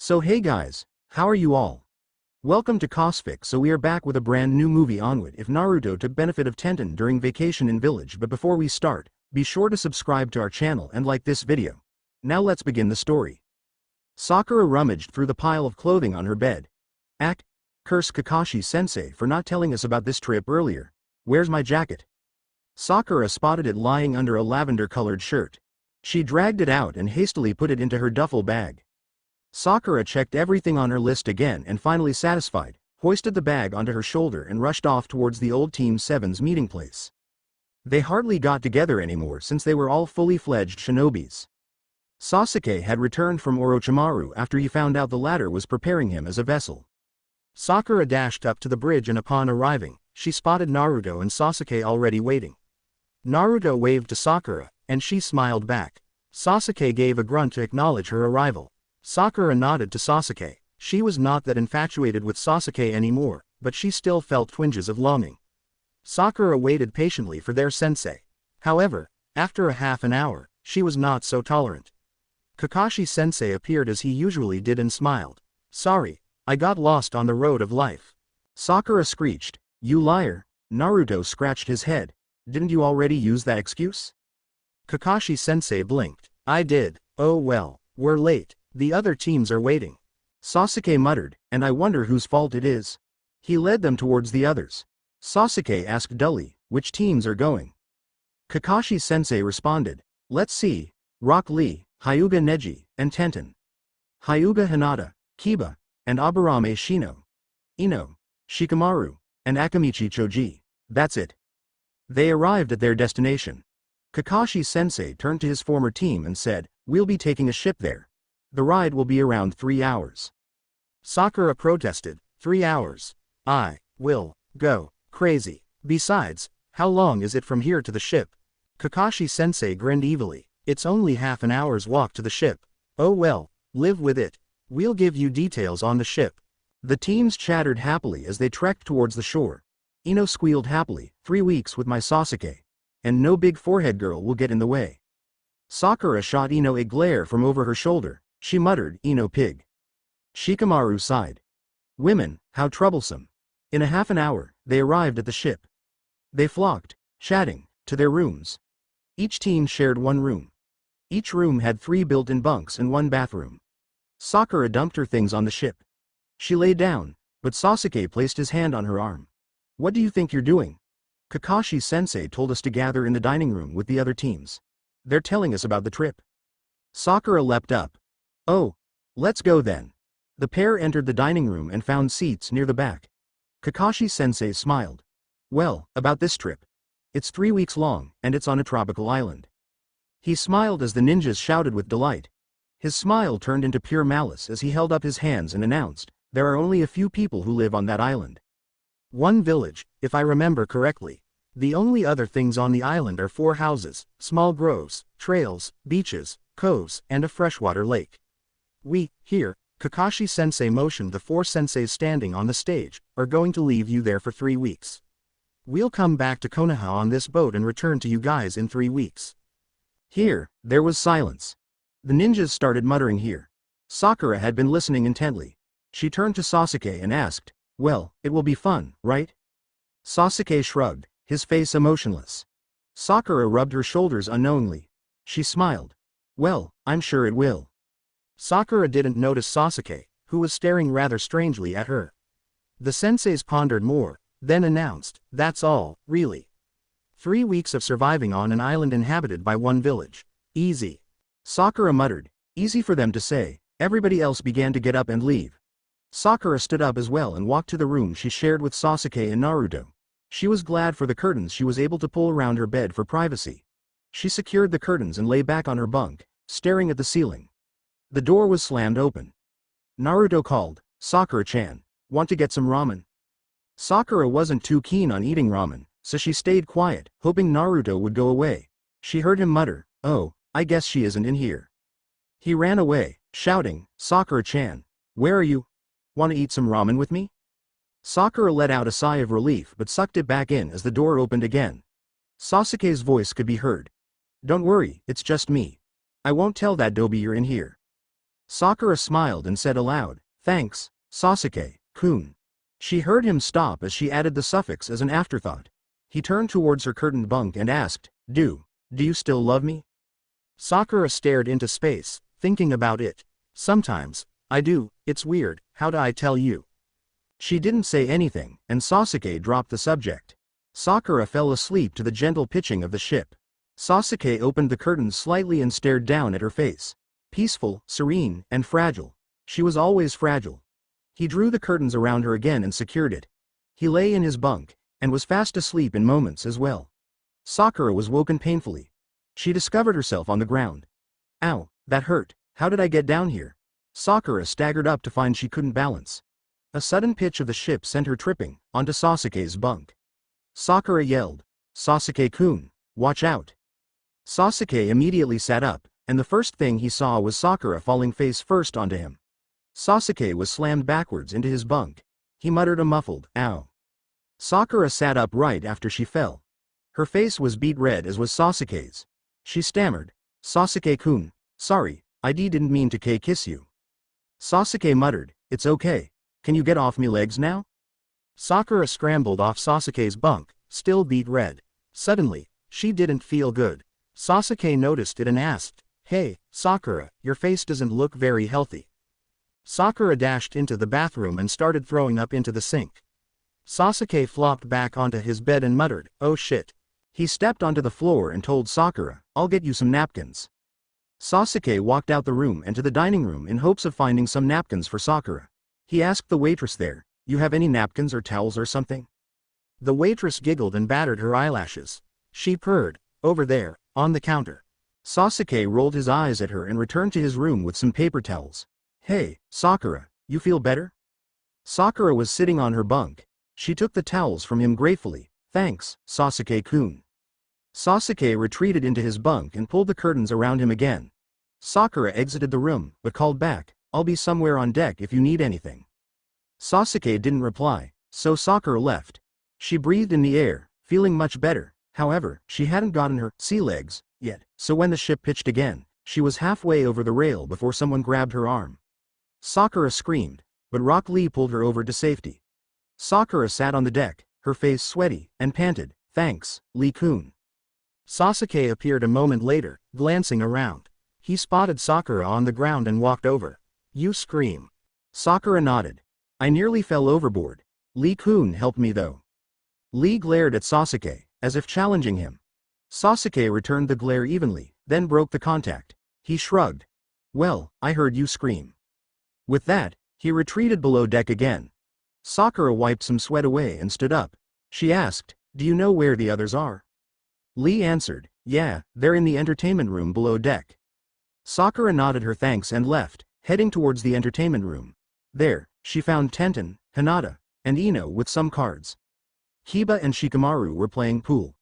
So hey guys, how are you all? Welcome to Cosfic. So we are back with a brand new movie onward if Naruto took benefit of Tenten during vacation in village. But before we start, be sure to subscribe to our channel and like this video. Now let's begin the story. Sakura rummaged through the pile of clothing on her bed. Curse Kakashi sensei for not telling us about this trip earlier. Where's my jacket? Sakura spotted it lying under a lavender-colored shirt. She dragged it out and hastily put it into her duffel bag. Sakura checked everything on her list again and finally satisfied, hoisted the bag onto her shoulder and rushed off towards the old Team 7's meeting place. They hardly got together anymore since they were all fully fledged shinobis. Sasuke had returned from Orochimaru after he found out the latter was preparing him as a vessel. Sakura dashed up to the bridge and upon arriving, she spotted Naruto and Sasuke already waiting. Naruto waved to Sakura, and she smiled back. Sasuke gave a grunt to acknowledge her arrival. Sakura nodded to Sasuke. She was not that infatuated with Sasuke anymore, but she still felt twinges of longing. Sakura waited patiently for their sensei. However, after a half an hour, she was not so tolerant. Kakashi sensei appeared as he usually did and smiled. "Sorry, I got lost on the road of life." Sakura screeched, "You liar." Naruto scratched his head. "Didn't you already use that excuse?" Kakashi sensei blinked. "I did. Oh well, we're late. The other teams are waiting." Sasuke muttered, "And I wonder whose fault it is." He led them towards the others. Sasuke asked dully, "Which teams are going?" Kakashi sensei responded, "Let's see, Rock Lee, Hyuga Neji, and Tenten. Hyuga Hinata, Kiba, and Aburame Shino. Ino, Shikamaru, and Akamichi Choji. That's it." They arrived at their destination. Kakashi sensei turned to his former team and said, "We'll be taking a ship there. The ride will be around 3 hours. Sakura protested, 3 hours? I will go crazy. Besides, how long is it from here to the ship?" Kakashi sensei grinned evilly. "It's only half an hour's walk to the ship." "Oh well, live with it. We'll give you details on the ship." The teams chattered happily as they trekked towards the shore. Ino squealed happily, 3 weeks with my Sasuke. And no big forehead girl will get in the way. Sakura shot Ino a glare from over her shoulder. She muttered, "Ino pig." Shikamaru sighed. "Women, how troublesome." In a half an hour, they arrived at the ship. They flocked, chatting, to their rooms. Each team shared one room. Each room had 3 built-in bunks and 1 bathroom. Sakura dumped her things on the ship. She lay down, but Sasuke placed his hand on her arm. "What do you think you're doing?" Kakashi sensei told us to gather in the dining room with the other teams. They're telling us about the trip. Sakura leapt up. "Oh, let's go then." The pair entered the dining room and found seats near the back. Kakashi sensei smiled. "Well, about this trip. It's 3 weeks long, and it's on a tropical island." He smiled as the ninjas shouted with delight. His smile turned into pure malice as he held up his hands and announced, "There are only a few people who live on that island. 1 village, if I remember correctly. The only other things on the island are 4 houses, small groves, trails, beaches, coves, and a freshwater lake. We, here," Kakashi sensei motioned the 4 senseis standing on the stage, "are going to leave you there for 3 weeks. We'll come back to Konoha on this boat and return to you guys in 3 weeks. Here, there was silence. The ninjas started muttering here. Sakura had been listening intently. She turned to Sasuke and asked, "Well, it will be fun, right?" Sasuke shrugged, his face emotionless. Sakura rubbed her shoulders unknowingly. She smiled. "Well, I'm sure it will." Sakura didn't notice Sasuke, who was staring rather strangely at her. The senseis pondered more, then announced, "That's all, really. 3 weeks of surviving on an island inhabited by 1 village. Easy." Sakura muttered, "Easy for them to say." Everybody else began to get up and leave. Sakura stood up as well and walked to the room she shared with Sasuke and Naruto. She was glad for the curtains she was able to pull around her bed for privacy. She secured the curtains and lay back on her bunk, staring at the ceiling. The door was slammed open. Naruto called, "Sakura-chan, want to get some ramen?" Sakura wasn't too keen on eating ramen, so she stayed quiet, hoping Naruto would go away. She heard him mutter, "Oh, I guess she isn't in here." He ran away, shouting, "Sakura-chan, where are you? Want to eat some ramen with me?" Sakura let out a sigh of relief but sucked it back in as the door opened again. Sasuke's voice could be heard. "Don't worry, it's just me. I won't tell that Dobi you're in here." Sakura smiled and said aloud, "Thanks, Sasuke-kun." She heard him stop as she added the suffix as an afterthought. He turned towards her curtained bunk and asked, Do you still love me?" Sakura stared into space, thinking about it. "Sometimes, I do, it's weird, how do I tell you?" She didn't say anything, and Sasuke dropped the subject. Sakura fell asleep to the gentle pitching of the ship. Sasuke opened the curtains slightly and stared down at her face. Peaceful, serene, and fragile. She was always fragile. He drew the curtains around her again and secured it. He lay in his bunk, and was fast asleep in moments as well. Sakura was woken painfully. She discovered herself on the ground. "Ow, that hurt, how did I get down here?" Sakura staggered up to find she couldn't balance. A sudden pitch of the ship sent her tripping, onto Sasuke's bunk. Sakura yelled, "Sasuke-kun, watch out." Sasuke immediately sat up, and the first thing he saw was Sakura falling face first onto him. Sasuke was slammed backwards into his bunk. He muttered a muffled, "Ow." Sakura sat up right after she fell. Her face was beet red as was Sasuke's. She stammered, "Sasuke-kun, sorry, I didn't mean to kiss you." Sasuke muttered, "It's okay. Can you get off me legs now?" Sakura scrambled off Sasuke's bunk, still beet red. Suddenly, she didn't feel good. Sasuke noticed it and asked, "Hey, Sakura, your face doesn't look very healthy." Sakura dashed into the bathroom and started throwing up into the sink. Sasuke flopped back onto his bed and muttered, "Oh shit." He stepped onto the floor and told Sakura, "I'll get you some napkins." Sasuke walked out the room and to the dining room in hopes of finding some napkins for Sakura. He asked the waitress there, "You have any napkins or towels or something?" The waitress giggled and battered her eyelashes. She purred, "Over there, on the counter." Sasuke rolled his eyes at her and returned to his room with some paper towels. "Hey, Sakura, you feel better?" Sakura was sitting on her bunk. She took the towels from him gratefully. "Thanks, Sasuke-kun." Sasuke retreated into his bunk and pulled the curtains around him again. Sakura exited the room, but called back, "I'll be somewhere on deck if you need anything." Sasuke didn't reply, so Sakura left. She breathed in the air, feeling much better. However, she hadn't gotten her sea legs yet, so when the ship pitched again, she was halfway over the rail before someone grabbed her arm. Sakura screamed, but Rock Lee pulled her over to safety. Sakura sat on the deck, her face sweaty, and panted, "Thanks, Lee-kun." Sasuke appeared a moment later, glancing around. He spotted Sakura on the ground and walked over. "You scream." Sakura nodded. "I nearly fell overboard. Lee-kun helped me though." Lee glared at Sasuke, as if challenging him. Sasuke returned the glare evenly, then broke the contact. He shrugged. "Well, I heard you scream." With that, he retreated below deck again. Sakura wiped some sweat away and stood up. She asked, "Do you know where the others are?" Lee answered, "Yeah, they're in the entertainment room below deck." Sakura nodded her thanks and left, heading towards the entertainment room. There, she found Tenten, Hinata, and Ino with some cards. Kiba and Shikamaru were playing pool.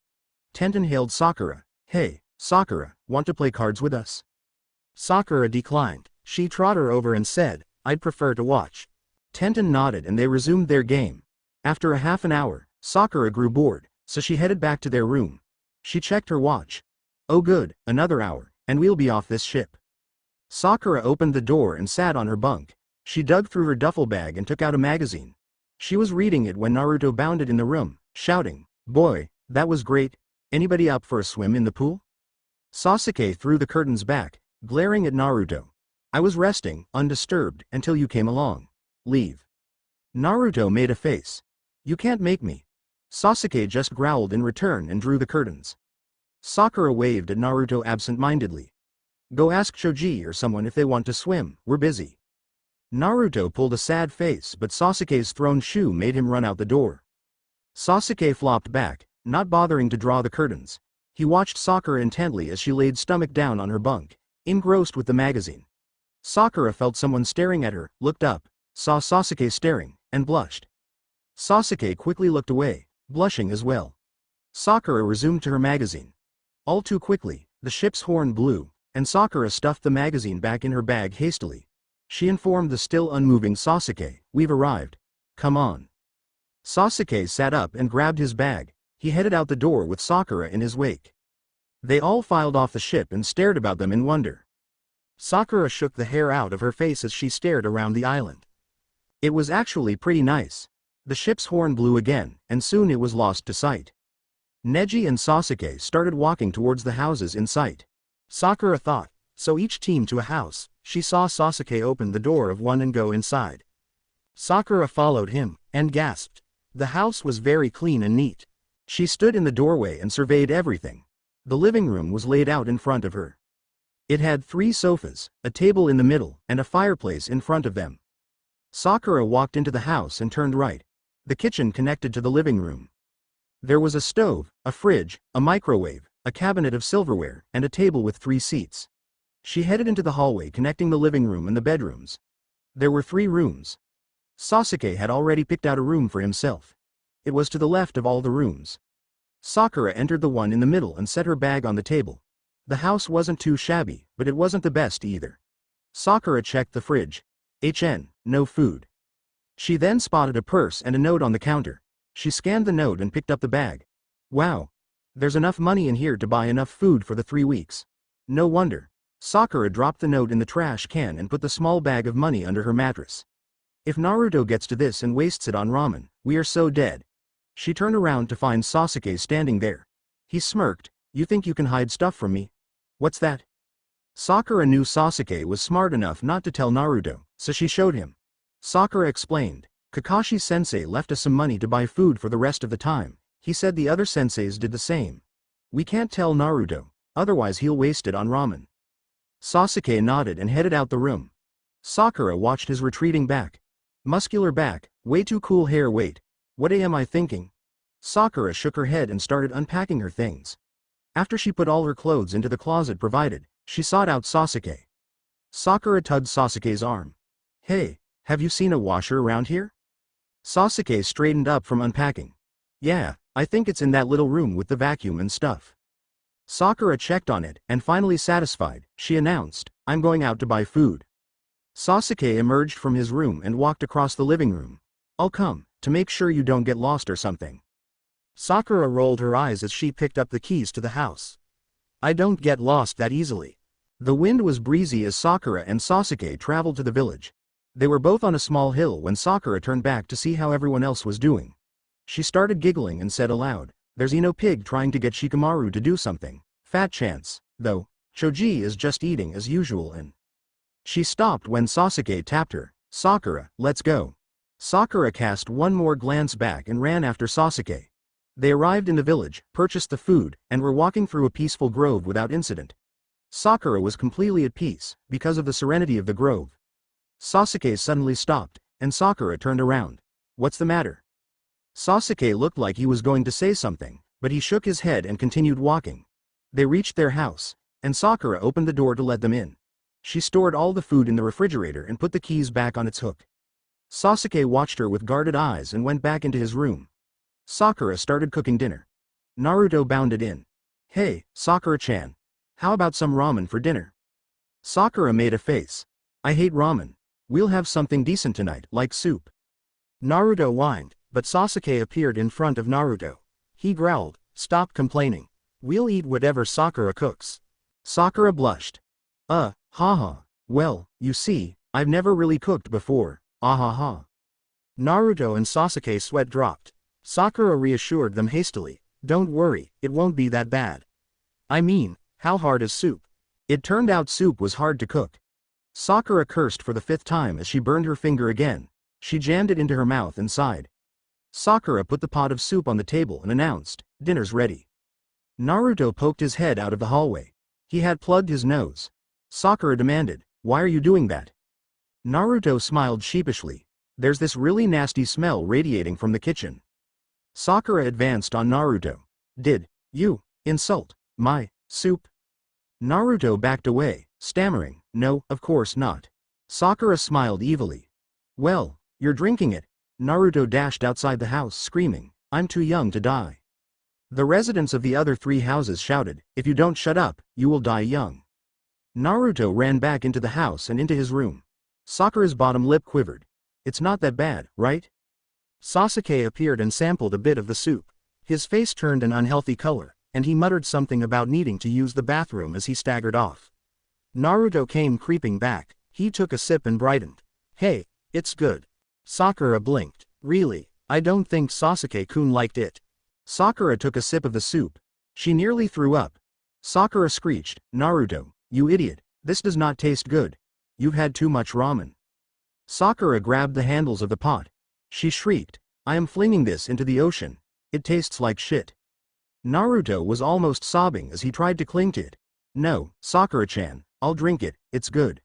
Tenten hailed Sakura, "Hey, Sakura, want to play cards with us?" Sakura declined. She trotted over and said, "I'd prefer to watch." Tenten nodded and they resumed their game. After a half an hour, Sakura grew bored, so she headed back to their room. She checked her watch. "Oh good, another hour, and we'll be off this ship." Sakura opened the door and sat on her bunk. She dug through her duffel bag and took out a magazine. She was reading it when Naruto bounded in the room, shouting, "Boy, that was great. Anybody up for a swim in the pool?" Sasuke threw the curtains back, glaring at Naruto. "I was resting, undisturbed, until you came along. Leave." Naruto made a face. "You can't make me." Sasuke just growled in return and drew the curtains. Sakura waved at Naruto absent-mindedly. "Go ask Choji or someone if they want to swim, we're busy." Naruto pulled a sad face but Sasuke's thrown shoe made him run out the door. Sasuke flopped back, not bothering to draw the curtains. He watched Sakura intently as she laid stomach down on her bunk, engrossed with the magazine. Sakura felt someone staring at her, looked up, saw Sasuke staring, and blushed. Sasuke quickly looked away, blushing as well. Sakura resumed to her magazine. All too quickly, the ship's horn blew, and Sakura stuffed the magazine back in her bag hastily. She informed the still unmoving Sasuke, "We've arrived. Come on." Sasuke sat up and grabbed his bag. He headed out the door with Sakura in his wake. They all filed off the ship and stared about them in wonder. Sakura shook the hair out of her face as she stared around the island. It was actually pretty nice. The ship's horn blew again, and soon it was lost to sight. Neji and Sasuke started walking towards the houses in sight. Sakura thought, so each team to a house. She saw Sasuke open the door of one and go inside. Sakura followed him, and gasped. The house was very clean and neat. She stood in the doorway and surveyed everything. The living room was laid out in front of her. It had 3 sofas, a table in the middle, and a fireplace in front of them. Sakura walked into the house and turned right. The kitchen connected to the living room. There was a stove, a fridge, a microwave, a cabinet of silverware, and a table with 3 seats. She headed into the hallway connecting the living room and the bedrooms. There were 3 rooms. Sasuke had already picked out a room for himself. It was to the left of all the rooms. Sakura entered the one in the middle and set her bag on the table. The house wasn't too shabby, but it wasn't the best either. Sakura checked the fridge. No food. She then spotted a purse and a note on the counter. She scanned the note and picked up the bag. Wow! There's enough money in here to buy enough food for the 3 weeks. No wonder. Sakura dropped the note in the trash can and put the small bag of money under her mattress. If Naruto gets to this and wastes it on ramen, we are so dead. She turned around to find Sasuke standing there. He smirked. You think you can hide stuff from me? What's that? Sakura knew Sasuke was smart enough not to tell Naruto, so she showed him. Sakura explained. Kakashi-sensei left us some money to buy food for the rest of the time. He said the other senseis did the same. We can't tell Naruto, otherwise he'll waste it on ramen. Sasuke nodded and headed out the room. Sakura watched his retreating back. Muscular back, way too cool hair. Wait. What am I thinking? Sakura shook her head and started unpacking her things. After she put all her clothes into the closet provided, she sought out Sasuke. Sakura tugged Sasuke's arm. Hey, have you seen a washer around here? Sasuke straightened up from unpacking. Yeah, I think it's in that little room with the vacuum and stuff. Sakura checked on it, and finally satisfied, she announced, I'm going out to buy food. Sasuke emerged from his room and walked across the living room. I'll come, to make sure you don't get lost or something. Sakura rolled her eyes as she picked up the keys to the house. I don't get lost that easily. The wind was breezy as Sakura and Sasuke traveled to the village. They were both on a small hill when Sakura turned back to see how everyone else was doing. She started giggling and said aloud, there's Ino Pig trying to get Shikamaru to do something. Fat chance, though. Choji is just eating as usual and... She stopped when Sasuke tapped her. Sakura, let's go. Sakura cast one more glance back and ran after Sasuke. They arrived in the village, purchased the food, and were walking through a peaceful grove without incident. Sakura was completely at peace, because of the serenity of the grove. Sasuke suddenly stopped, and Sakura turned around. What's the matter? Sasuke looked like he was going to say something, but he shook his head and continued walking. They reached their house, and Sakura opened the door to let them in. She stored all the food in the refrigerator and put the keys back on its hook. Sasuke watched her with guarded eyes and went back into his room. Sakura started cooking dinner. Naruto bounded in. Hey, Sakura-chan. How about some ramen for dinner? Sakura made a face. I hate ramen. We'll have something decent tonight, like soup. Naruto whined, but Sasuke appeared in front of Naruto. He growled, stop complaining. We'll eat whatever Sakura cooks. Sakura blushed. Haha. Well, you see, I've never really cooked before, ahaha. Naruto and Sasuke sweat dropped. Sakura reassured them hastily. Don't worry, it won't be that bad. I mean, how hard is soup? It turned out soup was hard to cook. Sakura cursed for the 5th time as she burned her finger again. She jammed it into her mouth and sighed. Sakura put the pot of soup on the table and announced, dinner's ready. Naruto poked his head out of the hallway. He had plugged his nose. Sakura demanded, why are you doing that? Naruto smiled sheepishly. There's this really nasty smell radiating from the kitchen. Sakura advanced on Naruto. Did you insult my soup? Naruto backed away, stammering, no, of course not. Sakura smiled evilly. Well, you're drinking it. Naruto dashed outside the house screaming, I'm too young to die. The residents of the other 3 houses shouted, if you don't shut up, you will die young. Naruto ran back into the house and into his room. Sakura's bottom lip quivered. It's not that bad, right? Sasuke appeared and sampled a bit of the soup. His face turned an unhealthy color, and he muttered something about needing to use the bathroom as he staggered off. Naruto came creeping back. He took a sip and brightened. Hey, it's good. Sakura blinked. Really, I don't think Sasuke-kun liked it. Sakura took a sip of the soup. She nearly threw up. Sakura screeched, Naruto, you idiot, this does not taste good. You've had too much ramen. Sakura grabbed the handles of the pot. She shrieked, I am flinging this into the ocean. It tastes like shit. Naruto was almost sobbing as he tried to cling to it. No, Sakura-chan, I'll drink it, it's good.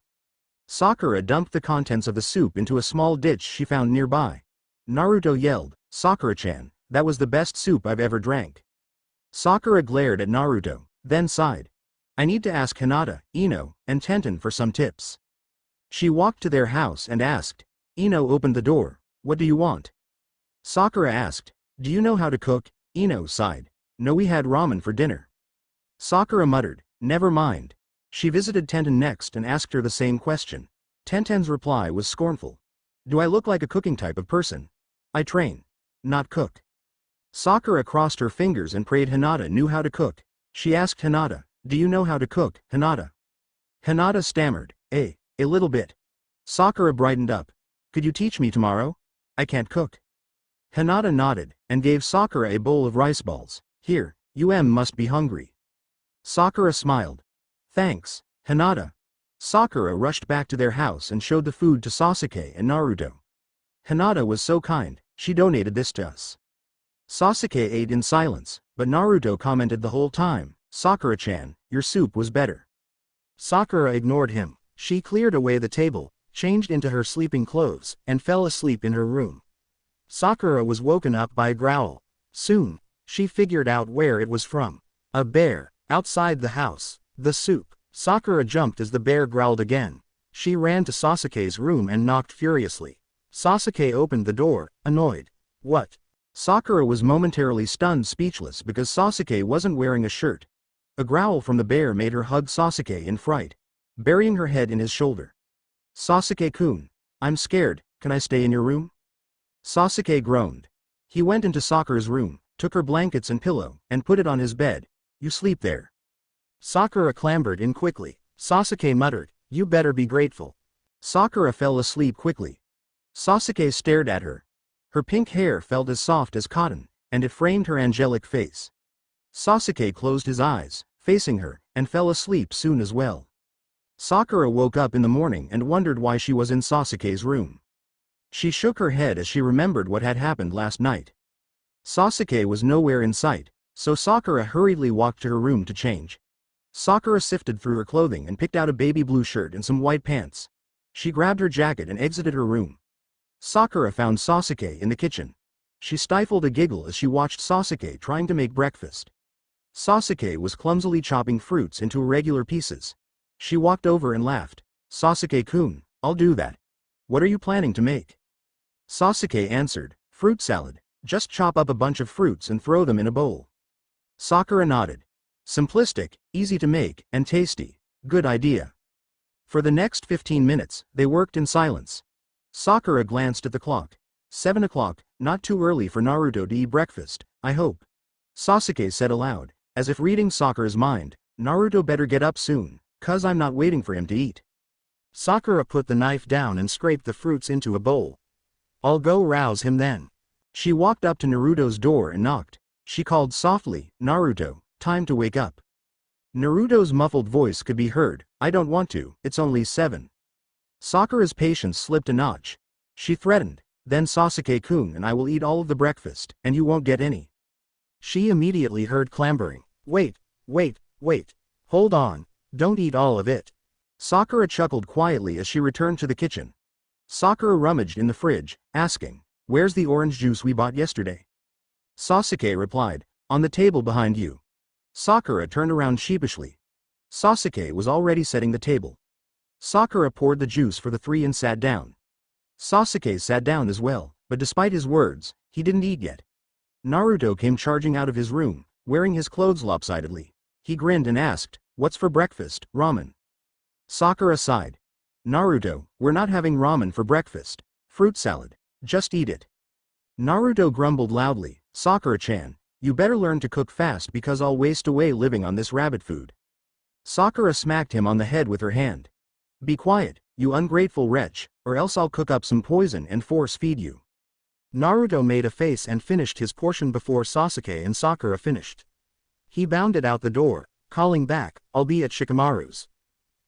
Sakura dumped the contents of the soup into a small ditch she found nearby. Naruto yelled, Sakura-chan, that was the best soup I've ever drank. Sakura glared at Naruto, then sighed. I need to ask Hinata, Ino, and Tenten for some tips. She walked to their house and asked. Ino opened the door. What do you want? Sakura asked. Do you know how to cook? Ino sighed. No, we had ramen for dinner. Sakura muttered. Never mind. She visited Tenten next and asked her the same question. Tenten's reply was scornful. Do I look like a cooking type of person? I train, not cook. Sakura crossed her fingers and prayed Hinata knew how to cook. She asked Hinata, do you know how to cook, Hinata? Hinata stammered, a little bit. Sakura brightened up. Could you teach me tomorrow? I can't cook. Hinata nodded, and gave Sakura a bowl of rice balls. Here, you must be hungry. Sakura smiled. Thanks, Hinata. Sakura rushed back to their house and showed the food to Sasuke and Naruto. Hinata was so kind, she donated this to us. Sasuke ate in silence, but Naruto commented the whole time, Sakura-chan, your soup was better. Sakura ignored him. She cleared away the table, changed into her sleeping clothes, and fell asleep in her room. Sakura was woken up by a growl. Soon, she figured out where it was from. A bear, outside the house. The soup. Sakura jumped as the bear growled again. She ran to Sasuke's room and knocked furiously. Sasuke opened the door, annoyed. What? Sakura was momentarily stunned speechless because Sasuke wasn't wearing a shirt. A growl from the bear made her hug Sasuke in fright, burying her head in his shoulder. Sasuke-kun, I'm scared, can I stay in your room? Sasuke groaned. He went into Sakura's room, took her blankets and pillow, and put it on his bed. You sleep there. Sakura clambered in quickly. Sasuke muttered, you better be grateful. Sakura fell asleep quickly. Sasuke stared at her. Her pink hair felt as soft as cotton, and it framed her angelic face. Sasuke closed his eyes, facing her, and fell asleep soon as well. Sakura woke up in the morning and wondered why she was in Sasuke's room. She shook her head as she remembered what had happened last night. Sasuke was nowhere in sight, so Sakura hurriedly walked to her room to change. Sakura sifted through her clothing and picked out a baby blue shirt and some white pants. She grabbed her jacket and exited her room. Sakura found Sasuke in the kitchen. She stifled a giggle as she watched Sasuke trying to make breakfast. Sasuke was clumsily chopping fruits into irregular pieces. She walked over and laughed. Sasuke-kun, I'll do that. What are you planning to make? Sasuke answered, fruit salad. Just chop up a bunch of fruits and throw them in a bowl. Sakura nodded. Simplistic, easy to make, and tasty. Good idea. For the next 15 minutes, they worked in silence. Sakura glanced at the clock. 7 o'clock, not too early for Naruto to eat breakfast, I hope. Sasuke said aloud, as if reading Sakura's mind, Naruto better get up soon, 'cause I'm not waiting for him to eat. Sakura put the knife down and scraped the fruits into a bowl. I'll go rouse him then. She walked up to Naruto's door and knocked. She called softly, Naruto, time to wake up. Naruto's muffled voice could be heard, I don't want to, it's only 7. Sakura's patience slipped a notch. She threatened, then Sasuke-kun and I will eat all of the breakfast, and you won't get any. She immediately heard clambering. Wait. Hold on, don't eat all of it. Sakura chuckled quietly as she returned to the kitchen. Sakura rummaged in the fridge, asking, where's the orange juice we bought yesterday? Sasuke replied, on the table behind you. Sakura turned around sheepishly. Sasuke was already setting the table. Sakura poured the juice for the three and sat down. Sasuke sat down as well, but despite his words, he didn't eat yet. Naruto came charging out of his room, wearing his clothes lopsidedly. He grinned and asked, what's for breakfast, ramen? Sakura sighed. Naruto, we're not having ramen for breakfast. Fruit salad. Just eat it. Naruto grumbled loudly, Sakura-chan, you better learn to cook fast because I'll waste away living on this rabbit food. Sakura smacked him on the head with her hand. Be quiet, you ungrateful wretch, or else I'll cook up some poison and force feed you. Naruto made a face and finished his portion before Sasuke and Sakura finished. He bounded out the door, calling back, "I'll be at Shikamaru's.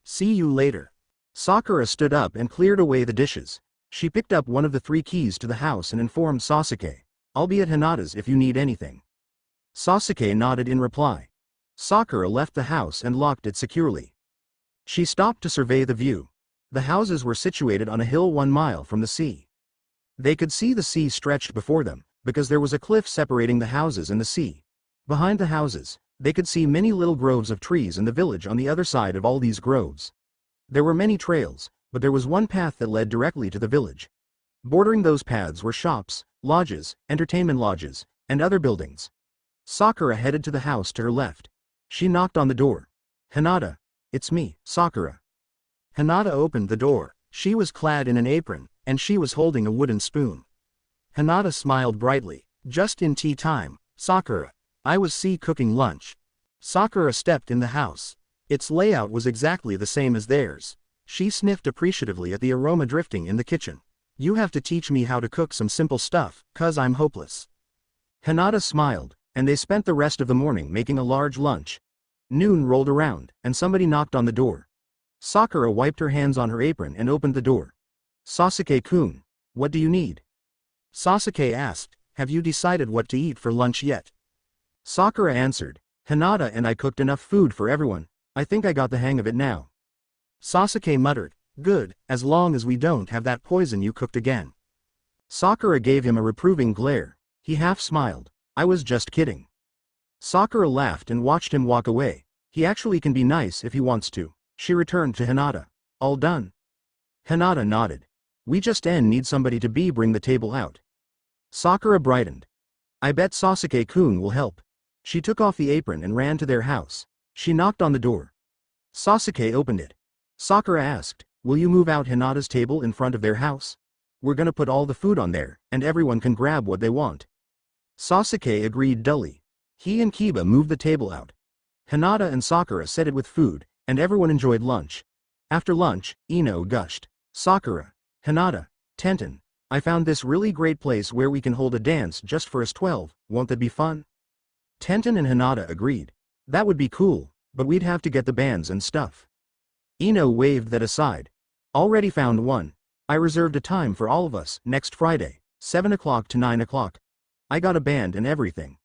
See you later." Sakura stood up and cleared away the dishes. She picked up one of the 3 keys to the house and informed Sasuke, "I'll be at Hinata's if you need anything." Sasuke nodded in reply. Sakura left the house and locked it securely. She stopped to survey the view. The houses were situated on a hill 1 mile from the sea. They could see the sea stretched before them, because there was a cliff separating the houses and the sea. Behind the houses, they could see many little groves of trees and the village on the other side of all these groves. There were many trails, but there was one path that led directly to the village. Bordering those paths were shops, lodges, entertainment lodges, and other buildings. Sakura headed to the house to her left. She knocked on the door. "Hinata, it's me, Sakura." Hinata opened the door. She was clad in an apron, and she was holding a wooden spoon. Hinata smiled brightly. "Just in tea time, Sakura. I was cooking lunch." Sakura stepped in the house. Its layout was exactly the same as theirs. She sniffed appreciatively at the aroma drifting in the kitchen. "You have to teach me how to cook some simple stuff, 'cause I'm hopeless." Hinata smiled, and they spent the rest of the morning making a large lunch. Noon rolled around, and somebody knocked on the door. Sakura wiped her hands on her apron and opened the door. "Sasuke-kun, what do you need?" Sasuke asked, "Have you decided what to eat for lunch yet?" Sakura answered, "Hinata and I cooked enough food for everyone. I think I got the hang of it now." Sasuke muttered, "Good, as long as we don't have that poison you cooked again." Sakura gave him a reproving glare. He half smiled. "I was just kidding." Sakura laughed and watched him walk away. He actually can be nice if he wants to. She returned to Hinata. "All done?" Hinata nodded. "We just need somebody to bring the table out." Sakura brightened. "I bet Sasuke-kun will help." She took off the apron and ran to their house. She knocked on the door. Sasuke opened it. Sakura asked, "Will you move out Hinata's table in front of their house? We're gonna put all the food on there, and everyone can grab what they want." Sasuke agreed dully. He and Kiba moved the table out. Hinata and Sakura set it with food, and everyone enjoyed lunch. After lunch, Ino gushed. "Sakura, Hinata, Tenten, I found this really great place where we can hold a dance just for us 12, won't that be fun?" Tenten and Hinata agreed. "That would be cool, but we'd have to get the bands and stuff." Ino waved that aside. "Already found one. I reserved a time for all of us, next Friday, 7 o'clock to 9 o'clock. I got a band and everything."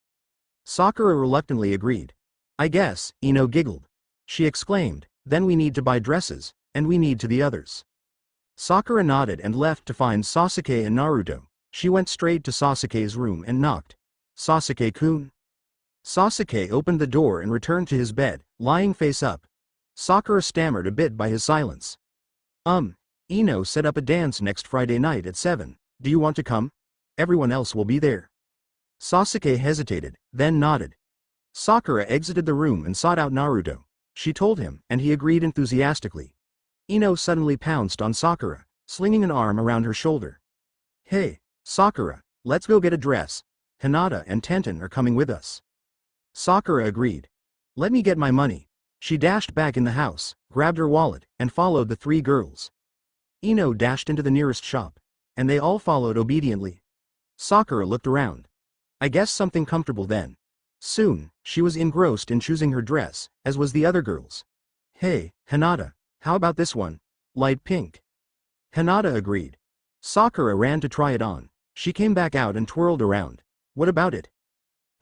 Sakura reluctantly agreed. "I guess," Ino giggled. She exclaimed, "Then we need to buy dresses, and we need to the others." Sakura nodded and left to find Sasuke and Naruto. She went straight to Sasuke's room and knocked. "Sasuke-kun?" Sasuke opened the door and returned to his bed, lying face up. Sakura stammered a bit by his silence. Ino set up a dance next Friday night at 7, do you want to come? Everyone else will be there." Sasuke hesitated, then nodded. Sakura exited the room and sought out Naruto. She told him, and he agreed enthusiastically. Ino suddenly pounced on Sakura, slinging an arm around her shoulder. "Hey, Sakura, let's go get a dress. Hinata and Tenten are coming with us." Sakura agreed. "Let me get my money." She dashed back in the house, grabbed her wallet, and followed the 3 girls. Ino dashed into the nearest shop, and they all followed obediently. Sakura looked around. I guess something comfortable then. Soon, she was engrossed in choosing her dress, as was the other girls. "Hey, Hinata, how about this one? Light pink." Hinata agreed. Sakura ran to try it on. She came back out and twirled around. "What about it?"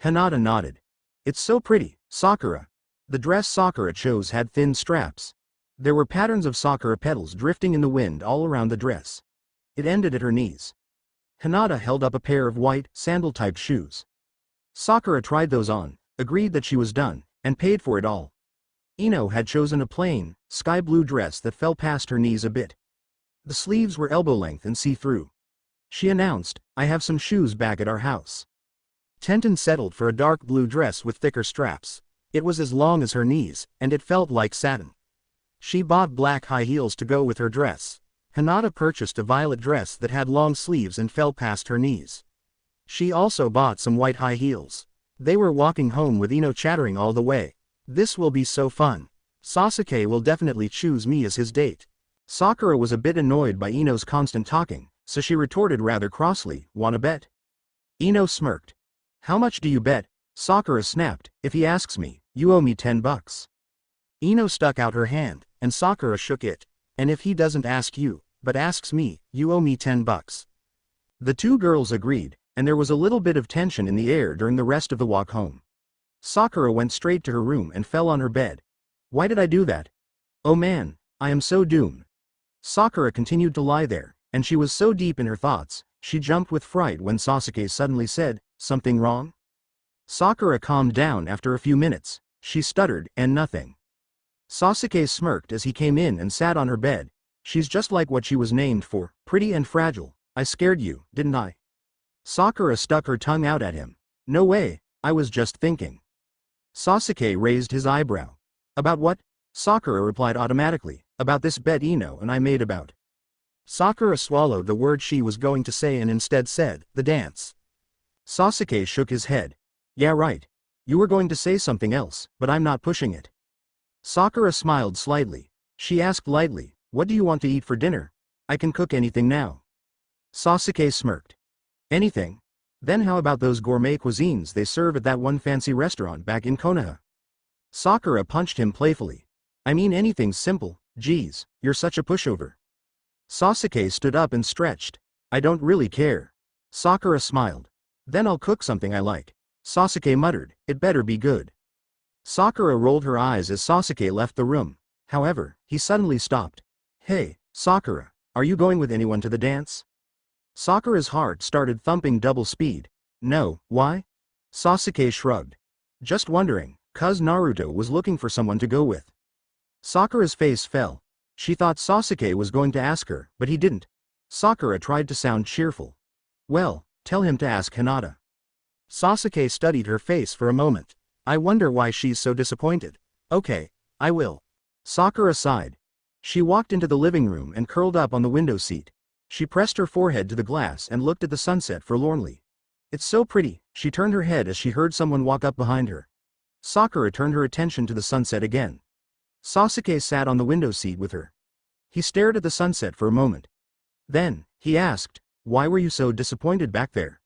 Hinata nodded. "It's so pretty, Sakura." The dress Sakura chose had thin straps. There were patterns of sakura petals drifting in the wind all around the dress. It ended at her knees. Hinata held up a pair of white, sandal-type shoes. Sakura tried those on, agreed that she was done, and paid for it all. Ino had chosen a plain, sky-blue dress that fell past her knees a bit. The sleeves were elbow-length and see-through. She announced, "I have some shoes back at our house." Tenten settled for a dark blue dress with thicker straps. It was as long as her knees, and it felt like satin. She bought black high heels to go with her dress. Hinata purchased a violet dress that had long sleeves and fell past her knees. She also bought some white high heels. They were walking home with Ino chattering all the way. "This will be so fun. Sasuke will definitely choose me as his date. Sakura was a bit annoyed by Ino's constant talking, so she retorted rather crossly, "Wanna bet?" Ino smirked. "How much do you bet?" Sakura snapped, "If he asks me, you owe me 10 bucks. Ino stuck out her hand, and Sakura shook it. "And if he doesn't ask you, but asks me, you owe me 10 bucks. The two girls agreed, and there was a little bit of tension in the air during the rest of the walk home. Sakura went straight to her room and fell on her bed. "Why did I do that? Oh man, I am so doomed." Sakura continued to lie there, and she was so deep in her thoughts, she jumped with fright when Sasuke suddenly said, "Something wrong?" Sakura calmed down after a few minutes. She stuttered, "And nothing." Sasuke smirked as he came in and sat on her bed. "She's just like what she was named for, pretty and fragile. I scared you, didn't I?" Sakura stuck her tongue out at him. "No way, I was just thinking." Sasuke raised his eyebrow. "About what?" Sakura replied automatically, "About this bet Ino and I made about." Sakura swallowed the word she was going to say and instead said, "The dance." Sasuke shook his head. "Yeah right. You were going to say something else, but I'm not pushing it." Sakura smiled slightly. She asked lightly, "What do you want to eat for dinner? I can cook anything now." Sasuke smirked. "Anything? Then how about those gourmet cuisines they serve at that one fancy restaurant back in Konoha?" Sakura punched him playfully. "I mean anything simple, geez, you're such a pushover." Sasuke stood up and stretched. "I don't really care." Sakura smiled. "Then I'll cook something I like." Sasuke muttered, "It better be good." Sakura rolled her eyes as Sasuke left the room. However, he suddenly stopped. "Hey, Sakura, are you going with anyone to the dance?" Sakura's heart started thumping double speed. "No, why?" Sasuke shrugged. "Just wondering, 'cause Naruto was looking for someone to go with." Sakura's face fell. She thought Sasuke was going to ask her, but he didn't. Sakura tried to sound cheerful. "Well, tell him to ask Hinata." Sasuke studied her face for a moment. "I wonder why she's so disappointed. Okay, I will." Sakura sighed. She walked into the living room and curled up on the window seat. She pressed her forehead to the glass and looked at the sunset forlornly. "It's so pretty." She turned her head as she heard someone walk up behind her. Sakura turned her attention to the sunset again. Sasuke sat on the window seat with her. He stared at the sunset for a moment. Then, he asked, "Why were you so disappointed back there?"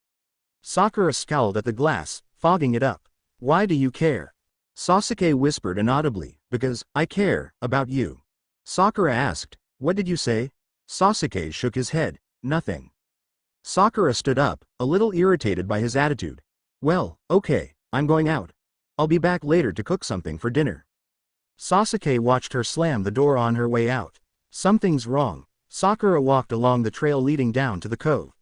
Sakura scowled at the glass, fogging it up. "Why do you care?" Sasuke whispered inaudibly, "Because I care about you." Sakura asked, "What did you say?" Sasuke shook his head. "Nothing." Sakura stood up, a little irritated by his attitude. "Well, okay, I'm going out. I'll be back later to cook something for dinner." Sasuke watched her slam the door on her way out. Something's wrong. Sakura walked along the trail leading down to the cove.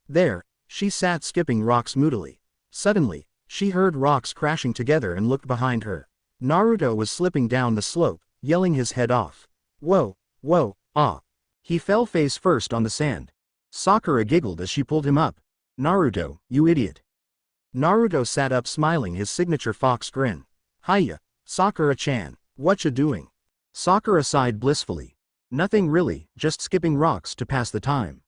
There, she sat skipping rocks moodily. Suddenly, she heard rocks crashing together and looked behind her. Naruto was slipping down the slope, yelling his head off. "Whoa, whoa, ah." He fell face first on the sand. Sakura giggled as she pulled him up. "Naruto, you idiot." Naruto sat up smiling his signature fox grin. "Hiya, Sakura-chan, whatcha doing?" Sakura sighed blissfully. "Nothing really, just skipping rocks to pass the time."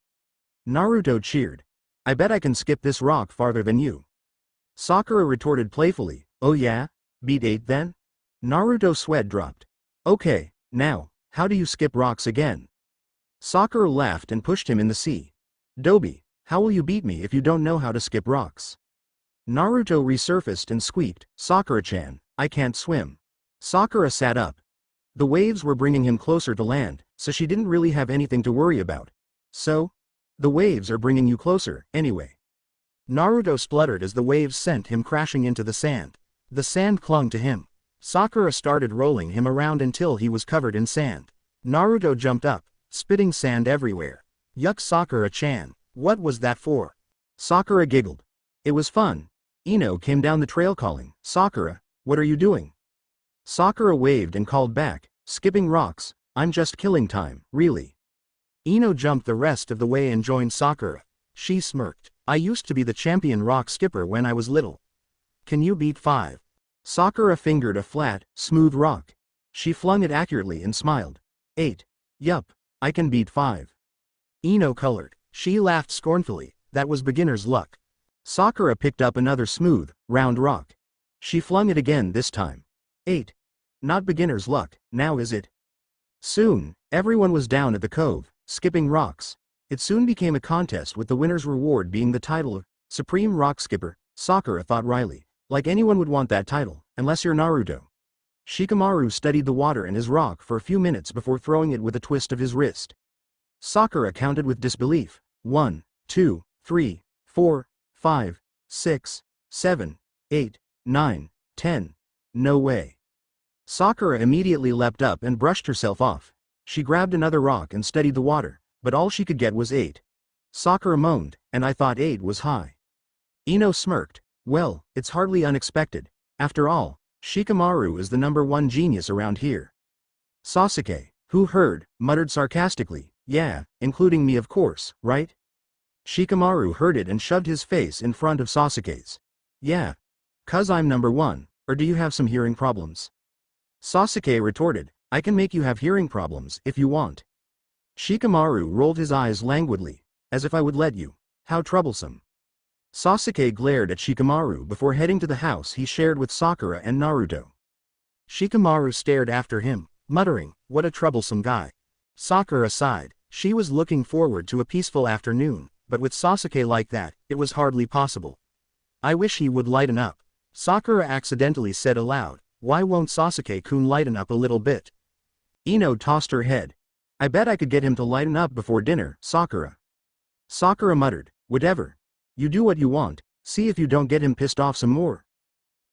Naruto cheered. "I bet I can skip this rock farther than you." Sakura retorted playfully, "Oh yeah? Beat 8 then?" Naruto's sweat dropped. "Okay, now, how do you skip rocks again?" Sakura laughed and pushed him in the sea. "Dobi, how will you beat me if you don't know how to skip rocks?" Naruto resurfaced and squeaked, "Sakura-chan, I can't swim." Sakura sat up. The waves were bringing him closer to land, so she didn't really have anything to worry about. "So? The waves are bringing you closer, anyway." Naruto spluttered as the waves sent him crashing into the sand. The sand clung to him. Sakura started rolling him around until he was covered in sand. Naruto jumped up, spitting sand everywhere. "Yuck, Sakura-chan, what was that for?" Sakura giggled. "It was fun." Ino came down the trail calling, "Sakura, what are you doing?" Sakura waved and called back, "Skipping rocks, I'm just killing time, really." Ino jumped the rest of the way and joined Sakura. She smirked. "I used to be the champion rock skipper when I was little. Can you beat 5? Sakura fingered a flat, smooth rock. She flung it accurately and smiled. 8. Yup, I can beat 5. Ino colored. She laughed scornfully, that was beginner's luck. Sakura picked up another smooth, round rock. She flung it again this time. 8. Not beginner's luck, now is it? Soon, everyone was down at the cove, skipping rocks. It soon became a contest with the winner's reward being the title of Supreme Rock Skipper. Sakura thought wryly, like anyone would want that title, unless you're Naruto. Shikamaru studied the water and his rock for a few minutes before throwing it with a twist of his wrist. Sakura counted with disbelief. 1, 2, 3, 4, 5, 6, 7, 8, 9, 10. No way. Sakura immediately leapt up and brushed herself off. She grabbed another rock and studied the water, but all she could get was 8. Sakura moaned, and I thought 8 was high. Ino smirked. Well, it's hardly unexpected. After all, Shikamaru is the #1 genius around here. Sasuke, who heard, muttered sarcastically, yeah, including me of course, right? Shikamaru heard it and shoved his face in front of Sasuke's. Yeah. 'Cause I'm #1, or do you have some hearing problems? Sasuke retorted, I can make you have hearing problems if you want. Shikamaru rolled his eyes languidly, as if I would let you. How troublesome. Sasuke glared at Shikamaru before heading to the house he shared with Sakura and Naruto. Shikamaru stared after him, muttering, what a troublesome guy. Sakura sighed. She was looking forward to a peaceful afternoon, but with Sasuke like that, it was hardly possible. I wish he would lighten up. Sakura accidentally said aloud, why won't Sasuke-kun lighten up a little bit? Ino tossed her head. I bet I could get him to lighten up before dinner, Sakura. Sakura muttered, whatever. You do what you want, see if you don't get him pissed off some more.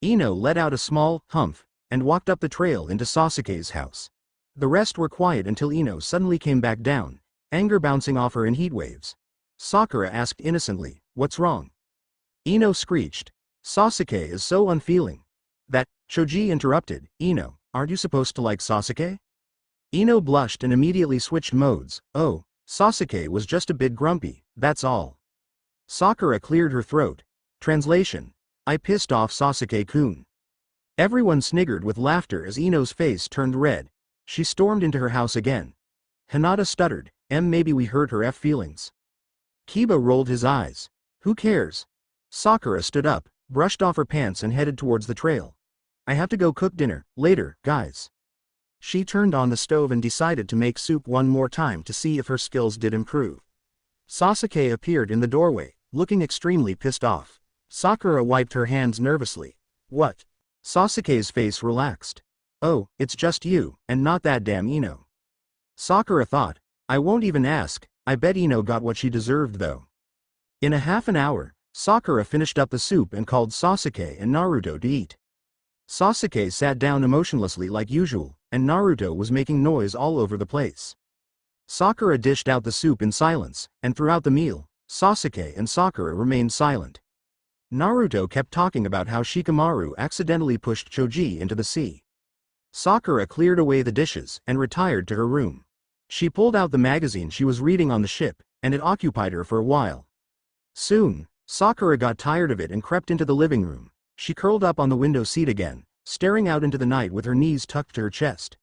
Ino let out a small humph and walked up the trail into Sasuke's house. The rest were quiet until Ino suddenly came back down, anger bouncing off her in heat waves. Sakura asked innocently, what's wrong? Ino screeched. Sasuke is so unfeeling. That, Choji interrupted, Ino, aren't you supposed to like Sasuke? Ino blushed and immediately switched modes. Oh, Sasuke was just a bit grumpy, that's all. Sakura cleared her throat. Translation. I pissed off Sasuke-kun. Everyone sniggered with laughter as Ino's face turned red. She stormed into her house again. Hinata stuttered, maybe we hurt her feelings. Kiba rolled his eyes. Who cares? Sakura stood up, brushed off her pants and headed towards the trail. I have to go cook dinner, later, guys. She turned on the stove and decided to make soup one more time to see if her skills did improve. Sasuke appeared in the doorway, looking extremely pissed off. Sakura wiped her hands nervously. What? Sasuke's face relaxed. Oh, it's just you, and not that damn Ino. Sakura thought, I won't even ask, I bet Ino got what she deserved though. In a half an hour, Sakura finished up the soup and called Sasuke and Naruto to eat. Sasuke sat down emotionlessly like usual, and Naruto was making noise all over the place. Sakura dished out the soup in silence, and throughout the meal, Sasuke and Sakura remained silent. Naruto kept talking about how Shikamaru accidentally pushed Choji into the sea. Sakura cleared away the dishes and retired to her room. She pulled out the magazine she was reading on the ship, and it occupied her for a while. Soon, Sakura got tired of it and crept into the living room. She curled up on the window seat again, staring out into the night with her knees tucked to her chest.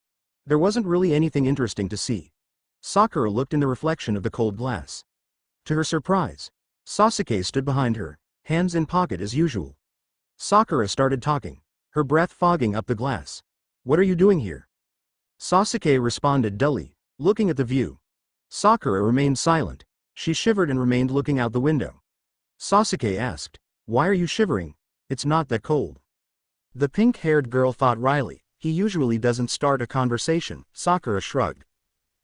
There wasn't really anything interesting to see. Sakura looked in the reflection of the cold glass. To her surprise, Sasuke stood behind her, hands in pocket as usual. Sakura started talking, her breath fogging up the glass. What are you doing here? Sasuke responded dully, looking at the view. Sakura remained silent. She shivered and remained looking out the window. Sasuke asked, why are you shivering? It's not that cold. The pink-haired girl thought wryly, he usually doesn't start a conversation. Sakura shrugged.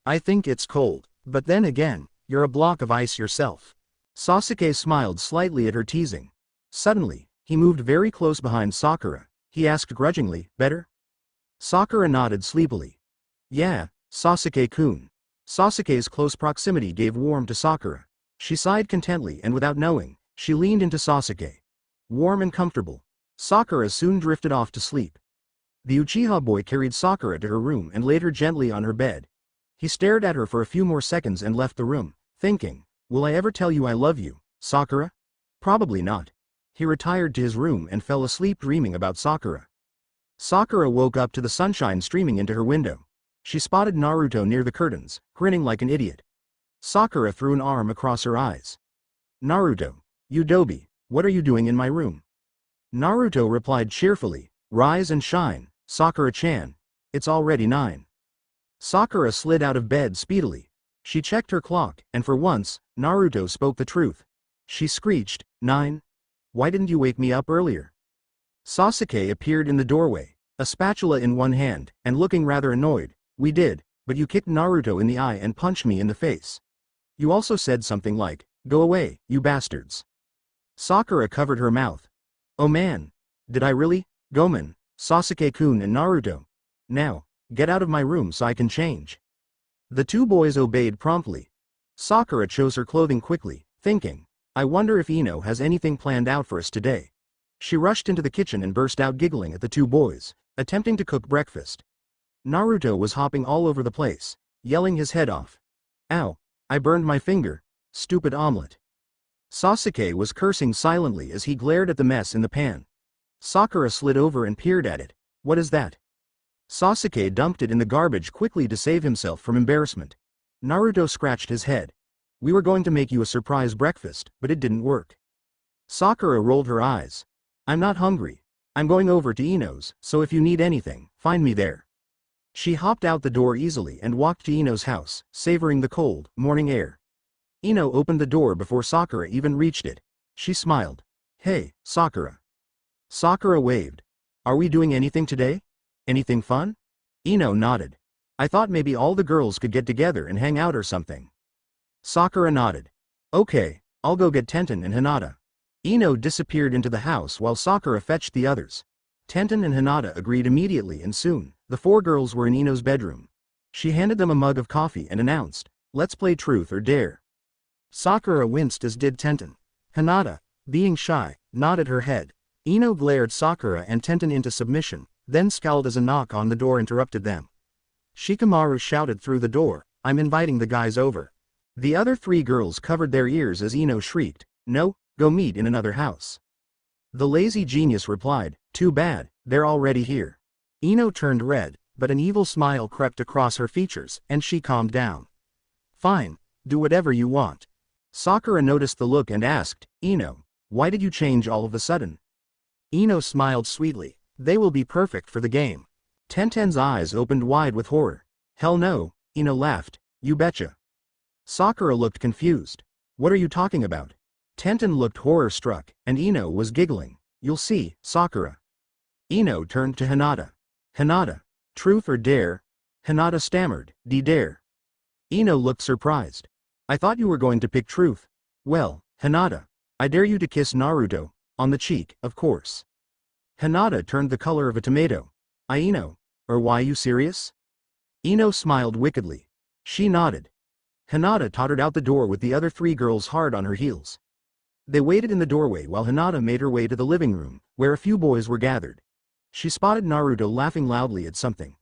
I think it's cold, but then again, you're a block of ice yourself. Sasuke smiled slightly at her teasing. Suddenly, he moved very close behind Sakura. He asked grudgingly, better? Sakura nodded sleepily. Yeah, Sasuke-kun. Sasuke's close proximity gave warmth to Sakura. She sighed contently and without knowing, she leaned into Sasuke. Warm and comfortable, Sakura soon drifted off to sleep. The Uchiha boy carried Sakura to her room and laid her gently on her bed. He stared at her for a few more seconds and left the room, thinking, will I ever tell you I love you, Sakura? Probably not. He retired to his room and fell asleep dreaming about Sakura. Sakura woke up to the sunshine streaming into her window. She spotted Naruto near the curtains, grinning like an idiot. Sakura threw an arm across her eyes. Naruto, you doby, what are you doing in my room? Naruto replied cheerfully, rise and shine, Sakura-chan. It's already 9. Sakura slid out of bed speedily. She checked her clock, and for once, Naruto spoke the truth. She screeched, 9? Why didn't you wake me up earlier? Sasuke appeared in the doorway, a spatula in one hand, and looking rather annoyed. We did, but you kicked Naruto in the eye and punched me in the face. You also said something like, go away, you bastards. Sakura covered her mouth. Oh man. Did I really? Gomen, Sasuke-kun and Naruto. Now, get out of my room so I can change. The two boys obeyed promptly. Sakura chose her clothing quickly, thinking, I wonder if Ino has anything planned out for us today. She rushed into the kitchen and burst out giggling at the two boys, attempting to cook breakfast. Naruto was hopping all over the place, yelling his head off. Ow, I burned my finger, stupid omelet. Sasuke was cursing silently as he glared at the mess in the pan. Sakura slid over and peered at it. What is that? Sasuke dumped it in the garbage quickly to save himself from embarrassment. Naruto scratched his head. We were going to make you a surprise breakfast, but it didn't work. Sakura rolled her eyes. I'm not hungry. I'm going over to Ino's, so if you need anything, find me there. She hopped out the door easily and walked to Ino's house, savoring the cold, morning air. Ino opened the door before Sakura even reached it. She smiled. Hey, Sakura. Sakura waved. Are we doing anything today? Anything fun? Ino nodded. I thought maybe all the girls could get together and hang out or something. Sakura nodded. Okay, I'll go get Tenten and Hinata. Ino disappeared into the house while Sakura fetched the others. Tenten and Hinata agreed immediately and soon, the four girls were in Ino's bedroom. She handed them a mug of coffee and announced, let's play truth or dare. Sakura winced as did Tenten. Hinata, being shy, nodded her head. Ino glared Sakura and Tenten into submission, then scowled as a knock on the door interrupted them. Shikamaru shouted through the door, I'm inviting the guys over. The other three girls covered their ears as Ino shrieked, no, go meet in another house. The lazy genius replied, too bad, they're already here. Ino turned red, but an evil smile crept across her features, and she calmed down. Fine, do whatever you want. Sakura noticed the look and asked, Ino, why did you change all of a sudden? Ino smiled sweetly, they will be perfect for the game. Tenten's eyes opened wide with horror. Hell no, Ino laughed, you betcha. Sakura looked confused. What are you talking about? Tenten looked horror-struck, and Ino was giggling. You'll see, Sakura. Ino turned to Hinata. Hinata, truth or dare? Hinata stammered, dare. Ino looked surprised. I thought you were going to pick truth. Well, Hinata, I dare you to kiss Naruto, on the cheek, of course. Hinata turned the color of a tomato. Ino, or why you serious? Ino smiled wickedly. She nodded. Hinata tottered out the door with the other three girls hard on her heels. They waited in the doorway while Hinata made her way to the living room, where a few boys were gathered. She spotted Naruto laughing loudly at something.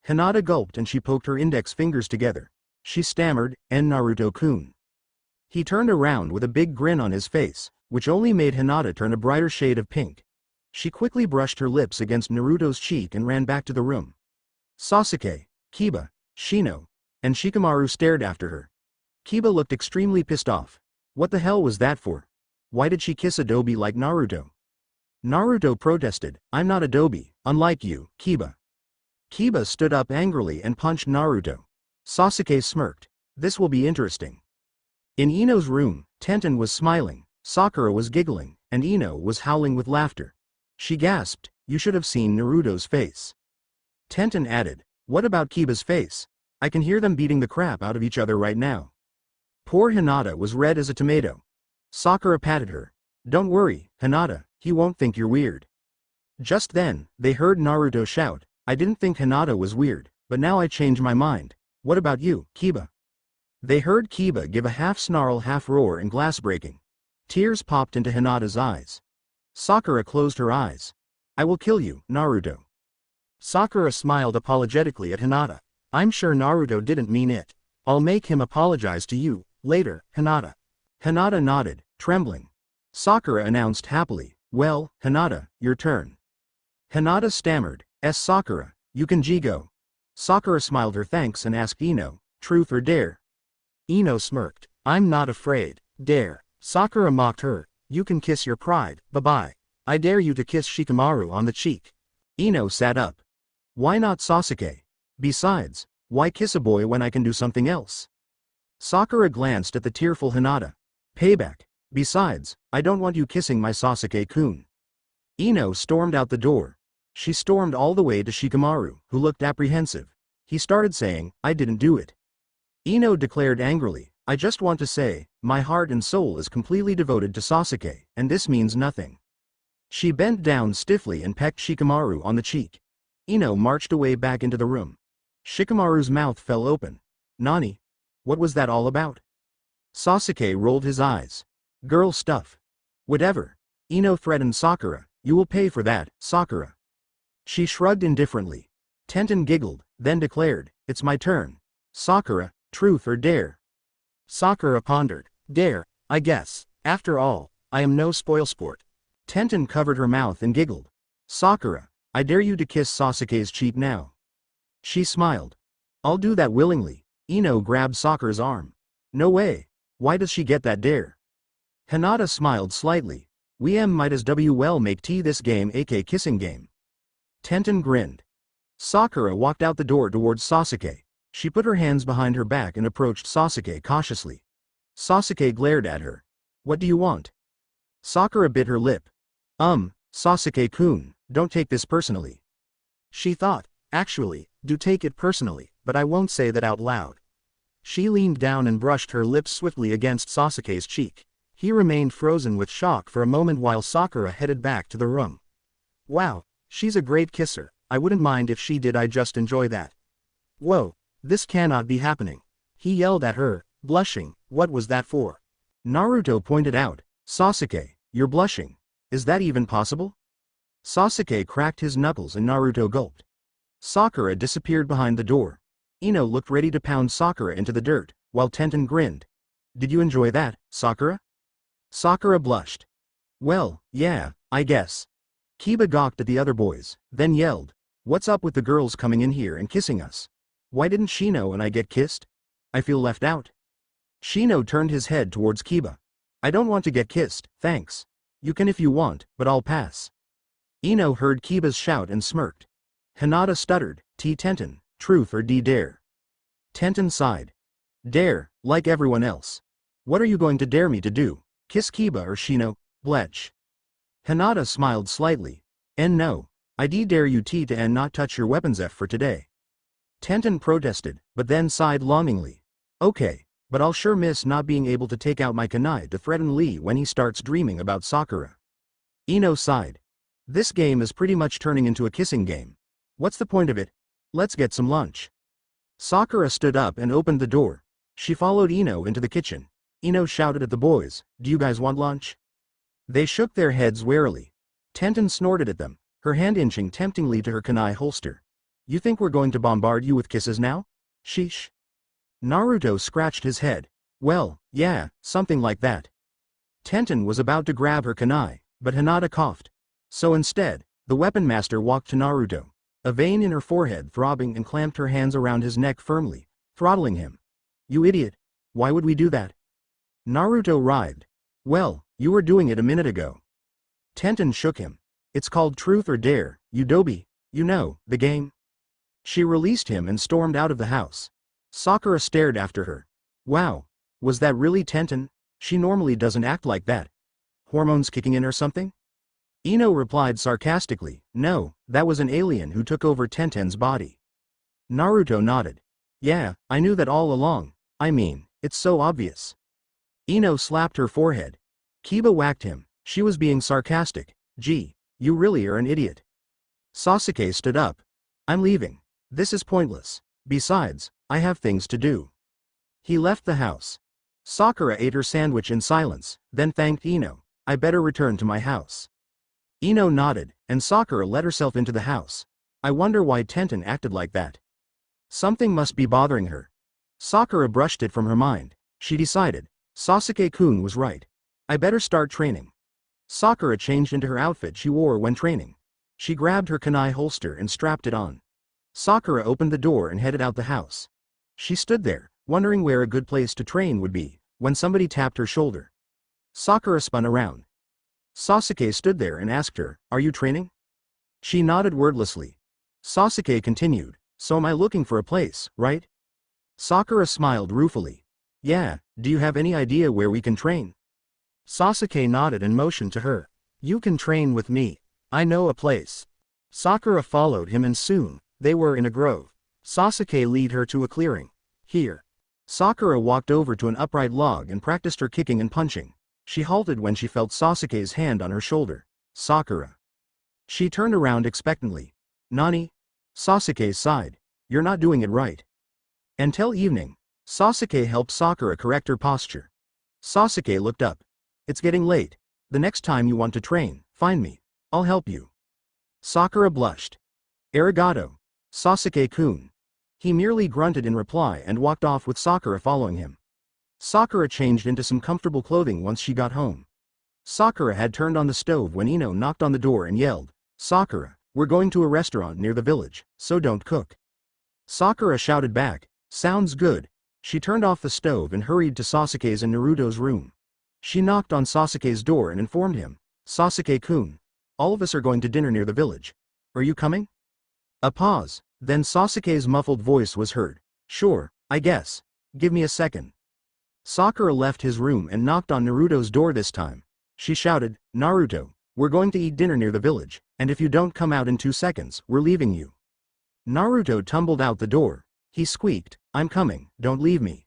Hinata gulped and she poked her index fingers together. She stammered, Naruto-kun. He turned around with a big grin on his face, which only made Hinata turn a brighter shade of pink. She quickly brushed her lips against Naruto's cheek and ran back to the room. Sasuke, Kiba, Shino, and Shikamaru stared after her. Kiba looked extremely pissed off. What the hell was that for? Why did she kiss Adobe like Naruto? Naruto protested, I'm not Adobe, unlike you, Kiba. Kiba stood up angrily and punched Naruto. Sasuke smirked. This will be interesting. In Ino's room, Tenten was smiling, Sakura was giggling, and Ino was howling with laughter. She gasped, you should have seen Naruto's face. Tenten added, what about Kiba's face? I can hear them beating the crap out of each other right now. Poor Hinata was red as a tomato. Sakura patted her. Don't worry, Hinata, he won't think you're weird. Just then, they heard Naruto shout, I didn't think Hinata was weird, but now I change my mind. What about you, Kiba? They heard Kiba give a half-snarl half-roar and glass breaking. Tears popped into Hinata's eyes. Sakura closed her eyes. I will kill you, Naruto. Sakura smiled apologetically at Hinata. I'm sure Naruto didn't mean it. I'll make him apologize to you, later, Hinata. Hinata nodded, trembling. Sakura announced happily, well, Hinata, your turn. Hinata stammered, Sakura, you can go. Sakura smiled her thanks and asked Ino, truth or dare? Ino smirked, I'm not afraid, dare. Sakura mocked her, you can kiss your pride, bye-bye. I dare you to kiss Shikamaru on the cheek. Ino sat up. Why not Sasuke? Besides, why kiss a boy when I can do something else? Sakura glanced at the tearful Hinata. Payback. Besides, I don't want you kissing my Sasuke-kun. Ino stormed out the door. She stormed all the way to Shikamaru, who looked apprehensive. He started saying, I didn't do it. Ino declared angrily, I just want to say, my heart and soul is completely devoted to Sasuke, and this means nothing. She bent down stiffly and pecked Shikamaru on the cheek. Ino marched away back into the room. Shikamaru's mouth fell open. Nani? What was that all about? Sasuke rolled his eyes. Girl stuff. Whatever. Ino threatened Sakura, you will pay for that, Sakura. She shrugged indifferently. Tenten giggled, then declared, it's my turn. Sakura, truth or dare? Sakura pondered. Dare, I guess. After all, I am no spoilsport. Tenten covered her mouth and giggled. Sakura, I dare you to kiss Sasuke's cheek now. She smiled. I'll do that willingly. Ino grabbed Sakura's arm. No way. Why does she get that dare? Hinata smiled slightly. We might as well make this game a kissing game. Tenten grinned. Sakura walked out the door towards Sasuke. She put her hands behind her back and approached Sasuke cautiously. Sasuke glared at her. What do you want? Sakura bit her lip. Sasuke-kun, don't take this personally. She thought, actually, do take it personally, but I won't say that out loud. She leaned down and brushed her lips swiftly against Sasuke's cheek. He remained frozen with shock for a moment while Sakura headed back to the room. Wow, she's a great kisser, I wouldn't mind if she did, I just enjoy that. Whoa, this cannot be happening. He yelled at her, blushing, what was that for? Naruto pointed out, Sasuke, you're blushing. Is that even possible? Sasuke cracked his knuckles and Naruto gulped. Sakura disappeared behind the door. Ino looked ready to pound Sakura into the dirt, while Tenten grinned. Did you enjoy that, Sakura? Sakura blushed. Well, yeah, I guess. Kiba gawked at the other boys, then yelled, what's up with the girls coming in here and kissing us? Why didn't Shino and I get kissed? I feel left out. Shino turned his head towards Kiba. I don't want to get kissed, thanks. You can if you want, but I'll pass. Ino heard Kiba's shout and smirked. Hinata stuttered, Tenten, truth or dare? Tenten sighed. Dare, like everyone else. What are you going to dare me to do? Kiss Kiba or Shino? Bletch. Hinata smiled slightly. No. I dare you to not touch your weapons for today. Tenten protested, but then sighed longingly. Okay, but I'll sure miss not being able to take out my kunai to threaten Lee when he starts dreaming about Sakura. Ino sighed. This game is pretty much turning into a kissing game. What's the point of it? Let's get some lunch. Sakura stood up and opened the door. She followed Ino into the kitchen. Ino shouted at the boys, do you guys want lunch? They shook their heads warily. Tenten snorted at them, her hand inching temptingly to her kunai holster. You think we're going to bombard you with kisses now? Sheesh. Naruto scratched his head. Well, yeah, something like that. Tenten was about to grab her kunai, but Hinata coughed. So instead, the weapon master walked to Naruto. A vein in her forehead throbbing and clamped her hands around his neck firmly, throttling him. You idiot. Why would we do that? Naruto writhed. Well, you were doing it a minute ago. Tenten shook him. It's called truth or dare, you doby. You know, the game. She released him and stormed out of the house. Sakura stared after her. Wow. Was that really Tenten? She normally doesn't act like that. Hormones kicking in or something? Ino replied sarcastically, no, that was an alien who took over Tenten's body. Naruto nodded. Yeah, I knew that all along. I mean, it's so obvious. Ino slapped her forehead. Kiba whacked him. She was being sarcastic. Gee, you really are an idiot. Sasuke stood up. I'm leaving. This is pointless. Besides, I have things to do. He left the house. Sakura ate her sandwich in silence, then thanked Ino. I better return to my house. Ino nodded, and Sakura let herself into the house. I wonder why Tenten acted like that. Something must be bothering her. Sakura brushed it from her mind. She decided, Sasuke-kun was right. I better start training. Sakura changed into her outfit she wore when training. She grabbed her kunai holster and strapped it on. Sakura opened the door and headed out the house. She stood there, wondering where a good place to train would be, when somebody tapped her shoulder. Sakura spun around. Sasuke stood there and asked her, are you training? She nodded wordlessly. Sasuke continued, so am I looking for a place, right? Sakura smiled ruefully. Yeah, do you have any idea where we can train? Sasuke nodded and motioned to her. You can train with me. I know a place. Sakura followed him and soon, they were in a grove. Sasuke led her to a clearing. Here. Sakura walked over to an upright log and practiced her kicking and punching. She halted when she felt Sasuke's hand on her shoulder. Sakura. She turned around expectantly. Nani? Sasuke sighed. You're not doing it right. Until evening, Sasuke helped Sakura correct her posture. Sasuke looked up. It's getting late. The next time you want to train, find me. I'll help you. Sakura blushed. Arigato, Sasuke-kun. He merely grunted in reply and walked off with Sakura following him. Sakura changed into some comfortable clothing once she got home. Sakura had turned on the stove when Ino knocked on the door and yelled, Sakura, we're going to a restaurant near the village, so don't cook. Sakura shouted back, sounds good. She turned off the stove and hurried to Sasuke's and Naruto's room. She knocked on Sasuke's door and informed him, Sasuke-kun, all of us are going to dinner near the village. Are you coming? A pause, then Sasuke's muffled voice was heard. Sure, I guess. Give me a second. Sakura left his room and knocked on Naruto's door this time. She shouted, Naruto, we're going to eat dinner near the village, and if you don't come out in 2 seconds, we're leaving you. Naruto tumbled out the door. He squeaked, I'm coming, don't leave me.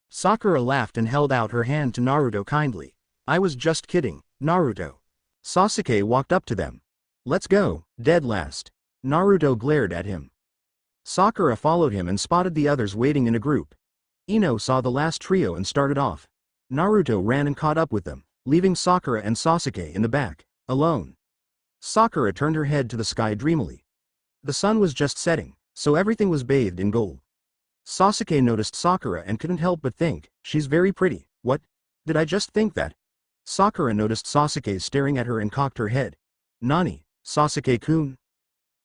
Sakura laughed and held out her hand to Naruto kindly. I was just kidding, Naruto. Sasuke walked up to them. Let's go, dead last. Naruto glared at him. Sakura followed him and spotted the others waiting in a group. Ino saw the last trio and started off. Naruto ran and caught up with them, leaving Sakura and Sasuke in the back, alone. Sakura turned her head to the sky dreamily. The sun was just setting, so everything was bathed in gold. Sasuke noticed Sakura and couldn't help but think, she's very pretty. What? Did I just think that? Sakura noticed Sasuke staring at her and cocked her head. Nani, Sasuke-kun?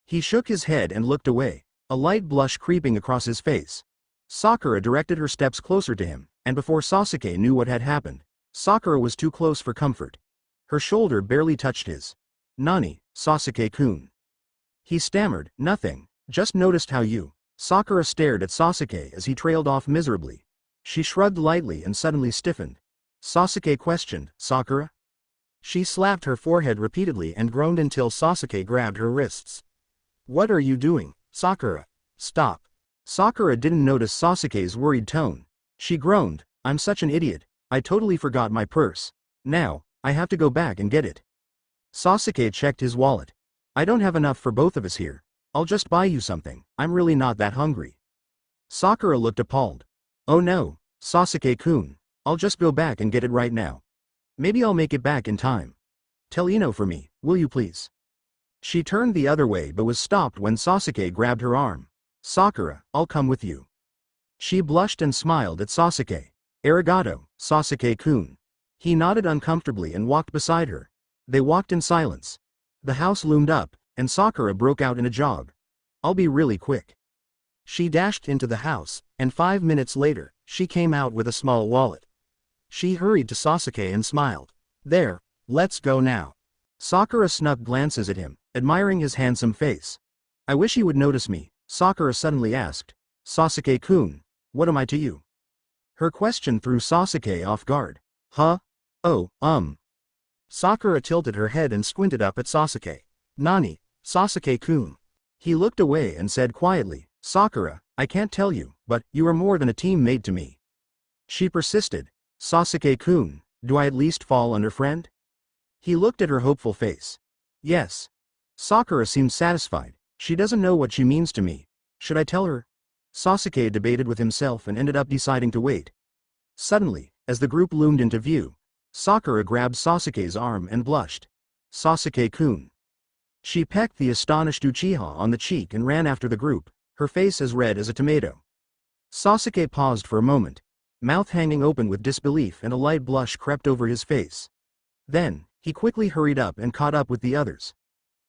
He shook his head and looked away, a light blush creeping across his face. Sakura directed her steps closer to him, and before Sasuke knew what had happened, Sakura was too close for comfort. Her shoulder barely touched his. Nani, Sasuke-kun? He stammered, nothing, just noticed how you. Sakura stared at Sasuke as he trailed off miserably. She shrugged lightly and suddenly stiffened. Sasuke questioned, Sakura? She slapped her forehead repeatedly and groaned until Sasuke grabbed her wrists. What are you doing, Sakura? Stop. Sakura didn't notice Sasuke's worried tone. She groaned, I'm such an idiot, I totally forgot my purse. Now, I have to go back and get it. Sasuke checked his wallet. I don't have enough for both of us here. I'll just buy you something, I'm really not that hungry. Sakura looked appalled. Oh no, Sasuke-kun, I'll just go back and get it right now. Maybe I'll make it back in time. Tell Ino for me, will you please? She turned the other way but was stopped when Sasuke grabbed her arm. Sakura, I'll come with you. She blushed and smiled at Sasuke. Arigato, Sasuke-kun. He nodded uncomfortably and walked beside her. They walked in silence. The house loomed up, and Sakura broke out in a jog. I'll be really quick. She dashed into the house, and 5 minutes later, she came out with a small wallet. She hurried to Sasuke and smiled. There, let's go now. Sakura snuck glances at him, admiring his handsome face. I wish he would notice me, Sakura suddenly asked. Sasuke-kun, what am I to you? Her question threw Sasuke off guard. Huh? Oh, Sakura tilted her head and squinted up at Sasuke. Nani, Sasuke-kun. He looked away and said quietly, Sakura, I can't tell you, but you are more than a teammate to me. She persisted. Sasuke-kun, do I at least fall under friend? He looked at her hopeful face. Yes. Sakura seemed satisfied. She doesn't know what she means to me. Should I tell her? Sasuke debated with himself and ended up deciding to wait. Suddenly, as the group loomed into view, Sakura grabbed Sasuke's arm and blushed. Sasuke-kun. She pecked the astonished Uchiha on the cheek and ran after the group, her face as red as a tomato. Sasuke paused for a moment, mouth hanging open with disbelief, and a light blush crept over his face. Then, he quickly hurried up and caught up with the others.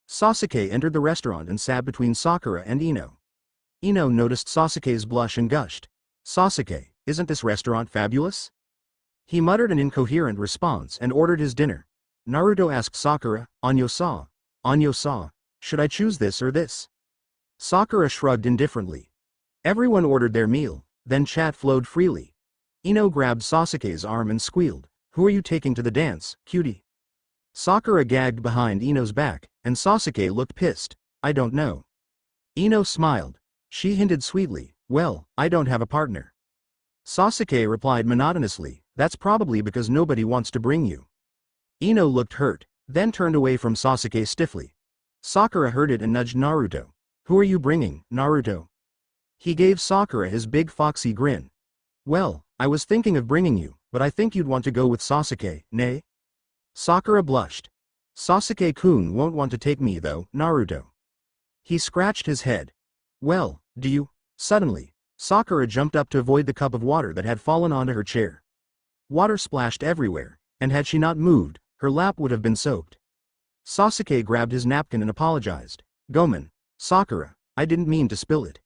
Sasuke entered the restaurant and sat between Sakura and Ino. Ino noticed Sasuke's blush and gushed. Sasuke, isn't this restaurant fabulous? He muttered an incoherent response and ordered his dinner. Naruto asked Sakura, Anyo-sa, should I choose this or this? Sakura shrugged indifferently. Everyone ordered their meal, then chat flowed freely. Ino grabbed Sasuke's arm and squealed, "Who are you taking to the dance, cutie?" Sakura gagged behind Ino's back, and Sasuke looked pissed. "I don't know." Ino smiled. She hinted sweetly, "Well, I don't have a partner." Sasuke replied monotonously, "That's probably because nobody wants to bring you." Ino looked hurt, then turned away from Sasuke stiffly. Sakura heard it and nudged Naruto. "Who are you bringing, Naruto?" He gave Sakura his big foxy grin. "Well, I was thinking of bringing you, but I think you'd want to go with Sasuke, nay?" Sakura blushed. "Sasuke-kun won't want to take me though, Naruto." He scratched his head. "Well, do you?" Suddenly, Sakura jumped up to avoid the cup of water that had fallen onto her chair. Water splashed everywhere, and had she not moved, her lap would have been soaked. Sasuke grabbed his napkin and apologized. "Gomen, Sakura, I didn't mean to spill it."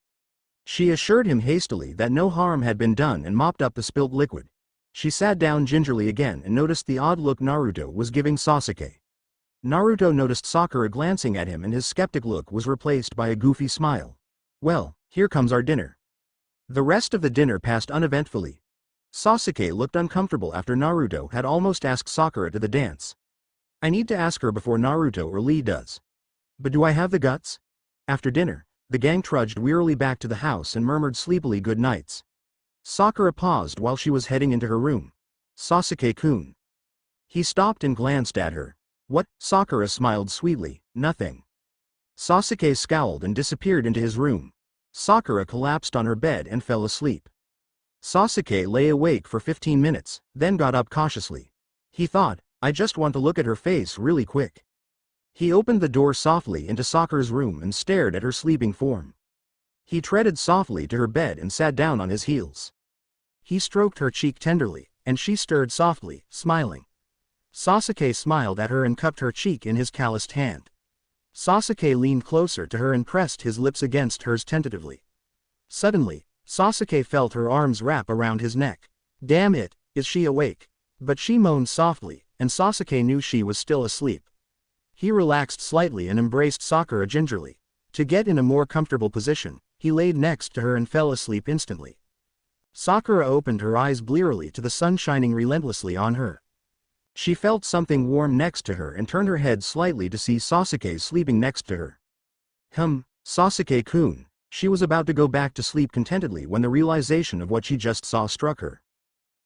She assured him hastily that no harm had been done and mopped up the spilt liquid. She sat down gingerly again and noticed the odd look Naruto was giving Sasuke. Naruto noticed Sakura glancing at him and his skeptic look was replaced by a goofy smile. "Well, here comes our dinner." The rest of the dinner passed uneventfully. Sasuke looked uncomfortable after Naruto had almost asked Sakura to the dance. "I need to ask her before Naruto or Lee does. But do I have the guts?" After dinner, the gang trudged wearily back to the house and murmured sleepily good nights. Sakura paused while she was heading into her room. "Sasuke-kun." He stopped and glanced at her. "What?" Sakura smiled sweetly, "Nothing." Sasuke scowled and disappeared into his room. Sakura collapsed on her bed and fell asleep. Sasuke lay awake for 15 minutes, then got up cautiously. He thought, "I just want to look at her face really quick." He opened the door softly into Sakura's room and stared at her sleeping form. He treaded softly to her bed and sat down on his heels. He stroked her cheek tenderly, and she stirred softly, smiling. Sasuke smiled at her and cupped her cheek in his calloused hand. Sasuke leaned closer to her and pressed his lips against hers tentatively. Suddenly, Sasuke felt her arms wrap around his neck. "Damn it, is she awake?" But she moaned softly, and Sasuke knew she was still asleep. He relaxed slightly and embraced Sakura gingerly. To get in a more comfortable position, he laid next to her and fell asleep instantly. Sakura opened her eyes blearily to the sun shining relentlessly on her. She felt something warm next to her and turned her head slightly to see Sasuke sleeping next to her. Sasuke-kun." She was about to go back to sleep contentedly when the realization of what she just saw struck her.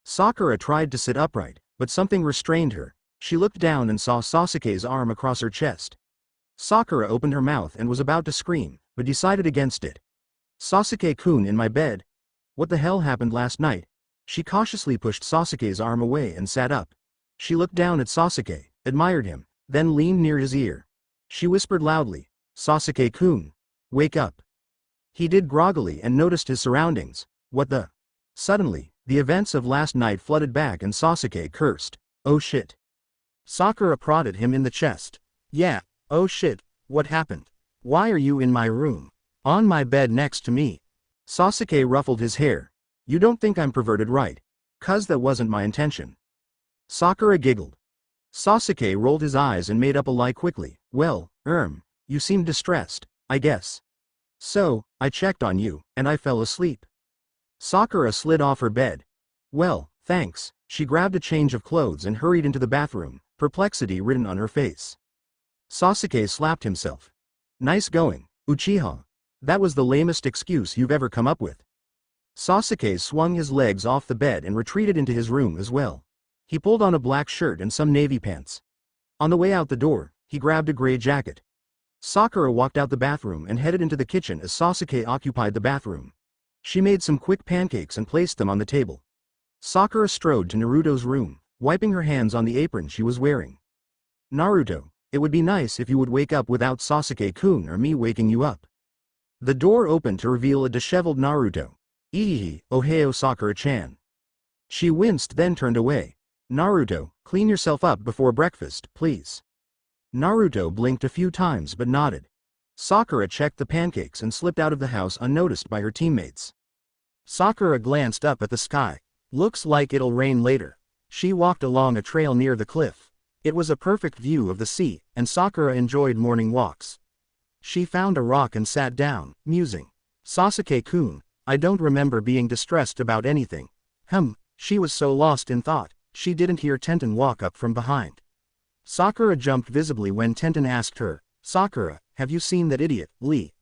Sakura tried to sit upright, but something restrained her. She looked down and saw Sasuke's arm across her chest. Sakura opened her mouth and was about to scream, but decided against it. "Sasuke-kun, in my bed? What the hell happened last night?" She cautiously pushed Sasuke's arm away and sat up. She looked down at Sasuke, admired him, then leaned near his ear. She whispered loudly, "Sasuke-kun, wake up." He did groggily and noticed his surroundings. "What the?" Suddenly, the events of last night flooded back and Sasuke cursed. "Oh shit." Sakura prodded him in the chest. "Yeah, oh shit, what happened? Why are you in my room? On my bed next to me?" Sasuke ruffled his hair. "You don't think I'm perverted, right? 'Cause that wasn't my intention." Sakura giggled. Sasuke rolled his eyes and made up a lie quickly. "Well, you seemed distressed, I guess. So, I checked on you, and I fell asleep." Sakura slid off her bed. "Well, thanks." She grabbed a change of clothes and hurried into the bathroom, perplexity written on her face. Sasuke slapped himself. "Nice going, Uchiha. That was the lamest excuse you've ever come up with." Sasuke swung his legs off the bed and retreated into his room as well. He pulled on a black shirt and some navy pants. On the way out the door, he grabbed a gray jacket. Sakura walked out the bathroom and headed into the kitchen as Sasuke occupied the bathroom. She made some quick pancakes and placed them on the table. Sakura strode to Naruto's room, wiping her hands on the apron she was wearing. "Naruto, it would be nice if you would wake up without Sasuke-kun or me waking you up." The door opened to reveal a disheveled Naruto. "Ehehe, oheo Sakura-chan." She winced then turned away. "Naruto, clean yourself up before breakfast, please." Naruto blinked a few times but nodded. Sakura checked the pancakes and slipped out of the house unnoticed by her teammates. Sakura glanced up at the sky. "Looks like it'll rain later." She walked along a trail near the cliff. It was a perfect view of the sea, and Sakura enjoyed morning walks. She found a rock and sat down, musing. Sasuke-kun, I don't remember being distressed about anything. She was so lost in thought, she didn't hear Tenten walk up from behind. Sakura jumped visibly when Tenten asked her, Sakura, have you seen that idiot, Lee?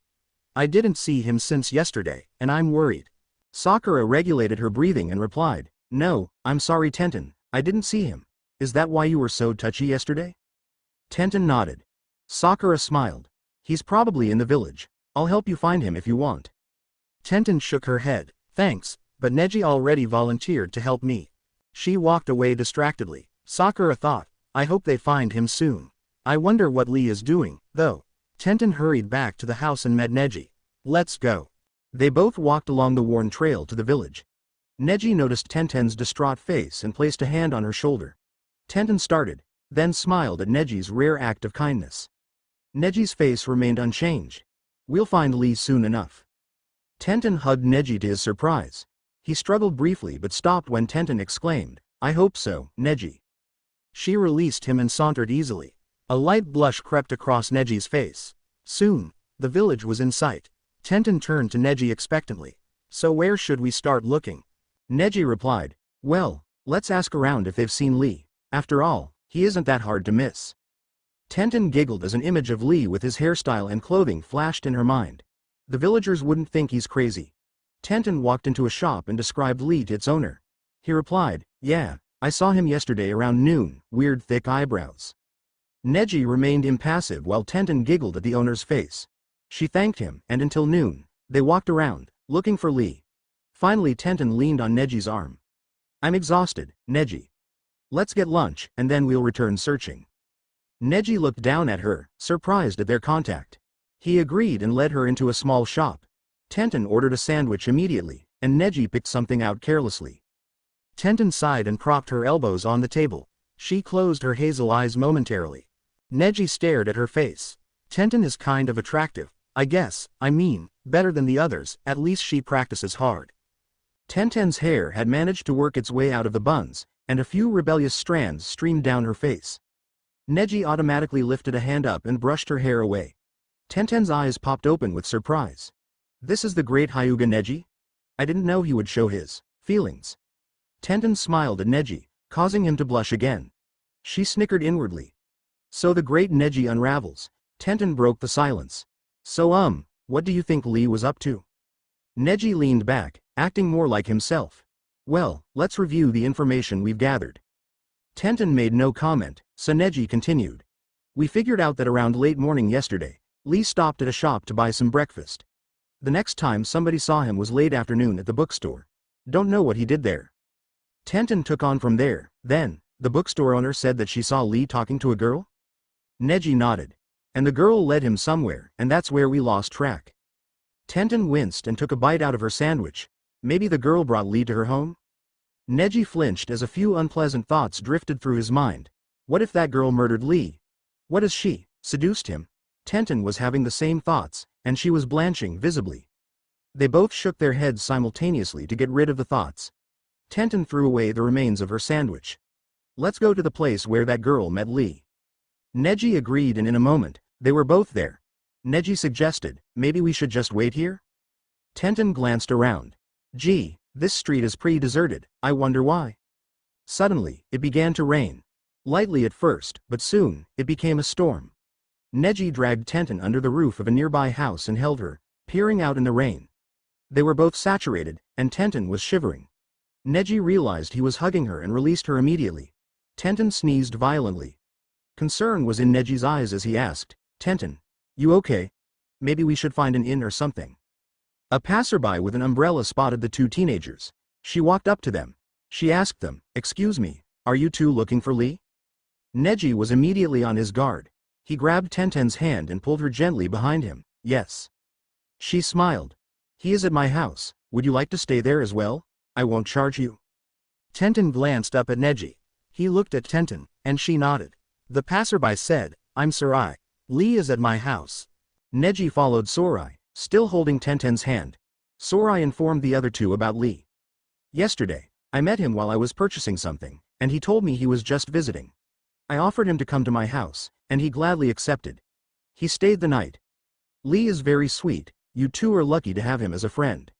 I didn't see him since yesterday, and I'm worried. Sakura regulated her breathing and replied, No, I'm sorry Tenten, I didn't see him. Is that why you were so touchy yesterday? Tenten nodded. Sakura smiled. He's probably in the village. I'll help you find him if you want. Tenten shook her head. Thanks, but Neji already volunteered to help me. She walked away distractedly. Sakura thought, I hope they find him soon. I wonder what Lee is doing, though. Tenten hurried back to the house and met Neji. Let's go. They both walked along the worn trail to the village. Neji noticed Tenten's distraught face and placed a hand on her shoulder. Tenten started, then smiled at Neji's rare act of kindness. Neji's face remained unchanged. We'll find Lee soon enough. Tenten hugged Neji to his surprise. He struggled briefly but stopped when Tenten exclaimed, I hope so, Neji. She released him and sauntered easily. A light blush crept across Neji's face. Soon, the village was in sight. Tenten turned to Neji expectantly. So where should we start looking? Neji replied, Well, let's ask around if they've seen Lee. After all, he isn't that hard to miss. Tenten giggled as an image of Lee with his hairstyle and clothing flashed in her mind. The villagers wouldn't think he's crazy. Tenten walked into a shop and described Lee to its owner. He replied, Yeah, I saw him yesterday around noon, weird thick eyebrows. Neji remained impassive while Tenten giggled at the owner's face. She thanked him, and until noon, they walked around, looking for Lee. Finally Tenten leaned on Neji's arm. I'm exhausted, Neji. Let's get lunch, and then we'll return searching. Neji looked down at her, surprised at their contact. He agreed and led her into a small shop. Tenten ordered a sandwich immediately, and Neji picked something out carelessly. Tenten sighed and propped her elbows on the table. She closed her hazel eyes momentarily. Neji stared at her face. Tenten is kind of attractive, I guess, better than the others, at least she practices hard. Tenten's hair had managed to work its way out of the buns, and a few rebellious strands streamed down her face. Neji automatically lifted a hand up and brushed her hair away. Tenten's eyes popped open with surprise. This is the great Hyuga Neji? I didn't know he would show his feelings. Tenten smiled at Neji, causing him to blush again. She snickered inwardly. So the great Neji unravels. Tenten broke the silence. So what do you think Lee was up to? Neji leaned back, acting more like himself. Well, let's review the information we've gathered. Tenten made no comment, so Neji continued. We figured out that around late morning yesterday, Lee stopped at a shop to buy some breakfast. The next time somebody saw him was late afternoon at the bookstore. Don't know what he did there. Tenten took on from there. Then, the bookstore owner said that she saw Lee talking to a girl? Neji nodded. And the girl led him somewhere, and that's where we lost track. Tenten winced and took a bite out of her sandwich. Maybe the girl brought Lee to her home? Neji flinched as a few unpleasant thoughts drifted through his mind. What if that girl murdered Lee? What if she seduced him? Tenten was having the same thoughts, and she was blanching visibly. They both shook their heads simultaneously to get rid of the thoughts. Tenten threw away the remains of her sandwich. Let's go to the place where that girl met Lee. Neji agreed, and in a moment, they were both there. Neji suggested, maybe we should just wait here? Tenten glanced around. Gee, this street is pretty deserted, I wonder why. Suddenly, it began to rain. Lightly at first, but soon, it became a storm. Neji dragged Tenten under the roof of a nearby house and held her, peering out in the rain. They were both saturated, and Tenten was shivering. Neji realized he was hugging her and released her immediately. Tenten sneezed violently. Concern was in Neji's eyes as he asked, Tenten, you okay? Maybe we should find an inn or something. A passerby with an umbrella spotted the two teenagers. She walked up to them. She asked them, Excuse me, are you two looking for Lee? Neji was immediately on his guard. He grabbed Tenten's hand and pulled her gently behind him. Yes. She smiled. He is at my house, would you like to stay there as well? I won't charge you. Tenten glanced up at Neji. He looked at Tenten, and she nodded. The passerby said, I'm Sorai. Lee is at my house. Neji followed Sorai, still holding Tenten's hand. Sorai informed the other two about Lee. Yesterday, I met him while I was purchasing something, and he told me he was just visiting. I offered him to come to my house, and he gladly accepted. He stayed the night. Lee is very sweet, you two are lucky to have him as a friend.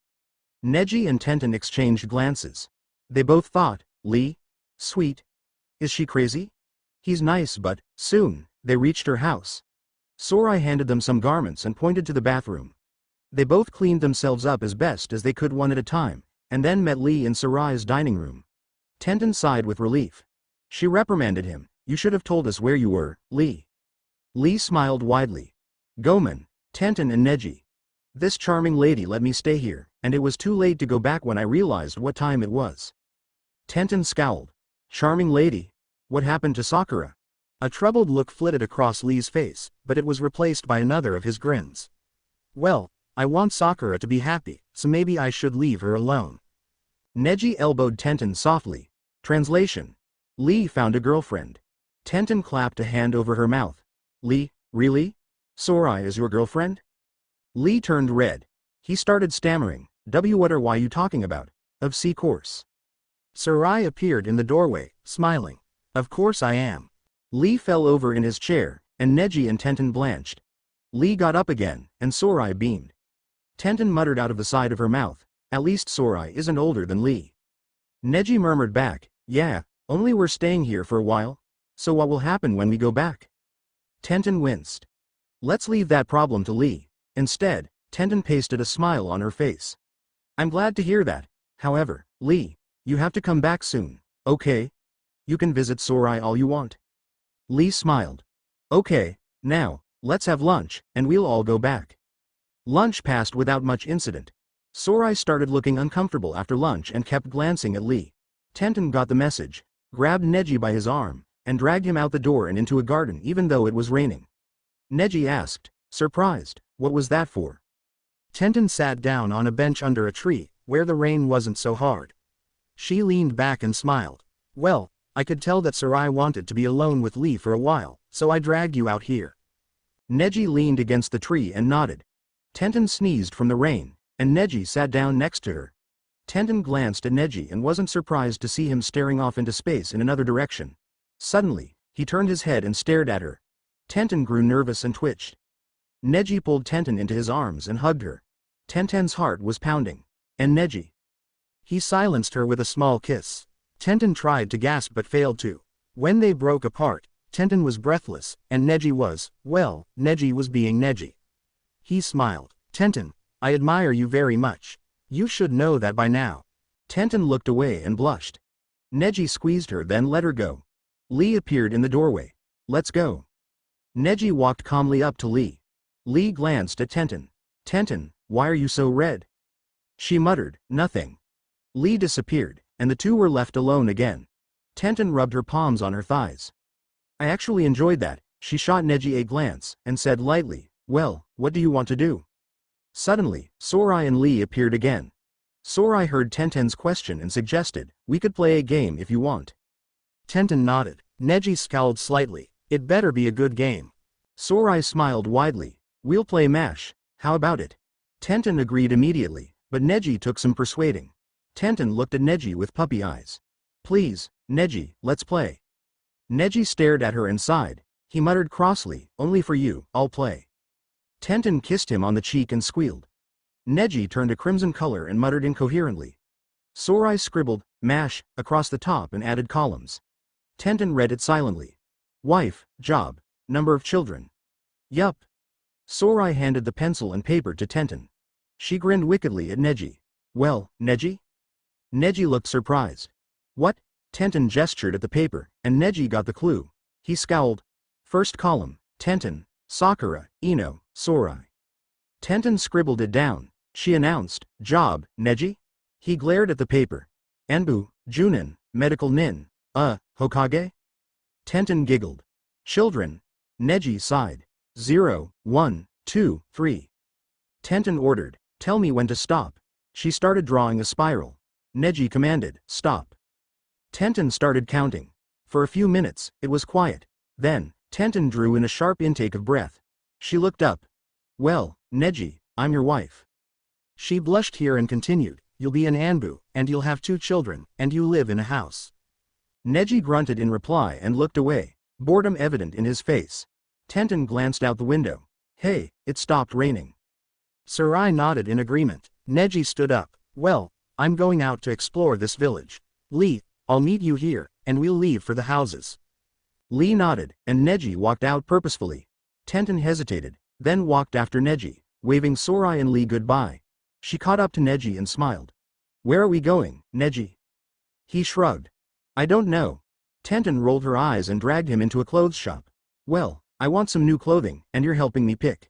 Neji and Tenten exchanged glances. They both thought, Lee? Sweet? Is she crazy? He's nice but, soon, they reached her house. Sorai handed them some garments and pointed to the bathroom. They both cleaned themselves up as best as they could one at a time, and then met Lee in Sorai's dining room. Tenten sighed with relief. She reprimanded him, you should have told us where you were, Lee. Lee smiled widely. Gomen, Tenten and Neji. This charming lady let me stay here, and it was too late to go back when I realized what time it was. Tenten scowled. Charming lady? What happened to Sakura? A troubled look flitted across Lee's face, but it was replaced by another of his grins. Well, I want Sakura to be happy, so maybe I should leave her alone. Neji elbowed Tenten softly. Translation. Lee found a girlfriend. Tenten clapped a hand over her mouth. Lee, really? Sorai is your girlfriend? Lee turned red. He started stammering. What are you talking about? Of course. Sorai appeared in the doorway, smiling. Of course I am. Lee fell over in his chair, and Neji and Tenten blanched. Lee got up again, and Sorai beamed. Tenten muttered out of the side of her mouth, at least Sorai isn't older than Lee. Neji murmured back, yeah, only we're staying here for a while. So what will happen when we go back? Tenten winced. Let's leave that problem to Lee. Instead, Tenten pasted a smile on her face. I'm glad to hear that. However, Lee, you have to come back soon, okay? You can visit Sorai all you want. Lee smiled. Okay, now, let's have lunch, and we'll all go back. Lunch passed without much incident. Sorai started looking uncomfortable after lunch and kept glancing at Lee. Tenten got the message, grabbed Neji by his arm, and dragged him out the door and into a garden even though it was raining. Neji asked, surprised, what was that for? Tenten sat down on a bench under a tree, where the rain wasn't so hard. She leaned back and smiled. Well, I could tell that Sorai wanted to be alone with Lee for a while, so I dragged you out here. Neji leaned against the tree and nodded. Tenten sneezed from the rain, and Neji sat down next to her. Tenten glanced at Neji and wasn't surprised to see him staring off into space in another direction. Suddenly, he turned his head and stared at her. Tenten grew nervous and twitched. Neji pulled Tenten into his arms and hugged her. Tenten's heart was pounding. And Neji. He silenced her with a small kiss. Tenten tried to gasp but failed to. When they broke apart, Tenten was breathless, and Neji was, well, Neji was being Neji. He smiled. Tenten, I admire you very much. You should know that by now. Tenten looked away and blushed. Neji squeezed her then let her go. Lee appeared in the doorway. Let's go. Neji walked calmly up to Lee. Lee glanced at Tenten. Tenten, why are you so red? She muttered, nothing. Lee disappeared, and the two were left alone again. Tenten rubbed her palms on her thighs. I actually enjoyed that. She shot Neji a glance, and said lightly, well, what do you want to do? Suddenly, Sorai and Lee appeared again. Sorai heard Tenten's question and suggested, we could play a game if you want. Tenten nodded. Neji scowled slightly. It better be a good game. Sorai smiled widely. We'll play MASH, how about it? Tenten agreed immediately, but Neji took some persuading. Tenten looked at Neji with puppy eyes. Please, Neji, let's play. Neji stared at her and sighed. He muttered crossly, only for you, I'll play. Tenten kissed him on the cheek and squealed. Neji turned a crimson color and muttered incoherently. Sorai scribbled, MASH, across the top and added columns. Tenten read it silently. Wife, job, number of children. Yup. Sorai handed the pencil and paper to Tenten. She grinned wickedly at Neji. Well, Neji? Neji looked surprised. What? Tenten gestured at the paper, and Neji got the clue. He scowled. First column, Tenten, Sakura, Ino, Sorai. Tenten scribbled it down. She announced, job, Neji? He glared at the paper. Enbu, Junin, medical nin, Hokage? Tenten giggled. Children. Neji sighed. 0, 1, 2, 3. Tenten ordered, tell me when to stop. She started drawing a spiral. Neji commanded, stop. Tenten started counting. For a few minutes, it was quiet. Then, Tenten drew in a sharp intake of breath. She looked up. Well, Neji, I'm your wife. She blushed here and continued, you'll be an Anbu, and you'll have 2 children, and you live in a house. Neji grunted in reply and looked away, boredom evident in his face. Tenten glanced out the window. Hey, it stopped raining. Sorai nodded in agreement. Neji stood up. Well, I'm going out to explore this village. Lee, I'll meet you here, and we'll leave for the houses. Lee nodded, and Neji walked out purposefully. Tenten hesitated, then walked after Neji, waving Sorai and Lee goodbye. She caught up to Neji and smiled. Where are we going, Neji? He shrugged. I don't know. Tenten rolled her eyes and dragged him into a clothes shop. Well, I want some new clothing, and you're helping me pick.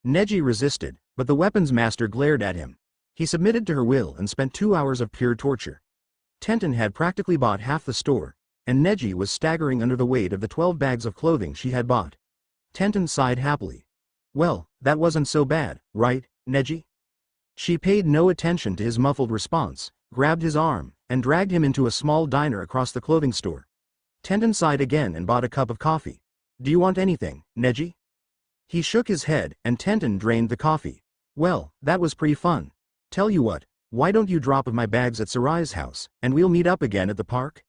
Neji resisted, but the weapons master glared at him. He submitted to her will and spent 2 hours of pure torture. Tenten had practically bought half the store, and Neji was staggering under the weight of the 12 bags of clothing she had bought. Tenten sighed happily. Well, that wasn't so bad, right, Neji? She paid no attention to his muffled response, grabbed his arm, and dragged him into a small diner across the clothing store. Tenten sighed again and bought a cup of coffee. Do you want anything, Neji? He shook his head, and Tenten drained the coffee. Well, that was pretty fun. Tell you what, why don't you drop off my bags at Sarai's house, and we'll meet up again at the park?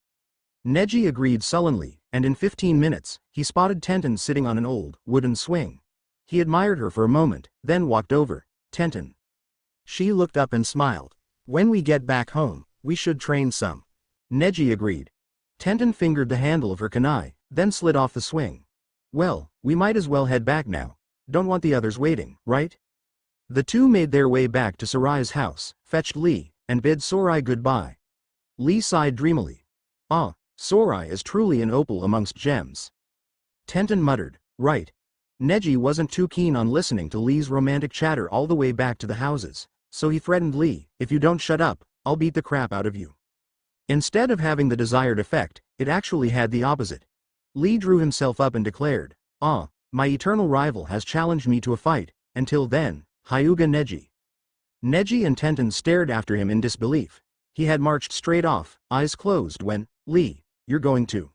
Neji agreed sullenly, and in 15 minutes, he spotted Tenten sitting on an old, wooden swing. He admired her for a moment, then walked over. Tenten. She looked up and smiled. When we get back home, we should train some. Neji agreed. Tenten fingered the handle of her kunai, then slid off the swing. Well, we might as well head back now. Don't want the others waiting, right? The two made their way back to Sarai's house, fetched Lee, and bid Sorai goodbye. Lee sighed dreamily. Ah, Sorai is truly an opal amongst gems. Tenten muttered, right. Neji wasn't too keen on listening to Lee's romantic chatter all the way back to the houses, so he threatened Lee, if you don't shut up, I'll beat the crap out of you. Instead of having the desired effect, it actually had the opposite. Lee drew himself up and declared, ah, my eternal rival has challenged me to a fight, until then, Hyuga Neji. Neji and Tenten stared after him in disbelief. He had marched straight off, eyes closed when, Lee, you're going to.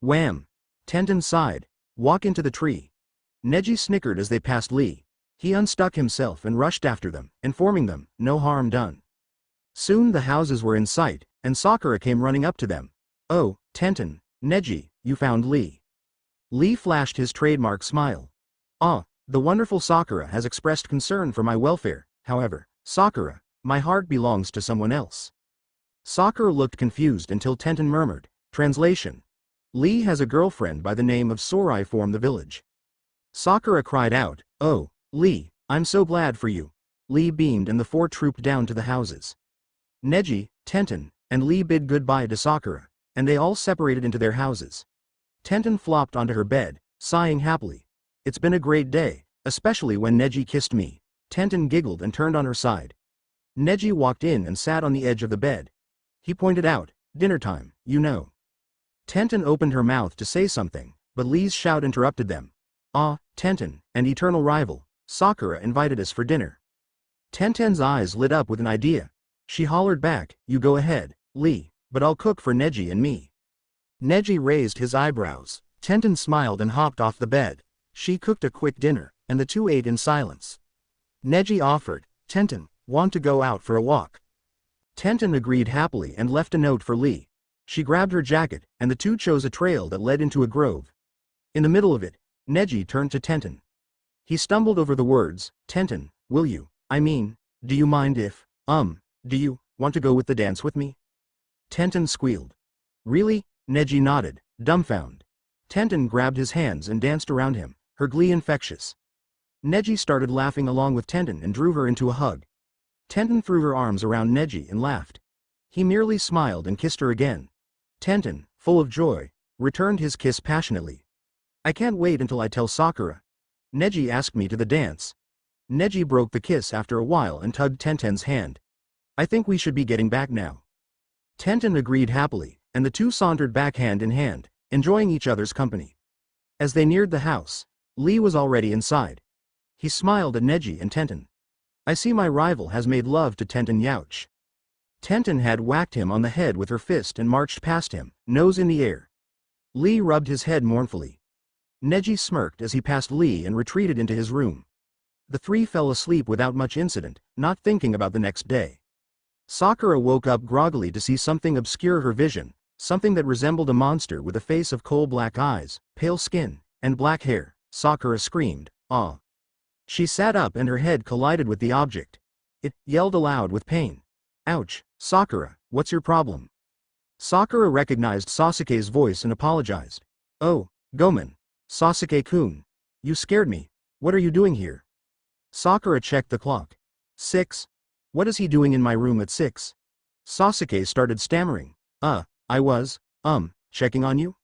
Wham! Tenten sighed, walk into the tree. Neji snickered as they passed Lee. He unstuck himself and rushed after them, informing them, no harm done. Soon the houses were in sight, and Sakura came running up to them. Oh, Tenten, Neji, you found Lee. Lee flashed his trademark smile. Ah, the wonderful Sakura has expressed concern for my welfare, however, Sakura, my heart belongs to someone else. Sakura looked confused until Tenten murmured, translation. Lee has a girlfriend by the name of Sorai from the village. Sakura cried out, oh, Lee, I'm so glad for you. Lee beamed and the four trooped down to the houses. Neji, Tenten, and Lee bid goodbye to Sakura, and they all separated into their houses. Tenten flopped onto her bed, sighing happily. It's been a great day, especially when Neji kissed me. Tenten giggled and turned on her side. Neji walked in and sat on the edge of the bed. He pointed out, dinner time, you know. Tenten opened her mouth to say something, but Lee's shout interrupted them. Ah, Tenten, an eternal rival, Sakura invited us for dinner. Tenten's eyes lit up with an idea. She hollered back, you go ahead, Lee, but I'll cook for Neji and me. Neji raised his eyebrows. Tenten smiled and hopped off the bed. She cooked a quick dinner, and the two ate in silence. Neji offered, Tenten, want to go out for a walk? Tenten agreed happily and left a note for Lee. She grabbed her jacket, and the two chose a trail that led into a grove. In the middle of it, Neji turned to Tenten. He stumbled over the words, Tenten, will you, do you mind if, do you want to go with the dance with me? Tenten squealed. Really? Neji nodded, dumbfounded. Tenten grabbed his hands and danced around him, her glee infectious. Neji started laughing along with Tenten and drew her into a hug. Tenten threw her arms around Neji and laughed. He merely smiled and kissed her again. Tenten, full of joy, returned his kiss passionately. I can't wait until I tell Sakura. Neji asked me to the dance. Neji broke the kiss after a while and tugged Tenten's hand. I think we should be getting back now. Tenten agreed happily, and the two sauntered back hand in hand, enjoying each other's company. As they neared the house, Lee was already inside. He smiled at Neji and Tenten. I see my rival has made love to Tenten Youch. Tenten had whacked him on the head with her fist and marched past him, nose in the air. Lee rubbed his head mournfully. Neji smirked as he passed Lee and retreated into his room. The three fell asleep without much incident, not thinking about the next day. Sakura woke up groggily to see something obscure her vision, something that resembled a monster with a face of coal-black eyes, pale skin, and black hair. Sakura screamed, ah. She sat up and her head collided with the object. It yelled aloud with pain. Ouch, Sakura, what's your problem? Sakura recognized Sasuke's voice and apologized. Oh, Gomen. Sasuke-kun. You scared me. What are you doing here? Sakura checked the clock. 6. What is he doing in my room at 6? Sasuke started stammering. I was, checking on you?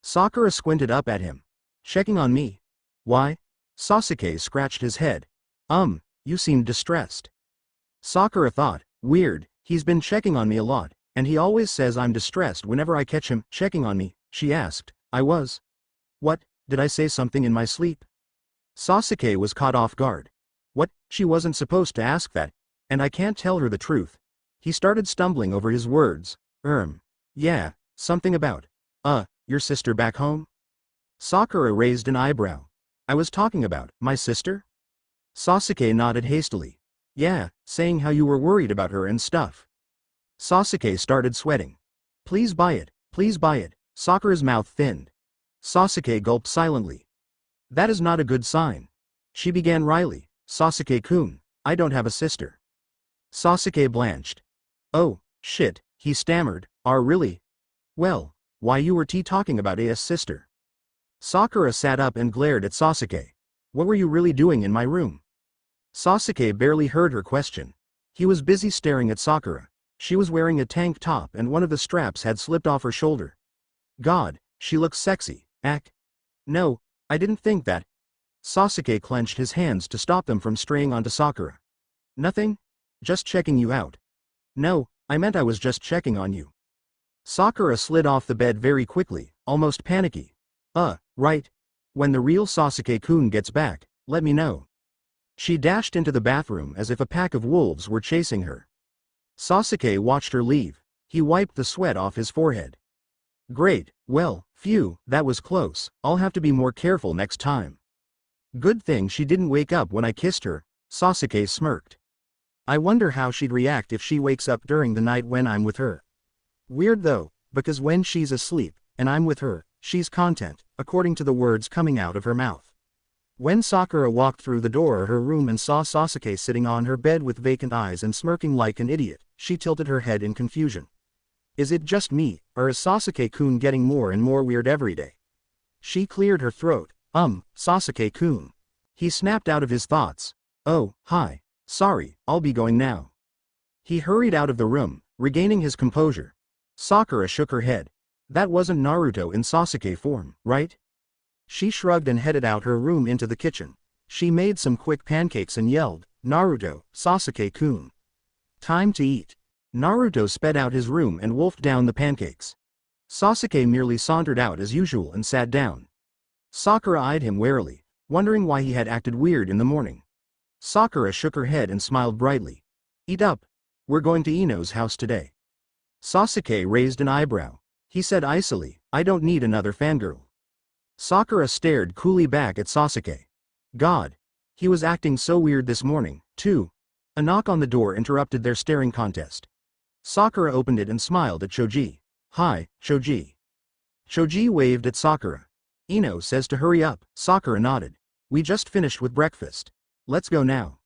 Sakura squinted up at him. Checking on me? Why? Sasuke scratched his head. You seemed distressed. Sakura thought, weird, he's been checking on me a lot, and he always says I'm distressed whenever I catch him checking on me. She asked, I was. What, did I say something in my sleep? Sasuke was caught off guard. What, she wasn't supposed to ask that, and I can't tell her the truth. He started stumbling over his words. Yeah, something about, your sister back home? Sakura raised an eyebrow. I was talking about, my sister? Sasuke nodded hastily. Yeah, saying how you were worried about her and stuff. Sasuke started sweating. Please buy it, please buy it. Sakura's mouth thinned. Sasuke gulped silently. That is not a good sign. She began wryly. Sasuke-kun, I don't have a sister. Sasuke blanched. Oh, shit, he stammered, really? Well, why you were talking about A's sister? Sakura sat up and glared at Sasuke. What were you really doing in my room? Sasuke barely heard her question. He was busy staring at Sakura. She was wearing a tank top and one of the straps had slipped off her shoulder. God, she looks sexy, No, I didn't think that. Sasuke clenched his hands to stop them from straying onto Sakura. Nothing? Just checking you out. No, I meant I was just checking on you. Sakura slid off the bed very quickly, almost panicky. Right. When the real Sasuke-kun gets back, let me know. She dashed into the bathroom as if a pack of wolves were chasing her. Sasuke watched her leave. He wiped the sweat off his forehead. Great, well, phew, that was close. I'll have to be more careful next time. Good thing she didn't wake up when I kissed her, Sasuke smirked. I wonder how she'd react if she wakes up during the night when I'm with her. Weird though, because when she's asleep, and I'm with her, she's content, according to the words coming out of her mouth. When Sakura walked through the door of her room and saw Sasuke sitting on her bed with vacant eyes and smirking like an idiot, she tilted her head in confusion. Is it just me, or is Sasuke-kun getting more and more weird every day? She cleared her throat. Sasuke-kun. He snapped out of his thoughts. Oh, hi. Sorry, I'll be going now. He hurried out of the room, regaining his composure. Sakura shook her head. That wasn't Naruto in Sasuke form, right? She shrugged and headed out her room into the kitchen. She made some quick pancakes and yelled, Naruto, Sasuke-kun. Time to eat. Naruto sped out his room and wolfed down the pancakes. Sasuke merely sauntered out as usual and sat down. Sakura eyed him warily, wondering why he had acted weird in the morning. Sakura shook her head and smiled brightly. Eat up. We're going to Ino's house today. Sasuke raised an eyebrow. He said icily, I don't need another fangirl. Sakura stared coolly back at Sasuke. God. He was acting so weird this morning, too. A knock on the door interrupted their staring contest. Sakura opened it and smiled at Choji. Hi, Choji. Choji waved at Sakura. Ino says to hurry up, Sakura nodded. We just finished with breakfast. Let's go now.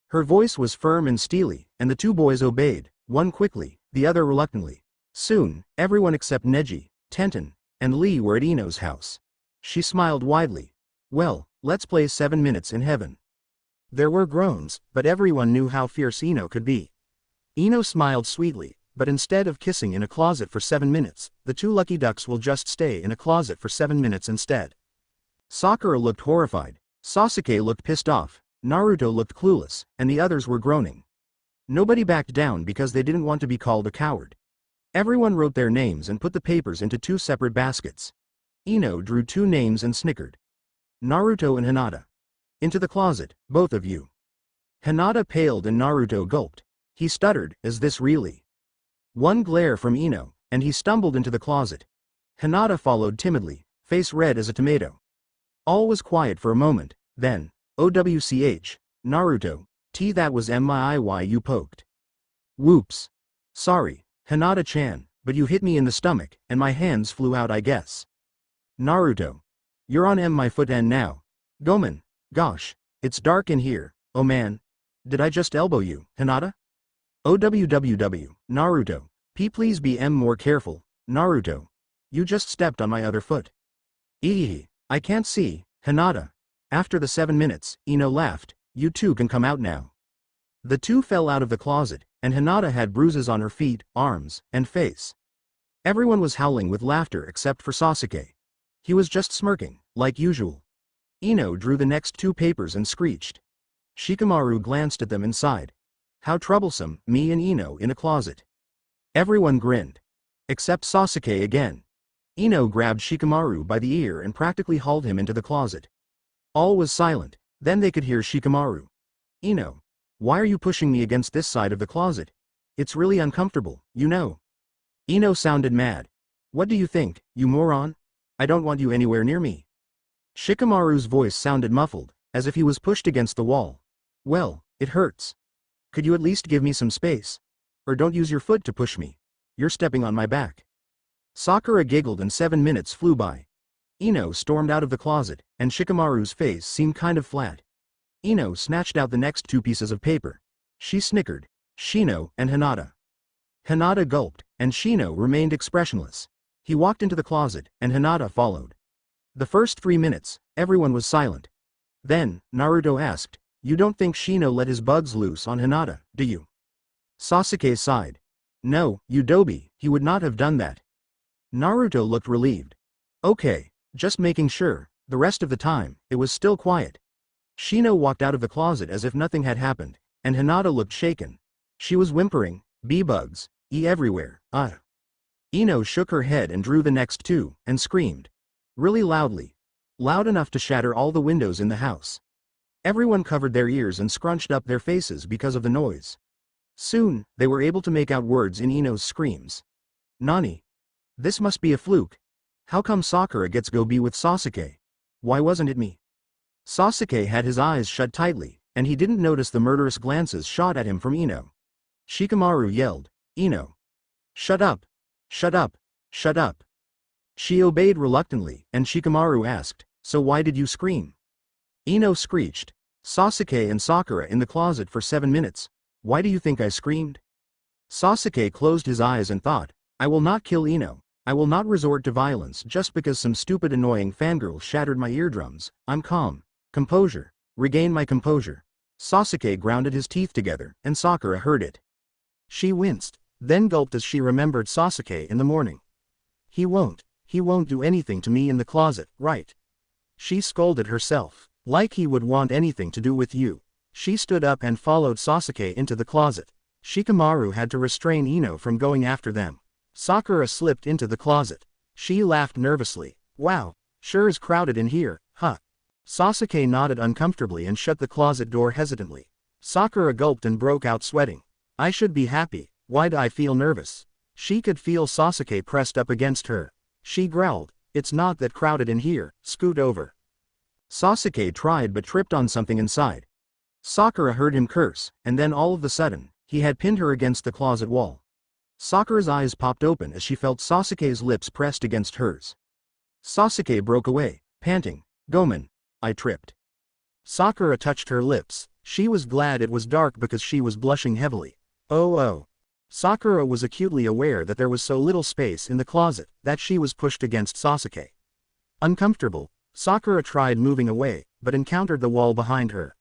Her voice was firm and steely, and the two boys obeyed, one quickly, the other reluctantly. Soon, everyone except Neji, Tenten, and Lee were at Ino's house. She smiled widely. Well, let's play 7 minutes in heaven. There were groans, but everyone knew how fierce Ino could be. Ino smiled sweetly, but instead of kissing in a closet for 7 minutes, the two lucky ducks will just stay in a closet for 7 minutes instead. Sakura looked horrified, Sasuke looked pissed off, Naruto looked clueless, and the others were groaning. Nobody backed down because they didn't want to be called a coward. Everyone wrote their names and put the papers into 2 separate baskets. Ino drew 2 names and snickered. Naruto and Hinata. Into the closet, both of you. Hinata paled and Naruto gulped. He stuttered, is this really? One glare from Ino, and he stumbled into the closet. Hinata followed timidly, face red as a tomato. All was quiet for a moment, then, OWCH, Naruto, that was MIY you poked. Whoops. Sorry, Hinata-chan, but you hit me in the stomach, and my hands flew out I guess. Naruto. You're on my foot end now. Gomen. Gosh. It's dark in here, oh man. Did I just elbow you, Hinata? OWWW, Naruto. Please be more careful, Naruto. You just stepped on my other foot. Eehee, I can't see, Hinata. After the 7 minutes, Ino laughed, you two can come out now. The two fell out of the closet, and Hinata had bruises on her feet, arms, and face. Everyone was howling with laughter except for Sasuke. He was just smirking, like usual. Ino drew the next 2 papers and screeched. Shikamaru glanced at them and sighed. How troublesome, me and Ino in a closet. Everyone grinned. Except Sasuke again. Ino grabbed Shikamaru by the ear and practically hauled him into the closet. All was silent, then they could hear Shikamaru. Ino. Why are you pushing me against this side of the closet? It's really uncomfortable, you know. Ino sounded mad. What do you think, you moron? I don't want you anywhere near me. Shikamaru's voice sounded muffled, as if he was pushed against the wall. Well, it hurts. Could you at least give me some space? Or don't use your foot to push me. You're stepping on my back. Sakura giggled and 7 minutes flew by. Ino stormed out of the closet, and Shikamaru's face seemed kind of flat. Ino snatched out the next 2 pieces of paper. She snickered. Shino and Hinata. Hinata gulped, and Shino remained expressionless. He walked into the closet, and Hinata followed. The first 3 minutes, everyone was silent. Then, Naruto asked, you don't think Shino let his bugs loose on Hinata, do you? Sasuke sighed. No, you doby, he would not have done that. Naruto looked relieved. Okay, just making sure. The rest of the time, it was still quiet. Shino walked out of the closet as if nothing had happened, and Hinata looked shaken. She was whimpering, bee bugs, everywhere, Ino shook her head and drew the next 2, and screamed. Really loudly. Loud enough to shatter all the windows in the house. Everyone covered their ears and scrunched up their faces because of the noise. Soon, they were able to make out words in Ino's screams. Nani? This must be a fluke. How come Sakura gets go be with Sasuke? Why wasn't it me? Sasuke had his eyes shut tightly, and he didn't notice the murderous glances shot at him from Ino. Shikamaru yelled, Ino. Shut up. Shut up. Shut up. She obeyed reluctantly, and Shikamaru asked, so why did you scream? Ino screeched. Sasuke and Sakura in the closet for 7 minutes. Why do you think I screamed? Sasuke closed his eyes and thought, I will not kill Ino. I will not resort to violence just because some stupid annoying fangirl shattered my eardrums. I'm calm. Composure. Regain my composure. Sasuke grounded his teeth together, and Sakura heard it. She winced, then gulped as she remembered Sasuke in the morning. He won't do anything to me in the closet, right? She scolded herself. Like he would want anything to do with you. She stood up and followed Sasuke into the closet. Shikamaru had to restrain Ino from going after them. Sakura slipped into the closet. She laughed nervously. Wow, sure is crowded in here, huh? Sasuke nodded uncomfortably and shut the closet door hesitantly. Sakura gulped and broke out sweating. I should be happy, why do I feel nervous? She could feel Sasuke pressed up against her. She growled, it's not that crowded in here, scoot over. Sasuke tried but tripped on something inside. Sakura heard him curse, and then all of a sudden, he had pinned her against the closet wall. Sakura's eyes popped open as she felt Sasuke's lips pressed against hers. Sasuke broke away, panting, Gomen, I tripped. Sakura touched her lips. She was glad it was dark because she was blushing heavily. Oh. Sakura was acutely aware that there was so little space in the closet that she was pushed against Sasuke. Uncomfortable, Sakura tried moving away, but encountered the wall behind her.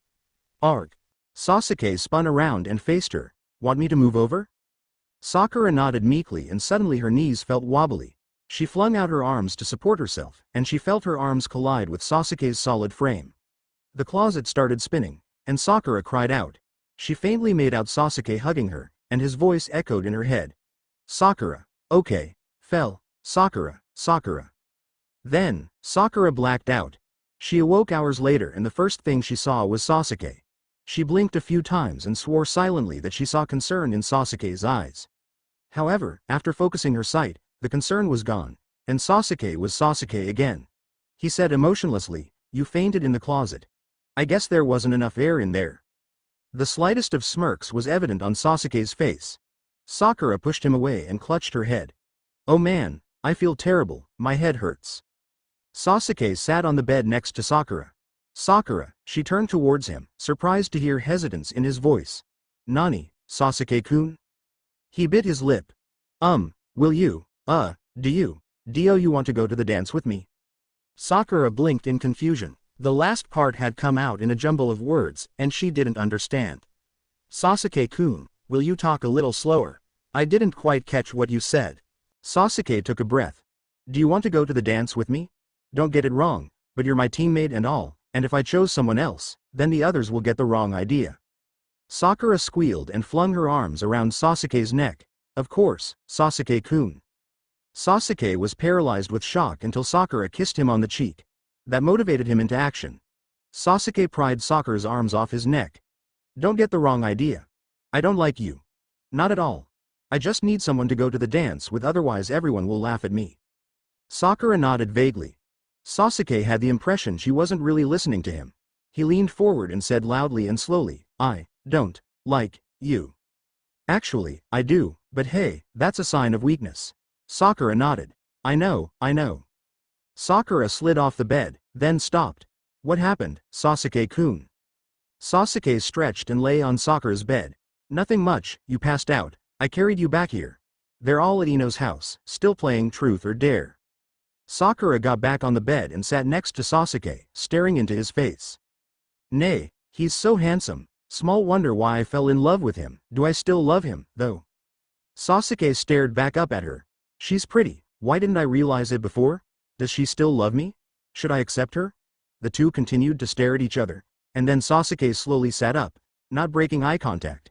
Arg. Sasuke spun around and faced her. Want me to move over? Sakura nodded meekly and suddenly her knees felt wobbly. She flung out her arms to support herself, and she felt her arms collide with Sasuke's solid frame. The closet started spinning, and Sakura cried out. She faintly made out Sasuke hugging her, and his voice echoed in her head. Sakura. Okay. Fell. Sakura. Then, Sakura blacked out. She awoke hours later and the first thing she saw was Sasuke. She blinked a few times and swore silently that she saw concern in Sasuke's eyes. However, after focusing her sight, the concern was gone, and Sasuke was Sasuke again. He said emotionlessly, you fainted in the closet. I guess there wasn't enough air in there. The slightest of smirks was evident on Sasuke's face. Sakura pushed him away and clutched her head. Oh man, I feel terrible, my head hurts. Sasuke sat on the bed next to Sakura. Sakura, she turned towards him, surprised to hear hesitance in his voice. Nani, Sasuke-kun? He bit his lip. Will you, do you want to go to the dance with me? Sakura blinked in confusion. The last part had come out in a jumble of words, and she didn't understand. Sasuke-kun, will you talk a little slower? I didn't quite catch what you said. Sasuke took a breath. Do you want to go to the dance with me? Don't get it wrong, but you're my teammate and all, and if I chose someone else, then the others will get the wrong idea. Sakura squealed and flung her arms around Sasuke's neck. Of course, Sasuke-kun. Sasuke was paralyzed with shock until Sakura kissed him on the cheek. That motivated him into action. Sasuke pried Sakura's arms off his neck. Don't get the wrong idea. I don't like you. Not at all. I just need someone to go to the dance with, otherwise everyone will laugh at me. Sakura nodded vaguely. Sasuke had the impression she wasn't really listening to him. He leaned forward and said loudly and slowly, I don't like you. Actually, I do, but hey, that's a sign of weakness. Sakura nodded. I know. Sakura slid off the bed, then stopped. What happened, Sasuke-kun? Sasuke stretched and lay on Sakura's bed. Nothing much, you passed out. I carried you back here. They're all at Ino's house, still playing Truth or Dare. Sakura got back on the bed and sat next to Sasuke, staring into his face. Nay, he's so handsome. Small wonder why I fell in love with him. Do I still love him, though? Sasuke stared back up at her. She's pretty. Why didn't I realize it before? Does she still love me? Should I accept her? The two continued to stare at each other, and then Sasuke slowly sat up, not breaking eye contact.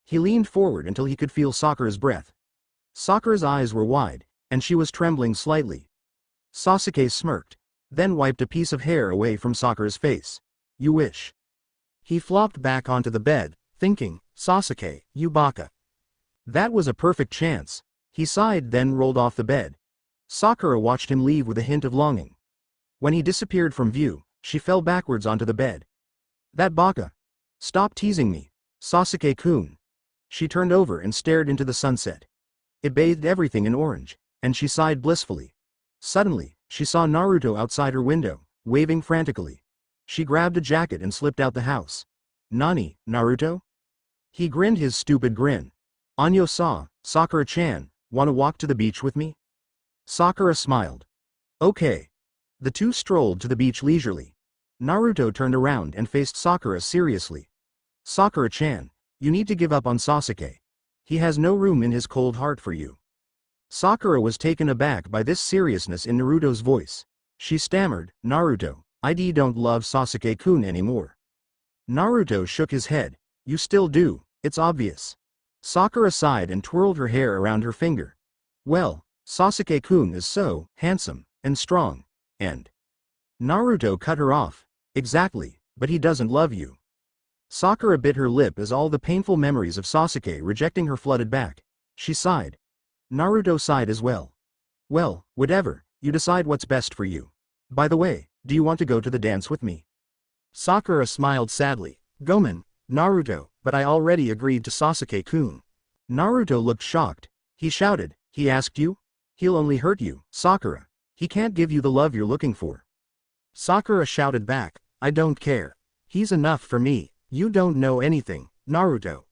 He leaned forward until he could feel Sakura's breath. Sakura's eyes were wide, and she was trembling slightly. Sasuke smirked, then wiped a piece of hair away from Sakura's face. You wish. He flopped back onto the bed, thinking, Sasuke, you baka. That was a perfect chance. He sighed, then rolled off the bed. Sakura watched him leave with a hint of longing. When he disappeared from view, she fell backwards onto the bed. That baka. Stop teasing me, Sasuke-kun. She turned over and stared into the sunset. It bathed everything in orange, and she sighed blissfully. Suddenly, she saw Naruto outside her window, waving frantically. She grabbed a jacket and slipped out the house. Nani, Naruto? He grinned his stupid grin. Anyo-sa, Sakura-chan, wanna walk to the beach with me? Sakura smiled. Okay. The two strolled to the beach leisurely. Naruto turned around and faced Sakura seriously. Sakura-chan, you need to give up on Sasuke. He has no room in his cold heart for you. Sakura was taken aback by this seriousness in Naruto's voice. She stammered, Naruto, I don't love Sasuke-kun anymore. Naruto shook his head. You still do, it's obvious. Sakura sighed and twirled her hair around her finger. Well, Sasuke-kun is so handsome and strong, and... Naruto cut her off. Exactly, but he doesn't love you. Sakura bit her lip as all the painful memories of Sasuke rejecting her flooded back. She sighed. Naruto sighed as well. Well, whatever, you decide what's best for you. By the way, do you want to go to the dance with me? Sakura smiled sadly. Gomen, Naruto, but I already agreed to Sasuke-kun. Naruto looked shocked. He shouted, he asked you? He'll only hurt you, Sakura. He can't give you the love you're looking for. Sakura shouted back, I don't care. He's enough for me. You don't know anything, Naruto.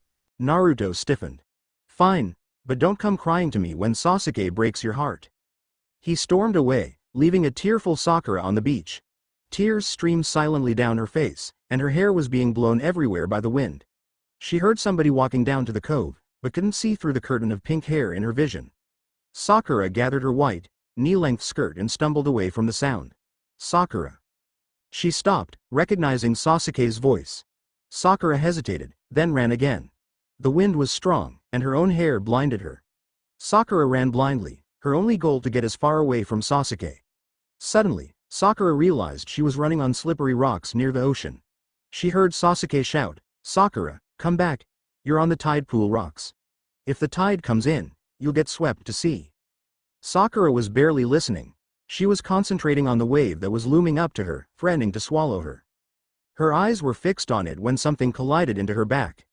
Naruto stiffened. Fine, but don't come crying to me when Sasuke breaks your heart. He stormed away, leaving a tearful Sakura on the beach. Tears streamed silently down her face, and her hair was being blown everywhere by the wind. She heard somebody walking down to the cove, but couldn't see through the curtain of pink hair in her vision. Sakura gathered her white, knee-length skirt and stumbled away from the sound. Sakura. She stopped, recognizing Sasuke's voice. Sakura hesitated, then ran again. The wind was strong, and her own hair blinded her. Sakura ran blindly, her only goal to get as far away from Sasuke. Suddenly, Sakura realized she was running on slippery rocks near the ocean. She heard Sasuke shout, Sakura, come back. You're on the tide pool rocks. If the tide comes in, you'll get swept to sea. Sakura was barely listening. She was concentrating on the wave that was looming up to her, threatening to swallow her. Her eyes were fixed on it when something collided into her back.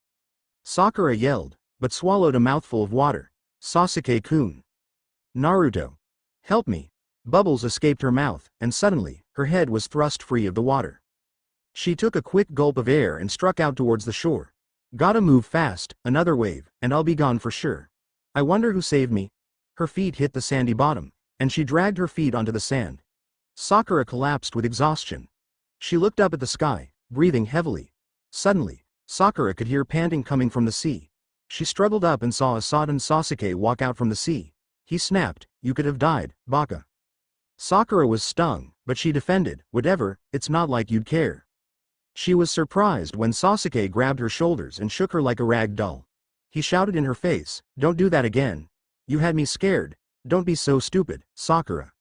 Sakura yelled, but swallowed a mouthful of water. Sasuke-kun. Naruto. Help me. Bubbles escaped her mouth, and suddenly, her head was thrust free of the water. She took a quick gulp of air and struck out towards the shore. Gotta move fast, another wave, and I'll be gone for sure. I wonder who saved me? Her feet hit the sandy bottom, and she dragged her feet onto the sand. Sakura collapsed with exhaustion. She looked up at the sky, breathing heavily. Suddenly, Sakura could hear panting coming from the sea. She struggled up and saw a sodden Sasuke walk out from the sea. He snapped, "You could have died, Baka." Sakura was stung, but she defended, "Whatever, it's not like you'd care." She was surprised when Sasuke grabbed her shoulders and shook her like a rag doll. He shouted in her face, "Don't do that again. You had me scared. Don't be so stupid, Sakura."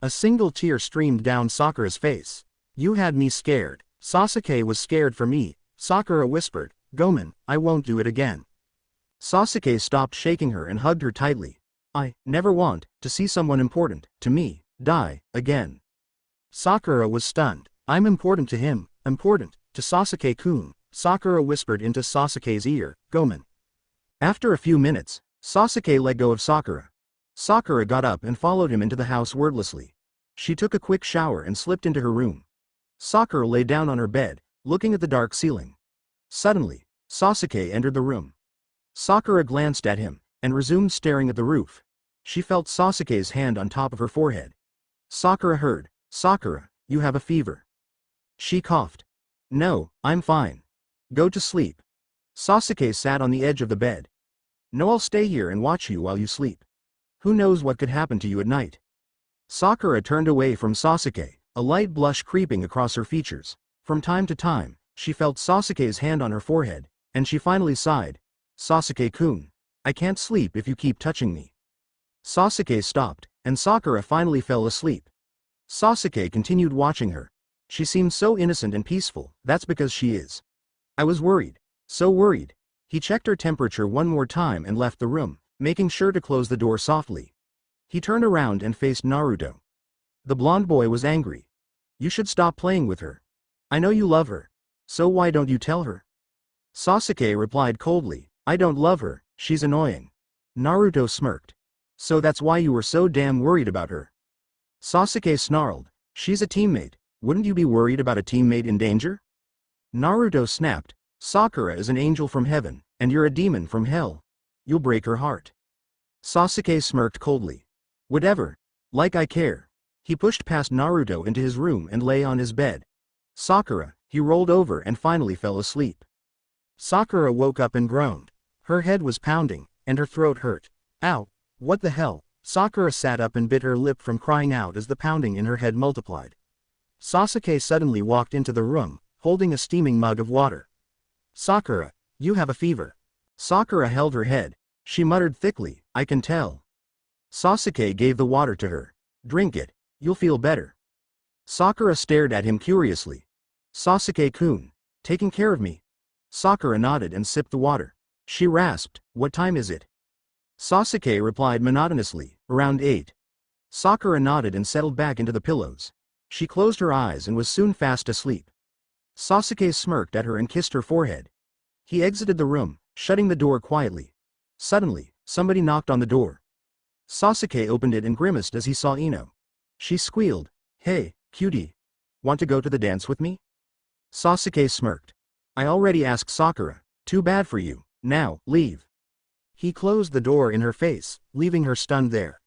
A single tear streamed down Sakura's face. "You had me scared. Sasuke was scared for me," Sakura whispered. "Gomen, I won't do it again." Sasuke stopped shaking her and hugged her tightly. "I never want to see someone important to me die again." Sakura was stunned. "I'm important to him, important to Sasuke-kun," Sakura whispered into Sasuke's ear. "Gomen." After a few minutes, Sasuke let go of Sakura. Sakura got up and followed him into the house wordlessly. She took a quick shower and slipped into her room. Sakura lay down on her bed, looking at the dark ceiling. Suddenly, Sasuke entered the room. Sakura glanced at him, and resumed staring at the roof. She felt Sasuke's hand on top of her forehead. Sakura heard, "Sakura, you have a fever." She coughed. "No, I'm fine. Go to sleep." Sasuke sat on the edge of the bed. "No, I'll stay here and watch you while you sleep. Who knows what could happen to you at night." Sakura turned away from Sasuke, a light blush creeping across her features. From time to time, she felt Sasuke's hand on her forehead, and she finally sighed. "Sasuke-kun, I can't sleep if you keep touching me." Sasuke stopped, and Sakura finally fell asleep. Sasuke continued watching her. "She seems so innocent and peaceful." "That's because she is. I was worried. So worried." He checked her temperature one more time and left the room, making sure to close the door softly. He turned around and faced Naruto. The blonde boy was angry. "You should stop playing with her. I know you love her. So why don't you tell her?" Sasuke replied coldly, "I don't love her, she's annoying." Naruto smirked. "So that's why you were so damn worried about her?" Sasuke snarled, "She's a teammate. Wouldn't you be worried about a teammate in danger?" Naruto snapped, "Sakura is an angel from heaven, and you're a demon from hell. You'll break her heart." Sasuke smirked coldly. "Whatever. Like I care." He pushed past Naruto into his room and lay on his bed. "Sakura," he rolled over and finally fell asleep. Sakura woke up and groaned. Her head was pounding, and her throat hurt. "Ow, what the hell?" Sakura sat up and bit her lip from crying out as the pounding in her head multiplied. Sasuke suddenly walked into the room, holding a steaming mug of water. "Sakura, you have a fever." Sakura held her head. She muttered thickly, "I can tell." Sasuke gave the water to her. "Drink it. You'll feel better." Sakura stared at him curiously. "Sasuke-kun, taking care of me?" Sakura nodded and sipped the water. She rasped, "What time is it?" Sasuke replied monotonously, "Around 8. Sakura nodded and settled back into the pillows. She closed her eyes and was soon fast asleep. Sasuke smirked at her and kissed her forehead. He exited the room, shutting the door quietly. Suddenly, somebody knocked on the door. Sasuke opened it and grimaced as he saw Ino. She squealed, "Hey, cutie. Want to go to the dance with me?" Sasuke smirked. "I already asked Sakura. Too bad for you. Now, leave." He closed the door in her face, leaving her stunned there.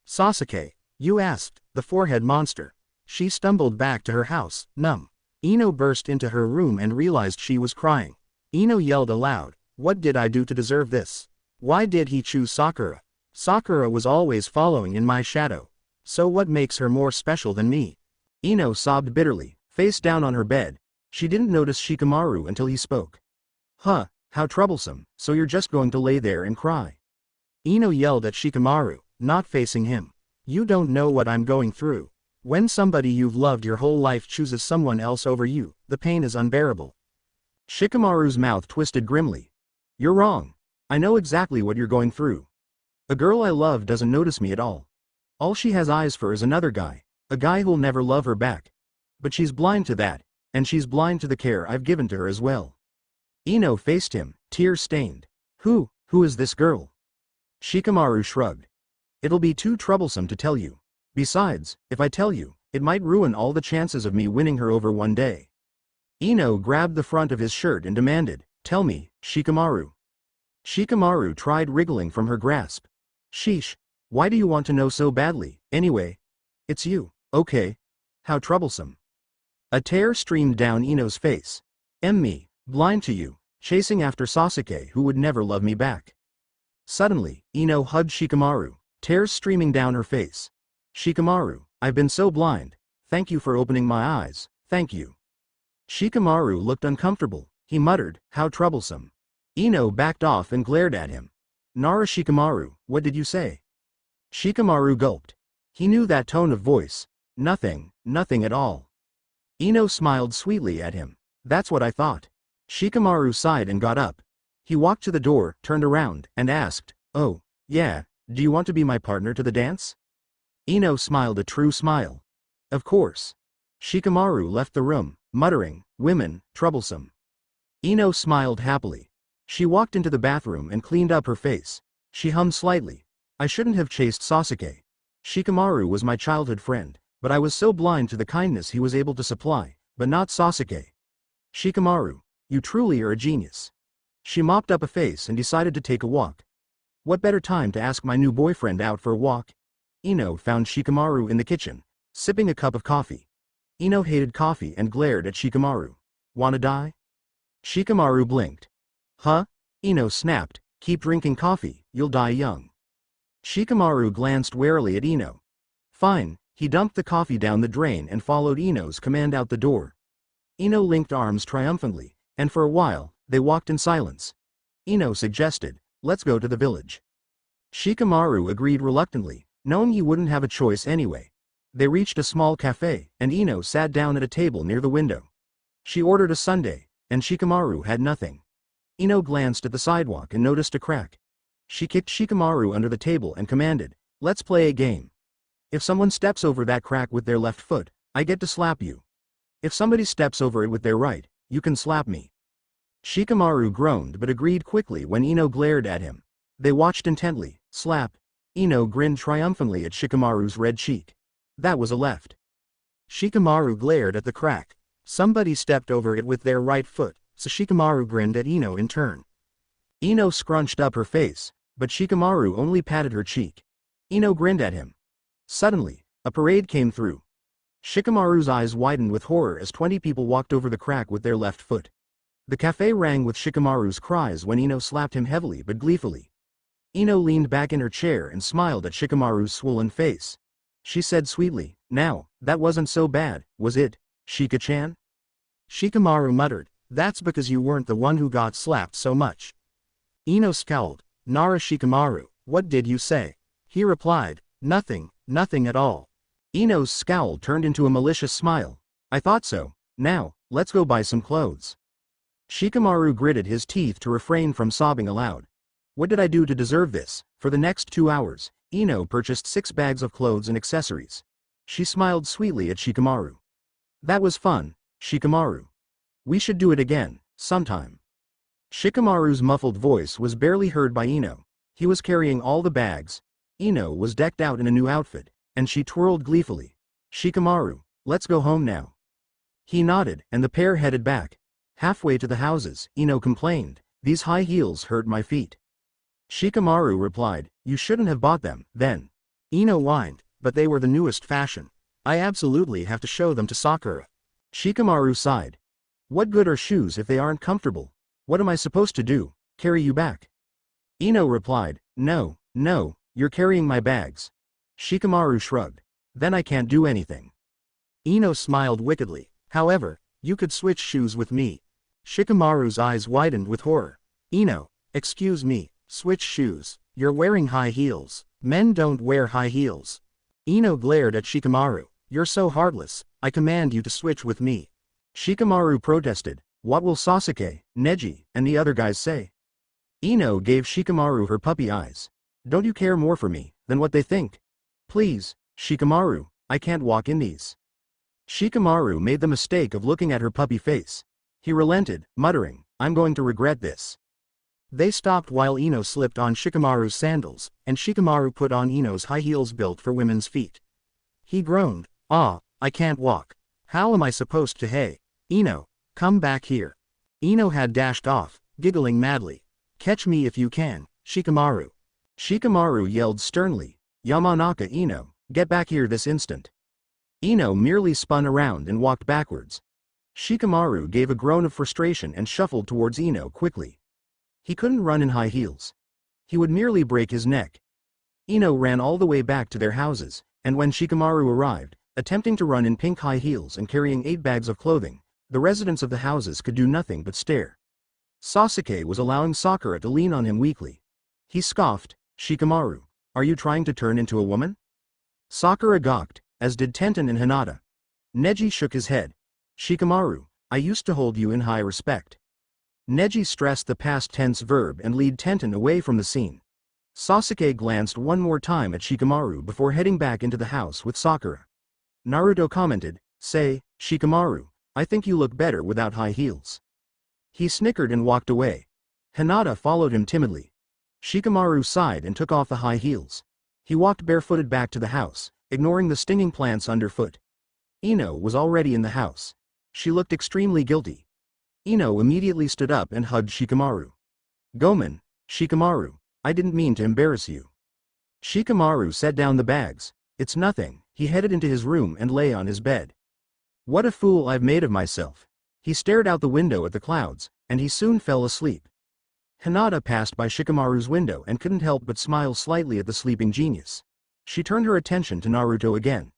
"Sasuke, you asked, the forehead monster." She stumbled back to her house, numb. Ino burst into her room and realized she was crying. Ino yelled aloud, "What did I do to deserve this? Why did he choose Sakura? Sakura was always following in my shadow. So what makes her more special than me?" Ino sobbed bitterly, face down on her bed. She didn't notice Shikamaru until he spoke. "Huh, how troublesome, so you're just going to lay there and cry?" Ino yelled at Shikamaru, not facing him. "You don't know what I'm going through. When somebody you've loved your whole life chooses someone else over you, the pain is unbearable." Shikamaru's mouth twisted grimly. "You're wrong. I know exactly what you're going through. A girl I love doesn't notice me at all. All she has eyes for is another guy, a guy who'll never love her back. But she's blind to that, and she's blind to the care I've given to her as well." Ino faced him, tear-stained. Who is this girl?" Shikamaru shrugged. "It'll be too troublesome to tell you. Besides, if I tell you, it might ruin all the chances of me winning her over one day." Ino grabbed the front of his shirt and demanded, "Tell me, Shikamaru." Shikamaru tried wriggling from her grasp. "Sheesh. Why do you want to know so badly, anyway? It's you, okay? How troublesome." A tear streamed down Ino's face. Me, blind to you, chasing after Sasuke who would never love me back." Suddenly, Ino hugged Shikamaru, tears streaming down her face. "Shikamaru, I've been so blind. Thank you for opening my eyes, thank you." Shikamaru looked uncomfortable. He muttered, "How troublesome." Ino backed off and glared at him. Shikamaru, what did you say?" Shikamaru gulped. He knew that tone of voice. "Nothing, nothing at all." Ino smiled sweetly at him. "That's what I thought." Shikamaru sighed and got up. He walked to the door, turned around, and asked, "Oh, yeah, do you want to be my partner to the dance?" Ino smiled a true smile. "Of course." Shikamaru left the room, muttering, "Women, troublesome." Ino smiled happily. She walked into the bathroom and cleaned up her face. She hummed slightly. "I shouldn't have chased Sasuke. Shikamaru was my childhood friend, but I was so blind to the kindness he was able to supply, but not Sasuke. Shikamaru, you truly are a genius." She mopped up a face and decided to take a walk. What better time to ask my new boyfriend out for a walk? Ino found Shikamaru in the kitchen, sipping a cup of coffee. Ino hated coffee and glared at Shikamaru. "Wanna die?" Shikamaru blinked. "Huh?" Ino snapped, "Keep drinking coffee, you'll die young." Shikamaru glanced warily at Ino. Fine, he dumped the coffee down the drain and followed Ino's command out the door. Ino linked arms triumphantly, and for a while, they walked in silence. Ino suggested, "Let's go to the village." Shikamaru agreed reluctantly, knowing he wouldn't have a choice anyway. They reached a small cafe, and Ino sat down at a table near the window. She ordered a sundae, and Shikamaru had nothing. Ino glanced at the sidewalk and noticed a crack. She kicked Shikamaru under the table and commanded, "Let's play a game. If someone steps over that crack with their left foot, I get to slap you. If somebody steps over it with their right, you can slap me." Shikamaru groaned but agreed quickly when Ino glared at him. They watched intently. Slap. Ino grinned triumphantly at Shikamaru's red cheek. That was a left. Shikamaru glared at the crack. Somebody stepped over it with their right foot, so Shikamaru grinned at Ino in turn. Ino scrunched up her face, but Shikamaru only patted her cheek. Ino grinned at him. Suddenly, a parade came through. Shikamaru's eyes widened with horror as 20 people walked over the crack with their left foot. The cafe rang with Shikamaru's cries when Ino slapped him heavily but gleefully. Ino leaned back in her chair and smiled at Shikamaru's swollen face. She said sweetly, "Now, that wasn't so bad, was it, Shika-chan?" Shikamaru muttered, "That's because you weren't the one who got slapped so much." Ino scowled. Shikamaru, what did you say?" He replied, "Nothing, nothing at all." Ino's scowl turned into a malicious smile. "I thought so. Now, let's go buy some clothes." Shikamaru gritted his teeth to refrain from sobbing aloud. "What did I do to deserve this?" For the next 2 hours, Ino purchased 6 bags of clothes and accessories. She smiled sweetly at Shikamaru. "That was fun, Shikamaru. We should do it again, sometime." Shikamaru's muffled voice was barely heard by Ino. He was carrying all the bags. Ino was decked out in a new outfit, and she twirled gleefully. "Shikamaru, let's go home now." He nodded, and the pair headed back. Halfway to the houses, Ino complained, "These high heels hurt my feet." Shikamaru replied, "You shouldn't have bought them, then." Ino whined, "But they were the newest fashion. I absolutely have to show them to Sakura." Shikamaru sighed. "What good are shoes if they aren't comfortable? What am I supposed to do, carry you back?" Ino replied, No, you're carrying my bags." Shikamaru shrugged. "Then I can't do anything." Ino smiled wickedly. "However, you could switch shoes with me." Shikamaru's eyes widened with horror. "Ino, excuse me, switch shoes. You're wearing high heels. Men don't wear high heels." Ino glared at Shikamaru. "You're so heartless, I command you to switch with me." Shikamaru protested, "What will Sasuke, Neji, and the other guys say?" Ino gave Shikamaru her puppy eyes. "Don't you care more for me than what they think? Please, Shikamaru, I can't walk in these." Shikamaru made the mistake of looking at her puppy face. He relented, muttering, "I'm going to regret this." They stopped while Ino slipped on Shikamaru's sandals, and Shikamaru put on Ino's high heels built for women's feet. He groaned, I can't walk. How am I supposed to Hey, Ino, Come back here. Ino had dashed off, giggling madly. Catch me if you can, Shikamaru. Shikamaru yelled sternly, Yamanaka Ino, get back here this instant. Ino merely spun around and walked backwards. Shikamaru gave a groan of frustration and shuffled towards Ino quickly. He couldn't run in high heels. He would merely break his neck. Ino ran all the way back to their houses, and when Shikamaru arrived, attempting to run in pink high heels and carrying 8 bags of clothing, the residents of the houses could do nothing but stare. Sasuke was allowing Sakura to lean on him weakly. He scoffed, Shikamaru, are you trying to turn into a woman? Sakura gawked, as did Tenten and Hinata. Neji shook his head. Shikamaru, I used to hold you in high respect. Neji stressed the past tense verb and led Tenten away from the scene. Sasuke glanced one more time at Shikamaru before heading back into the house with Sakura. Naruto commented, say, Shikamaru, I think you look better without high heels. He snickered and walked away. Hinata followed him timidly. Shikamaru sighed and took off the high heels. He walked barefooted back to the house, ignoring the stinging plants underfoot. Ino was already in the house. She looked extremely guilty. Ino immediately stood up and hugged Shikamaru. Gomen, Shikamaru, I didn't mean to embarrass you. Shikamaru set down the bags. It's nothing. He headed into his room and lay on his bed. What a fool I've made of myself. He stared out the window at the clouds, and he soon fell asleep. Hinata passed by Shikamaru's window and couldn't help but smile slightly at the sleeping genius. She turned her attention to Naruto again.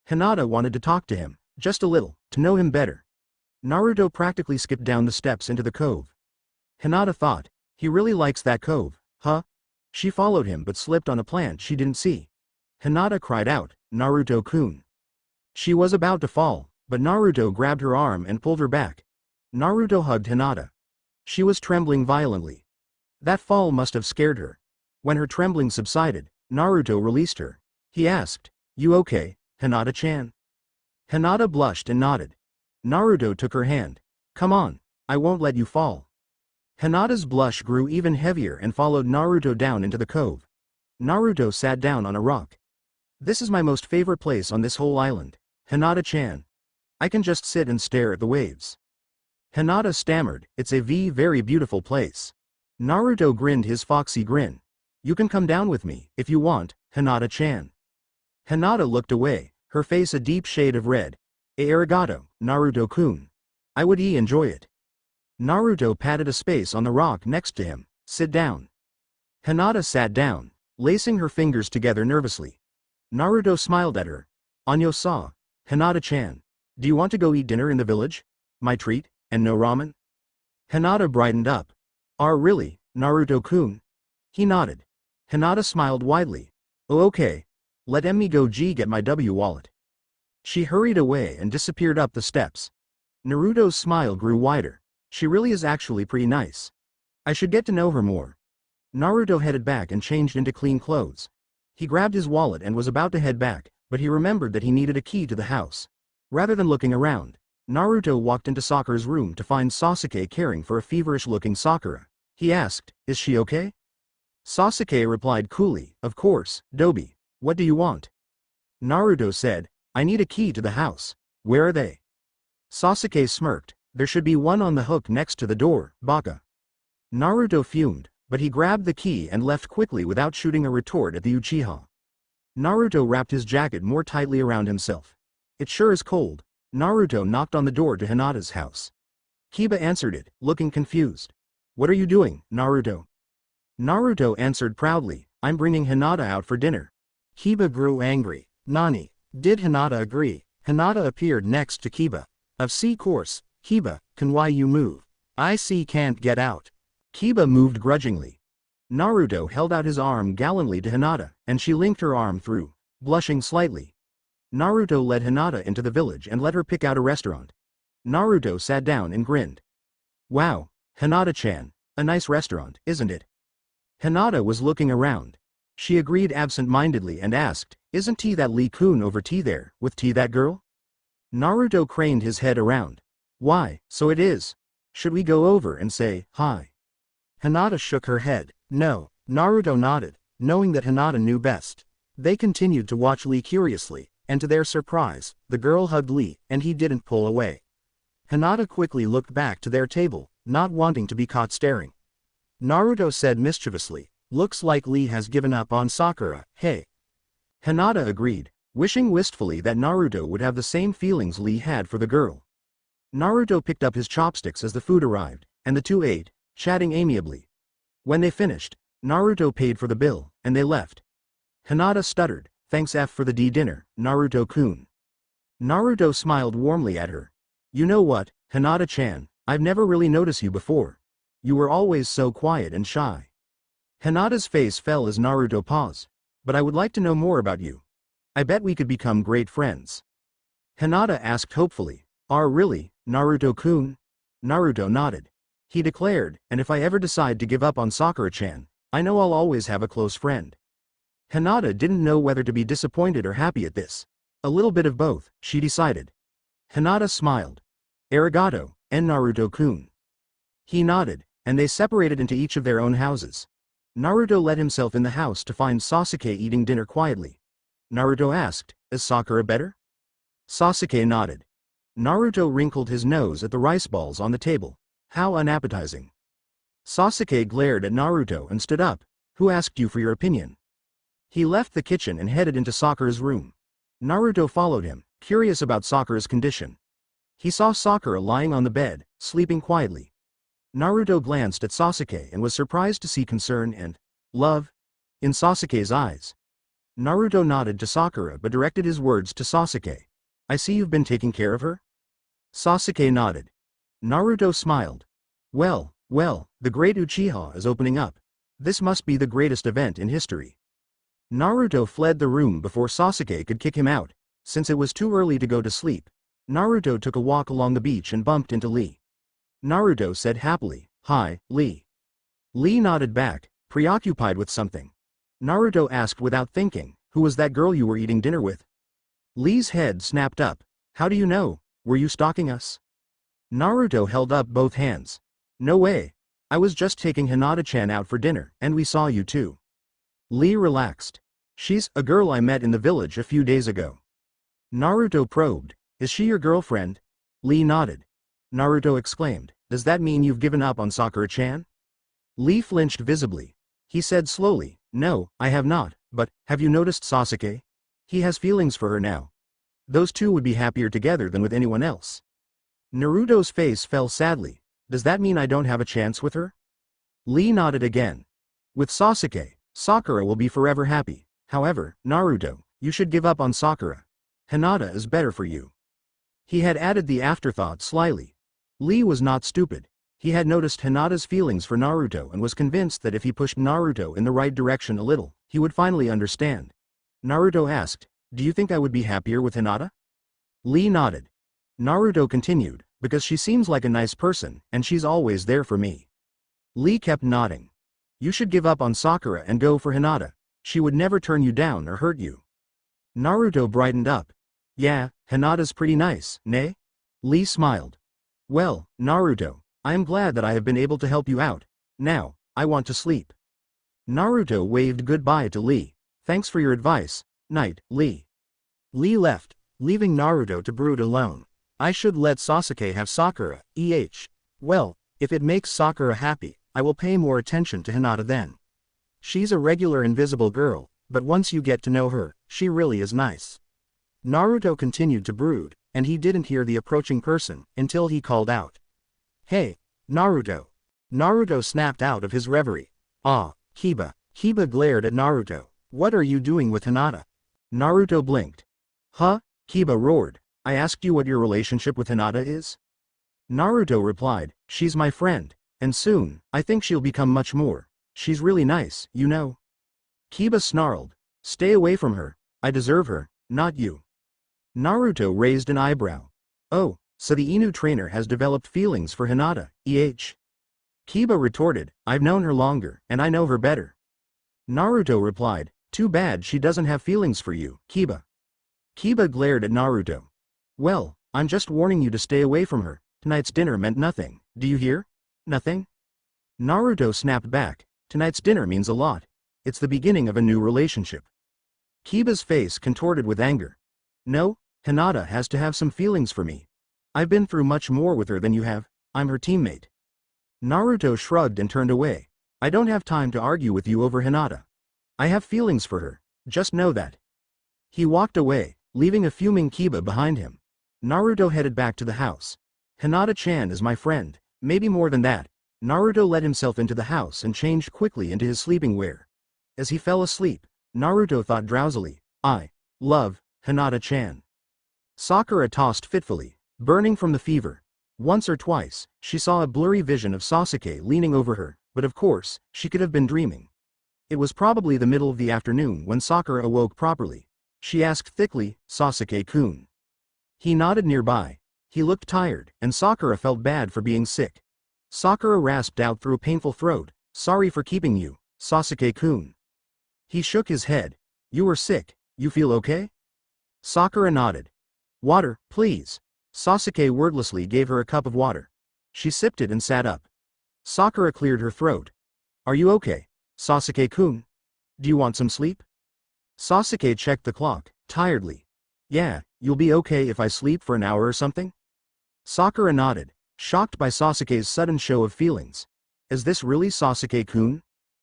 Hinata wanted to talk to him, just a little, to know him better. Naruto practically skipped down the steps into the cove. Hinata thought, he really likes that cove, huh? She followed him but slipped on a plant she didn't see. Hinata cried out, Naruto-kun. She was about to fall, but Naruto grabbed her arm and pulled her back. Naruto hugged Hinata. She was trembling violently. That fall must have scared her. When her trembling subsided, Naruto released her. He asked, you okay, Hinata-chan? Hinata blushed and nodded. Naruto took her hand. Come on, I won't let you fall. Hinata's blush grew even heavier and followed Naruto down into the cove. Naruto sat down on a rock. This is my most favorite place on this whole island, Hinata-chan. I can just sit and stare at the waves. Hinata stammered, it's a very beautiful place. Naruto grinned his foxy grin. You can come down with me, if you want, Hinata-chan. Hinata looked away, her face a deep shade of red. Arigato, Naruto-kun. I would enjoy it. Naruto patted a space on the rock next to him. Sit down. Hinata sat down, lacing her fingers together nervously. Naruto smiled at her. Anyo-sa, Hinata-chan. Do you want to go eat dinner in the village? My treat, and no ramen? Hinata brightened up. Really, Naruto-kun? He nodded. Hinata smiled widely. Oh okay. Let me go get my wallet. She hurried away and disappeared up the steps. Naruto's smile grew wider. She really is actually pretty nice. I should get to know her more. Naruto headed back and changed into clean clothes. He grabbed his wallet and was about to head back, but he remembered that he needed a key to the house. Rather than looking around, Naruto walked into Sakura's room to find Sasuke caring for a feverish-looking Sakura. He asked, is she okay? Sasuke replied coolly, of course, Dobi. What do you want? Naruto said, I need a key to the house. Where are they? Sasuke smirked, there should be one on the hook next to the door, baka. Naruto fumed, but he grabbed the key and left quickly without shooting a retort at the Uchiha. Naruto wrapped his jacket more tightly around himself. It sure is cold. Naruto knocked on the door to Hinata's house. Kiba answered it, looking confused. What are you doing, Naruto? Naruto answered proudly, I'm bringing Hinata out for dinner. Kiba grew angry. Nani? Did Hinata agree? Hinata appeared next to Kiba. Of course, Kiba, can why you move? I can't get out. Kiba moved grudgingly. Naruto held out his arm gallantly to Hinata, and she linked her arm through, blushing slightly. Naruto led Hinata into the village and let her pick out a restaurant. Naruto sat down and grinned. Wow, Hinata-chan, a nice restaurant, isn't it? Hinata was looking around. She agreed absent-mindedly and asked, isn't T that Lee-kun over T there, with T that girl? Naruto craned his head around. Why, so it is. Should we go over and say, hi? Hinata shook her head. No. Naruto nodded, knowing that Hinata knew best. They continued to watch Lee curiously, and to their surprise, the girl hugged Lee, and he didn't pull away. Hinata quickly looked back to their table, not wanting to be caught staring. Naruto said mischievously, "Looks like Lee has given up on Sakura, hey." Hinata agreed, wishing wistfully that Naruto would have the same feelings Lee had for the girl. Naruto picked up his chopsticks as the food arrived, and the two ate, chatting amiably. When they finished, Naruto paid for the bill, and they left. Hinata stuttered, "Thanks F for the D dinner, Naruto-kun." Naruto smiled warmly at her. "You know what, Hinata-chan, I've never really noticed you before. You were always so quiet and shy." Hinata's face fell as Naruto paused. "But I would like to know more about you. I bet we could become great friends." Hinata asked hopefully, Really, Naruto-kun?" Naruto nodded. He declared, "And if I ever decide to give up on Sakura-chan, I know I'll always have a close friend." Hinata didn't know whether to be disappointed or happy at this. A little bit of both, she decided. Hinata smiled. "Arigato, and Naruto-kun." He nodded, and they separated into each of their own houses. Naruto let himself in the house to find Sasuke eating dinner quietly. Naruto asked, "Is Sakura better?" Sasuke nodded. Naruto wrinkled his nose at the rice balls on the table. How unappetizing. Sasuke glared at Naruto and stood up. "Who asked you for your opinion?" He left the kitchen and headed into Sakura's room. Naruto followed him, curious about Sakura's condition. He saw Sakura lying on the bed, sleeping quietly. Naruto glanced at Sasuke and was surprised to see concern and love in Sasuke's eyes. Naruto nodded to Sakura but directed his words to Sasuke. "I see you've been taking care of her?" Sasuke nodded. Naruto smiled. Well, the great Uchiha is opening up. This must be the greatest event in history." Naruto fled the room before Sasuke could kick him out. Since it was too early to go to sleep, Naruto took a walk along the beach and bumped into Lee. Naruto said happily, "Hi, Lee." Lee nodded back, preoccupied with something. Naruto asked without thinking, "Who was that girl you were eating dinner with?" Lee's head snapped up. "How do you know? Were you stalking us?" Naruto held up both hands. "No way. I was just taking Hinata-chan out for dinner, and we saw you too." Lee relaxed. "She's a girl I met in the village a few days ago." Naruto probed, "Is she your girlfriend?" Lee nodded. Naruto exclaimed, "Does that mean you've given up on Sakura-chan?" Lee flinched visibly. He said slowly, "No, I have not, but, have you noticed Sasuke? He has feelings for her now. Those two would be happier together than with anyone else." Naruto's face fell sadly. "Does that mean I don't have a chance with her?" Lee nodded again. "With Sasuke, Sakura will be forever happy. However, Naruto, you should give up on Sakura. Hinata is better for you." He had added the afterthought slyly. Lee was not stupid. He had noticed Hinata's feelings for Naruto and was convinced that if he pushed Naruto in the right direction a little, he would finally understand. Naruto asked, "Do you think I would be happier with Hinata?" Lee nodded. Naruto continued, "Because she seems like a nice person, and she's always there for me." Lee kept nodding. "You should give up on Sakura and go for Hinata. She would never turn you down or hurt you." Naruto brightened up. "Yeah, Hinata's pretty nice, nay?" Lee smiled. "Well, Naruto, I am glad that I have been able to help you out. Now, I want to sleep." Naruto waved goodbye to Lee. "Thanks for your advice. Night, Lee." Lee left, leaving Naruto to brood alone. "I should let Sasuke have Sakura, Well, if it makes Sakura happy, I will pay more attention to Hinata then. She's a regular invisible girl, but once you get to know her, she really is nice." Naruto continued to brood, and he didn't hear the approaching person until he called out. "Hey, Naruto." Naruto snapped out of his reverie. "Ah, Kiba." Kiba glared at Naruto. "What are you doing with Hinata?" Naruto blinked. "Huh?" Kiba roared. "I asked you what your relationship with Hinata is?" Naruto replied, "She's my friend, and soon, I think she'll become much more. She's really nice, you know." Kiba snarled, "Stay away from her. I deserve her, not you." Naruto raised an eyebrow. "Oh, so the Inu trainer has developed feelings for Hinata, Kiba retorted, "I've known her longer, and I know her better." Naruto replied, "Too bad she doesn't have feelings for you, Kiba." Kiba glared at Naruto. "Well, I'm just warning you to stay away from her. Tonight's dinner meant nothing, do you hear? Nothing?" Naruto snapped back, "Tonight's dinner means a lot. It's the beginning of a new relationship." Kiba's face contorted with anger. "No, Hinata has to have some feelings for me. I've been through much more with her than you have. I'm her teammate. Naruto shrugged and turned away. I don't have time to argue with you over Hinata. I have feelings for her, just know that. He walked away, leaving a fuming Kiba behind him. Naruto headed back to the house. Hinata-chan is my friend, maybe more than that. Naruto let himself into the house and changed quickly into his sleeping wear. As he fell asleep, Naruto thought drowsily, I love Hinata-chan. Sakura tossed fitfully, burning from the fever. Once or twice, she saw a blurry vision of Sasuke leaning over her, but of course, she could have been dreaming. It was probably the middle of the afternoon when Sakura awoke properly. She asked thickly, Sasuke-kun. He nodded nearby. He looked tired, and Sakura felt bad for being sick. Sakura rasped out through a painful throat, sorry for keeping you, Sasuke-kun. He shook his head. You were sick, you feel okay? Sakura nodded. Water, please. Sasuke wordlessly gave her a cup of water. She sipped it and sat up. Sakura cleared her throat. Are you okay, Sasuke-kun? Do you want some sleep? Sasuke checked the clock, tiredly. Yeah, you'll be okay if I sleep for an hour or something? Sakura nodded, shocked by Sasuke's sudden show of feelings. Is this really Sasuke-kun?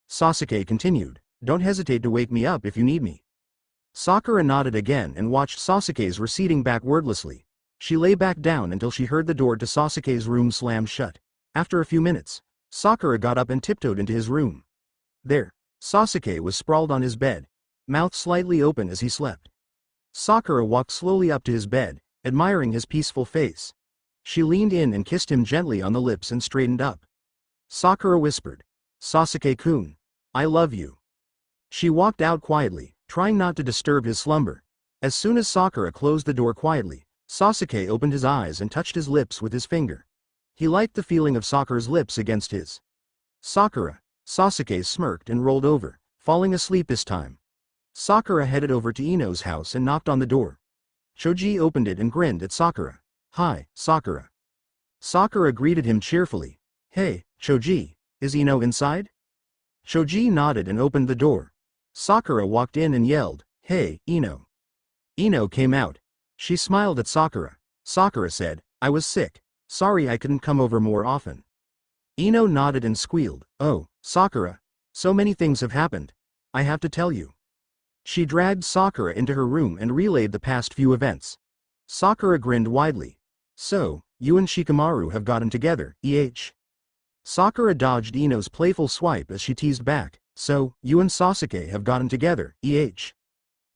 Sasuke continued, don't hesitate to wake me up if you need me. Sakura nodded again and watched Sasuke's receding back wordlessly. She lay back down until she heard the door to Sasuke's room slam shut. After a few minutes, Sakura got up and tiptoed into his room. There, Sasuke was sprawled on his bed, mouth slightly open as he slept. Sakura walked slowly up to his bed, admiring his peaceful face. She leaned in and kissed him gently on the lips and straightened up. Sakura whispered, Sasuke-kun, I love you. She walked out quietly, trying not to disturb his slumber. As soon as Sakura closed the door quietly, Sasuke opened his eyes and touched his lips with his finger. He liked the feeling of Sakura's lips against his. Sakura, Sasuke smirked and rolled over, falling asleep this time. Sakura headed over to Ino's house and knocked on the door. Choji opened it and grinned at Sakura. Hi, Sakura. Sakura greeted him cheerfully. Hey, Choji, is Ino inside? Choji nodded and opened the door. Sakura walked in and yelled, Hey, Ino. Ino came out. She smiled at Sakura. Sakura said, I was sick. Sorry I couldn't come over more often. Ino nodded and squealed, Oh, Sakura. So many things have happened. I have to tell you. She dragged Sakura into her room and relayed the past few events. Sakura grinned widely. So, you and Shikamaru have gotten together, Sakura dodged Ino's playful swipe as she teased back. So, you and Sasuke have gotten together,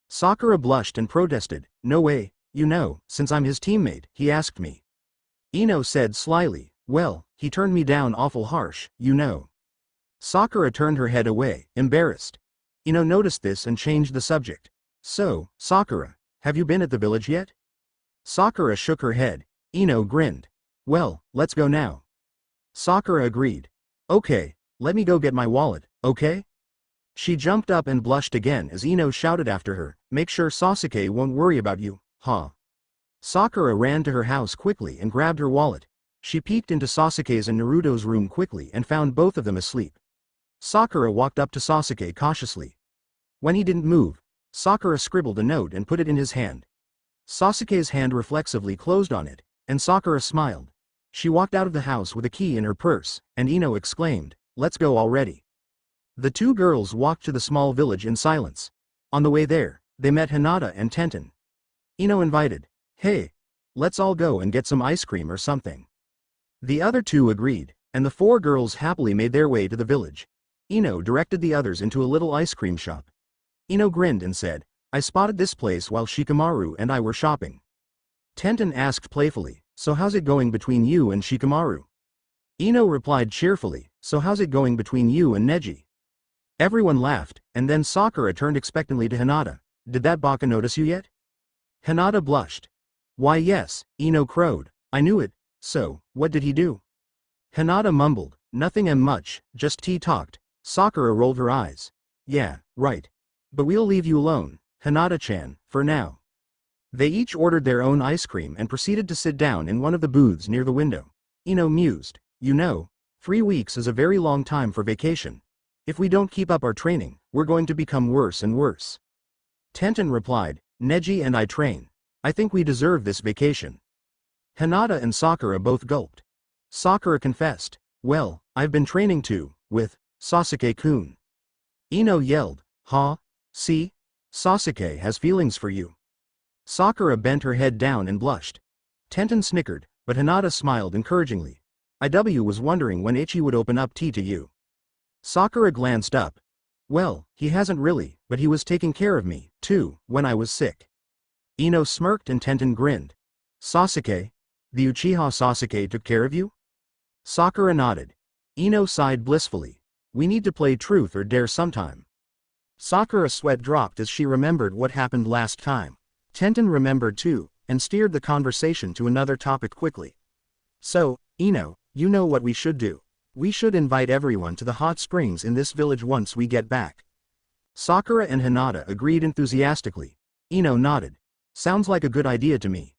Sakura blushed and protested. No way, you know, since I'm his teammate, he asked me. Ino said slyly, well, he turned me down awful harsh, you know. Sakura turned her head away, embarrassed. Ino noticed this and changed the subject. So, Sakura, have you been at the village yet? Sakura shook her head. Ino grinned. Well, let's go now. Sakura agreed. Okay, let me go get my wallet, okay? She jumped up and blushed again as Ino shouted after her, make sure Sasuke won't worry about you, huh? Sakura ran to her house quickly and grabbed her wallet. She peeked into Sasuke's and Naruto's room quickly and found both of them asleep. Sakura walked up to Sasuke cautiously. When he didn't move, Sakura scribbled a note and put it in his hand. Sasuke's hand reflexively closed on it, and Sakura smiled. She walked out of the house with a key in her purse, and Ino exclaimed, let's go already. The two girls walked to the small village in silence. On the way there, they met Hinata and Tenten. Ino invited, hey, let's all go and get some ice cream or something. The other two agreed, and the four girls happily made their way to the village. Ino directed the others into a little ice cream shop. Ino grinned and said, I spotted this place while Shikamaru and I were shopping. Tenten asked playfully, so how's it going between you and Shikamaru? Ino replied cheerfully, so how's it going between you and Neji? Everyone laughed, and then Sakura turned expectantly to Hinata. Did that baka notice you yet? Hinata blushed. Why yes, Ino crowed. I knew it. So, what did he do? Hinata mumbled, nothing much, just tea-talked. Sakura rolled her eyes. Yeah, right. But we'll leave you alone, Hinata-chan, for now. They each ordered their own ice cream and proceeded to sit down in one of the booths near the window. Ino mused, you know, 3 weeks is a very long time for vacation. If we don't keep up our training, we're going to become worse and worse. Tenten replied, Neji and I train. I think we deserve this vacation. Hinata and Sakura both gulped. Sakura confessed, "Well, I've been training too, with Sasuke-kun." Ino yelled, "Huh? See? Sasuke has feelings for you." Sakura bent her head down and blushed. Tenten snickered, but Hinata smiled encouragingly. "IW was wondering when Ichi would open up tea to you." Sakura glanced up. "Well, he hasn't really, but he was taking care of me, too, when I was sick." Ino smirked and Tenten grinned. "Sasuke? The Uchiha Sasuke took care of you?" Sakura nodded. Ino sighed blissfully. "We need to play truth or dare sometime." Sakura's sweat dropped as she remembered what happened last time. Tenten remembered too, and steered the conversation to another topic quickly. "So, Ino, you know what we should do. We should invite everyone to the hot springs in this village once we get back." Sakura and Hinata agreed enthusiastically. Ino nodded. "Sounds like a good idea to me."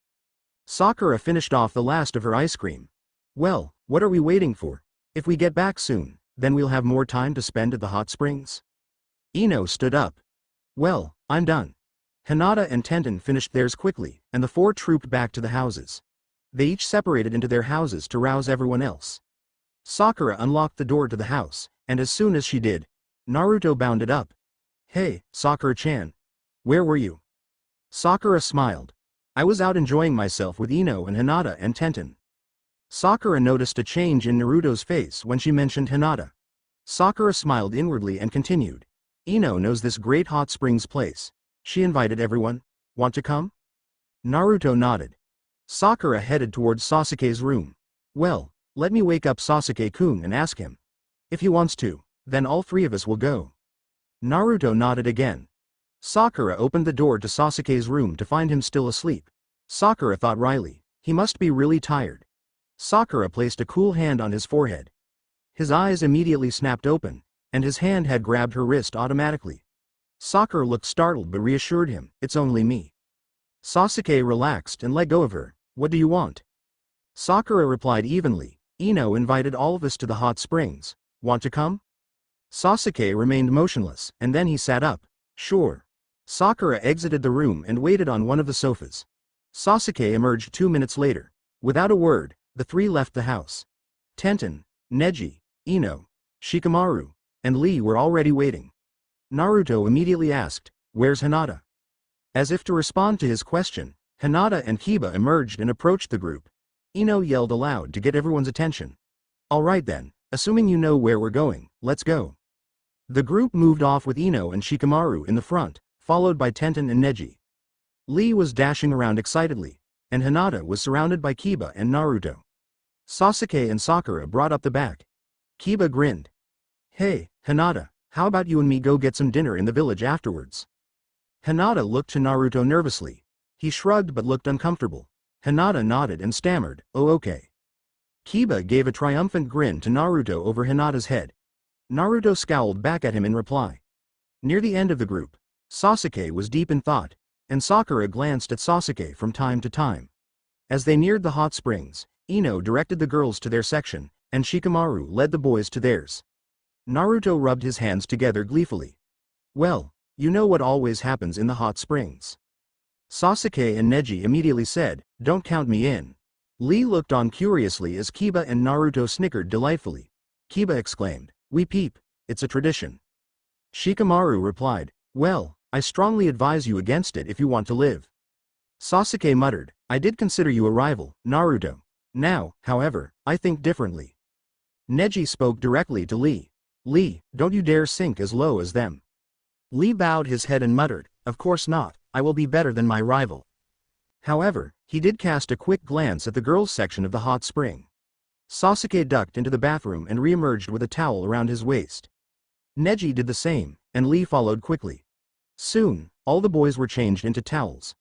Sakura finished off the last of her ice cream. "Well, what are we waiting for? If we get back soon, then we'll have more time to spend at the hot springs." Ino stood up. "Well, I'm done." Hinata and Tenten finished theirs quickly, and the four trooped back to the houses. They each separated into their houses to rouse everyone else. Sakura unlocked the door to the house, and as soon as she did, Naruto bounded up. "Hey, Sakura-chan. Where were you?" Sakura smiled. "I was out enjoying myself with Ino and Hinata and Tenten." Sakura noticed a change in Naruto's face when she mentioned Hinata. Sakura smiled inwardly and continued. "Ino knows this great hot springs place. She invited everyone. Want to come?" Naruto nodded. Sakura headed towards Sasuke's room. "Well, let me wake up Sasuke-kun and ask him. If he wants to, then all three of us will go." Naruto nodded again. Sakura opened the door to Sasuke's room to find him still asleep. Sakura thought wryly, he must be really tired. Sakura placed a cool hand on his forehead. His eyes immediately snapped open, and his hand had grabbed her wrist automatically. Sakura looked startled but reassured him, "It's only me." Sasuke relaxed and let go of her. "What do you want?" Sakura replied evenly, "Ino invited all of us to the hot springs. Want to come?" Sasuke remained motionless, and then he sat up. "Sure." Sakura exited the room and waited on one of the sofas. Sasuke emerged 2 minutes later. Without a word, the three left the house. Tenten, Neji, Ino, Shikamaru, and Lee were already waiting. Naruto immediately asked, "Where's Hinata?" As if to respond to his question, Hinata and Kiba emerged and approached the group. Ino yelled aloud to get everyone's attention. "Alright then, assuming you know where we're going, let's go." The group moved off with Ino and Shikamaru in the front, followed by Tenten and Neji. Lee was dashing around excitedly, and Hinata was surrounded by Kiba and Naruto. Sasuke and Sakura brought up the back. Kiba grinned. "Hey, Hinata, how about you and me go get some dinner in the village afterwards?" Hinata looked to Naruto nervously. He shrugged but looked uncomfortable. Hinata nodded and stammered, "Oh okay." Kiba gave a triumphant grin to Naruto over Hinata's head. Naruto scowled back at him in reply. Near the end of the group, Sasuke was deep in thought, and Sakura glanced at Sasuke from time to time. As they neared the hot springs, Ino directed the girls to their section, and Shikamaru led the boys to theirs. Naruto rubbed his hands together gleefully. "Well, you know what always happens in the hot springs." Sasuke and Neji immediately said, "Don't count me in." Lee looked on curiously as Kiba and Naruto snickered delightfully. Kiba exclaimed, "We peep, it's a tradition." Shikamaru replied, "Well, I strongly advise you against it if you want to live." Sasuke muttered, "I did consider you a rival, Naruto. Now, however, I think differently." Neji spoke directly to Lee. "Lee, don't you dare sink as low as them." Lee bowed his head and muttered, "Of course not, I will be better than my rival." However, he did cast a quick glance at the girls' section of the hot spring. Sasuke ducked into the bathroom and re-emerged with a towel around his waist. Neji did the same, and Lee followed quickly. Soon, all the boys were changed into towels.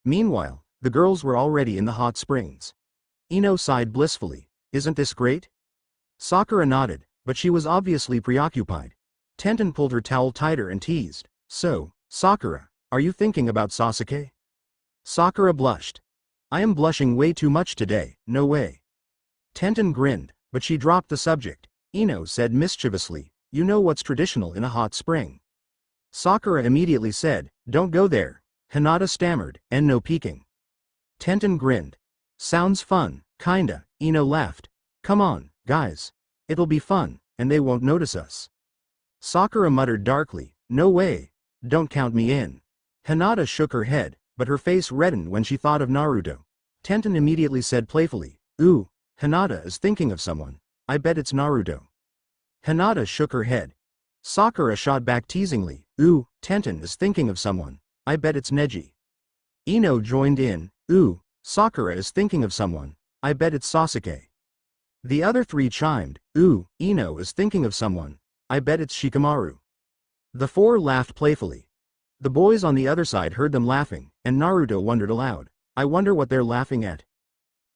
Meanwhile, the girls were already in the hot springs. Ino sighed blissfully, "Isn't this great?" Sakura nodded, but she was obviously preoccupied. Tenten pulled her towel tighter and teased, "So, Sakura, are you thinking about Sasuke?" Sakura blushed. "I am blushing way too much today, no way." Tenten grinned, but she dropped the subject. Ino said mischievously, "You know what's traditional in a hot spring." Sakura immediately said, "Don't go there." Hinata stammered, "And no peeking." Tenten grinned. Sounds fun, kinda, Ino laughed. Come on, guys. It'll be fun, and they won't notice us. Sakura muttered darkly, no way. Don't count me in. Hinata shook her head, but her face reddened when she thought of Naruto. Tenten immediately said playfully, ooh, Hinata is thinking of someone. I bet it's Naruto. Hinata shook her head. Sakura shot back teasingly, ooh, Tenten is thinking of someone. I bet it's Neji. Ino joined in, ooh, Sakura is thinking of someone. I bet it's Sasuke. The other three chimed, ooh, Ino is thinking of someone. I bet it's Shikamaru. The four laughed playfully. The boys on the other side heard them laughing, and Naruto wondered aloud, I wonder what they're laughing at.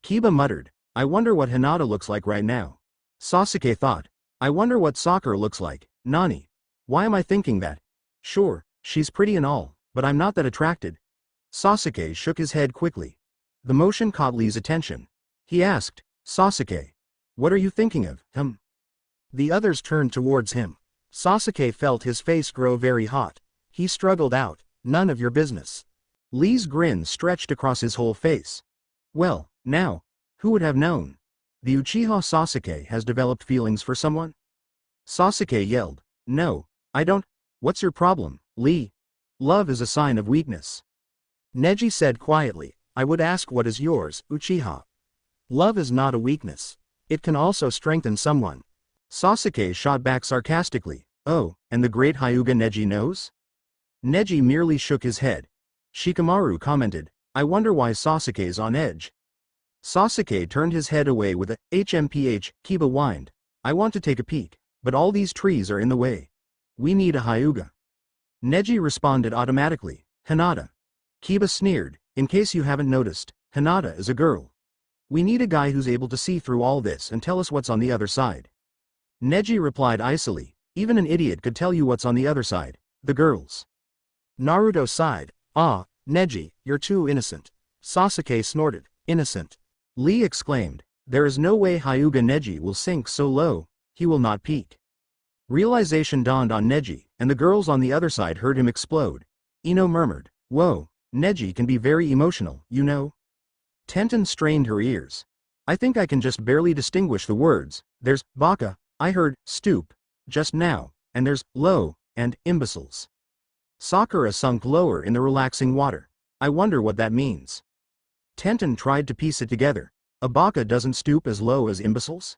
Kiba muttered, I wonder what Hinata looks like right now. Sasuke thought, I wonder what Sakura looks like. Nani? Why am I thinking that? Sure, she's pretty and all, but I'm not that attracted. Sasuke shook his head quickly. The motion caught Lee's attention. He asked, Sasuke, what are you thinking of, The others turned towards him. Sasuke felt his face grow very hot. He struggled out, none of your business. Lee's grin stretched across his whole face. Well, now, who would have known? The Uchiha Sasuke has developed feelings for someone? Sasuke yelled, no, I don't. What's your problem, Lee? Love is a sign of weakness. Neji said quietly, I would ask what is yours, Uchiha. Love is not a weakness. It can also strengthen someone. Sasuke shot back sarcastically, oh, and the great Hyuga Neji knows? Neji merely shook his head. Shikamaru commented, I wonder why Sasuke's on edge. Sasuke turned his head away with a HMPH, Kiba whined. I want to take a peek, but all these trees are in the way. We need a Hyuga. Neji responded automatically, Hinata. Kiba sneered, in case you haven't noticed, Hinata is a girl. We need a guy who's able to see through all this and tell us what's on the other side. Neji replied icily, even an idiot could tell you what's on the other side, the girls. Naruto sighed, ah, Neji, you're too innocent. Sasuke snorted, innocent. Lee exclaimed, there is no way Hyuga Neji will sink so low, he will not peak. Realization dawned on Neji, and the girls on the other side heard him explode. Ino murmured, whoa, Neji can be very emotional, you know? Tenten strained her ears. I think I can just barely distinguish the words, there's, baka, I heard, stoop, just now, and there's, low, and, imbeciles. Sakura sunk lower in the relaxing water. I wonder what that means. Tenten tried to piece it together. A baka doesn't stoop as low as imbeciles?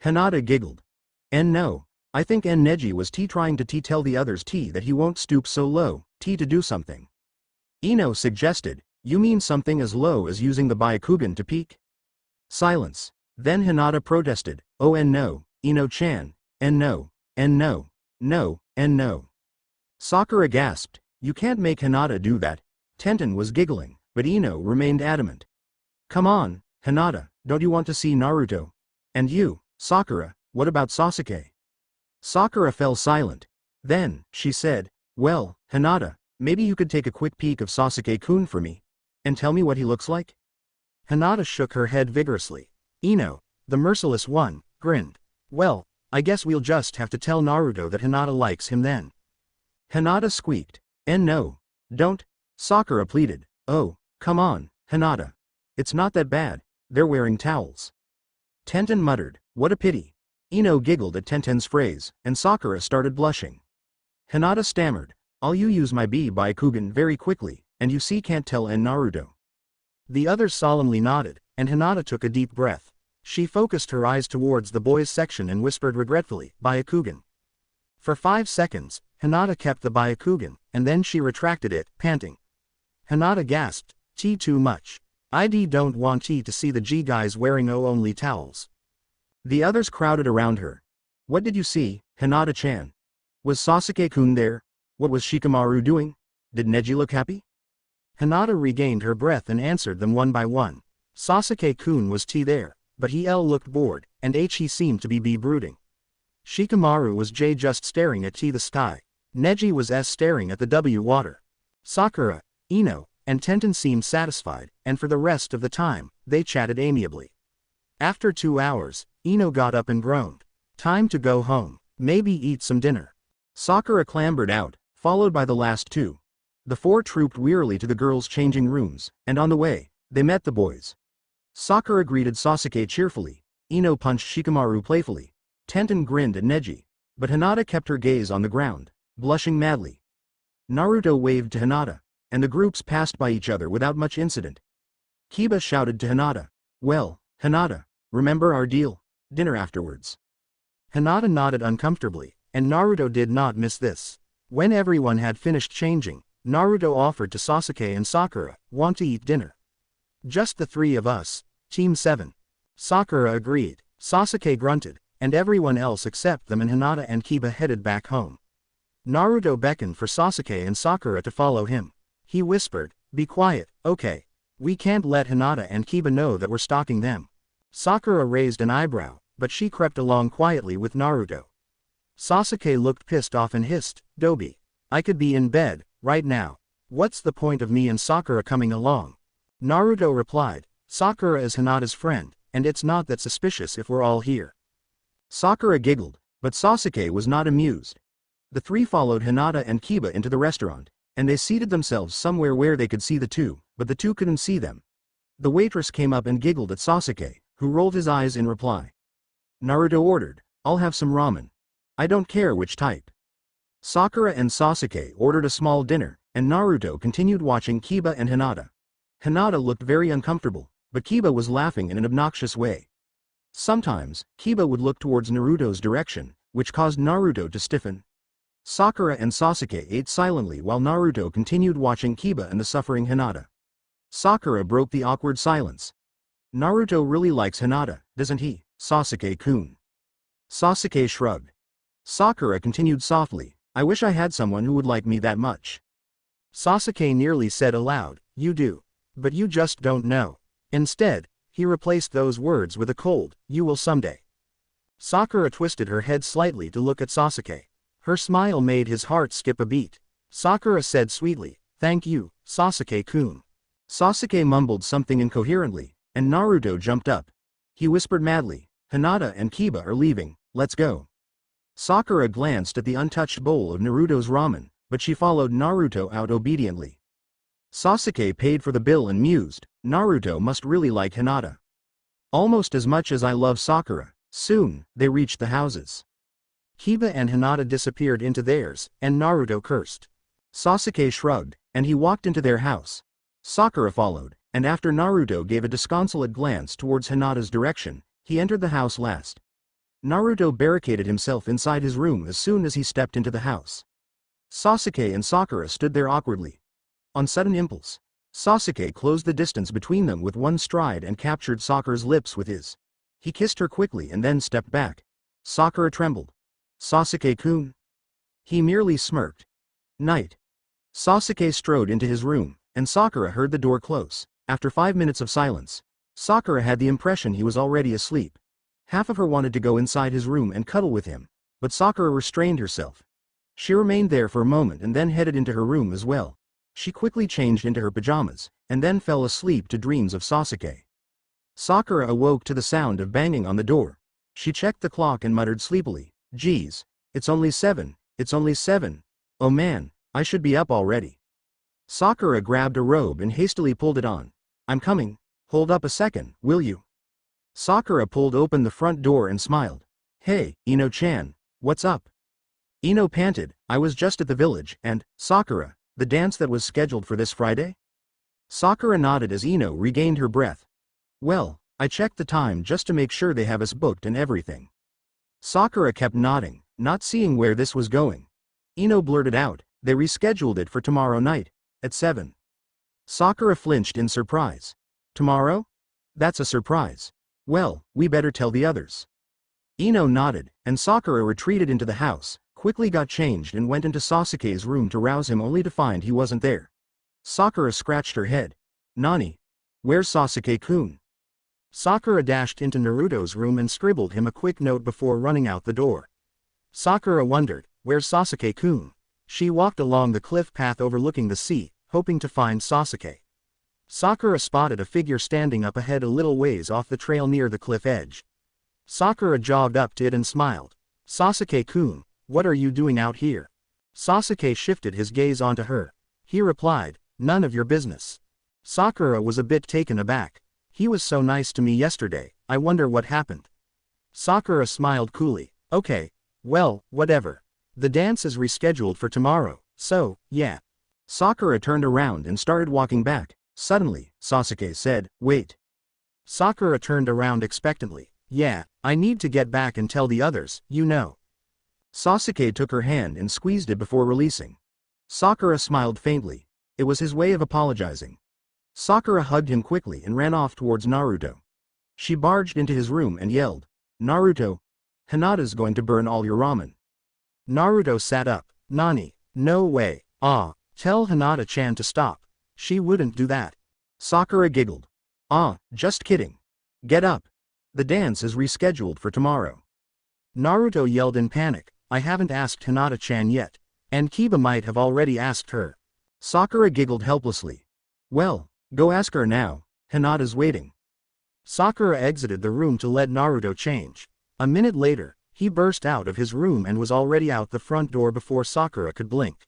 Hinata giggled. And no, I think Neji was trying to tell the others that he won't stoop so low, to do something. Ino suggested, you mean something as low as using the Byakugan to peek? Silence. Then Hinata protested, oh and no, Ino-chan, and no, and no. Sakura gasped, you can't make Hinata do that. Tenten was giggling, but Ino remained adamant. Come on, Hinata, don't you want to see Naruto? And you, Sakura, what about Sasuke? Sakura fell silent. Then, she said, well, Hinata, maybe you could take a quick peek of Sasuke-kun for me, and tell me what he looks like? Hinata shook her head vigorously. Ino, the merciless one, grinned. Well, I guess we'll just have to tell Naruto that Hinata likes him then. Hinata squeaked. And no, don't. Sakura pleaded. Oh, come on, Hinata. It's not that bad, they're wearing towels. Tenten muttered, what a pity. Ino giggled at Tenten's phrase, and Sakura started blushing. Hinata stammered, I'll use my Byakugan very quickly, and you see can't tell Naruto. The others solemnly nodded, and Hinata took a deep breath. She focused her eyes towards the boys' section and whispered regretfully, Byakugan. For 5 seconds, Hinata kept the Byakugan, and then she retracted it, panting. Hinata gasped, too much. I don't want to see the G guys wearing only towels. The others crowded around her. What did you see, Hinata-chan? Was Sasuke-kun there? What was Shikamaru doing? Did Neji look happy? Hinata regained her breath and answered them one by one. Sasuke-kun was there, but he looked bored, and he seemed to be brooding. Shikamaru was just staring at the sky. Neji was staring at the water. Sakura, Ino, and Tenten seemed satisfied, and for the rest of the time, they chatted amiably. After 2 hours, Ino got up and groaned. Time to go home, maybe eat some dinner. Sakura clambered out, followed by the last two. The four trooped wearily to the girls' changing rooms, and on the way, they met the boys. Sakura greeted Sasuke cheerfully. Ino punched Shikamaru playfully. Tenten grinned at Neji. But Hinata kept her gaze on the ground, blushing madly. Naruto waved to Hinata, and the groups passed by each other without much incident. Kiba shouted to Hinata. Well, Hinata, remember our deal? Dinner afterwards. Hinata nodded uncomfortably, and Naruto did not miss this. When everyone had finished changing, Naruto offered to Sasuke and Sakura, want to eat dinner? Just the three of us, Team 7. Sakura agreed, Sasuke grunted, and everyone else except them and Hinata and Kiba headed back home. Naruto beckoned for Sasuke and Sakura to follow him. He whispered, be quiet, okay. We can't let Hinata and Kiba know that we're stalking them. Sakura raised an eyebrow, but she crept along quietly with Naruto. Sasuke looked pissed off and hissed, Dobi. I could be in bed, right now. What's the point of me and Sakura coming along? Naruto replied, Sakura is Hinata's friend, and it's not that suspicious if we're all here. Sakura giggled, but Sasuke was not amused. The three followed Hinata and Kiba into the restaurant, and they seated themselves somewhere where they could see the two, but the two couldn't see them. The waitress came up and giggled at Sasuke, who rolled his eyes in reply. Naruto ordered, I'll have some ramen. I don't care which type. Sakura and Sasuke ordered a small dinner, and Naruto continued watching Kiba and Hinata. Hinata looked very uncomfortable, but Kiba was laughing in an obnoxious way. Sometimes, Kiba would look towards Naruto's direction, which caused Naruto to stiffen. Sakura and Sasuke ate silently while Naruto continued watching Kiba and the suffering Hinata. Sakura broke the awkward silence. Naruto really likes Hinata, doesn't he, Sasuke-kun? Sasuke shrugged. Sakura continued softly, I wish I had someone who would like me that much. Sasuke nearly said aloud, you do. But you just don't know. Instead, he replaced those words with a cold, you will someday. Sakura twisted her head slightly to look at Sasuke. Her smile made his heart skip a beat. Sakura said sweetly, thank you, Sasuke-kun. Sasuke mumbled something incoherently, and Naruto jumped up. He whispered madly, Hinata and Kiba are leaving, let's go. Sakura glanced at the untouched bowl of Naruto's ramen, but she followed Naruto out obediently. Sasuke paid for the bill and mused, Naruto must really like Hinata. Almost as much as I love Sakura. Soon, they reached the houses. Kiba and Hinata disappeared into theirs, and Naruto cursed. Sasuke shrugged, and he walked into their house. Sakura followed, and after Naruto gave a disconsolate glance towards Hinata's direction, he entered the house last. Naruto barricaded himself inside his room as soon as he stepped into the house. Sasuke and Sakura stood there awkwardly. On sudden impulse, Sasuke closed the distance between them with one stride and captured Sakura's lips with his. He kissed her quickly and then stepped back. Sakura trembled. Sasuke-kun? He merely smirked. Night. Sasuke strode into his room, and Sakura heard the door close. After 5 minutes of silence, Sakura had the impression he was already asleep. Half of her wanted to go inside his room and cuddle with him, but Sakura restrained herself. She remained there for a moment and then headed into her room as well. She quickly changed into her pajamas, and then fell asleep to dreams of Sasuke. Sakura awoke to the sound of banging on the door. She checked the clock and muttered sleepily, Geez, it's only 7, it's only 7. Oh man, I should be up already. Sakura grabbed a robe and hastily pulled it on. I'm coming, hold up a second, will you? Sakura pulled open the front door and smiled. Hey, Ino-chan, what's up? Ino panted, I was just at the village, and, Sakura, the dance that was scheduled for this Friday? Sakura nodded as Ino regained her breath. Well, I checked the time just to make sure they have us booked and everything. Sakura kept nodding, not seeing where this was going. Ino blurted out, they rescheduled it for tomorrow night, at 7. Sakura flinched in surprise. Tomorrow? That's a surprise. Well, we better tell the others. Ino nodded, and Sakura retreated into the house, quickly got changed and went into Sasuke's room to rouse him only to find he wasn't there. Sakura scratched her head. Nani? Where's Sasuke-kun? Sakura dashed into Naruto's room and scribbled him a quick note before running out the door. Sakura wondered, where's Sasuke-kun? She walked along the cliff path overlooking the sea, hoping to find Sasuke. Sakura spotted a figure standing up ahead a little ways off the trail near the cliff edge. Sakura jogged up to it and smiled. Sasuke-kun, what are you doing out here? Sasuke shifted his gaze onto her. He replied, none of your business. Sakura was a bit taken aback. He was so nice to me yesterday, I wonder what happened. Sakura smiled coolly. Okay. Well, whatever. The dance is rescheduled for tomorrow, so, yeah. Sakura turned around and started walking back. Suddenly, Sasuke said, "Wait." Sakura turned around expectantly. Yeah, I need to get back and tell the others, you know. Sasuke took her hand and squeezed it before releasing. Sakura smiled faintly. It was his way of apologizing. Sakura hugged him quickly and ran off towards Naruto. She barged into his room and yelled, "Naruto, Hinata's going to burn all your ramen." Naruto sat up. Nani? No way. Tell Hinata-chan to stop. She wouldn't do that. Sakura giggled. Just kidding. Get up. The dance is rescheduled for tomorrow. Naruto yelled in panic. I haven't asked Hinata-chan yet. And Kiba might have already asked her. Sakura giggled helplessly. Well, go ask her now. Hinata's waiting. Sakura exited the room to let Naruto change. A minute later, he burst out of his room and was already out the front door before Sakura could blink.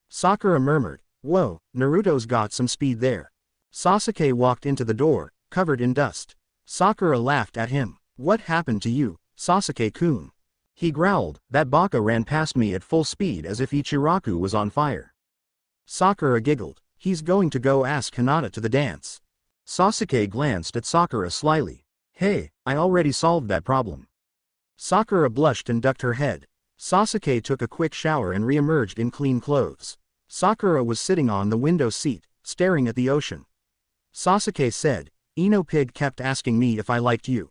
Sakura murmured, "Whoa, Naruto's got some speed there." Sasuke walked into the door, covered in dust. Sakura laughed at him. "What happened to you, Sasuke-kun?" He growled, "That baka ran past me at full speed as if Ichiraku was on fire." Sakura giggled. He's going to go ask Hinata to the dance. Sasuke glanced at Sakura slyly. Hey, I already solved that problem. Sakura blushed and ducked her head. Sasuke took a quick shower and re-emerged in clean clothes. Sakura was sitting on the window seat, staring at the ocean. Sasuke said, "Ino Pig kept asking me if I liked you."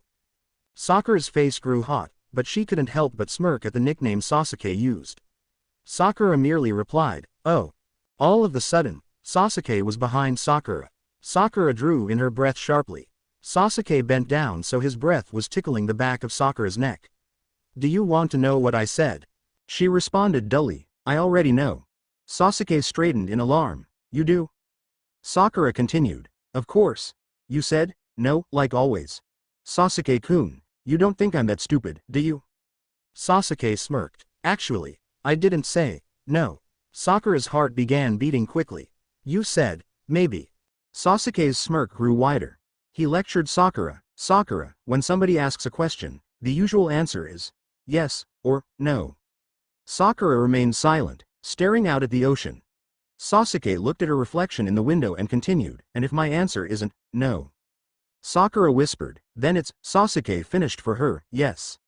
Sakura's face grew hot, but she couldn't help but smirk at the nickname Sasuke used. Sakura merely replied, "Oh." All of a sudden, Sasuke was behind Sakura. Sakura drew in her breath sharply. Sasuke bent down so his breath was tickling the back of Sakura's neck. "Do you want to know what I said?" She responded dully, "I already know." Sasuke straightened in alarm. "You do?" Sakura continued, "Of course. You said, no, like always. Sasuke-kun, you don't think I'm that stupid, do you?" Sasuke smirked. "Actually, I didn't say, no." Sakura's heart began beating quickly. "You said, maybe." Sasuke's smirk grew wider. He lectured Sakura, "Sakura, when somebody asks a question, the usual answer is, yes, or, no." Sakura remained silent, staring out at the ocean. Sasuke looked at her reflection in the window and continued, "And if my answer isn't, no?" Sakura whispered, "Then it's, Sasuke finished for her, yes."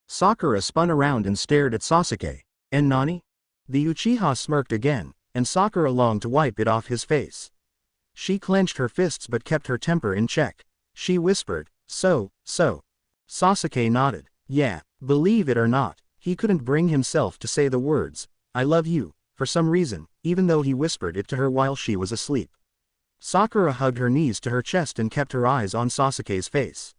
Sakura spun around and stared at Sasuke. "And Nani?" The Uchiha smirked again, and Sakura longed to wipe it off his face. She clenched her fists but kept her temper in check. She whispered, so. Sasuke nodded. Yeah, believe it or not, he couldn't bring himself to say the words, "I love you," for some reason, even though he whispered it to her while she was asleep. Sakura hugged her knees to her chest and kept her eyes on Sasuke's face.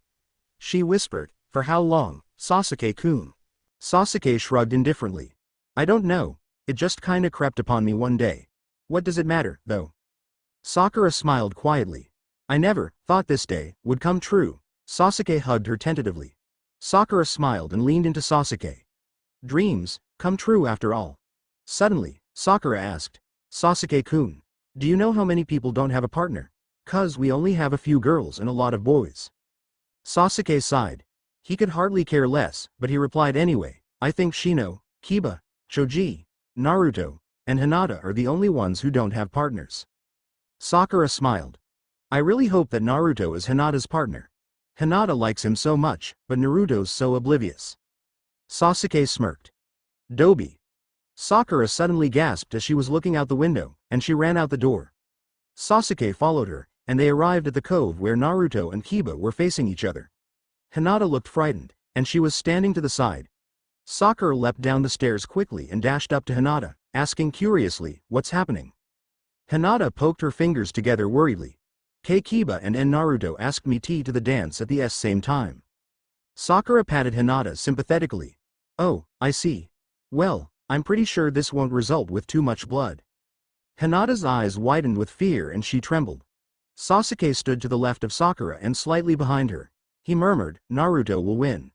She whispered, "For how long, Sasuke-kun?" Sasuke shrugged indifferently. "I don't know, it just kinda crept upon me one day. What does it matter, though?" Sakura smiled quietly. "I never thought this day would come true." Sasuke hugged her tentatively. Sakura smiled and leaned into Sasuke. "Dreams come true after all." Suddenly, Sakura asked, "Sasuke-kun, do you know how many people don't have a partner? 'Cause we only have a few girls and a lot of boys." Sasuke sighed. He could hardly care less, but he replied anyway, "I think Shino, Kiba, Choji, Naruto, and Hinata are the only ones who don't have partners." Sakura smiled. "I really hope that Naruto is Hinata's partner. Hinata likes him so much, but Naruto's so oblivious." Sasuke smirked. "Dobi." Sakura suddenly gasped as she was looking out the window, and she ran out the door. Sasuke followed her, and they arrived at the cove where Naruto and Kiba were facing each other. Hinata looked frightened, and she was standing to the side. Sakura leapt down the stairs quickly and dashed up to Hinata, asking curiously, "What's happening?" Hinata poked her fingers together worriedly. Kiba and Naruto asked me to the dance at the same time." Sakura patted Hinata sympathetically. "Oh, I see. Well, I'm pretty sure this won't result with too much blood." Hinata's eyes widened with fear and she trembled. Sasuke stood to the left of Sakura and slightly behind her. He murmured, "Naruto will win."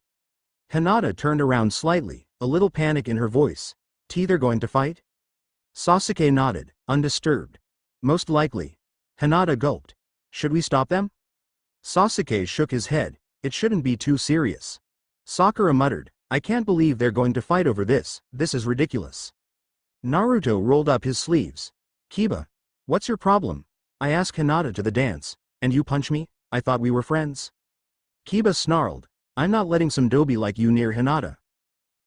Hinata turned around slightly, a little panic in her voice. "They're going to fight?" Sasuke nodded, undisturbed. "Most likely." Hinata gulped. "Should we stop them?" Sasuke shook his head. It shouldn't be too serious. Sakura muttered, I can't believe they're going to fight over this is ridiculous. Naruto rolled up his sleeves. Kiba, what's your problem? I asked Hinata to the dance, and you punch me? I thought we were friends. Kiba snarled, I'm not letting some doby like you near Hinata.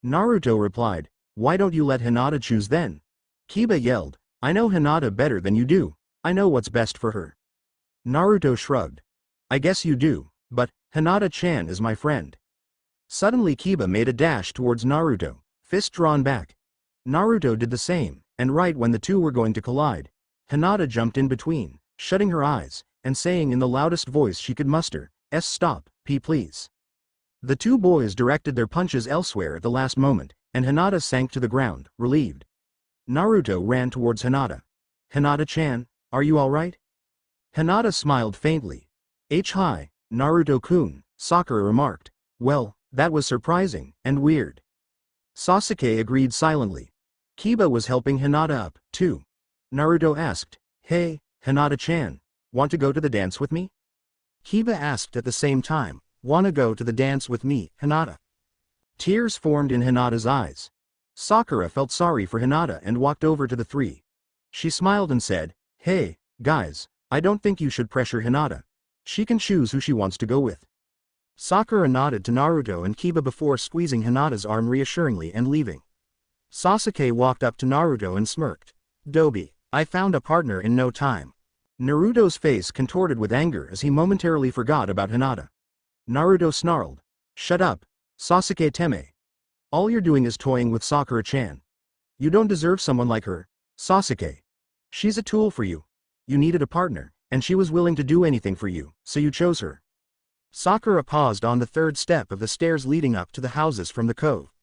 Naruto replied, why don't you let Hinata choose then? Kiba yelled, I know Hinata better than you do, I know what's best for her. Naruto shrugged. I guess you do, but Hinata-chan is my friend. Suddenly Kiba made a dash towards Naruto, fist drawn back. Naruto did the same, and right when the two were going to collide, Hinata jumped in between, shutting her eyes, and saying in the loudest voice she could muster, Stop, please. The two boys directed their punches elsewhere at the last moment, and Hinata sank to the ground, relieved. Naruto ran towards Hinata. Hinata-chan, are you alright? Hinata smiled faintly. Hi, Naruto-kun, Sakura remarked. Well, that was surprising, and weird. Sasuke agreed silently. Kiba was helping Hinata up, too. Naruto asked, Hey, Hinata-chan, want to go to the dance with me? Kiba asked at the same time, wanna go to the dance with me, Hinata? Tears formed in Hinata's eyes. Sakura felt sorry for Hinata and walked over to the three. She smiled and said, Hey, guys, I don't think you should pressure Hinata. She can choose who she wants to go with. Sakura nodded to Naruto and Kiba before squeezing Hinata's arm reassuringly and leaving. Sasuke walked up to Naruto and smirked. Doby, I found a partner in no time. Naruto's face contorted with anger as he momentarily forgot about Hinata. Naruto snarled. Shut up, Sasuke Teme. All you're doing is toying with Sakura-chan. You don't deserve someone like her, Sasuke. She's a tool for you. You needed a partner, and she was willing to do anything for you, so you chose her. Sakura paused on the third step of the stairs leading up to the houses from the cove.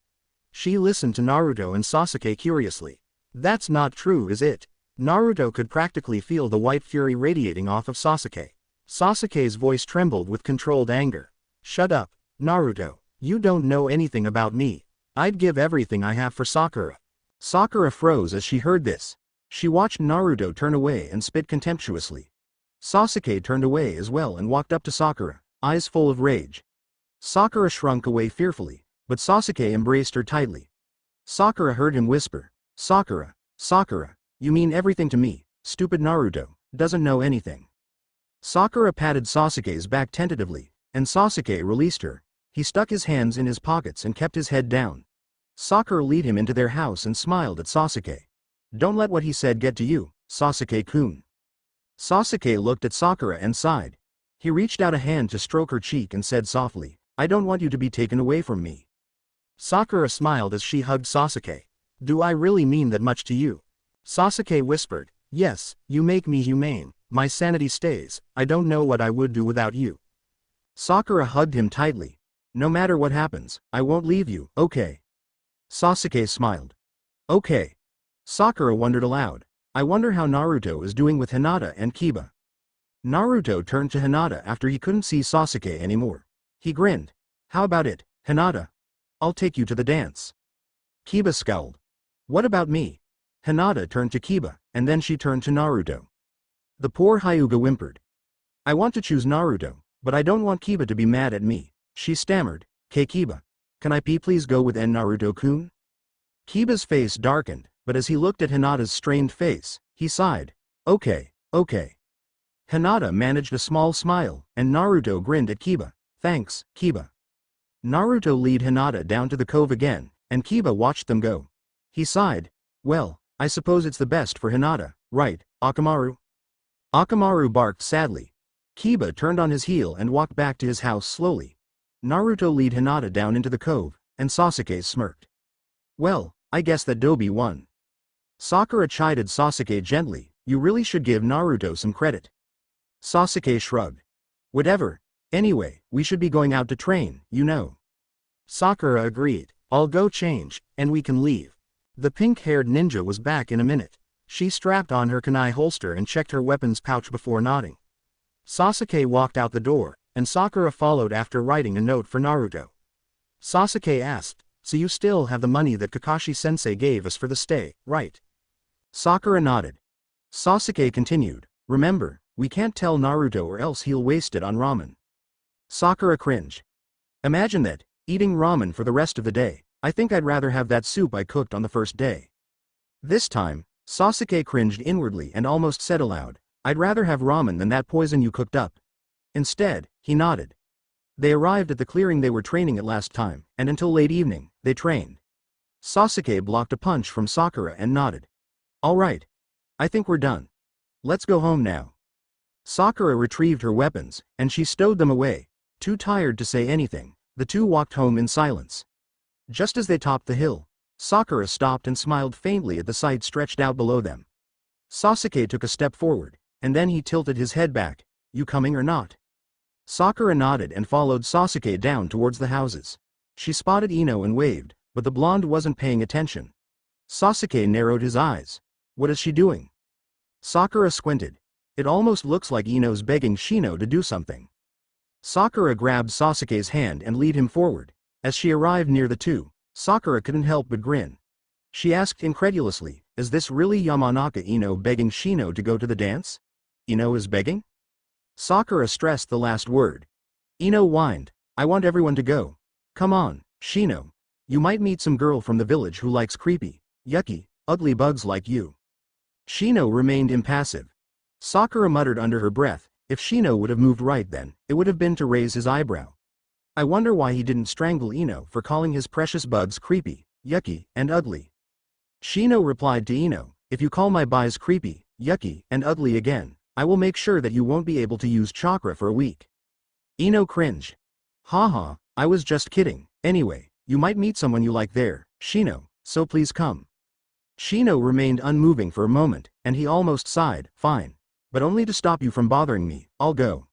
She listened to Naruto and Sasuke curiously. That's not true, is it? Naruto could practically feel the white fury radiating off of Sasuke. Sasuke's voice trembled with controlled anger. Shut up, Naruto. You don't know anything about me. I'd give everything I have for Sakura. Sakura froze as she heard this. She watched Naruto turn away and spit contemptuously. Sasuke turned away as well and walked up to Sakura, eyes full of rage. Sakura shrunk away fearfully, but Sasuke embraced her tightly. Sakura heard him whisper, Sakura, Sakura, you mean everything to me, stupid Naruto, doesn't know anything. Sakura patted Sasuke's back tentatively, and Sasuke released her. He stuck his hands in his pockets and kept his head down. Sakura led him into their house and smiled at Sasuke. Don't let what he said get to you, Sasuke-kun. Sasuke looked at Sakura and sighed. He reached out a hand to stroke her cheek and said softly, I don't want you to be taken away from me. Sakura smiled as she hugged Sasuke. Do I really mean that much to you? Sasuke whispered, yes, you make me humane, my sanity stays, I don't know what I would do without you. Sakura hugged him tightly. No matter what happens, I won't leave you, okay? Sasuke smiled. Okay. Sakura wondered aloud. I wonder how Naruto is doing with Hinata and Kiba. Naruto turned to Hinata after he couldn't see Sasuke anymore. He grinned. How about it, Hinata? I'll take you to the dance. Kiba scowled. What about me? Hinata turned to Kiba, and then she turned to Naruto. The poor Hyuga whimpered. I want to choose Naruto, but I don't want Kiba to be mad at me. She stammered, Kiba, can I please go with Naruto-kun? Kiba's face darkened, but as he looked at Hinata's strained face, he sighed. Okay. Hinata managed a small smile, and Naruto grinned at Kiba. Thanks, Kiba. Naruto led Hinata down to the cove again, and Kiba watched them go. He sighed. Well, I suppose it's the best for Hinata, right, Akamaru? Akamaru barked sadly. Kiba turned on his heel and walked back to his house slowly. Naruto led Hinata down into the cove, and Sasuke smirked. Well, I guess that Doby won. Sakura chided Sasuke gently, you really should give Naruto some credit. Sasuke shrugged. Whatever. Anyway, we should be going out to train, you know. Sakura agreed. I'll go change, and we can leave. The pink-haired ninja was back in a minute. She strapped on her kunai holster and checked her weapons pouch before nodding. Sasuke walked out the door, and Sakura followed after writing a note for Naruto. Sasuke asked, so you still have the money that Kakashi-sensei gave us for the stay, right? Sakura nodded. Sasuke continued, remember, we can't tell Naruto or else he'll waste it on ramen. Sakura cringed. Imagine that, eating ramen for the rest of the day. I think I'd rather have that soup I cooked on the first day. This time, Sasuke cringed inwardly and almost said aloud, I'd rather have ramen than that poison you cooked up. Instead, he nodded. They arrived at the clearing they were training at last time, and until late evening, they trained. Sasuke blocked a punch from Sakura and nodded. All right. I think we're done. Let's go home now. Sakura retrieved her weapons, and she stowed them away. Too tired to say anything, the two walked home in silence. Just as they topped the hill, Sakura stopped and smiled faintly at the sight stretched out below them. Sasuke took a step forward, and then he tilted his head back. You coming or not? Sakura nodded and followed Sasuke down towards the houses. She spotted Ino and waved, but the blonde wasn't paying attention. Sasuke narrowed his eyes. What is she doing? Sakura squinted. It almost looks like Ino's begging Shino to do something. Sakura grabbed Sasuke's hand and led him forward. As she arrived near the two, Sakura couldn't help but grin. She asked incredulously, is this really Yamanaka Ino begging Shino to go to the dance? Ino is begging? Sakura stressed the last word. Ino whined, I want everyone to go. Come on, Shino. You might meet some girl from the village who likes creepy, yucky, ugly bugs like you. Shino remained impassive. Sakura muttered under her breath, if Shino would have moved right then, it would have been to raise his eyebrow. I wonder why he didn't strangle Ino for calling his precious bugs creepy, yucky, and ugly. Shino replied to Ino, if you call my buys creepy, yucky, and ugly again, I will make sure that you won't be able to use chakra for a week. Ino cringed. Haha, I was just kidding. Anyway, you might meet someone you like there, Shino, so please come. Shino remained unmoving for a moment, and he almost sighed, fine. But only to stop you from bothering me, I'll go.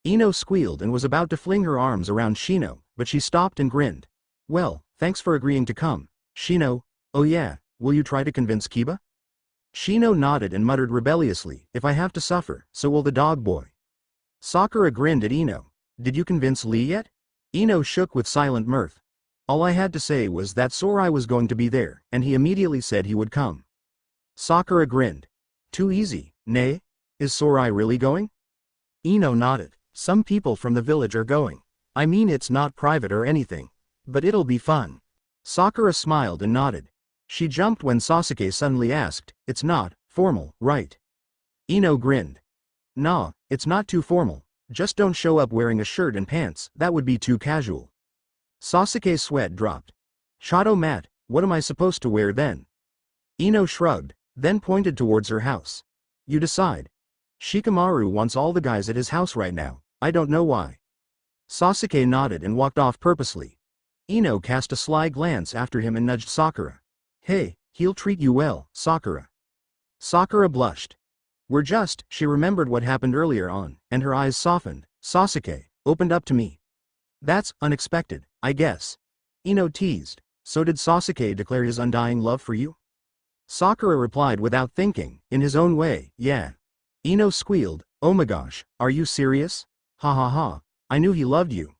Ino squealed and was about to fling her arms around Shino, but she stopped and grinned. Well, thanks for agreeing to come, Shino. Oh yeah, will you try to convince Kiba? Shino nodded and muttered rebelliously, if I have to suffer, so will the dog boy. Sakura grinned at Ino. Did you convince Lee yet? Ino shook with silent mirth. All I had to say was that Sorai was going to be there, and he immediately said he would come. Sakura grinned. Too easy, nay? Is Sorai really going? Ino nodded. Some people from the village are going. I mean it's not private or anything. But it'll be fun. Sakura smiled and nodded. She jumped when Sasuke suddenly asked, it's not formal, right? Ino grinned. Nah, it's not too formal. Just don't show up wearing a shirt and pants, that would be too casual. Sasuke's sweat dropped. Shadow Mat, what am I supposed to wear then? Ino shrugged, then pointed towards her house. You decide. Shikamaru wants all the guys at his house right now, I don't know why. Sasuke nodded and walked off purposely. Ino cast a sly glance after him and nudged Sakura. Hey, he'll treat you well, Sakura. Sakura blushed. She remembered what happened earlier on, and her eyes softened. Sasuke, opened up to me. That's unexpected, I guess. Ino teased. So did Sasuke declare his undying love for you? Sakura replied without thinking, in his own way, yeah. Ino squealed, oh my gosh, are you serious? Ha ha ha, I knew he loved you.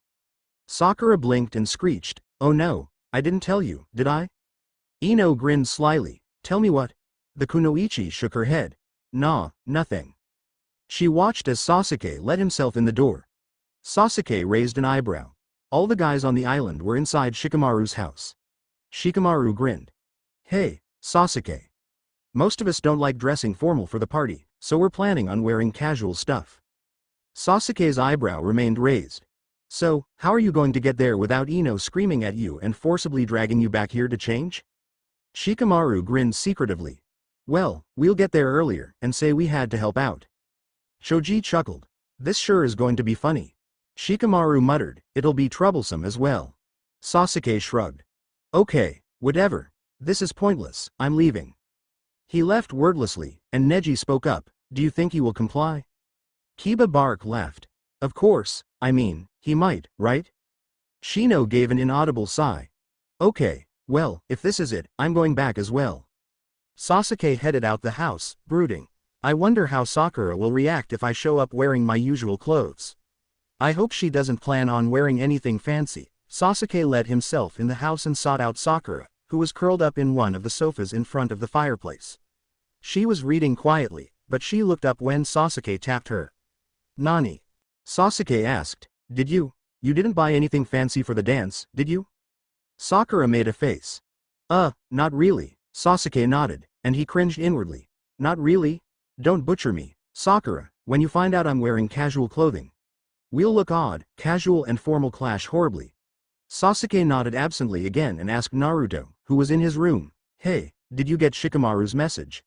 Sakura blinked and screeched, oh no, I didn't tell you, did I? Ino grinned slyly, tell me what? The kunoichi shook her head. Nah, nothing. She watched as Sasuke let himself in the door. Sasuke raised an eyebrow. All the guys on the island were inside Shikamaru's house. Shikamaru grinned. Hey, Sasuke. Most of us don't like dressing formal for the party, so we're planning on wearing casual stuff. Sasuke's eyebrow remained raised. So, how are you going to get there without Ino screaming at you and forcibly dragging you back here to change? Shikamaru grinned secretively. Well, we'll get there earlier and say we had to help out. Shoji chuckled. This sure is going to be funny. Shikamaru muttered, it'll be troublesome as well. Sasuke shrugged. Okay, whatever. This is pointless, I'm leaving. He left wordlessly, and Neji spoke up, do you think he will comply? Kiba Bark laughed. Of course, I mean, he might, right? Shino gave an inaudible sigh. Okay, well, if this is it, I'm going back as well. Sasuke headed out the house, brooding. I wonder how Sakura will react if I show up wearing my usual clothes. I hope she doesn't plan on wearing anything fancy. Sasuke let himself in the house and sought out Sakura, who was curled up in one of the sofas in front of the fireplace. She was reading quietly, but she looked up when Sasuke tapped her. Nani? Sasuke asked, Did you? You didn't buy anything fancy for the dance, did you? Sakura made a face. Not really, Sasuke nodded, and he cringed inwardly. Not really? Don't butcher me, Sakura, when you find out I'm wearing casual clothing. We'll look odd, casual and formal clash horribly. Sasuke nodded absently again and asked Naruto, who was in his room, hey, did you get Shikamaru's message?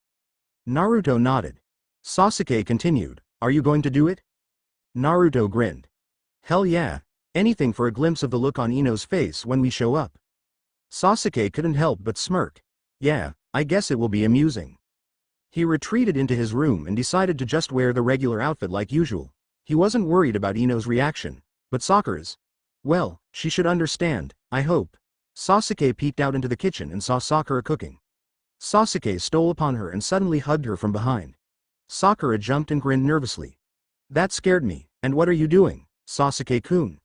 Naruto nodded. Sasuke continued, are you going to do it? Naruto grinned. Hell yeah, anything for a glimpse of the look on Ino's face when we show up. Sasuke couldn't help but smirk. Yeah, I guess it will be amusing. He retreated into his room and decided to just wear the regular outfit like usual. He wasn't worried about Ino's reaction, but Sakura's. Well, she should understand, I hope. Sasuke peeked out into the kitchen and saw Sakura cooking. Sasuke stole upon her and suddenly hugged her from behind. Sakura jumped and grinned nervously. That scared me, and what are you doing, Sasuke-kun?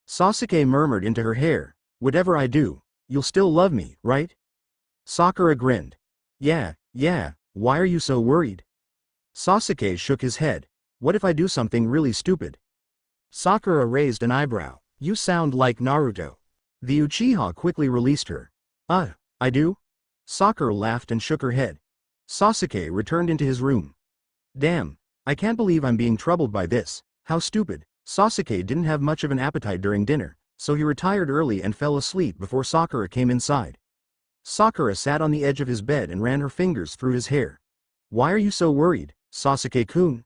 Sasuke murmured into her hair, whatever I do, you'll still love me, right? Sakura grinned. Yeah, why are you so worried? Sasuke shook his head. What if I do something really stupid? Sakura raised an eyebrow. You sound like Naruto. The Uchiha quickly released her. I do? Sakura laughed and shook her head. Sasuke returned into his room. Damn, I can't believe I'm being troubled by this, how stupid. Sasuke didn't have much of an appetite during dinner, so he retired early and fell asleep before Sakura came inside. Sakura sat on the edge of his bed and ran her fingers through his hair. Why are you so worried, Sasuke-kun?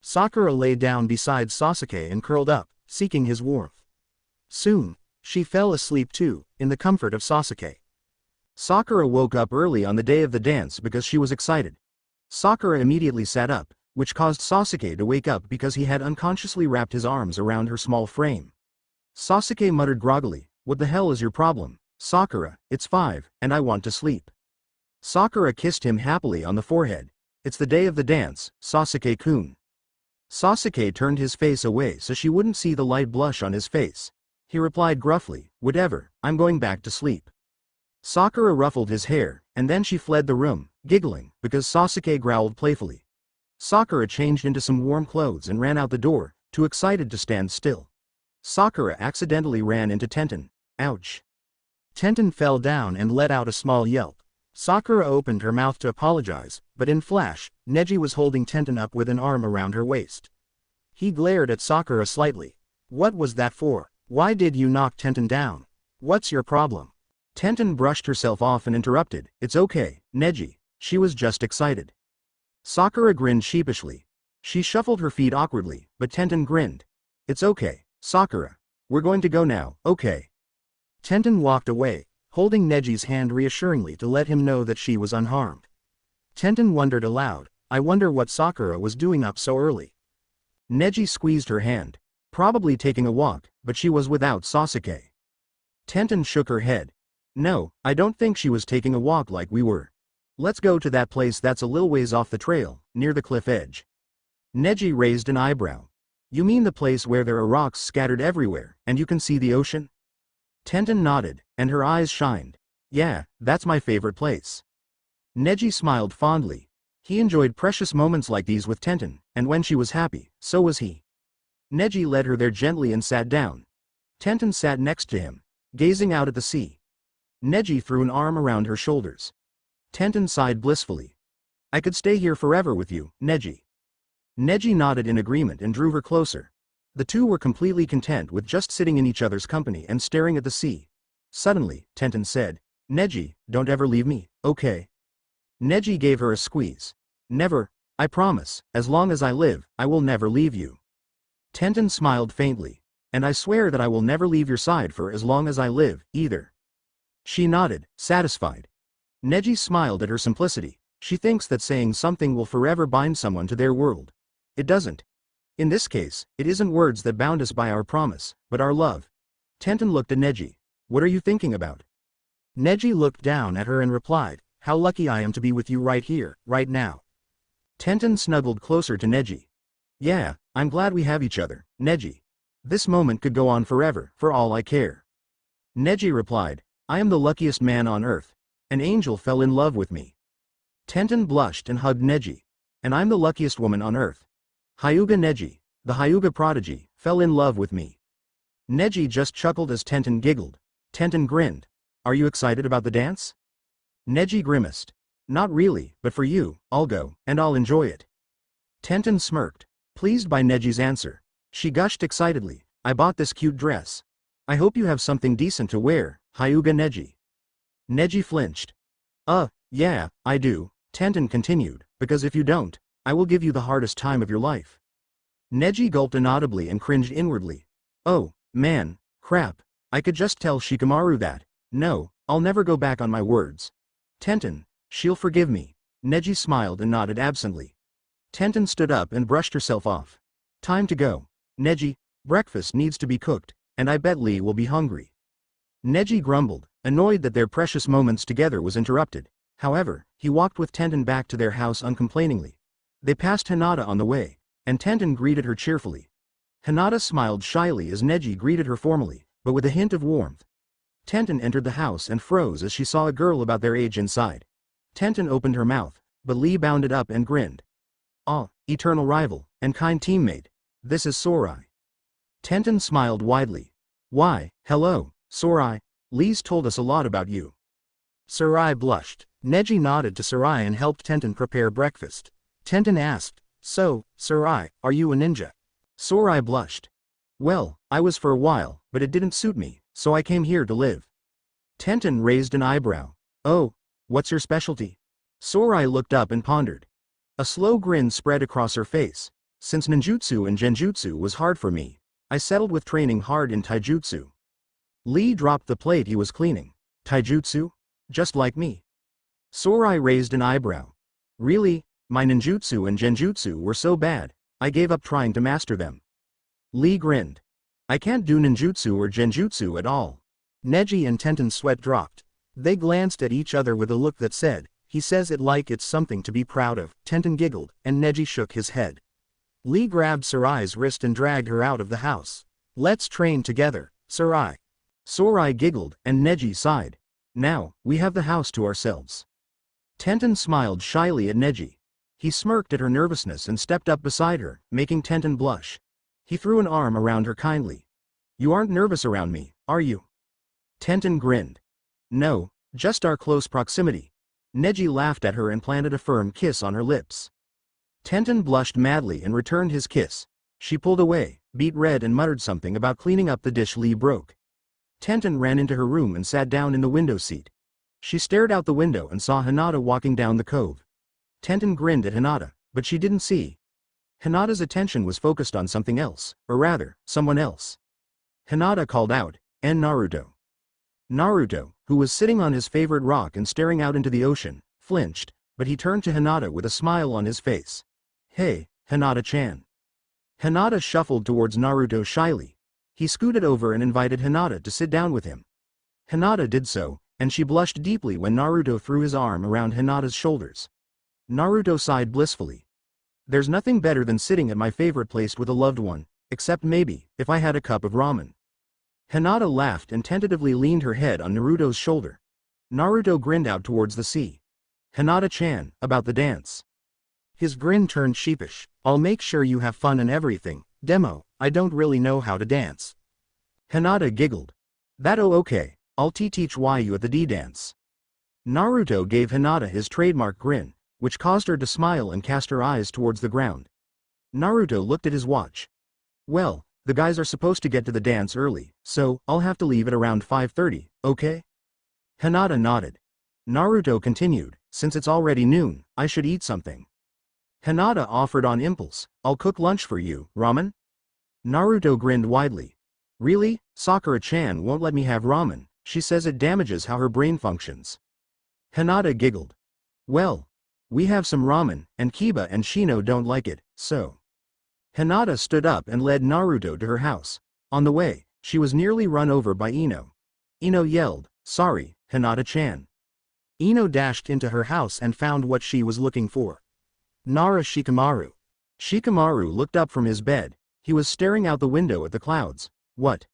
Sakura lay down beside Sasuke and curled up, seeking his warmth. Soon, she fell asleep too, in the comfort of Sasuke. Sakura woke up early on the day of the dance because she was excited. Sakura immediately sat up, which caused Sasuke to wake up because he had unconsciously wrapped his arms around her small frame. Sasuke muttered groggily, what the hell is your problem, Sakura? It's 5, and I want to sleep. Sakura kissed him happily on the forehead. It's the day of the dance, Sasuke-kun. Sasuke turned his face away so she wouldn't see the light blush on his face. He replied gruffly, whatever, I'm going back to sleep. Sakura ruffled his hair, and then she fled the room, giggling, because Sasuke growled playfully. Sakura changed into some warm clothes and ran out the door, too excited to stand still. Sakura accidentally ran into Tenten. Ouch. Tenten fell down and let out a small yelp. Sakura opened her mouth to apologize, but in flash, Neji was holding Tenten up with an arm around her waist. He glared at Sakura slightly. What was that for? Why did you knock Tenten down? What's your problem? Tenten brushed herself off and interrupted, it's okay, Neji, she was just excited. Sakura grinned sheepishly. She shuffled her feet awkwardly, but Tenten grinned. It's okay, Sakura. We're going to go now, okay. Tenten walked away, holding Neji's hand reassuringly to let him know that she was unharmed. Tenten wondered aloud, I wonder what Sakura was doing up so early. Neji squeezed her hand. Probably taking a walk, but she was without Sasuke. Tenten shook her head. No, I don't think she was taking a walk like we were. Let's go to that place that's a little ways off the trail, near the cliff edge. Neji raised an eyebrow. You mean the place where there are rocks scattered everywhere, and you can see the ocean? Tenten nodded, and her eyes shined. Yeah, that's my favorite place. Neji smiled fondly. He enjoyed precious moments like these with Tenten, and when she was happy, so was he. Neji led her there gently and sat down. Tenten sat next to him, gazing out at the sea. Neji threw an arm around her shoulders. Tenten sighed blissfully. I could stay here forever with you, Neji. Neji nodded in agreement and drew her closer. The two were completely content with just sitting in each other's company and staring at the sea. Suddenly, Tenten said, Neji, don't ever leave me, okay? Neji gave her a squeeze. Never, I promise, as long as I live, I will never leave you. Tenten smiled faintly. And I swear that I will never leave your side for as long as I live, either. She nodded, satisfied. Neji smiled at her simplicity. She thinks that saying something will forever bind someone to their world. It doesn't. In this case, it isn't words that bound us by our promise, but our love. Tenten looked at Neji. What are you thinking about? Neji looked down at her and replied, how lucky I am to be with you right here, right now. Tenten snuggled closer to Neji. Yeah, I'm glad we have each other, Neji. This moment could go on forever, for all I care. Neji replied, I am the luckiest man on earth. An angel fell in love with me. Tenten blushed and hugged Neji. And I'm the luckiest woman on earth. Hyuga Neji. the Hyuga prodigy, fell in love with me. Neji just chuckled as Tenten giggled. Tenten grinned. Are you excited about the dance? Neji grimaced. Not really, but for you, I'll go, and I'll enjoy it. Tenten smirked, pleased by Neji's answer. She gushed excitedly, I bought this cute dress. I hope you have something decent to wear, Hyuga Neji. Neji flinched. Yeah, I do, Tenten continued, because if you don't, I will give you the hardest time of your life. Neji gulped inaudibly and cringed inwardly. Oh, man, crap, I could just tell Shikamaru that. No, I'll never go back on my words. Tenten, she'll forgive me. Neji smiled and nodded absently. Tenten stood up and brushed herself off. Time to go. Neji, breakfast needs to be cooked, and I bet Lee will be hungry. Neji grumbled, annoyed that their precious moments together was interrupted. However, he walked with Tenten back to their house uncomplainingly. They passed Hinata on the way, and Tenten greeted her cheerfully. Hinata smiled shyly as Neji greeted her formally, but with a hint of warmth. Tenten entered the house and froze as she saw a girl about their age inside. Tenten opened her mouth, but Lee bounded up and grinned. Ah, eternal rival, and kind teammate. This is Sorai. Tenten smiled widely. Why, hello, Sorai. Lee's told us a lot about you. Sorai blushed. Neji nodded to Sorai and helped Tenten prepare breakfast. Tenten asked, so, Sorai, are you a ninja? Sorai blushed. Well, I was for a while, but it didn't suit me, so I came here to live. Tenten raised an eyebrow. Oh, what's your specialty? Sorai looked up and pondered. A slow grin spread across her face. Since ninjutsu and genjutsu was hard for me, I settled with training hard in taijutsu. Lee dropped the plate he was cleaning. Taijutsu? Just like me. Sorai raised an eyebrow. Really? My ninjutsu and genjutsu were so bad, I gave up trying to master them. Lee grinned. I can't do ninjutsu or genjutsu at all. Neji and Tenten's sweat dropped. They glanced at each other with a look that said, he says it like it's something to be proud of. Tenten giggled, and Neji shook his head. Lee grabbed Sorai's wrist and dragged her out of the house. Let's train together, Sorai. Sorai giggled, and Neji sighed. Now, we have the house to ourselves. Tenten smiled shyly at Neji. He smirked at her nervousness and stepped up beside her, making Tenten blush. He threw an arm around her kindly. You aren't nervous around me, are you? Tenten grinned. No, just our close proximity. Neji laughed at her and planted a firm kiss on her lips. Tenten blushed madly and returned his kiss. She pulled away, beet red and muttered something about cleaning up the dish Lee broke. Tenten ran into her room and sat down in the window seat. She stared out the window and saw Hinata walking down the cove. Tenten grinned at Hinata, but she didn't see. Hinata's attention was focused on something else, or rather, someone else. Hinata called out, and Naruto. Naruto, who was sitting on his favorite rock and staring out into the ocean, flinched, but he turned to Hinata with a smile on his face. Hey, Hinata-chan. Hinata shuffled towards Naruto shyly. He scooted over and invited Hinata to sit down with him. Hinata did so, and she blushed deeply when Naruto threw his arm around Hinata's shoulders. Naruto sighed blissfully. There's nothing better than sitting at my favorite place with a loved one, except maybe, if I had a cup of ramen. Hinata laughed and tentatively leaned her head on Naruto's shoulder. Naruto grinned out towards the sea. Hinata-chan, about the dance. His grin turned sheepish. I'll make sure you have fun and everything. Demo, I don't really know how to dance. Hinata giggled. Okay, I'll teach why you at the D-dance. Naruto gave Hinata his trademark grin, which caused her to smile and cast her eyes towards the ground. Naruto looked at his watch. Well, the guys are supposed to get to the dance early, so I'll have to leave at around 5:30, okay? Hinata nodded. Naruto continued, since it's already noon, I should eat something. Hinata offered on impulse, I'll cook lunch for you, ramen? Naruto grinned widely. Really? Sakura-chan won't let me have ramen, she says it damages how her brain functions. Hinata giggled. Well, we have some ramen, and Kiba and Shino don't like it, so. Hinata stood up and led Naruto to her house. On the way, she was nearly run over by Ino. Ino yelled, sorry, Hinata-chan. Ino dashed into her house and found what she was looking for. Nara Shikamaru. Shikamaru looked up from his bed. He was staring out the window at the clouds. What?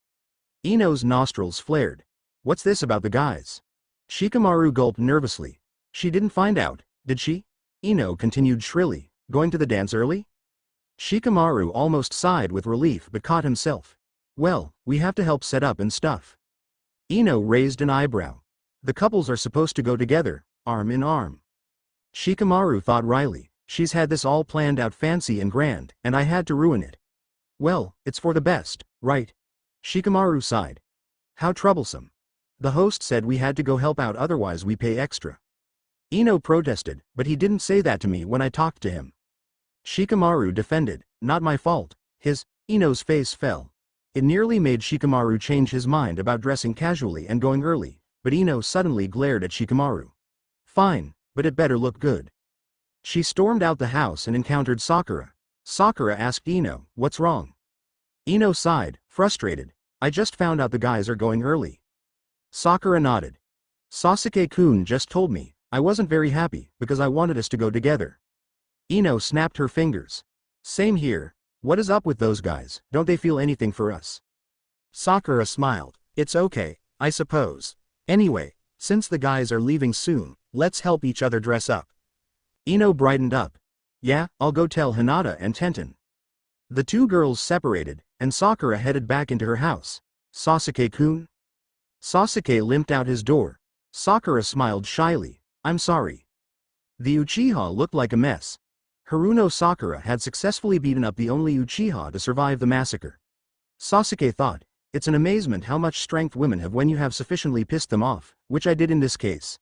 Ino's nostrils flared. What's this about the guys? Shikamaru gulped nervously. She didn't find out, did she? Ino continued shrilly, going to the dance early? Shikamaru almost sighed with relief but caught himself. Well, we have to help set up and stuff. Ino raised an eyebrow. The couples are supposed to go together, arm in arm. Shikamaru thought wryly, she's had this all planned out fancy and grand, and I had to ruin it. Well, it's for the best, right? Shikamaru sighed. How troublesome. The host said we had to go help out, otherwise we pay extra. Ino protested, but he didn't say that to me when I talked to him. Shikamaru defended, not my fault. Ino's face fell. It nearly made Shikamaru change his mind about dressing casually and going early, but Ino suddenly glared at Shikamaru. Fine, but it better look good. She stormed out the house and encountered Sakura. Sakura asked Ino, what's wrong? Ino sighed, frustrated. I just found out the guys are going early. Sakura nodded. Sasuke-kun just told me. I wasn't very happy, because I wanted us to go together. Ino snapped her fingers. Same here. What is up with those guys? Don't they feel anything for us? Sakura smiled. It's okay, I suppose. Anyway, since the guys are leaving soon, let's help each other dress up. Ino brightened up. Yeah, I'll go tell Hinata and Tenten. The two girls separated, and Sakura headed back into her house. Sasuke-kun? Sasuke limped out his door. Sakura smiled shyly. I'm sorry. The Uchiha looked like a mess. Haruno Sakura had successfully beaten up the only Uchiha to survive the massacre. Sasuke thought, it's an amazement how much strength women have when you have sufficiently pissed them off, which I did in this case.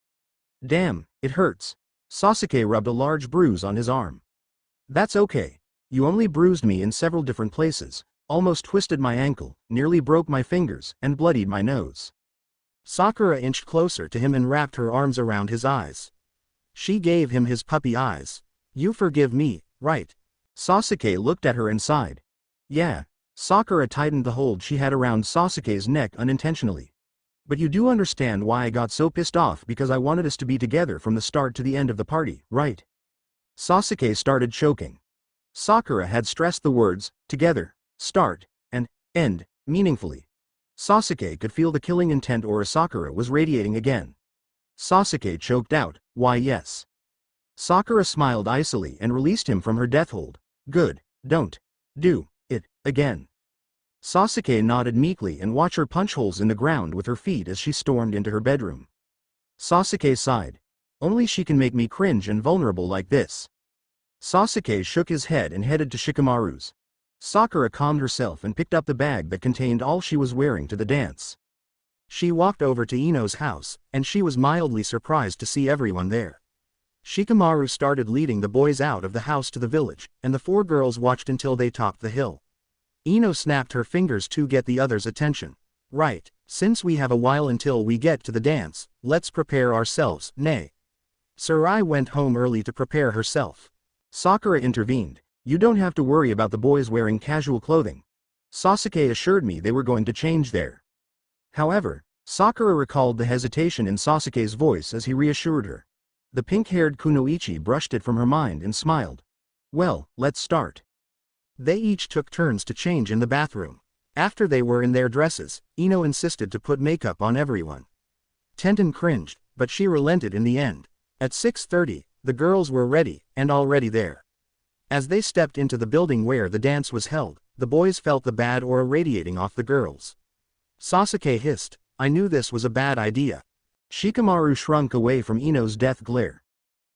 Damn, it hurts. Sasuke rubbed a large bruise on his arm. That's okay. You only bruised me in several different places, almost twisted my ankle, nearly broke my fingers, and bloodied my nose. Sakura inched closer to him and wrapped her arms around his eyes. She gave him his puppy eyes. You forgive me, right? Sasuke looked at her and sighed. Yeah. Sakura tightened the hold she had around Sasuke's neck unintentionally. But you do understand why I got so pissed off, because I wanted us to be together from the start to the end of the party, right? Sasuke started choking. Sakura had stressed the words, together, start, and end, meaningfully. Sasuke could feel the killing intent aura Sakura was radiating again. Sasuke choked out, why yes. Sakura smiled icily and released him from her death hold. Good, don't do it again. Sasuke nodded meekly and watched her punch holes in the ground with her feet as she stormed into her bedroom. Sasuke sighed. Only she can make me cringe and vulnerable like this. Sasuke shook his head and headed to Shikamaru's. Sakura calmed herself and picked up the bag that contained all she was wearing to the dance. She walked over to Ino's house, and she was mildly surprised to see everyone there. Shikamaru started leading the boys out of the house to the village, and the four girls watched until they topped the hill. Ino snapped her fingers to get the others' attention. Right, since we have a while until we get to the dance, let's prepare ourselves, nay. Sorai went home early to prepare herself. Sakura intervened. You don't have to worry about the boys wearing casual clothing. Sasuke assured me they were going to change there. However, Sakura recalled the hesitation in Sasuke's voice as he reassured her. The pink-haired Kunoichi brushed it from her mind and smiled. Well, let's start. They each took turns to change in the bathroom. After they were in their dresses, Ino insisted to put makeup on everyone. Tenten cringed, but she relented in the end. At 6:30, the girls were ready, and already there. As they stepped into the building where the dance was held, the boys felt the bad aura radiating off the girls. Sasuke hissed, I knew this was a bad idea. Shikamaru shrunk away from Ino's death glare.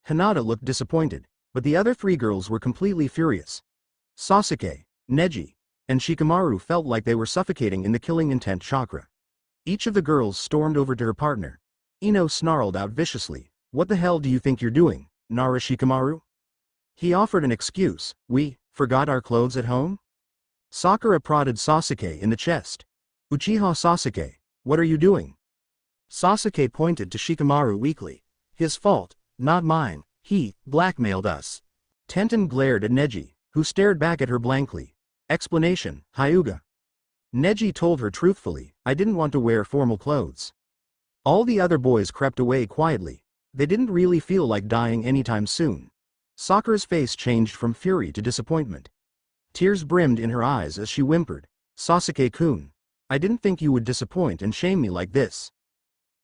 Hinata looked disappointed, but the other three girls were completely furious. Sasuke, Neji, and Shikamaru felt like they were suffocating in the killing intent chakra. Each of the girls stormed over to her partner. Ino snarled out viciously, what the hell do you think you're doing, Nara Shikamaru? He offered an excuse, we forgot our clothes at home? Sakura prodded Sasuke in the chest. Uchiha Sasuke, what are you doing? Sasuke pointed to Shikamaru weakly. His fault, not mine, he blackmailed us. Tenten glared at Neji, who stared back at her blankly. Explanation, Hyuga. Neji told her truthfully, I didn't want to wear formal clothes. All the other boys crept away quietly. They didn't really feel like dying anytime soon. Sakura's face changed from fury to disappointment. Tears brimmed in her eyes as she whimpered, Sasuke-kun, I didn't think you would disappoint and shame me like this.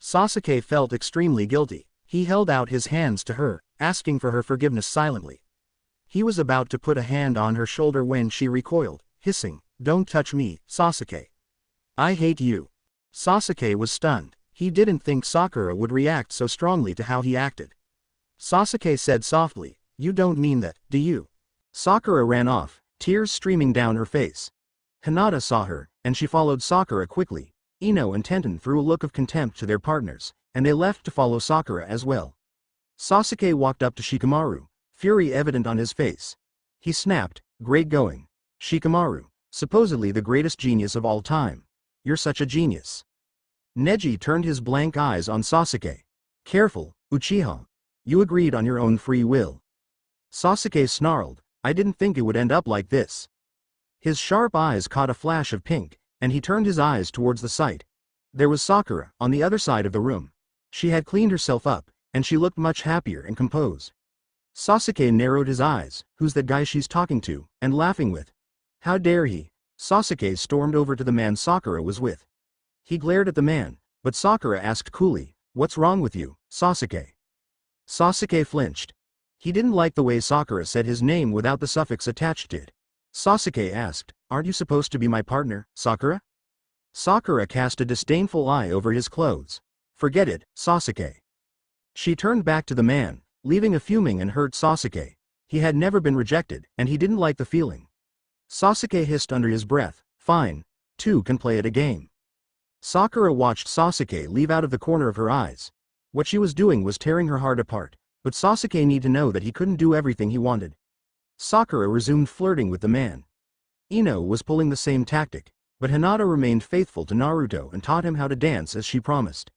Sasuke felt extremely guilty. He held out his hands to her, asking for her forgiveness silently. He was about to put a hand on her shoulder when she recoiled, hissing, "Don't touch me, Sasuke. I hate you." Sasuke was stunned. He didn't think Sakura would react so strongly to how he acted. Sasuke said softly, "You don't mean that, do you?" Sakura ran off, tears streaming down her face. Hinata saw her, and she followed Sakura quickly. Ino and Tenten threw a look of contempt to their partners, and they left to follow Sakura as well. Sasuke walked up to Shikamaru, fury evident on his face. He snapped, "Great going. Shikamaru, supposedly the greatest genius of all time. You're such a genius." Neji turned his blank eyes on Sasuke. "Careful, Uchiha. You agreed on your own free will." Sasuke snarled, "I didn't think it would end up like this." His sharp eyes caught a flash of pink, and he turned his eyes towards the sight. There was Sakura, on the other side of the room. She had cleaned herself up, and she looked much happier and composed. Sasuke narrowed his eyes, "Who's that guy she's talking to, and laughing with? How dare he?" Sasuke stormed over to the man Sakura was with. He glared at the man, but Sakura asked coolly, "What's wrong with you, Sasuke?" Sasuke flinched. He didn't like the way Sakura said his name without the suffix attached to it. Sasuke asked, "Aren't you supposed to be my partner, Sakura?" Sakura cast a disdainful eye over his clothes. "Forget it, Sasuke." She turned back to the man, leaving a fuming and hurt Sasuke. He had never been rejected, and he didn't like the feeling. Sasuke hissed under his breath, "Fine. Two can play at a game." Sakura watched Sasuke leave out of the corner of her eyes. What she was doing was tearing her heart apart, but Sasuke needed to know that he couldn't do everything he wanted. Sakura resumed flirting with the man. Ino was pulling the same tactic, but Hinata remained faithful to Naruto and taught him how to dance as she promised.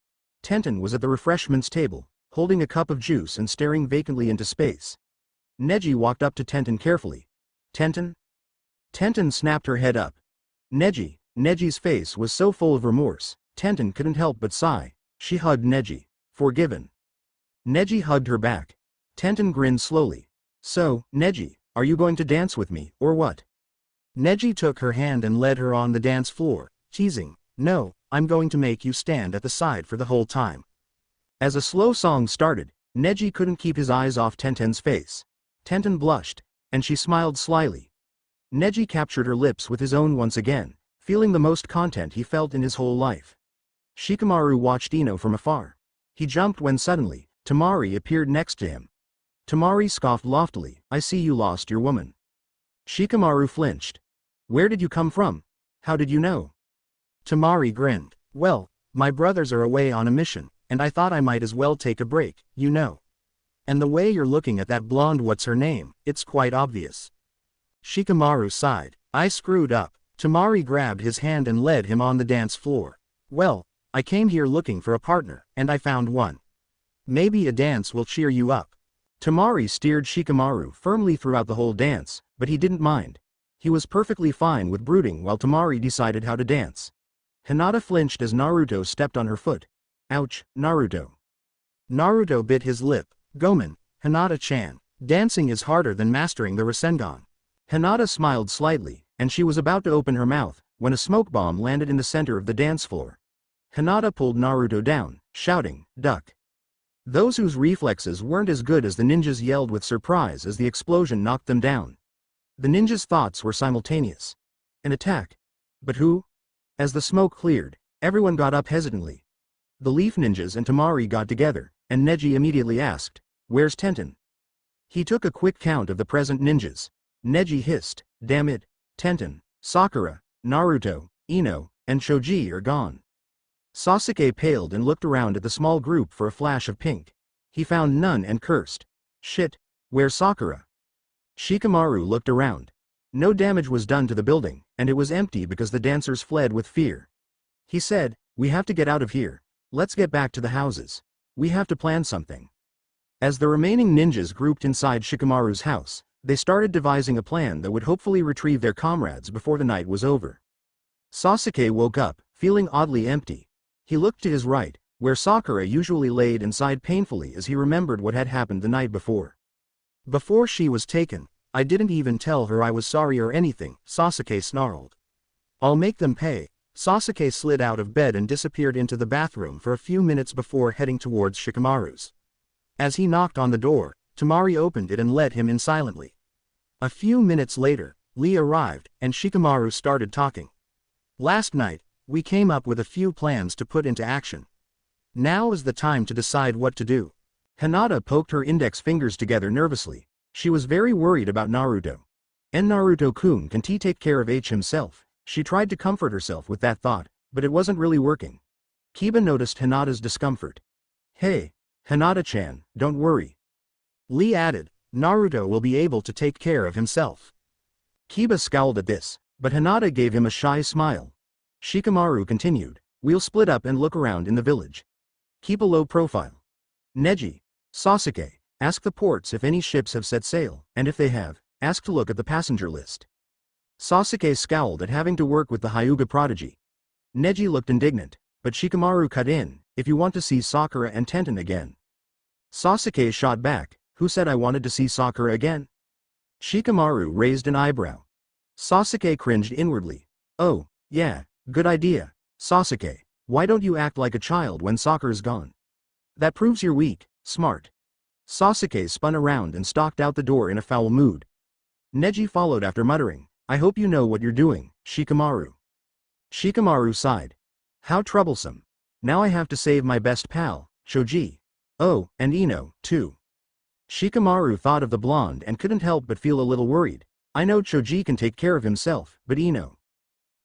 Tenten was at the refreshments table, holding a cup of juice and staring vacantly into space. Neji walked up to Tenten carefully. "Tenten?" Tenten snapped her head up. "Neji." Neji's face was so full of remorse, Tenten couldn't help but sigh. She hugged Neji. "Forgiven." Neji hugged her back. Tenten grinned slowly. "So, Neji, are you going to dance with me, or what?" Neji took her hand and led her on the dance floor, teasing, "No, I'm going to make you stand at the side for the whole time." As a slow song started, Neji couldn't keep his eyes off Tenten's face. Tenten blushed, and she smiled slyly. Neji captured her lips with his own once again, feeling the most content he felt in his whole life. Shikamaru watched Ino from afar. He jumped when suddenly, Temari appeared next to him. Temari scoffed loftily, "I see you lost your woman." Shikamaru flinched. "Where did you come from? How did you know?" Temari grinned. "Well, my brothers are away on a mission, and I thought I might as well take a break, you know. And the way you're looking at that blonde what's her name, it's quite obvious." Shikamaru sighed. "I screwed up." Temari grabbed his hand and led him on the dance floor. "Well, I came here looking for a partner, and I found one. Maybe a dance will cheer you up." Temari steered Shikamaru firmly throughout the whole dance, but he didn't mind. He was perfectly fine with brooding while Temari decided how to dance. Hinata flinched as Naruto stepped on her foot. "Ouch, Naruto." Naruto bit his lip. "Gomen, Hinata-chan, dancing is harder than mastering the Rasengan." Hinata smiled slightly, and she was about to open her mouth, when a smoke bomb landed in the center of the dance floor. Hinata pulled Naruto down, shouting, "Duck." Those whose reflexes weren't as good as the ninjas yelled with surprise as the explosion knocked them down. The ninjas' thoughts were simultaneous. An attack. But who? As the smoke cleared, everyone got up hesitantly. The Leaf Ninjas and Temari got together, and Neji immediately asked, "Where's Tenten?" He took a quick count of the present ninjas. Neji hissed, "Damn it, Tenten, Sakura, Naruto, Ino, and Choji are gone." Sasuke paled and looked around at the small group for a flash of pink. He found none and cursed. "Shit, where's Sakura?" Shikamaru looked around. No damage was done to the building, and it was empty because the dancers fled with fear. He said, "We have to get out of here. Let's get back to the houses. We have to plan something." As the remaining ninjas grouped inside Shikamaru's house, they started devising a plan that would hopefully retrieve their comrades before the night was over. Sasuke woke up, feeling oddly empty. He looked to his right, where Sakura usually laid and sighed painfully as he remembered what had happened the night before. "Before she was taken, I didn't even tell her I was sorry or anything," Sasuke snarled. "I'll make them pay." Sasuke slid out of bed and disappeared into the bathroom for a few minutes before heading towards Shikamaru's. As he knocked on the door, Temari opened it and let him in silently. A few minutes later, Lee arrived, and Shikamaru started talking. Last night, we came up with a few plans to put into action. Now is the time to decide what to do. Hinata poked her index fingers together nervously. She was very worried about Naruto. And Naruto-kun can take care of H himself. She tried to comfort herself with that thought, but it wasn't really working. Kiba noticed Hinata's discomfort. Hey, Hinata-chan, don't worry. Lee added, Naruto will be able to take care of himself. Kiba scowled at this, but Hinata gave him a shy smile. Shikamaru continued, we'll split up and look around in the village. Keep a low profile. Neji, Sasuke, ask the ports if any ships have set sail, and if they have, ask to look at the passenger list. Sasuke scowled at having to work with the Hyuga prodigy. Neji looked indignant, but Shikamaru cut in, if you want to see Sakura and Tenten again. Sasuke shot back, who said I wanted to see Sakura again? Shikamaru raised an eyebrow. Sasuke cringed inwardly. Oh, yeah, good idea, Sasuke, why don't you act like a child when Sakura's gone? That proves you're weak, smart. Sasuke spun around and stalked out the door in a foul mood. Neji followed after muttering, I hope you know what you're doing, Shikamaru. Shikamaru sighed. How troublesome. Now I have to save my best pal, Choji. Oh, and Ino, too. Shikamaru thought of the blonde and couldn't help but feel a little worried. I know Choji can take care of himself, but Ino.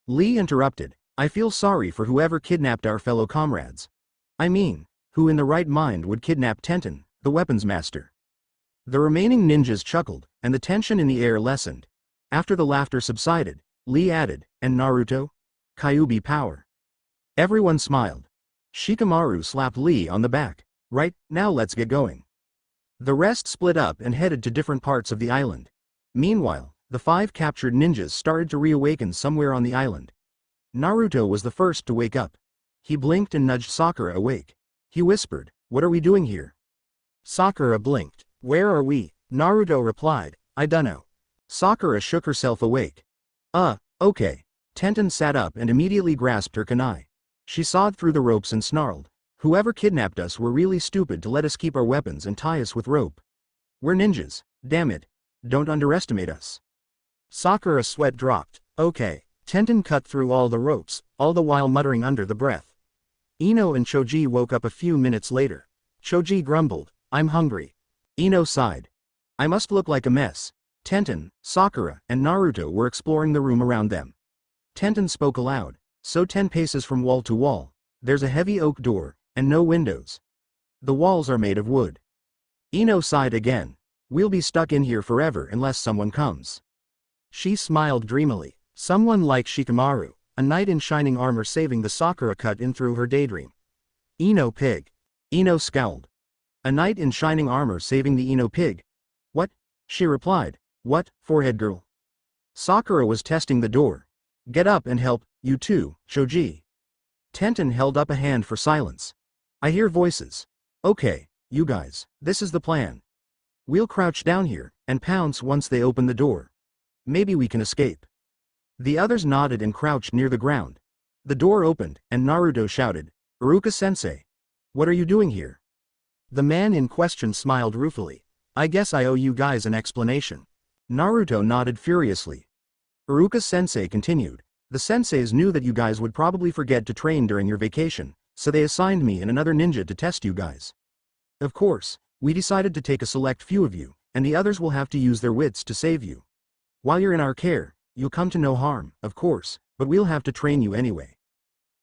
Lee interrupted, I feel sorry for whoever kidnapped our fellow comrades. I mean, who in the right mind would kidnap Tenten, the weapons master? The remaining ninjas chuckled, and the tension in the air lessened. After the laughter subsided, Lee added, and Naruto? Kyuubi power. Everyone smiled. Shikamaru slapped Lee on the back. Right, now let's get going. The rest split up and headed to different parts of the island. Meanwhile, the 5 captured ninjas started to reawaken somewhere on the island. Naruto was the first to wake up. He blinked and nudged Sakura awake. He whispered, what are we doing here? Sakura blinked. Where are we? Naruto replied, I dunno. Sakura shook herself awake. Okay. Tenten sat up and immediately grasped her kunai. She sawed through the ropes and snarled. Whoever kidnapped us were really stupid to let us keep our weapons and tie us with rope. We're ninjas, damn it. Don't underestimate us. Sakura's sweat dropped. Okay. Tenten cut through all the ropes, all the while muttering under the breath. Ino and Choji woke up a few minutes later. Choji grumbled, I'm hungry. Ino sighed. I must look like a mess. Tenten, Sakura, and Naruto were exploring the room around them. Tenten spoke aloud. So 10 paces from wall to wall. There's a heavy oak door, and no windows. The walls are made of wood. Ino sighed again. We'll be stuck in here forever unless someone comes. She smiled dreamily. Someone like Shikamaru, a knight in shining armor saving the Sakura cut in through her daydream. Ino pig. Ino scowled. A knight in shining armor saving the Ino pig? What? She replied. What, forehead girl? Sakura was testing the door. Get up and help, you too, Choji. Tenten held up a hand for silence. I hear voices. Okay, you guys, this is the plan. We'll crouch down here, and pounce once they open the door. Maybe we can escape. The others nodded and crouched near the ground. The door opened, and Naruto shouted, Iruka-sensei. What are you doing here? The man in question smiled ruefully. I guess I owe you guys an explanation. Naruto nodded furiously. Iruka-sensei continued, the senseis knew that you guys would probably forget to train during your vacation, so they assigned me and another ninja to test you guys. Of course, we decided to take a select few of you, and the others will have to use their wits to save you. While you're in our care, you'll come to no harm, of course, but we'll have to train you anyway.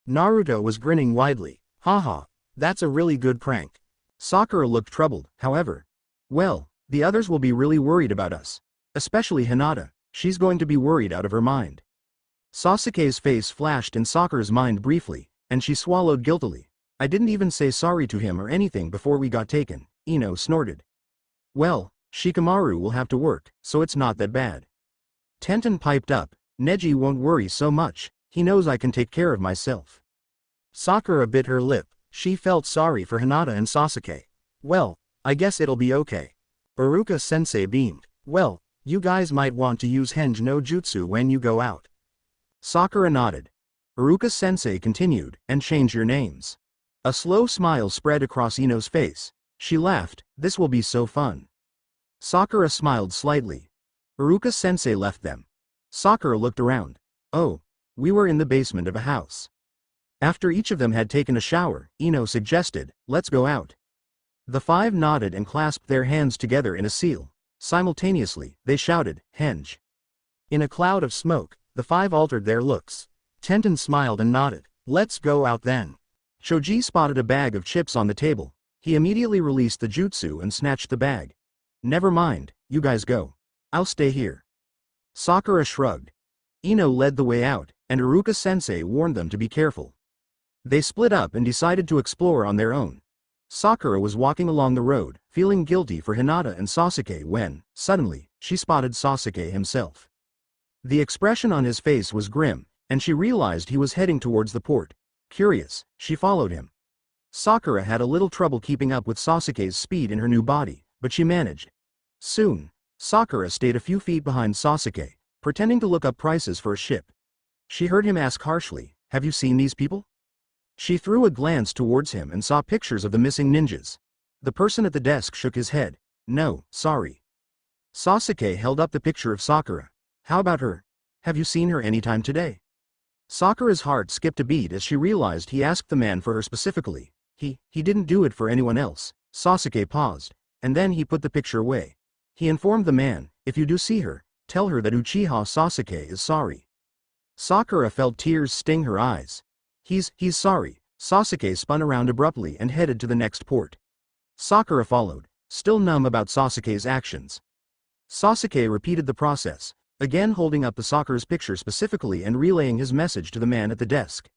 Naruto was grinning widely. Haha, that's a really good prank. Sakura looked troubled, however. Well, the others will be really worried about us. Especially Hinata, she's going to be worried out of her mind. Sasuke's face flashed in Sakura's mind briefly, and she swallowed guiltily. I didn't even say sorry to him or anything before we got taken, Ino snorted. Well, Shikamaru will have to work, so it's not that bad. Tenten piped up, Neji won't worry so much, he knows I can take care of myself. Sakura bit her lip, she felt sorry for Hinata and Sasuke. Well, I guess it'll be okay. Iruka-sensei beamed. Well, you guys might want to use Henge no Jutsu when you go out. Sakura nodded. Iruka-sensei continued, and change your names. A slow smile spread across Ino's face. She laughed, this will be so fun. Sakura smiled slightly. Iruka-sensei left them. Sakura looked around. Oh. We were in the basement of a house. After each of them had taken a shower, Ino suggested, let's go out. The five nodded and clasped their hands together in a seal. Simultaneously, they shouted, Henge. In a cloud of smoke, the five altered their looks. Tenten smiled and nodded. Let's go out then. Shoji spotted a bag of chips on the table. He immediately released the jutsu and snatched the bag. Never mind, you guys go. I'll stay here. Sakura shrugged. Ino led the way out, and Iruka-sensei warned them to be careful. They split up and decided to explore on their own. Sakura was walking along the road, feeling guilty for Hinata and Sasuke when, suddenly, she spotted Sasuke himself. The expression on his face was grim, and she realized he was heading towards the port. Curious, she followed him. Sakura had a little trouble keeping up with Sasuke's speed in her new body, but she managed. Soon, Sakura stayed a few feet behind Sasuke, pretending to look up prices for a ship. She heard him ask harshly, have you seen these people? She threw a glance towards him and saw pictures of the missing ninjas. The person at the desk shook his head. No, sorry. Sasuke held up the picture of Sakura. How about her? Have you seen her anytime today? Sakura's heart skipped a beat as she realized he asked the man for her specifically. He didn't do it for anyone else. Sasuke paused, and then he put the picture away. He informed the man, if you do see her, tell her that Uchiha Sasuke is sorry. Sakura felt tears sting her eyes. He's sorry. Sasuke spun around abruptly and headed to the next port. Sakura followed, still numb about Sasuke's actions. Sasuke repeated the process, again holding up the Sakura's picture specifically and relaying his message to the man at the desk.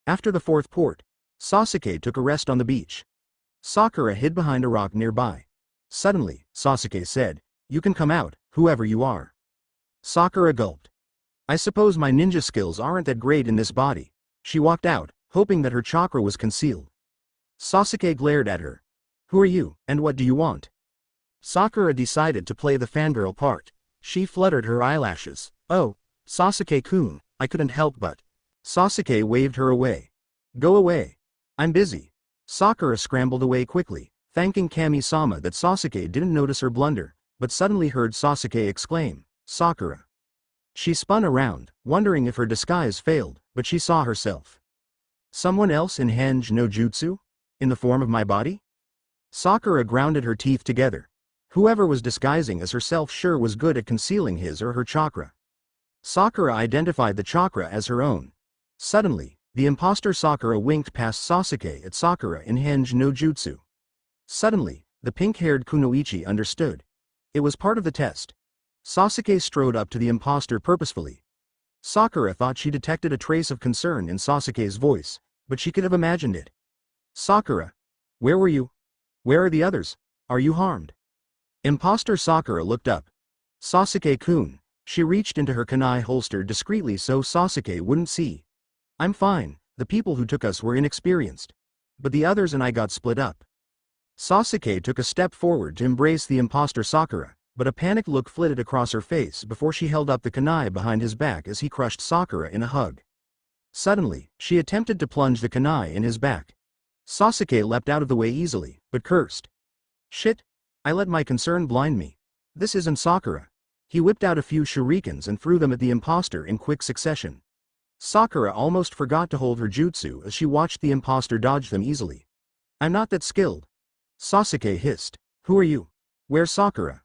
After the fourth port, Sasuke took a rest on the beach. Sakura hid behind a rock nearby. Suddenly, Sasuke said, you can come out, whoever you are. Sakura gulped. I suppose my ninja skills aren't that great in this body. She walked out, hoping that her chakra was concealed. Sasuke glared at her. Who are you, and what do you want? Sakura decided to play the fangirl part. She fluttered her eyelashes. Oh, Sasuke-kun, I couldn't help but. Sasuke waved her away. Go away. I'm busy. Sakura scrambled away quickly, thanking Kami-sama that Sasuke didn't notice her blunder, but suddenly heard Sasuke exclaim, Sakura. She spun around, wondering if her disguise failed, but she saw herself. Someone else in Henge no Jutsu? In the form of my body? Sakura grounded her teeth together. Whoever was disguising as herself sure was good at concealing his or her chakra. Sakura identified the chakra as her own. Suddenly, the imposter Sakura winked past Sasuke at Sakura in Henge no Jutsu. Suddenly, the pink-haired Kunoichi understood. It was part of the test. Sasuke strode up to the imposter purposefully. Sakura thought she detected a trace of concern in Sasuke's voice, but she could have imagined it. Sakura. Where were you? Where are the others? Are you harmed? Imposter Sakura looked up. Sasuke-kun. She reached into her kunai holster discreetly so Sasuke wouldn't see. I'm fine, the people who took us were inexperienced. But the others and I got split up. Sasuke took a step forward to embrace the imposter Sakura, but a panicked look flitted across her face before she held up the kunai behind his back as he crushed Sakura in a hug. Suddenly, she attempted to plunge the kunai in his back. Sasuke leapt out of the way easily, but cursed. Shit! I let my concern blind me. This isn't Sakura. He whipped out a few shurikens and threw them at the imposter in quick succession. Sakura almost forgot to hold her jutsu as she watched the imposter dodge them easily. I'm not that skilled. Sasuke hissed. Who are you? Where's Sakura?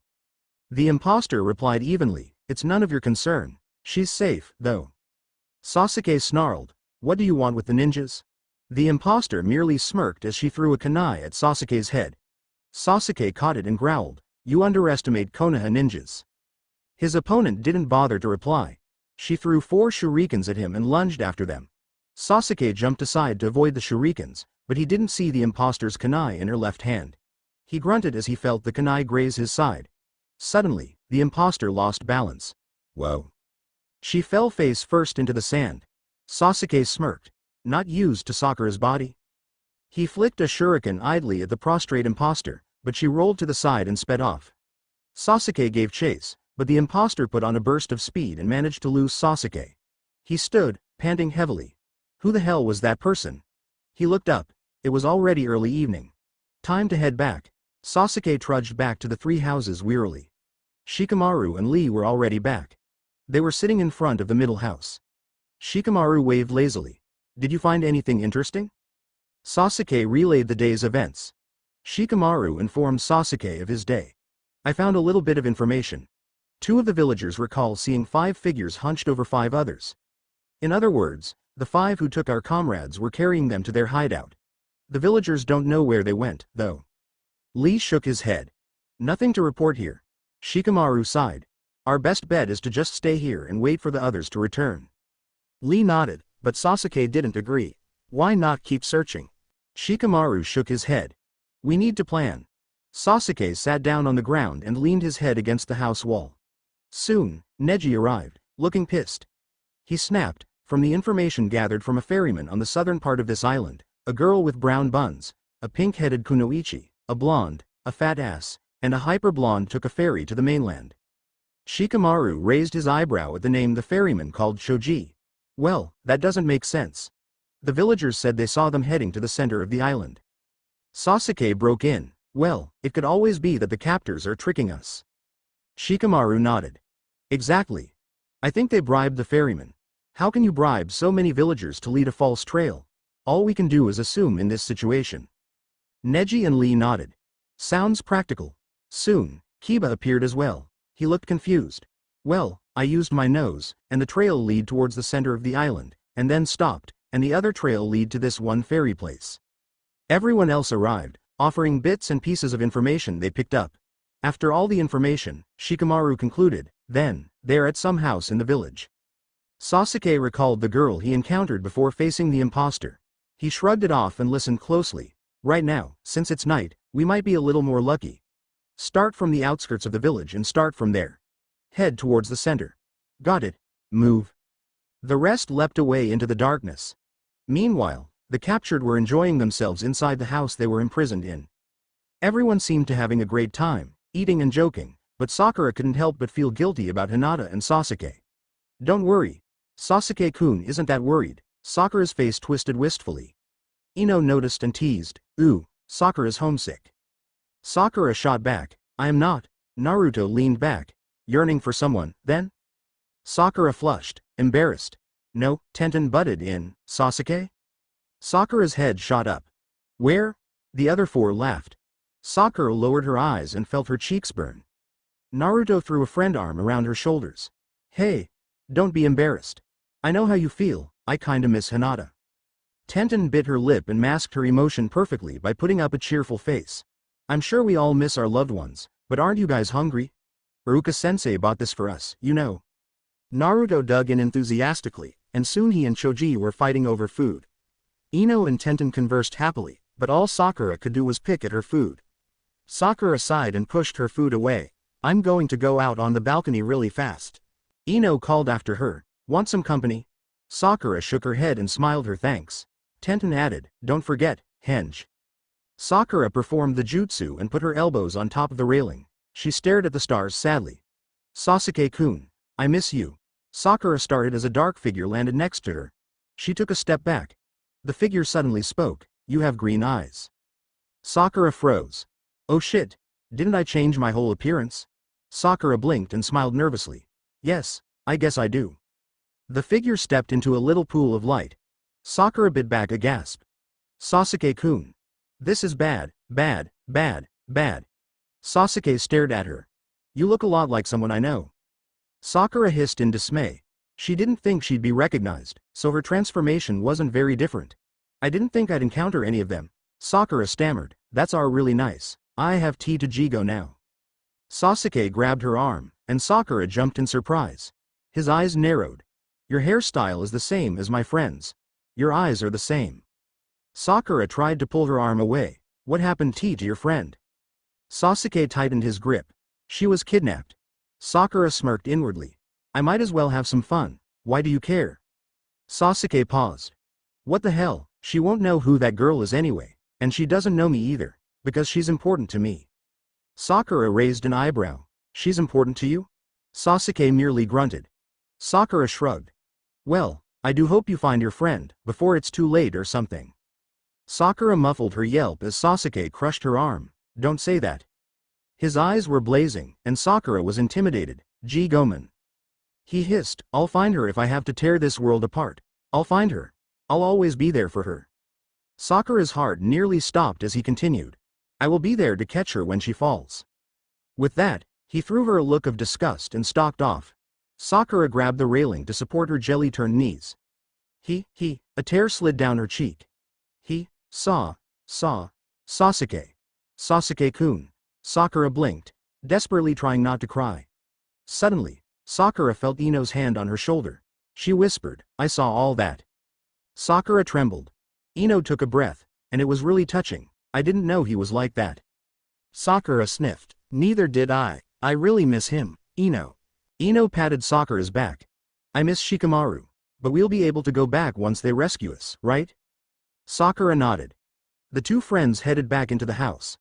The imposter replied evenly, it's none of your concern. She's safe, though. Sasuke snarled. What do you want with the ninjas? The imposter merely smirked as she threw a kunai at Sasuke's head. Sasuke caught it and growled, you underestimate Konoha ninjas. His opponent didn't bother to reply. She threw 4 shurikens at him and lunged after them. Sasuke jumped aside to avoid the shurikens, but he didn't see the imposter's kunai in her left hand. He grunted as he felt the kunai graze his side. Suddenly, the imposter lost balance. Whoa. She fell face first into the sand. Sasuke smirked. Not used to Sakura's body? He flicked a shuriken idly at the prostrate imposter, but she rolled to the side and sped off. Sasuke gave chase, but the imposter put on a burst of speed and managed to lose Sasuke. He stood, panting heavily. Who the hell was that person? He looked up. It was already early evening. Time to head back. Sasuke trudged back to the 3 houses wearily. Shikamaru and Lee were already back. They were sitting in front of the middle house. Shikamaru waved lazily. Did you find anything interesting? Sasuke relayed the day's events. Shikamaru informed Sasuke of his day. I found a little bit of information. 2 of the villagers recall seeing 5 figures hunched over 5 others. In other words, the 5 who took our comrades were carrying them to their hideout. The villagers don't know where they went, though. Lee shook his head. Nothing to report here. Shikamaru sighed. Our best bet is to just stay here and wait for the others to return. Lee nodded, but Sasuke didn't agree. Why not keep searching? Shikamaru shook his head. We need to plan. Sasuke sat down on the ground and leaned his head against the house wall. Soon, Neji arrived, looking pissed. He snapped, from the information gathered from a ferryman on the southern part of this island, a girl with brown buns, a pink-headed kunoichi, a blonde, a fat ass, and a hyper-blonde took a ferry to the mainland. Shikamaru raised his eyebrow at the name the ferryman called Shoji. Well, that doesn't make sense. The villagers said they saw them heading to the center of the island. Sasuke broke in. Well, it could always be that the captors are tricking us. Shikamaru nodded. Exactly. I think they bribed the ferryman. How can you bribe so many villagers to lead a false trail? All we can do is assume in this situation. Neji and Lee nodded. Sounds practical. Soon, Kiba appeared as well. He looked confused. Well, I used my nose, and the trail led towards the center of the island, and then stopped, and the other trail led to this one ferry place. Everyone else arrived, offering bits and pieces of information they picked up. After all the information, Shikamaru concluded, then, they're at some house in the village. Sasuke recalled the girl he encountered before facing the imposter. He shrugged it off and listened closely. Right now, since it's night, we might be a little more lucky. Start from the outskirts of the village and start from there. Head towards the center. Got it. Move. The rest leapt away into the darkness. Meanwhile, the captured were enjoying themselves inside the house they were imprisoned in. Everyone seemed to having a great time, eating and joking, but Sakura couldn't help but feel guilty about Hinata and Sasuke. Don't worry. Sasuke-kun isn't that worried. Sakura's face twisted wistfully. Ino noticed and teased, ooh, Sakura's homesick. Sakura shot back, I am not. Naruto leaned back. Yearning for someone, then? Sakura flushed, embarrassed. No, Tenten butted in. Sasuke? Sakura's head shot up. Where? The other 4 laughed. Sakura lowered her eyes and felt her cheeks burn. Naruto threw a friend arm around her shoulders. Hey, don't be embarrassed. I know how you feel, I kinda miss Hinata. Tenten bit her lip and masked her emotion perfectly by putting up a cheerful face. I'm sure we all miss our loved ones, but aren't you guys hungry? Iruka-sensei bought this for us, you know. Naruto dug in enthusiastically, and soon he and Choji were fighting over food. Ino and Tenten conversed happily, but all Sakura could do was pick at her food. Sakura sighed and pushed her food away. I'm going to go out on the balcony really fast. Ino called after her, want some company? Sakura shook her head and smiled her thanks. Tenten added, don't forget, henge. Sakura performed the jutsu and put her elbows on top of the railing. She stared at the stars sadly. Sasuke-kun, I miss you. Sakura started as a dark figure landed next to her. She took a step back. The figure suddenly spoke, you have green eyes. Sakura froze. Oh shit, didn't I change my whole appearance? Sakura blinked and smiled nervously. Yes, I guess I do. The figure stepped into a little pool of light. Sakura bit back a gasp. Sasuke-kun. This is bad, bad, bad, bad. Sasuke stared at her. You look a lot like someone I know. Sakura hissed in dismay. She didn't think she'd be recognized, so her transformation wasn't very different. I didn't think I'd encounter any of them. Sakura stammered, that's really nice. I have tea to Jigo now. Sasuke grabbed her arm, and Sakura jumped in surprise. His eyes narrowed. Your hairstyle is the same as my friend's. Your eyes are the same. Sakura tried to pull her arm away. What happened to your friend? Sasuke tightened his grip. She was kidnapped. Sakura smirked inwardly. I might as well have some fun. Why do you care? Sasuke paused. What the hell, she won't know who that girl is anyway, and she doesn't know me either, because she's important to me. Sakura raised an eyebrow. She's important to you? Sasuke merely grunted. Sakura shrugged. Well, I do hope you find your friend, before it's too late or something. Sakura muffled her yelp as Sasuke crushed her arm. Don't say that. His eyes were blazing, and Sakura was intimidated. G. Gomen. He hissed, I'll find her if I have to tear this world apart. I'll find her. I'll always be there for her. Sakura's heart nearly stopped as he continued. I will be there to catch her when she falls. With that, he threw her a look of disgust and stalked off. Sakura grabbed the railing to support her jelly-turned knees. A tear slid down her cheek. Sasuke. Sasuke-kun. Sakura blinked, desperately trying not to cry. Suddenly, Sakura felt Ino's hand on her shoulder. She whispered, I saw all that. Sakura trembled. Ino took a breath, and it was really touching. I didn't know he was like that. Sakura sniffed. Neither did I. I really miss him, Ino. Ino patted Sakura's back. I miss Shikamaru, but we'll be able to go back once they rescue us, right? Sakura nodded. The two friends headed back into the house.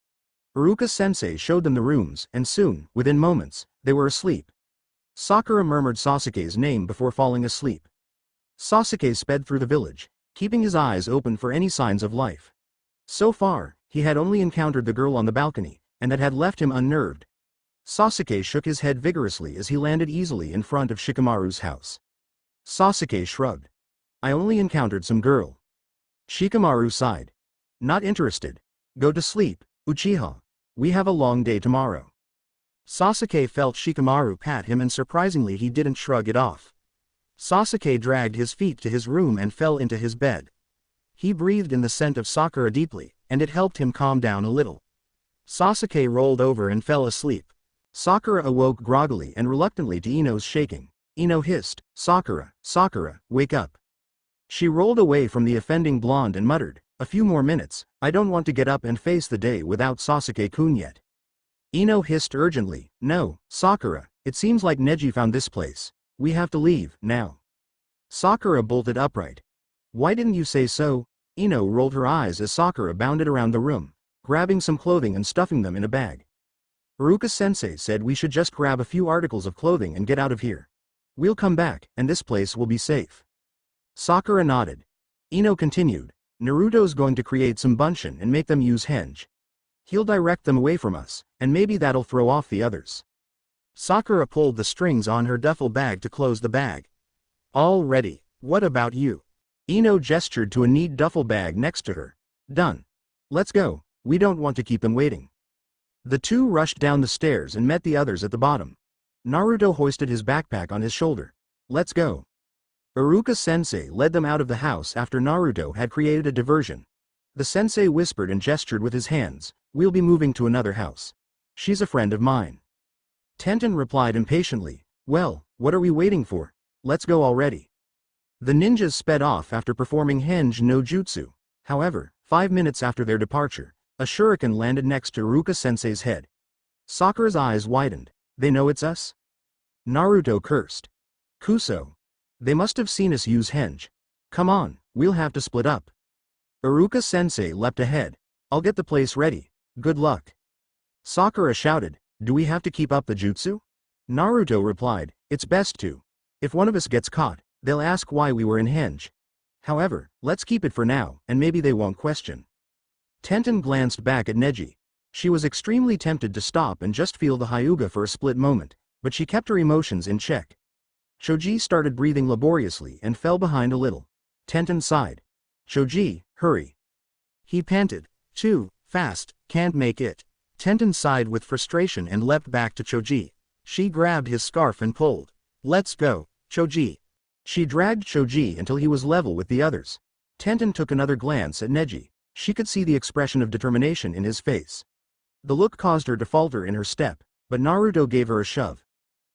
Iruka-sensei showed them the rooms, and soon, within moments, they were asleep. Sakura murmured Sasuke's name before falling asleep. Sasuke sped through the village, keeping his eyes open for any signs of life. So far, he had only encountered the girl on the balcony, and that had left him unnerved. Sasuke shook his head vigorously as he landed easily in front of Shikamaru's house. Sasuke shrugged. I only encountered some girl. Shikamaru sighed. Not interested. Go to sleep, Uchiha. We have a long day tomorrow. Sasuke felt Shikamaru pat him and surprisingly he didn't shrug it off. Sasuke dragged his feet to his room and fell into his bed. He breathed in the scent of Sakura deeply, and it helped him calm down a little. Sasuke rolled over and fell asleep. Sakura awoke groggily and reluctantly to Ino's shaking. Ino hissed, Sakura, wake up. She rolled away from the offending blonde and muttered, a few more minutes, I don't want to get up and face the day without Sasuke-kun yet. Ino hissed urgently, no, Sakura, it seems like Neji found this place. We have to leave, now. Sakura bolted upright. Why didn't you say so? Ino rolled her eyes as Sakura bounded around the room, grabbing some clothing and stuffing them in a bag. Iruka-sensei said we should just grab a few articles of clothing and get out of here. We'll come back, and this place will be safe. Sakura nodded. Ino continued, Naruto's going to create some bunshin and make them use henge. He'll direct them away from us, and maybe that'll throw off the others. Sakura pulled the strings on her duffel bag to close the bag. All ready. What about you? Ino gestured to a neat duffel bag next to her. Done. Let's go, we don't want to keep them waiting. The two rushed down the stairs and met the others at the bottom. Naruto hoisted his backpack on his shoulder. Let's go. Iruka-sensei led them out of the house after Naruto had created a diversion. The sensei whispered and gestured with his hands, we'll be moving to another house. She's a friend of mine. Tenten replied impatiently, well, what are we waiting for? Let's go already. The ninjas sped off after performing henge no jutsu. However, 5 minutes after their departure, a shuriken landed next to Iruka-sensei's head. Sakura's eyes widened. They know it's us? Naruto cursed. Kuso. They must have seen us use henge. Come on, we'll have to split up. Iruka-sensei leapt ahead. I'll get the place ready. Good luck. Sakura shouted, do we have to keep up the jutsu? Naruto replied, it's best to. If one of us gets caught, they'll ask why we were in henge. However, let's keep it for now, and maybe they won't question. Tenten glanced back at Neji. She was extremely tempted to stop and just feel the Hyuga for a split moment, but she kept her emotions in check. Choji started breathing laboriously and fell behind a little. Tenten sighed. Choji, hurry. He panted. Too fast, can't make it. Tenten sighed with frustration and leapt back to Choji. She grabbed his scarf and pulled. Let's go, Choji. She dragged Choji until he was level with the others. Tenten took another glance at Neji. She could see the expression of determination in his face. The look caused her to falter in her step, but Naruto gave her a shove.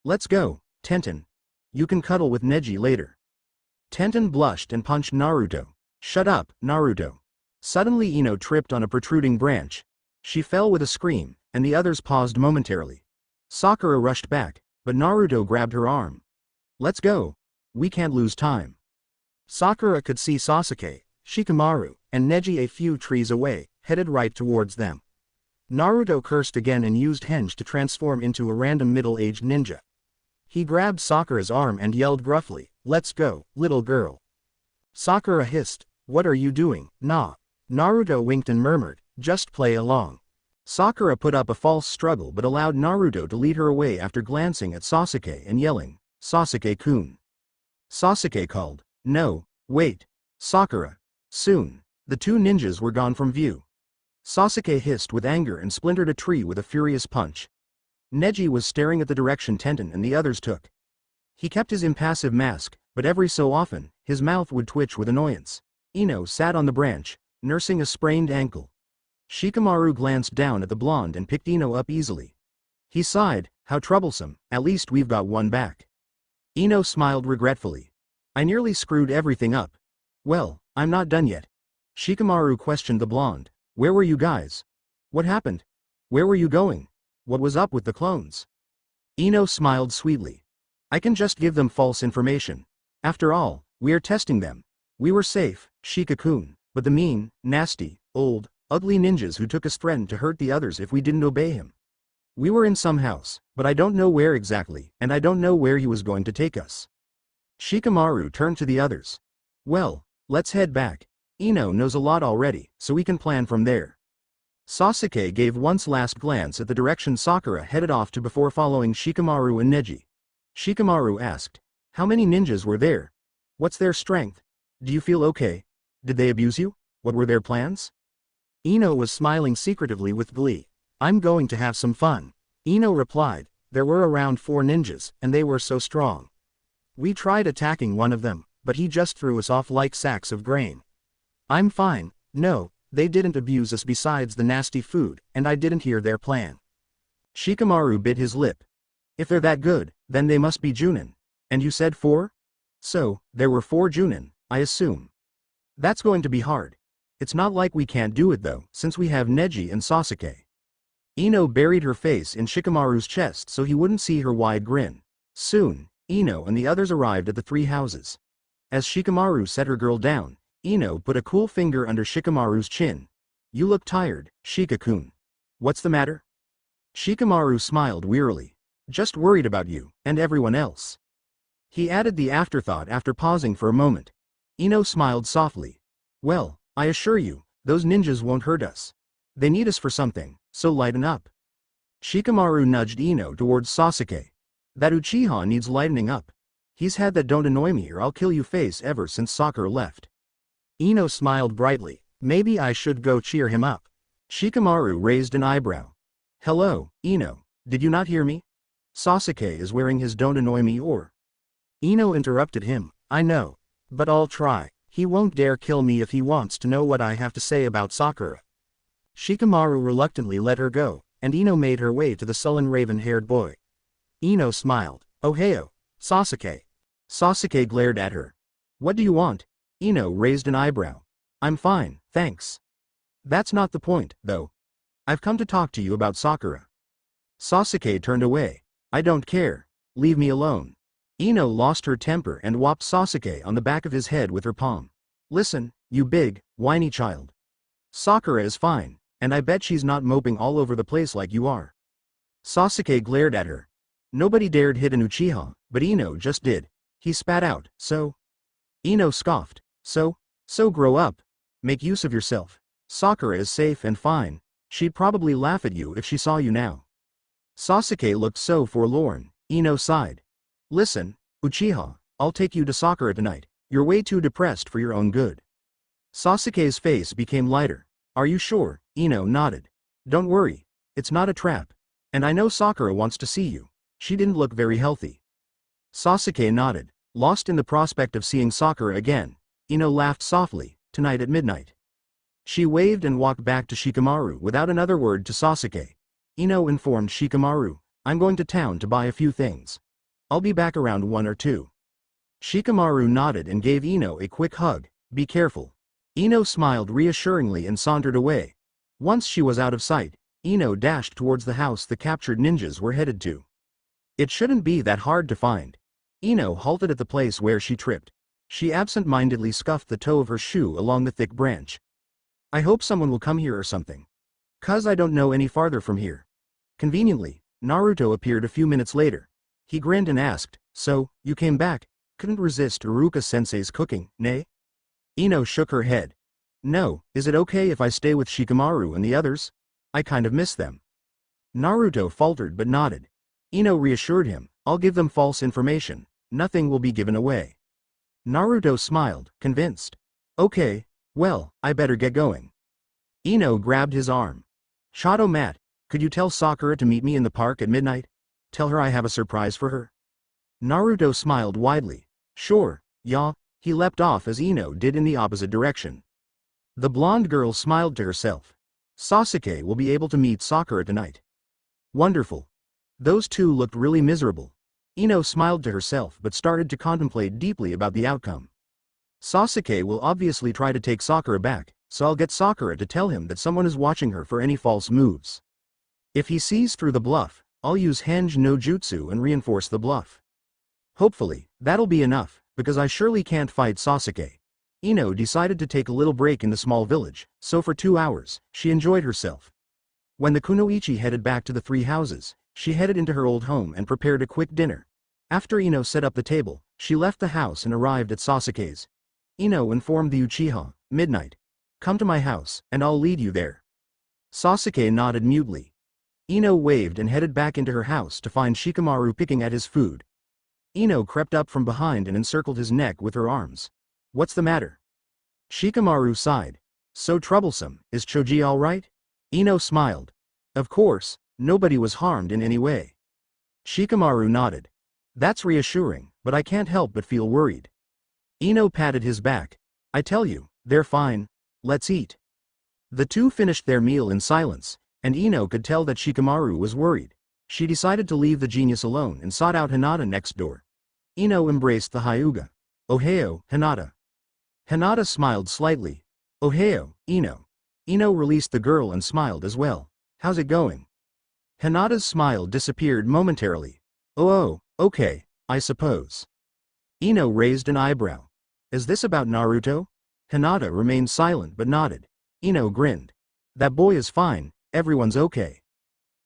Let's go, Tenten. You can cuddle with Neji later. Tenten blushed and punched Naruto. Shut up, Naruto. Suddenly Ino tripped on a protruding branch. She fell with a scream, and the others paused momentarily. Sakura rushed back, but Naruto grabbed her arm. Let's go. We can't lose time. Sakura could see Sasuke, Shikamaru, and Neji a few trees away, headed right towards them. Naruto cursed again and used henge to transform into a random middle-aged ninja. He grabbed Sakura's arm and yelled gruffly, let's go, little girl. Sakura hissed, what are you doing, nah? Naruto winked and murmured, just play along. Sakura put up a false struggle but allowed Naruto to lead her away after glancing at Sasuke and yelling, "Sasuke-kun." Sasuke called, "No, wait. Sakura. Soon." The two ninjas were gone from view. Sasuke hissed with anger and splintered a tree with a furious punch. Neji was staring at the direction Tenten and the others took. He kept his impassive mask, but every so often, his mouth would twitch with annoyance. Ino sat on the branch, nursing a sprained ankle. Shikamaru glanced down at the blonde and picked Ino up easily. He sighed, "How troublesome, at least we've got one back." Ino smiled regretfully. "I nearly screwed everything up." "Well, I'm not done yet." Shikamaru questioned the blonde. "Where were you guys? What happened? Where were you going? What was up with the clones?" Ino smiled sweetly. "I can just give them false information. After all, we are testing them. We were safe, Shika-kun, but the mean, nasty, old, ugly ninjas who took us threatened to hurt the others if we didn't obey him. We were in some house, but I don't know where exactly, and I don't know where he was going to take us." Shikamaru turned to the others. "Well, let's head back. Ino knows a lot already, so we can plan from there." Sasuke gave one last glance at the direction Sakura headed off to before following Shikamaru and Neji. Shikamaru asked, "How many ninjas were there? What's their strength? Do you feel okay? Did they abuse you? What were their plans?" Ino was smiling secretively with glee. "I'm going to have some fun." Ino replied, "There were around 4 ninjas, and they were so strong. We tried attacking one of them, but he just threw us off like sacks of grain. I'm fine. No, they didn't abuse us besides the nasty food, and I didn't hear their plan." Shikamaru bit his lip. "If they're that good, then they must be Junin. And you said 4? So, there were 4 Junin, I assume. That's going to be hard. It's not like we can't do it though, since we have Neji and Sasuke." Ino buried her face in Shikamaru's chest so he wouldn't see her wide grin. Soon, Ino and the others arrived at the 3 houses. As Shikamaru set her girl down, Ino put a cool finger under Shikamaru's chin. "You look tired, Shika-kun. What's the matter?" Shikamaru smiled wearily. "Just worried about you, and everyone else." He added the afterthought after pausing for a moment. Ino smiled softly. "Well, I assure you, those ninjas won't hurt us. They need us for something, so lighten up." Shikamaru nudged Ino towards Sasuke. "That Uchiha needs lightening up. He's had that 'don't annoy me or I'll kill you' face ever since Sakura left." Ino smiled brightly. "Maybe I should go cheer him up." Shikamaru raised an eyebrow. "Hello, Ino, did you not hear me? Sasuke is wearing his 'don't annoy me' or—" Ino interrupted him. "I know. But I'll try. He won't dare kill me if he wants to know what I have to say about Sakura." Shikamaru reluctantly let her go, and Ino made her way to the sullen raven-haired boy. Ino smiled. "Ohio, Sasuke." Sasuke glared at her. "What do you want?" Ino raised an eyebrow. "I'm fine, thanks." "That's not the point, though. I've come to talk to you about Sakura." Sasuke turned away. "I don't care. Leave me alone." Ino lost her temper and whopped Sasuke on the back of his head with her palm. "Listen, you big, whiny child. Sakura is fine, and I bet she's not moping all over the place like you are." Sasuke glared at her. Nobody dared hit an Uchiha, but Ino just did. He spat out, "So?" Ino scoffed. So grow up. Make use of yourself. Sakura is safe and fine. She'd probably laugh at you if she saw you now." Sasuke looked so forlorn. Ino sighed. "Listen, Uchiha, I'll take you to Sakura tonight. You're way too depressed for your own good." Sasuke's face became lighter. "Are you sure?" Ino nodded. "Don't worry. It's not a trap. And I know Sakura wants to see you. She didn't look very healthy." Sasuke nodded, lost in the prospect of seeing Sakura again. Ino laughed softly. "Tonight at midnight." She waved and walked back to Shikamaru without another word to Sasuke. Ino informed Shikamaru, "I'm going to town to buy a few things. I'll be back around 1 or 2. Shikamaru nodded and gave Ino a quick hug. "Be careful." Ino smiled reassuringly and sauntered away. Once she was out of sight, Ino dashed towards the house the captured ninjas were headed to. It shouldn't be that hard to find. Ino halted at the place where she tripped. She absent-mindedly scuffed the toe of her shoe along the thick branch. "I hope someone will come here or something. 'Cause I don't know any farther from here." Conveniently, Naruto appeared a few minutes later. He grinned and asked, "So, you came back? Couldn't resist Iruka-sensei's cooking, nay?" Ino shook her head. "No, is it okay if I stay with Shikamaru and the others?" I kind of miss them. Naruto faltered but nodded. Ino reassured him, I'll give them false information, nothing will be given away. Naruto smiled, convinced. Okay, well, I better get going. Ino grabbed his arm. Shadow Mat, could you tell Sakura to meet me in the park at midnight? Tell her I have a surprise for her. Naruto smiled widely. Sure, ya. He leapt off as Ino did in the opposite direction. The blonde girl smiled to herself. Sasuke will be able to meet Sakura tonight. Wonderful. Those two looked really miserable. Ino smiled to herself but started to contemplate deeply about the outcome. Sasuke will obviously try to take Sakura back, so I'll get Sakura to tell him that someone is watching her for any false moves. If he sees through the bluff, I'll use Henge no Jutsu and reinforce the bluff. Hopefully, that'll be enough, because I surely can't fight Sasuke. Ino decided to take a little break in the small village, so for 2 hours, she enjoyed herself. When the kunoichi headed back to the 3 houses, she headed into her old home and prepared a quick dinner. After Ino set up the table, she left the house and arrived at Sasuke's. Ino informed the Uchiha, midnight. Come to my house, and I'll lead you there. Sasuke nodded mutely. Ino waved and headed back into her house to find Shikamaru picking at his food. Ino crept up from behind and encircled his neck with her arms. What's the matter? Shikamaru sighed. So troublesome, is Choji all right? Ino smiled. Of course, nobody was harmed in any way. Shikamaru nodded. That's reassuring, but I can't help but feel worried. Ino patted his back. I tell you, they're fine. Let's eat. The two finished their meal in silence, and Ino could tell that Shikamaru was worried. She decided to leave the genius alone and sought out Hinata next door. Ino embraced the Hyuga. Ohio, Hinata. Hinata smiled slightly. Ohio, Ino. Ino released the girl and smiled as well. How's it going? Hinata's smile disappeared momentarily. Oh, okay, I suppose. Ino raised an eyebrow. Is this about Naruto? Hinata remained silent but nodded. Ino grinned. That boy is fine, everyone's okay.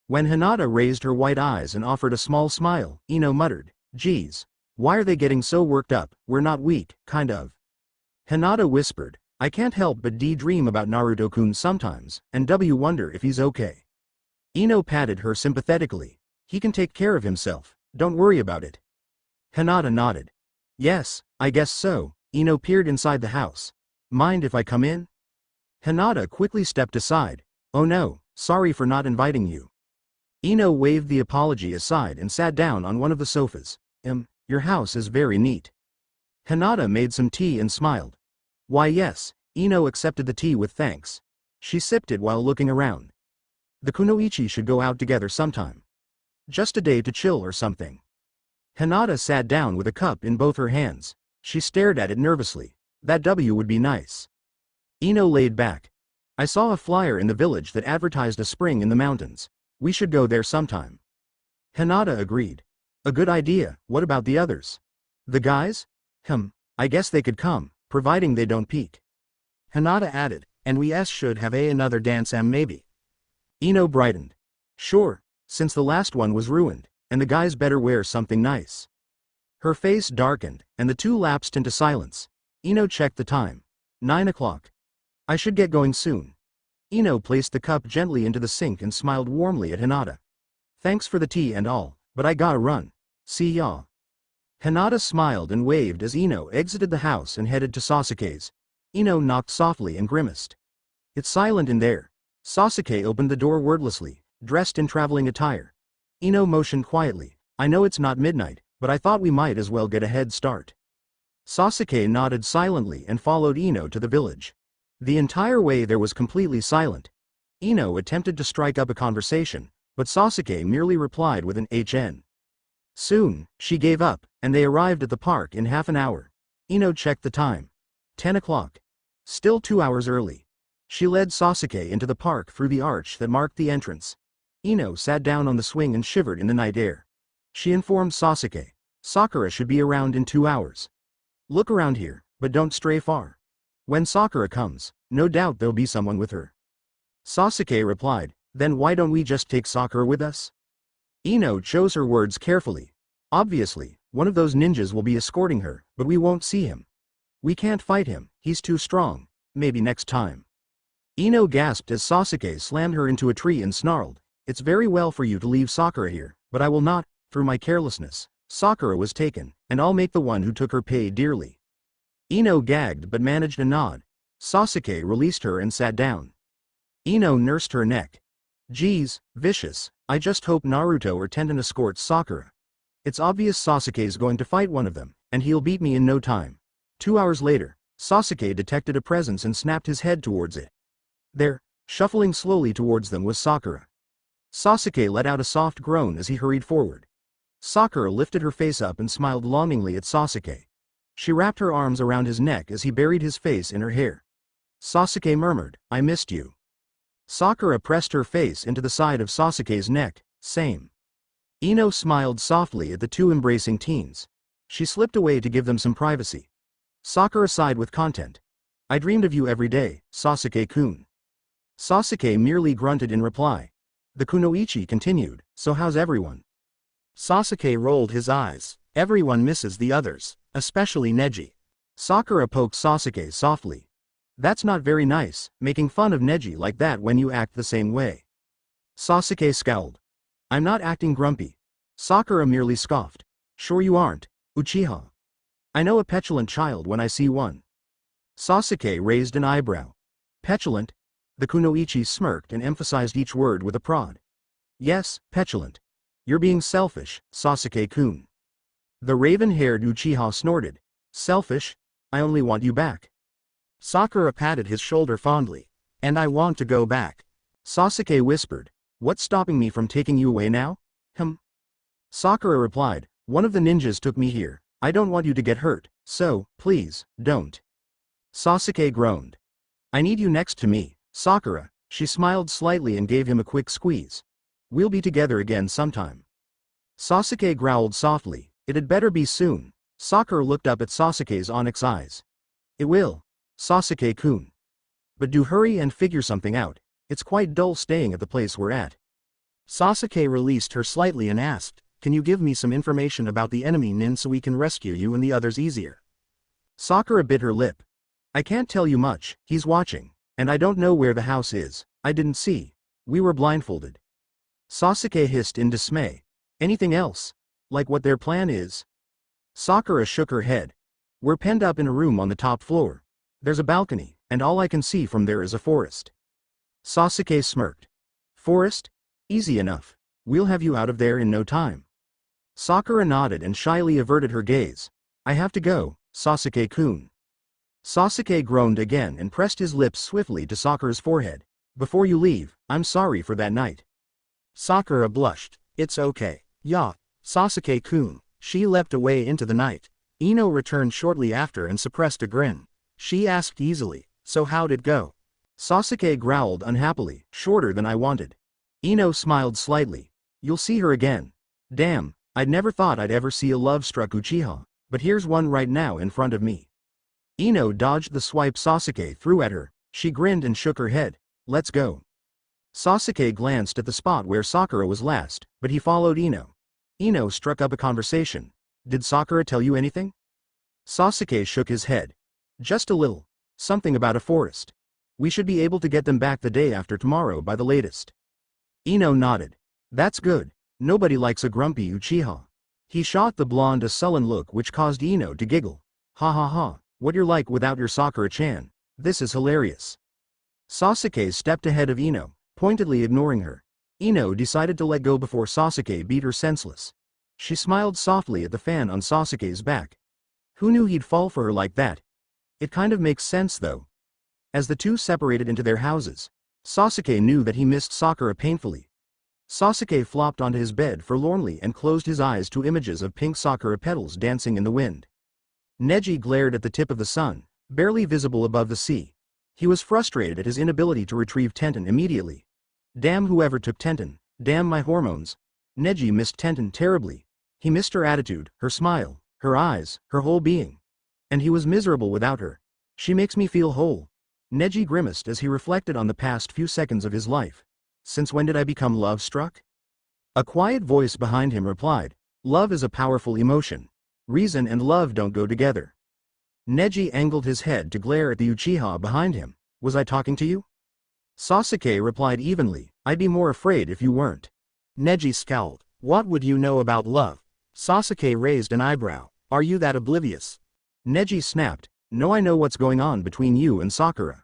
When Hinata raised her white eyes and offered a small smile, Ino muttered, Geez, why are they getting so worked up? We're not weak, kind of. Hinata whispered, I can't help but dream about Naruto-kun sometimes, and wonder if he's okay. Ino patted her sympathetically. He can take care of himself, don't worry about it. Hinata nodded. Yes, I guess so. Ino peered inside the house. Mind if I come in? Hinata quickly stepped aside. Oh no, sorry for not inviting you. Ino waved the apology aside and sat down on one of the sofas. Your house is very neat. Hinata made some tea and smiled. Why yes, Ino accepted the tea with thanks. She sipped it while looking around. The kunoichi should go out together sometime. Just a day to chill or something. Hinata sat down with a cup in both her hands. She stared at it nervously. That would be nice. Ino laid back. I saw a flyer in the village that advertised a spring in the mountains. We should go there sometime. Hinata agreed. A good idea, what about the others? The guys? I guess they could come, providing they don't peek. Hinata added, and we should have another dance maybe. Ino brightened. Sure, since the last one was ruined, and the guys better wear something nice. Her face darkened, and the two lapsed into silence. Ino checked the time. 9 o'clock. I should get going soon. Ino placed the cup gently into the sink and smiled warmly at Hinata. Thanks for the tea and all, but I gotta run. See ya. Hinata smiled and waved as Ino exited the house and headed to Sasuke's. Ino knocked softly and grimaced. It's silent in there. Sasuke opened the door wordlessly, dressed in traveling attire. Ino motioned quietly. I know it's not midnight, but I thought we might as well get a head start. Sasuke nodded silently and followed Ino to the village. The entire way there was completely silent. Ino attempted to strike up a conversation, but Sasuke merely replied with an HN. Soon, she gave up, and they arrived at the park in half an hour. Ino checked the time. 10 o'clock. Still 2 hours early. She led Sasuke into the park through the arch that marked the entrance. Ino sat down on the swing and shivered in the night air. She informed Sasuke. Sakura should be around in 2 hours. Look around here, but don't stray far. When Sakura comes, no doubt there'll be someone with her. Sasuke replied, then why don't we just take Sakura with us? Ino chose her words carefully. Obviously, one of those ninjas will be escorting her, but we won't see him. We can't fight him, he's too strong. Maybe next time. Ino gasped as Sasuke slammed her into a tree and snarled, "It's very well for you to leave Sakura here, but I will not, through my carelessness. Sakura was taken, and I'll make the one who took her pay dearly." Ino gagged but managed a nod. Sasuke released her and sat down. Ino nursed her neck. "Geez, vicious, I just hope Naruto or Tenten escorts Sakura. It's obvious Sasuke's going to fight one of them, and he'll beat me in no time." 2 hours later, Sasuke detected a presence and snapped his head towards it. There, shuffling slowly towards them was Sakura. Sasuke let out a soft groan as he hurried forward. Sakura lifted her face up and smiled longingly at Sasuke. She wrapped her arms around his neck as he buried his face in her hair. Sasuke murmured, "I missed you." Sakura pressed her face into the side of Sasuke's neck, "Same." Ino smiled softly at the two embracing teens. She slipped away to give them some privacy. Sakura sighed with content. "I dreamed of you every day, Sasuke-kun." Sasuke merely grunted in reply. The kunoichi continued, "So how's everyone?" Sasuke rolled his eyes. Everyone misses the others, especially Neji. Sakura poked Sasuke softly. "That's not very nice, making fun of Neji like that when you act the same way." Sasuke scowled. "I'm not acting grumpy." Sakura merely scoffed. "Sure you aren't, Uchiha. I know a petulant child when I see one." Sasuke raised an eyebrow. "Petulant?" The kunoichi smirked and emphasized each word with a prod. "Yes, petulant. You're being selfish, Sasuke-kun." The raven-haired Uchiha snorted. "Selfish? I only want you back." Sakura patted his shoulder fondly. "And I want to go back." Sasuke whispered, "What's stopping me from taking you away now?" Sakura replied, "One of the ninjas took me here. I don't want you to get hurt, so, please, don't." Sasuke groaned. "I need you next to me, Sakura." She smiled slightly and gave him a quick squeeze. "We'll be together again sometime." Sasuke growled softly, "It had better be soon." Sakura looked up at Sasuke's onyx eyes. "It will, Sasuke-kun. But do hurry and figure something out. It's quite dull staying at the place we're at." Sasuke released her slightly and asked, "Can you give me some information about the enemy nin so we can rescue you and the others easier?" Sakura bit her lip. "I can't tell you much, he's watching. And I don't know where the house is. I didn't see. We were blindfolded." Sasuke hissed in dismay. "Anything else? Like what their plan is?" Sakura shook her head. "We're penned up in a room on the top floor. There's a balcony, and all I can see from there is a forest." Sasuke smirked. "Forest? Easy enough. We'll have you out of there in no time." Sakura nodded and shyly averted her gaze. "I have to go, Sasuke-kun." Sasuke groaned again and pressed his lips swiftly to Sakura's forehead. "Before you leave, I'm sorry for that night." Sakura blushed. "It's okay. Yeah, Sasuke-kun." She leapt away into the night. Ino returned shortly after and suppressed a grin. She asked easily, "So how'd it go?" Sasuke growled unhappily, "Shorter than I wanted." Ino smiled slightly. "You'll see her again. Damn, I'd never thought I'd ever see a love-struck Uchiha, but here's one right now in front of me." Ino dodged the swipe Sasuke threw at her. She grinned and shook her head. "Let's go." Sasuke glanced at the spot where Sakura was last, but he followed Ino. Ino struck up a conversation. "Did Sakura tell you anything?" Sasuke shook his head. "Just a little. Something about a forest. We should be able to get them back the day after tomorrow by the latest." Ino nodded. "That's good. Nobody likes a grumpy Uchiha." He shot the blonde a sullen look which caused Ino to giggle. "Ha ha ha, what you're like without your Sakura-chan. This is hilarious." Sasuke stepped ahead of Ino, pointedly ignoring her. Ino decided to let go before Sasuke beat her senseless. She smiled softly at the fan on Sasuke's back. Who knew he'd fall for her like that? It kind of makes sense though. As the two separated into their houses, Sasuke knew that he missed Sakura painfully. Sasuke flopped onto his bed forlornly and closed his eyes to images of pink Sakura petals dancing in the wind. Neji glared at the tip of the sun, barely visible above the sea. He was frustrated at his inability to retrieve Tenten immediately. Damn whoever took Tenten, damn my hormones. Neji missed Tenten terribly. He missed her attitude, her smile, her eyes, her whole being. And he was miserable without her. She makes me feel whole. Neji grimaced as he reflected on the past few seconds of his life. Since when did I become love-struck? A quiet voice behind him replied, "Love is a powerful emotion. Reason and love don't go together." Neji angled his head to glare at the Uchiha behind him. "Was I talking to you?" Sasuke replied evenly, I'd be more afraid if you weren't. Neji scowled. What would you know about love? Sasuke raised an eyebrow. Are you that oblivious? Neji snapped, no, I know what's going on between you and Sakura.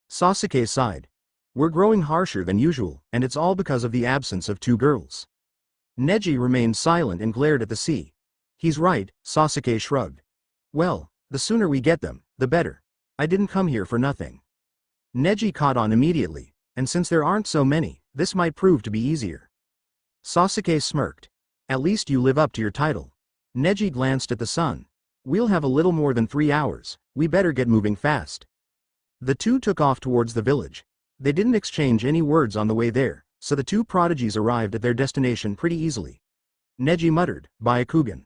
Sasuke sighed. We're growing harsher than usual, and it's all because of the absence of two girls. Neji remained silent and glared at the sea. He's right, Sasuke shrugged. Well, the sooner we get them, the better. I didn't come here for nothing. Neji caught on immediately, and since there aren't so many, this might prove to be easier. Sasuke smirked. At least you live up to your title. Neji glanced at the sun. We'll have a little more than 3 hours, we better get moving fast. The two took off towards the village. They didn't exchange any words on the way there, so the two prodigies arrived at their destination pretty easily. Neji muttered, Byakugan.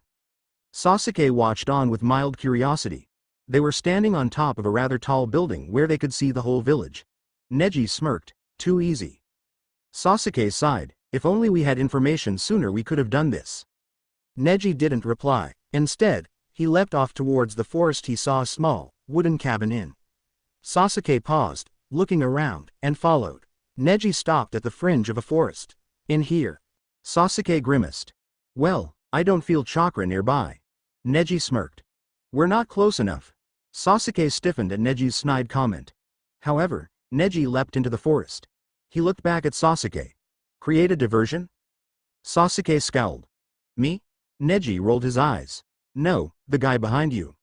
Sasuke watched on with mild curiosity. They were standing on top of a rather tall building where they could see the whole village. Neji smirked, too easy. Sasuke sighed, if only we had information sooner we could have done this. Neji didn't reply. Instead, he leapt off towards the forest. He saw a small, wooden cabin in. Sasuke paused, looking around, and followed. Neji stopped at the fringe of a forest. In here. Sasuke grimaced. Well, I don't feel chakra nearby. Neji smirked. We're not close enough. Sasuke stiffened at Neji's snide comment. However, Neji leapt into the forest. He looked back at Sasuke. Create a diversion? Sasuke scowled. Me? Neji rolled his eyes. No, the guy behind you.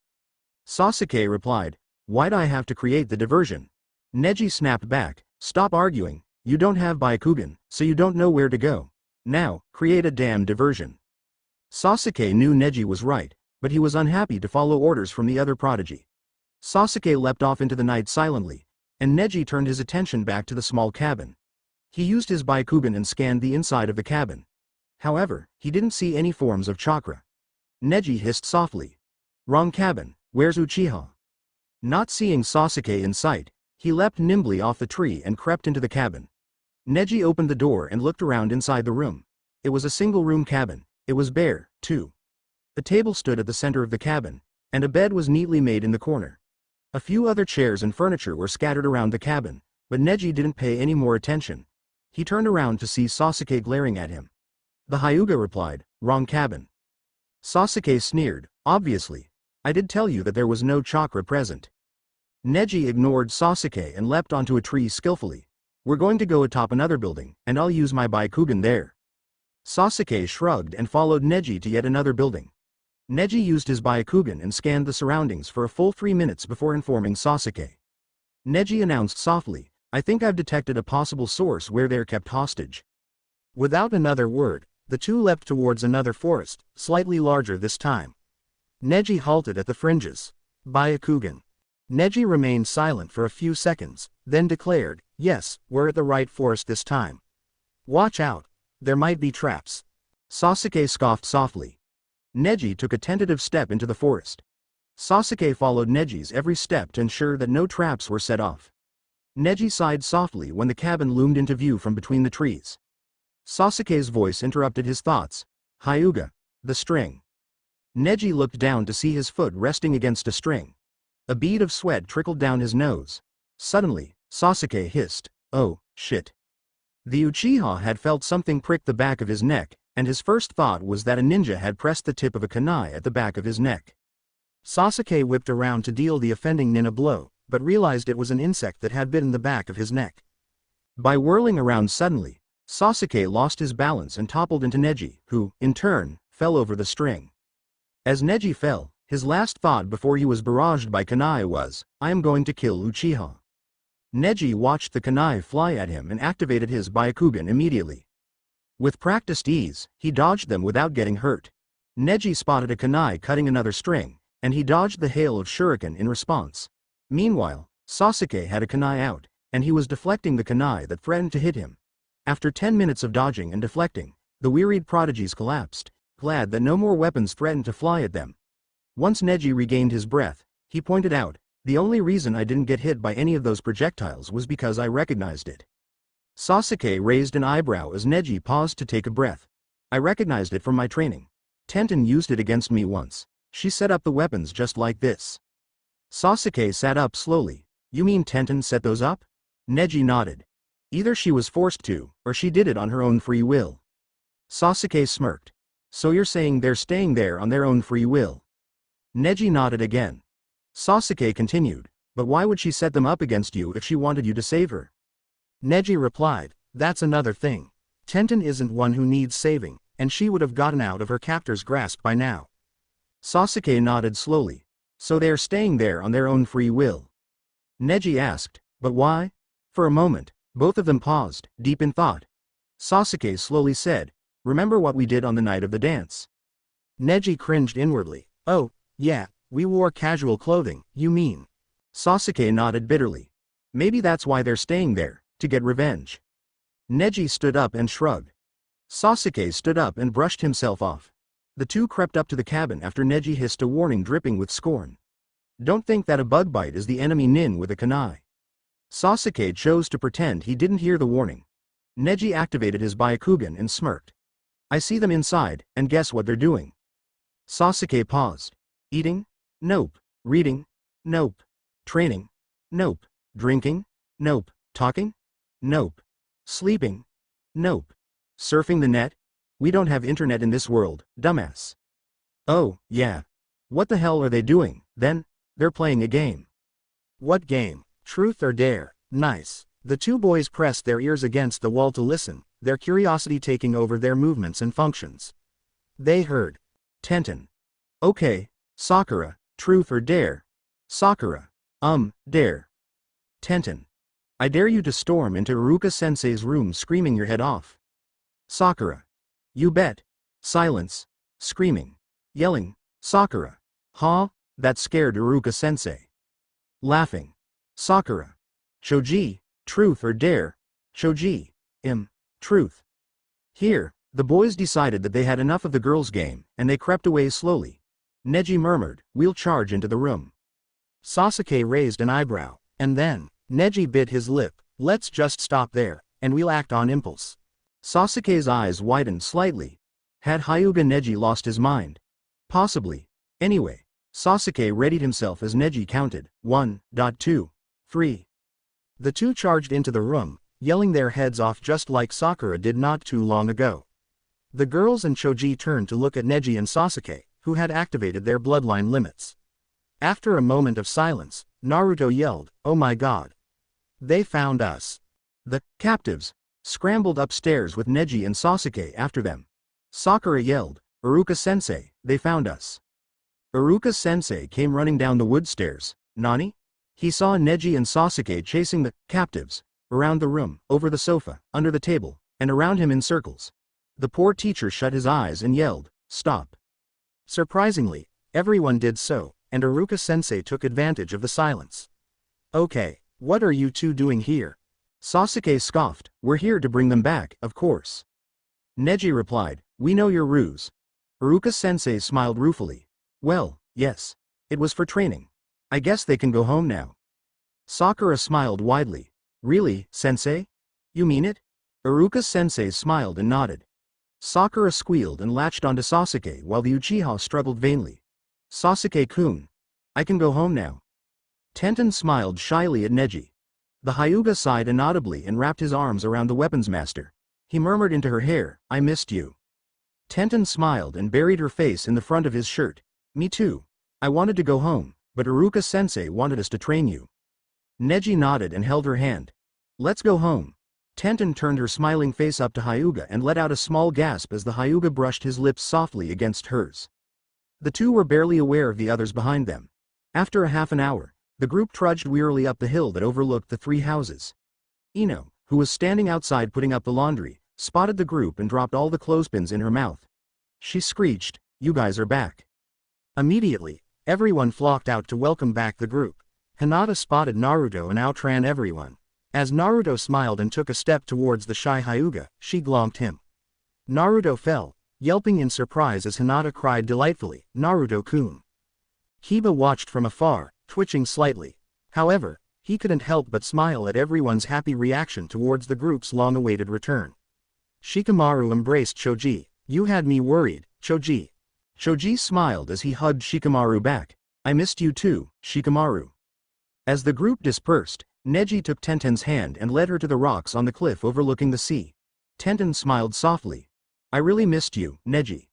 Sasuke replied, why'd I have to create the diversion? Neji snapped back, stop arguing, you don't have Byakugan, so you don't know where to go. Now, create a damn diversion. Sasuke knew Neji was right, but he was unhappy to follow orders from the other prodigy. Sasuke leapt off into the night silently, and Neji turned his attention back to the small cabin. He used his Byakugan and scanned the inside of the cabin. However, he didn't see any forms of chakra. Neji hissed softly. Wrong cabin, where's Uchiha? Not seeing Sasuke in sight, he leapt nimbly off the tree and crept into the cabin. Neji opened the door and looked around inside the room. It was a single-room cabin. It was bare, too. A table stood at the center of the cabin, and a bed was neatly made in the corner. A few other chairs and furniture were scattered around the cabin, but Neji didn't pay any more attention. He turned around to see Sasuke glaring at him. The Hyuga replied, wrong cabin. Sasuke sneered, obviously. I did tell you that there was no chakra present. Neji ignored Sasuke and leapt onto a tree skillfully. We're going to go atop another building, and I'll use my Byakugan there. Sasuke shrugged and followed Neji to yet another building. Neji used his Byakugan and scanned the surroundings for a full 3 minutes before informing Sasuke. Neji announced softly, I think I've detected a possible source where they're kept hostage. Without another word, the two leapt towards another forest, slightly larger this time. Neji halted at the fringes. Byakugan. Neji remained silent for a few seconds, then declared, yes, we're at the right forest this time. Watch out, there might be traps. Sasuke scoffed softly. Neji took a tentative step into the forest. Sasuke followed Neji's every step to ensure that no traps were set off. Neji sighed softly when the cabin loomed into view from between the trees. Sasuke's voice interrupted his thoughts. Hyuga. The string. Neji looked down to see his foot resting against a string. A bead of sweat trickled down his nose. Suddenly, Sasuke hissed, oh, shit. The Uchiha had felt something prick the back of his neck, and his first thought was that a ninja had pressed the tip of a kunai at the back of his neck. Sasuke whipped around to deal the offending nin a blow, but realized it was an insect that had bitten the back of his neck. By whirling around suddenly, Sasuke lost his balance and toppled into Neji, who, in turn, fell over the string. As Neji fell, his last thought before he was barraged by kunai was, I am going to kill Uchiha. Neji watched the kunai fly at him and activated his Byakugan immediately. With practiced ease, he dodged them without getting hurt. Neji spotted a kunai cutting another string, and he dodged the hail of shuriken in response. Meanwhile, Sasuke had a kunai out, and he was deflecting the kunai that threatened to hit him. After 10 minutes of dodging and deflecting, the wearied prodigies collapsed, glad that no more weapons threatened to fly at them. Once Neji regained his breath, he pointed out, the only reason I didn't get hit by any of those projectiles was because I recognized it. Sasuke raised an eyebrow as Neji paused to take a breath. I recognized it from my training. Tenten used it against me once. She set up the weapons just like this. Sasuke sat up slowly. You mean Tenten set those up? Neji nodded. Either she was forced to, or she did it on her own free will. Sasuke smirked. So you're saying they're staying there on their own free will? Neji nodded again. Sasuke continued, but why would she set them up against you if she wanted you to save her? Neji replied, that's another thing. Tenten isn't one who needs saving, and she would have gotten out of her captor's grasp by now. Sasuke nodded slowly. So they are staying there on their own free will. Neji asked, but why? For a moment, both of them paused, deep in thought. Sasuke slowly said, remember what we did on the night of the dance? Neji cringed inwardly. Oh, yeah, we wore casual clothing, you mean? Sasuke nodded bitterly. Maybe that's why they're staying there, to get revenge. Neji stood up and shrugged. Sasuke stood up and brushed himself off. The two crept up to the cabin after Neji hissed a warning dripping with scorn. Don't think that a bug bite is the enemy nin with a kunai. Sasuke chose to pretend he didn't hear the warning. Neji activated his Byakugan and smirked. I see them inside, and guess what they're doing? Sasuke paused. Eating? Nope. Reading? Nope. Training? Nope. Drinking? Nope. Talking? Nope. Sleeping? Nope. Surfing the net? We don't have internet in this world, dumbass. Oh, yeah. What the hell are they doing, then? They're playing a game. What game? Truth or dare? Nice. The two boys pressed their ears against the wall to listen, their curiosity taking over their movements and functions. They heard. Tenten. Okay, Sakura, truth or dare? Sakura. Dare. Tenten. I dare you to storm into Iruka-sensei's room screaming your head off. Sakura. You bet. Silence. Screaming. Yelling. Sakura. Huh? That scared Iruka-sensei. Laughing. Sakura. Shoji, truth or dare? Shoji. Truth. Here, the boys decided that they had enough of the girls' game, and they crept away slowly. Neji murmured, we'll charge into the room. Sasuke raised an eyebrow, and then, Neji bit his lip, let's just stop there, and we'll act on impulse. Sasuke's eyes widened slightly. Had Hyuga Neji lost his mind? Possibly. Anyway, Sasuke readied himself as Neji counted, 1, 2, 3. The two charged into the room, yelling their heads off just like Sakura did not too long ago. The girls and Choji turned to look at Neji and Sasuke, who had activated their bloodline limits. After a moment of silence, Naruto yelled, oh my god. They found us. The captives scrambled upstairs with Neji and Sasuke after them. Sakura yelled, Iruka-sensei, they found us. Iruka-sensei came running down the wood stairs. Nani? He saw Neji and Sasuke chasing the captives around the room, over the sofa, under the table, and around him in circles. The poor teacher shut his eyes and yelled, stop. Surprisingly, everyone did so, and Iruka-sensei took advantage of the silence. Okay, what are you two doing here? Sasuke scoffed, we're here to bring them back, of course. Neji replied, we know your ruse. Iruka-sensei smiled ruefully. Well, yes. It was for training. I guess they can go home now. Sakura smiled widely. Really, sensei? You mean it? Iruka-sensei smiled and nodded. Sakura squealed and latched onto Sasuke while the Uchiha struggled vainly. Sasuke-kun. I can go home now. Tenten smiled shyly at Neji. The Hyuga sighed inaudibly and wrapped his arms around the weapons master. He murmured into her hair, I missed you. Tenten smiled and buried her face in the front of his shirt. Me too. I wanted to go home, but Iruka-sensei wanted us to train you. Neji nodded and held her hand. Let's go home. Tenten turned her smiling face up to Hyuga and let out a small gasp as the Hyuga brushed his lips softly against hers. The two were barely aware of the others behind them. After a half an hour, the group trudged wearily up the hill that overlooked the three houses. Ino, who was standing outside putting up the laundry, spotted the group and dropped all the clothespins in her mouth. She screeched, you guys are back. Immediately, everyone flocked out to welcome back the group. Hinata spotted Naruto and outran everyone. As Naruto smiled and took a step towards the shy Hyuga, she glomped him. Naruto fell, yelping in surprise as Hinata cried delightfully, Naruto-kun. Kiba watched from afar, twitching slightly. However, he couldn't help but smile at everyone's happy reaction towards the group's long-awaited return. Shikamaru embraced Choji. You had me worried, Choji. Choji smiled as he hugged Shikamaru back. I missed you too, Shikamaru. As the group dispersed, Neji took Tenten's hand and led her to the rocks on the cliff overlooking the sea. Tenten smiled softly. I really missed you, Neji.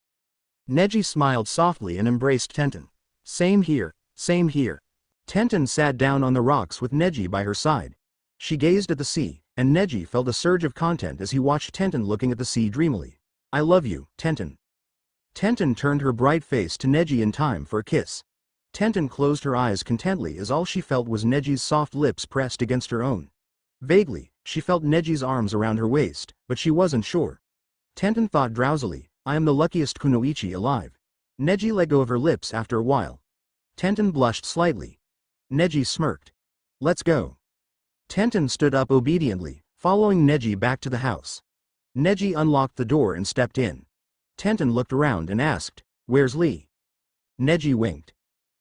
Neji smiled softly and embraced Tenten. Same here, same here. Tenten sat down on the rocks with Neji by her side. She gazed at the sea, and Neji felt a surge of content as he watched Tenten looking at the sea dreamily. I love you, Tenten. Tenten turned her bright face to Neji in time for a kiss. Tenten closed her eyes contently as all she felt was Neji's soft lips pressed against her own. Vaguely, she felt Neji's arms around her waist, but she wasn't sure. Tenten thought drowsily, I am the luckiest kunoichi alive. Neji let go of her lips after a while. Tenten blushed slightly. Neji smirked. Let's go. Tenten stood up obediently, following Neji back to the house. Neji unlocked the door and stepped in. Tenten looked around and asked, Where's Lee? Neji winked.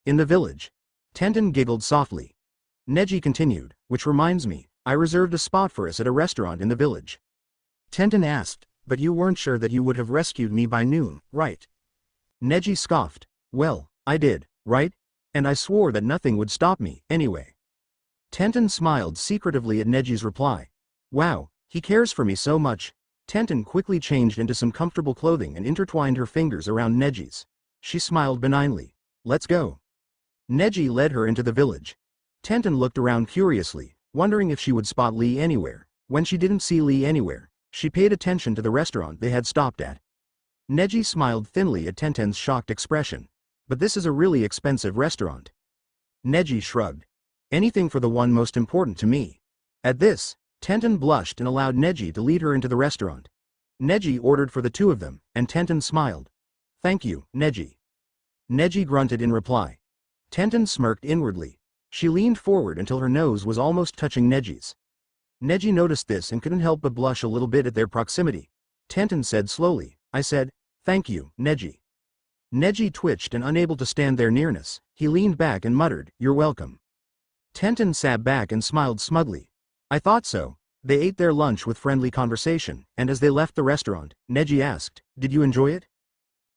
In the village. Tenten giggled softly. Neji continued, which reminds me, I reserved a spot for us at a restaurant in the village. Tenten asked, but you weren't sure that you would have rescued me by noon, right? Neji scoffed. Well, I did, right? And I swore that nothing would stop me, anyway. Tenten smiled secretively at Neji's reply. Wow, he cares for me so much. Tenten quickly changed into some comfortable clothing and intertwined her fingers around Neji's. She smiled benignly. Let's go. Neji led her into the village. Tenten looked around curiously, wondering if she would spot Lee anywhere. When she didn't see Lee anywhere, she paid attention to the restaurant they had stopped at. Neji smiled thinly at Tenten's shocked expression. But this is a really expensive restaurant. Neji shrugged. Anything for the one most important to me. At this, Tenten blushed and allowed Neji to lead her into the restaurant. Neji ordered for the two of them, and Tenten smiled. Thank you, Neji. Neji grunted in reply. Tenten smirked inwardly. She leaned forward until her nose was almost touching Neji's. Neji noticed this and couldn't help but blush a little bit at their proximity. Tenten said slowly, I said, thank you, Neji. Neji twitched and unable to stand their nearness, he leaned back and muttered, You're welcome. Tenten sat back and smiled smugly. I thought so. They ate their lunch with friendly conversation, and as they left the restaurant, Neji asked, Did you enjoy it?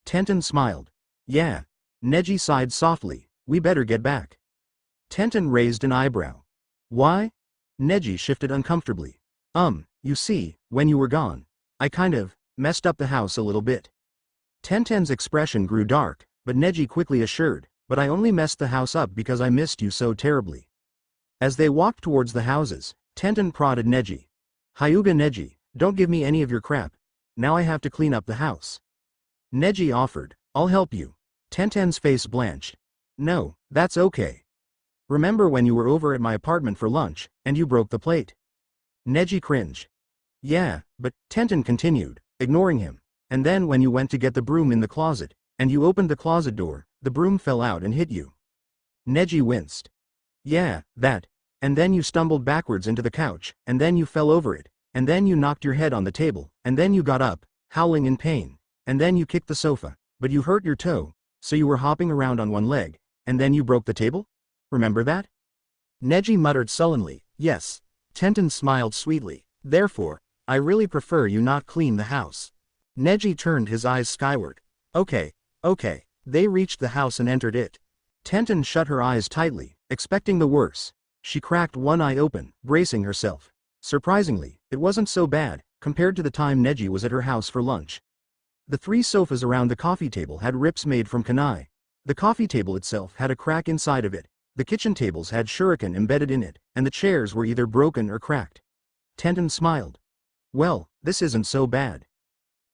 Tenten smiled. Yeah. Neji sighed softly, we better get back. Tenten raised an eyebrow. Why? Neji shifted uncomfortably. You see, when you were gone, I kind of messed up the house a little bit. Tenten's expression grew dark, but Neji quickly assured, but I only messed the house up because I missed you so terribly. As they walked towards the houses, Tenten prodded Neji. Hyuga Neji, don't give me any of your crap. Now I have to clean up the house. Neji offered, I'll help you. Tenten's face blanched. No, that's okay. Remember when you were over at my apartment for lunch, and you broke the plate? Neji cringed. Yeah, but, Tenten continued, ignoring him. And then when you went to get the broom in the closet, and you opened the closet door, the broom fell out and hit you. Neji winced. Yeah, that. And then you stumbled backwards into the couch, and then you fell over it, and then you knocked your head on the table, and then you got up, howling in pain, and then you kicked the sofa, but you hurt your toe, so you were hopping around on one leg, and then you broke the table? Remember that? Neji muttered sullenly, yes. Tenten smiled sweetly. Therefore, I really prefer you not clean the house. Neji turned his eyes skyward. Okay. They reached the house and entered it. Tenten shut her eyes tightly, expecting the worst. She cracked one eye open, bracing herself. Surprisingly, it wasn't so bad, compared to the time Neji was at her house for lunch. The three sofas around the coffee table had rips made from kunai. The coffee table itself had a crack inside of it, the kitchen tables had shuriken embedded in it, and the chairs were either broken or cracked. Tenten smiled. Well, this isn't so bad.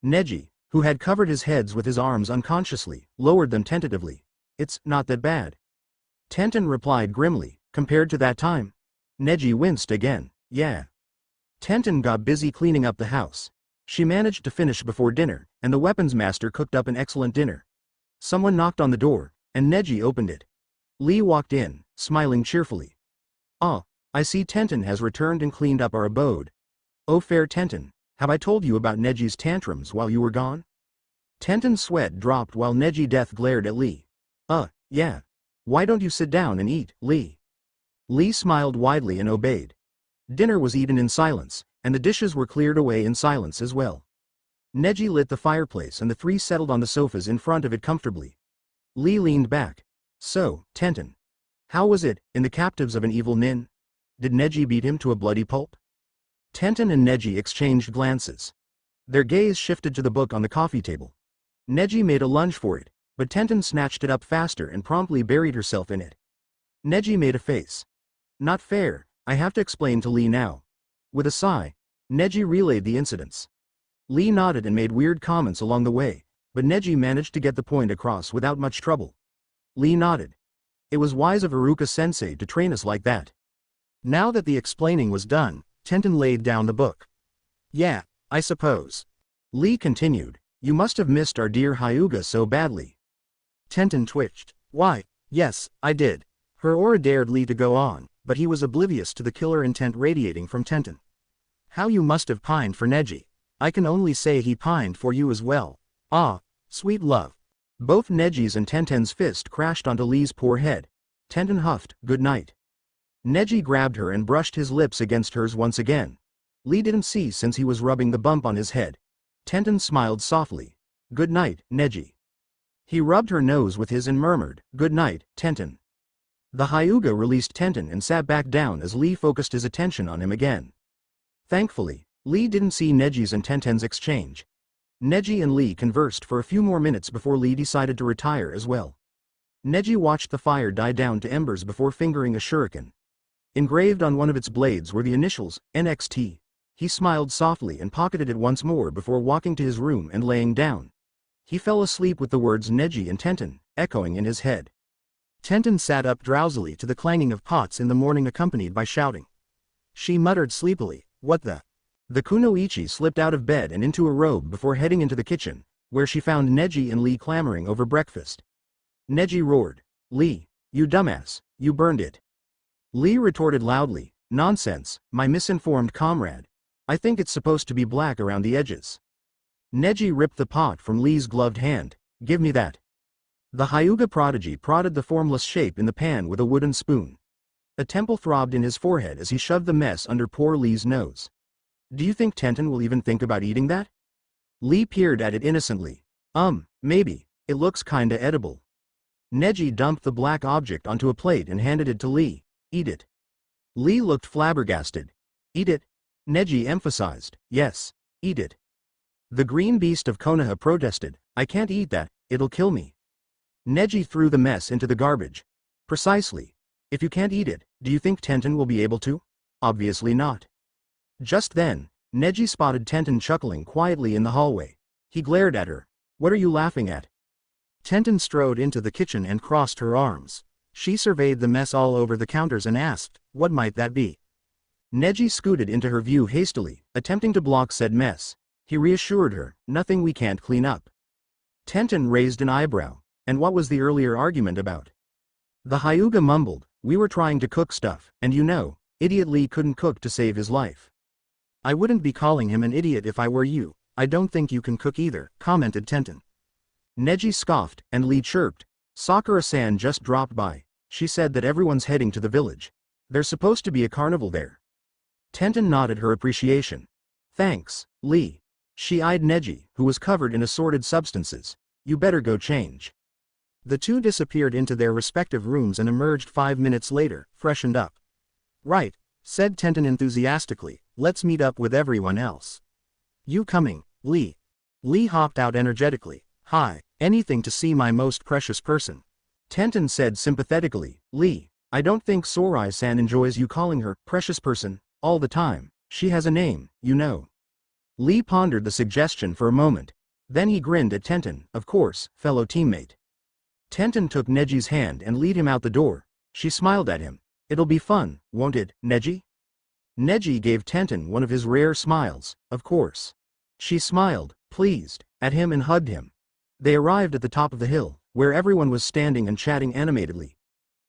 Neji, who had covered his heads with his arms unconsciously, lowered them tentatively. It's not that bad. Tenten replied grimly, compared to that time? Neji winced again. Yeah. Tenten got busy cleaning up the house. She managed to finish before dinner, and the weapons master cooked up an excellent dinner. Someone knocked on the door, and Neji opened it. Lee walked in, smiling cheerfully. Ah, I see Tenten has returned and cleaned up our abode. Oh fair Tenten, have I told you about Neji's tantrums while you were gone? Tenten's sweat dropped while Neji Death glared at Lee. Yeah. Why don't you sit down and eat, Lee? Lee smiled widely and obeyed. Dinner was eaten in silence, and the dishes were cleared away in silence as well. Neji lit the fireplace and the three settled on the sofas in front of it comfortably. Lee leaned back. So, Tenten. How was it, in the captives of an evil nin? Did Neji beat him to a bloody pulp? Tenten and Neji exchanged glances. Their gaze shifted to the book on the coffee table. Neji made a lunge for it, but Tenten snatched it up faster and promptly buried herself in it. Neji made a face. Not fair, I have to explain to Lee now. With a sigh, Neji relayed the incidents. Lee nodded and made weird comments along the way, but Neji managed to get the point across without much trouble. Lee nodded. It was wise of Iruka-sensei to train us like that. Now that the explaining was done, Tenten laid down the book. Yeah, I suppose. Lee continued, you must have missed our dear Hyuga so badly. Tenten twitched. Why, yes, I did. Her aura dared Lee to go on, but he was oblivious to the killer intent radiating from Tenten. How you must have pined for Neji. I can only say he pined for you as well. Ah, sweet love. Both Neji's and Tenten's fist crashed onto Lee's poor head. Tenten huffed, good night. Neji grabbed her and brushed his lips against hers once again. Lee didn't see since he was rubbing the bump on his head. Tenten smiled softly. Good night, Neji. He rubbed her nose with his and murmured, good night, Tenten. The Hyuga released Tenten and sat back down as Lee focused his attention on him again. Thankfully, Lee didn't see Neji's and Tenten's exchange. Neji and Lee conversed for a few more minutes before Lee decided to retire as well. Neji watched the fire die down to embers before fingering a shuriken. Engraved on one of its blades were the initials, NXT. He smiled softly and pocketed it once more before walking to his room and laying down. He fell asleep with the words Neji and Tenten echoing in his head. Tenten sat up drowsily to the clanging of pots in the morning accompanied by shouting. She muttered sleepily, what the? The kunoichi slipped out of bed and into a robe before heading into the kitchen, where she found Neji and Lee clamoring over breakfast. Neji roared, Lee, you dumbass, you burned it. Lee retorted loudly, nonsense, my misinformed comrade. I think it's supposed to be black around the edges. Neji ripped the pot from Lee's gloved hand, give me that. The Hyuga prodigy prodded the formless shape in the pan with a wooden spoon. A temple throbbed in his forehead as he shoved the mess under poor Lee's nose. Do you think Tenten will even think about eating that? Lee peered at it innocently. Maybe, it looks kinda edible. Neji dumped the black object onto a plate and handed it to Lee. Eat it. Lee looked flabbergasted. Eat it? Neji emphasized, yes, eat it. The green beast of Konoha protested, I can't eat that, it'll kill me. Neji threw the mess into the garbage. Precisely. If you can't eat it, do you think Tenten will be able to? Obviously not. Just then, Neji spotted Tenten chuckling quietly in the hallway. He glared at her. What are you laughing at? Tenten strode into the kitchen and crossed her arms. She surveyed the mess all over the counters and asked, what might that be? Neji scooted into her view hastily, attempting to block said mess. He reassured her, nothing we can't clean up. Tenten raised an eyebrow. And what was the earlier argument about? The Hyuga mumbled, we were trying to cook stuff, and you know, idiot Lee couldn't cook to save his life. I wouldn't be calling him an idiot if I were you. I don't think you can cook either, commented Tenten. Neji scoffed, and Lee chirped. Sakura-san just dropped by. She said that everyone's heading to the village. There's supposed to be a carnival there. Tenten nodded her appreciation. Thanks, Lee. She eyed Neji, who was covered in assorted substances. You better go change. The two disappeared into their respective rooms and emerged 5 minutes later, freshened up. Right, said Tenten enthusiastically, let's meet up with everyone else. You coming, Lee? Lee hopped out energetically. Hi, anything to see my most precious person. Tenten said sympathetically, Lee, I don't think Sorai-san enjoys you calling her precious person all the time. She has a name, you know. Lee pondered the suggestion for a moment. Then he grinned at Tenten, of course, fellow teammate. Tenten took Neji's hand and led him out the door. She smiled at him. It'll be fun, won't it, Neji? Neji gave Tenten one of his rare smiles, of course. She smiled, pleased, at him and hugged him. They arrived at the top of the hill, where everyone was standing and chatting animatedly.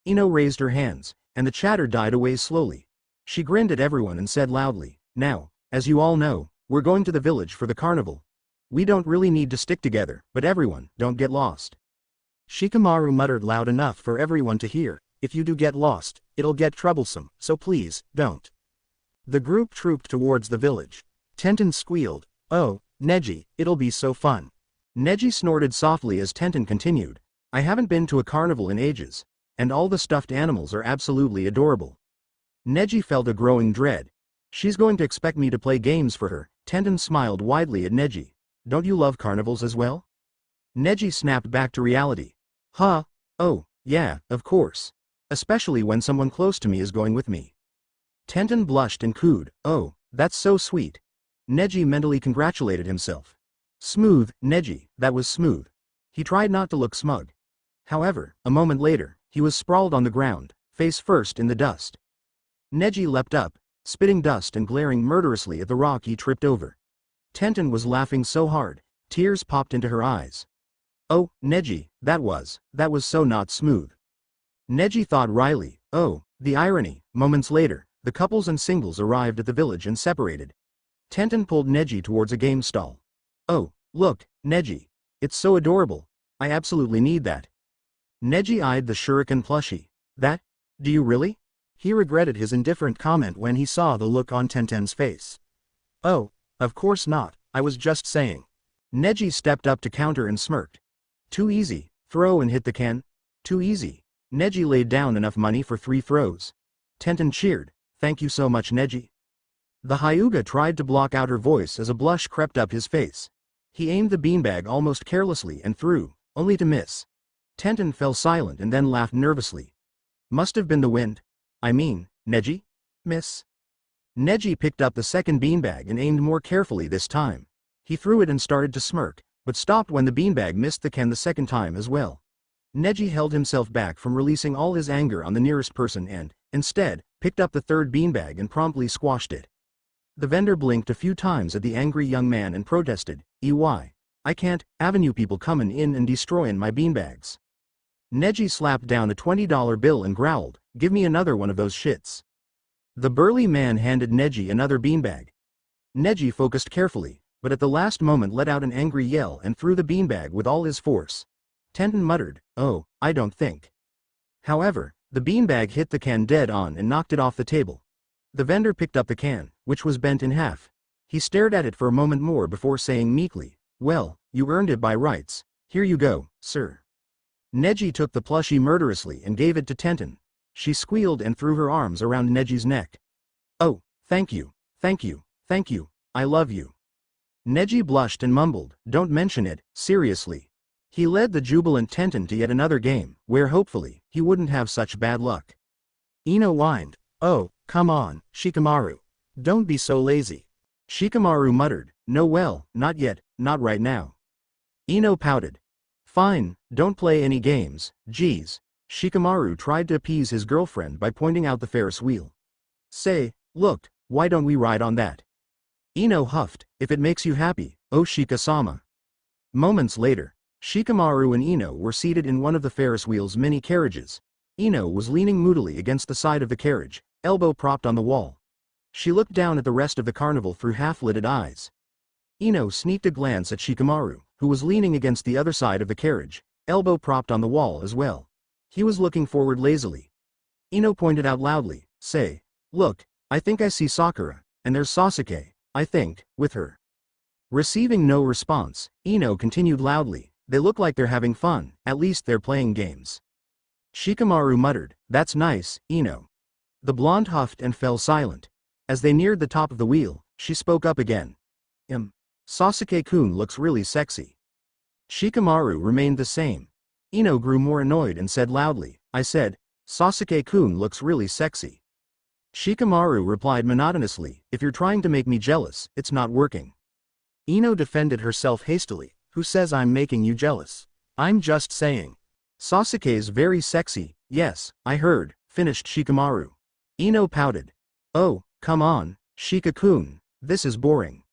Ino raised her hands, and the chatter died away slowly. She grinned at everyone and said loudly, now, as you all know, we're going to the village for the carnival. We don't really need to stick together, but everyone, don't get lost. Shikamaru muttered loud enough for everyone to hear, if you do get lost, it'll get troublesome, so please, don't. The group trooped towards the village. Tenten squealed, oh, Neji, it'll be so fun. Neji snorted softly as Tenten continued, I haven't been to a carnival in ages, and all the stuffed animals are absolutely adorable. Neji felt a growing dread. She's going to expect me to play games for her. Tenten smiled widely at Neji. Don't you love carnivals as well? Neji snapped back to reality. Huh? Oh, yeah, of course. Especially when someone close to me is going with me. Tenten blushed and cooed. Oh, that's so sweet. Neji mentally congratulated himself. Smooth, Neji, that was smooth. He tried not to look smug. However, a moment later, he was sprawled on the ground, face first in the dust. Neji leapt up, spitting dust and glaring murderously at the rock he tripped over. Tenten was laughing so hard, tears popped into her eyes. Oh, Neji, that was so not smooth. Neji thought wryly. Oh, the irony. Moments later, the couples and singles arrived at the village and separated. Tenten pulled Neji towards a game stall. Oh, look, Neji. It's so adorable. I absolutely need that. Neji eyed the shuriken plushie. That? Do you really? He regretted his indifferent comment when he saw the look on Tenten's face. Oh, of course not, I was just saying. Neji stepped up to counter and smirked. Too easy, throw and hit the can. Too easy. Neji laid down enough money for 3 throws. Tenten cheered. Thank you so much, Neji. The Hyuga tried to block out her voice as a blush crept up his face. He aimed the beanbag almost carelessly and threw, only to miss. Tenten fell silent and then laughed nervously. Must have been the wind. I mean, Neji? Miss? Neji picked up the second beanbag and aimed more carefully this time. He threw it and started to smirk, but stopped when the beanbag missed the can the second time as well. Neji held himself back from releasing all his anger on the nearest person and, instead, picked up the third beanbag and promptly squashed it. The vendor blinked a few times at the angry young man and protested, "EY, I can't, avenue people comin' in and destroyin' my beanbags." Neji slapped down a $20 bill and growled, "Give me another one of those shits." The burly man handed Neji another beanbag. Neji focused carefully, but at the last moment let out an angry yell and threw the beanbag with all his force. Tenten muttered, "Oh, I don't think." However, the beanbag hit the can dead on and knocked it off the table. The vendor picked up the can, which was bent in half. He stared at it for a moment more before saying meekly, "Well, you earned it by rights. Here you go, sir." Neji took the plushie murderously and gave it to Tenten. She squealed and threw her arms around Neji's neck. "Oh, thank you, thank you, thank you, I love you." Neji blushed and mumbled, "Don't mention it, seriously." He led the jubilant Tenten to yet another game, where hopefully, he wouldn't have such bad luck. Ino whined, "Oh, come on, Shikamaru. Don't be so lazy." Shikamaru muttered, "No well, not yet, not right now." Ino pouted. "Fine, don't play any games, geez." Shikamaru tried to appease his girlfriend by pointing out the Ferris wheel. "Say, look, why don't we ride on that?" Ino huffed, "If it makes you happy, oh Shika-sama." Moments later, Shikamaru and Ino were seated in one of the Ferris wheel's mini carriages. Ino was leaning moodily against the side of the carriage, elbow propped on the wall. She looked down at the rest of the carnival through half-lidded eyes. Ino sneaked a glance at Shikamaru, who was leaning against the other side of the carriage, elbow propped on the wall as well. He was looking forward lazily. Ino pointed out loudly, "Say, look, I think I see Sakura, and there's Sasuke, I think, with her." Receiving no response, Ino continued loudly, "They look like they're having fun, at least they're playing games." Shikamaru muttered, "That's nice, Ino." The blonde huffed and fell silent. As they neared the top of the wheel, she spoke up again. Sasuke-kun looks really sexy." Shikamaru remained the same. Ino grew more annoyed and said loudly, "I said, Sasuke-kun looks really sexy." Shikamaru replied monotonously, "If you're trying to make me jealous, it's not working." Ino defended herself hastily, "Who says I'm making you jealous? I'm just saying." "Sasuke's very sexy, yes, I heard," finished Shikamaru. Ino pouted. "Oh, come on, Shika-kun, this is boring."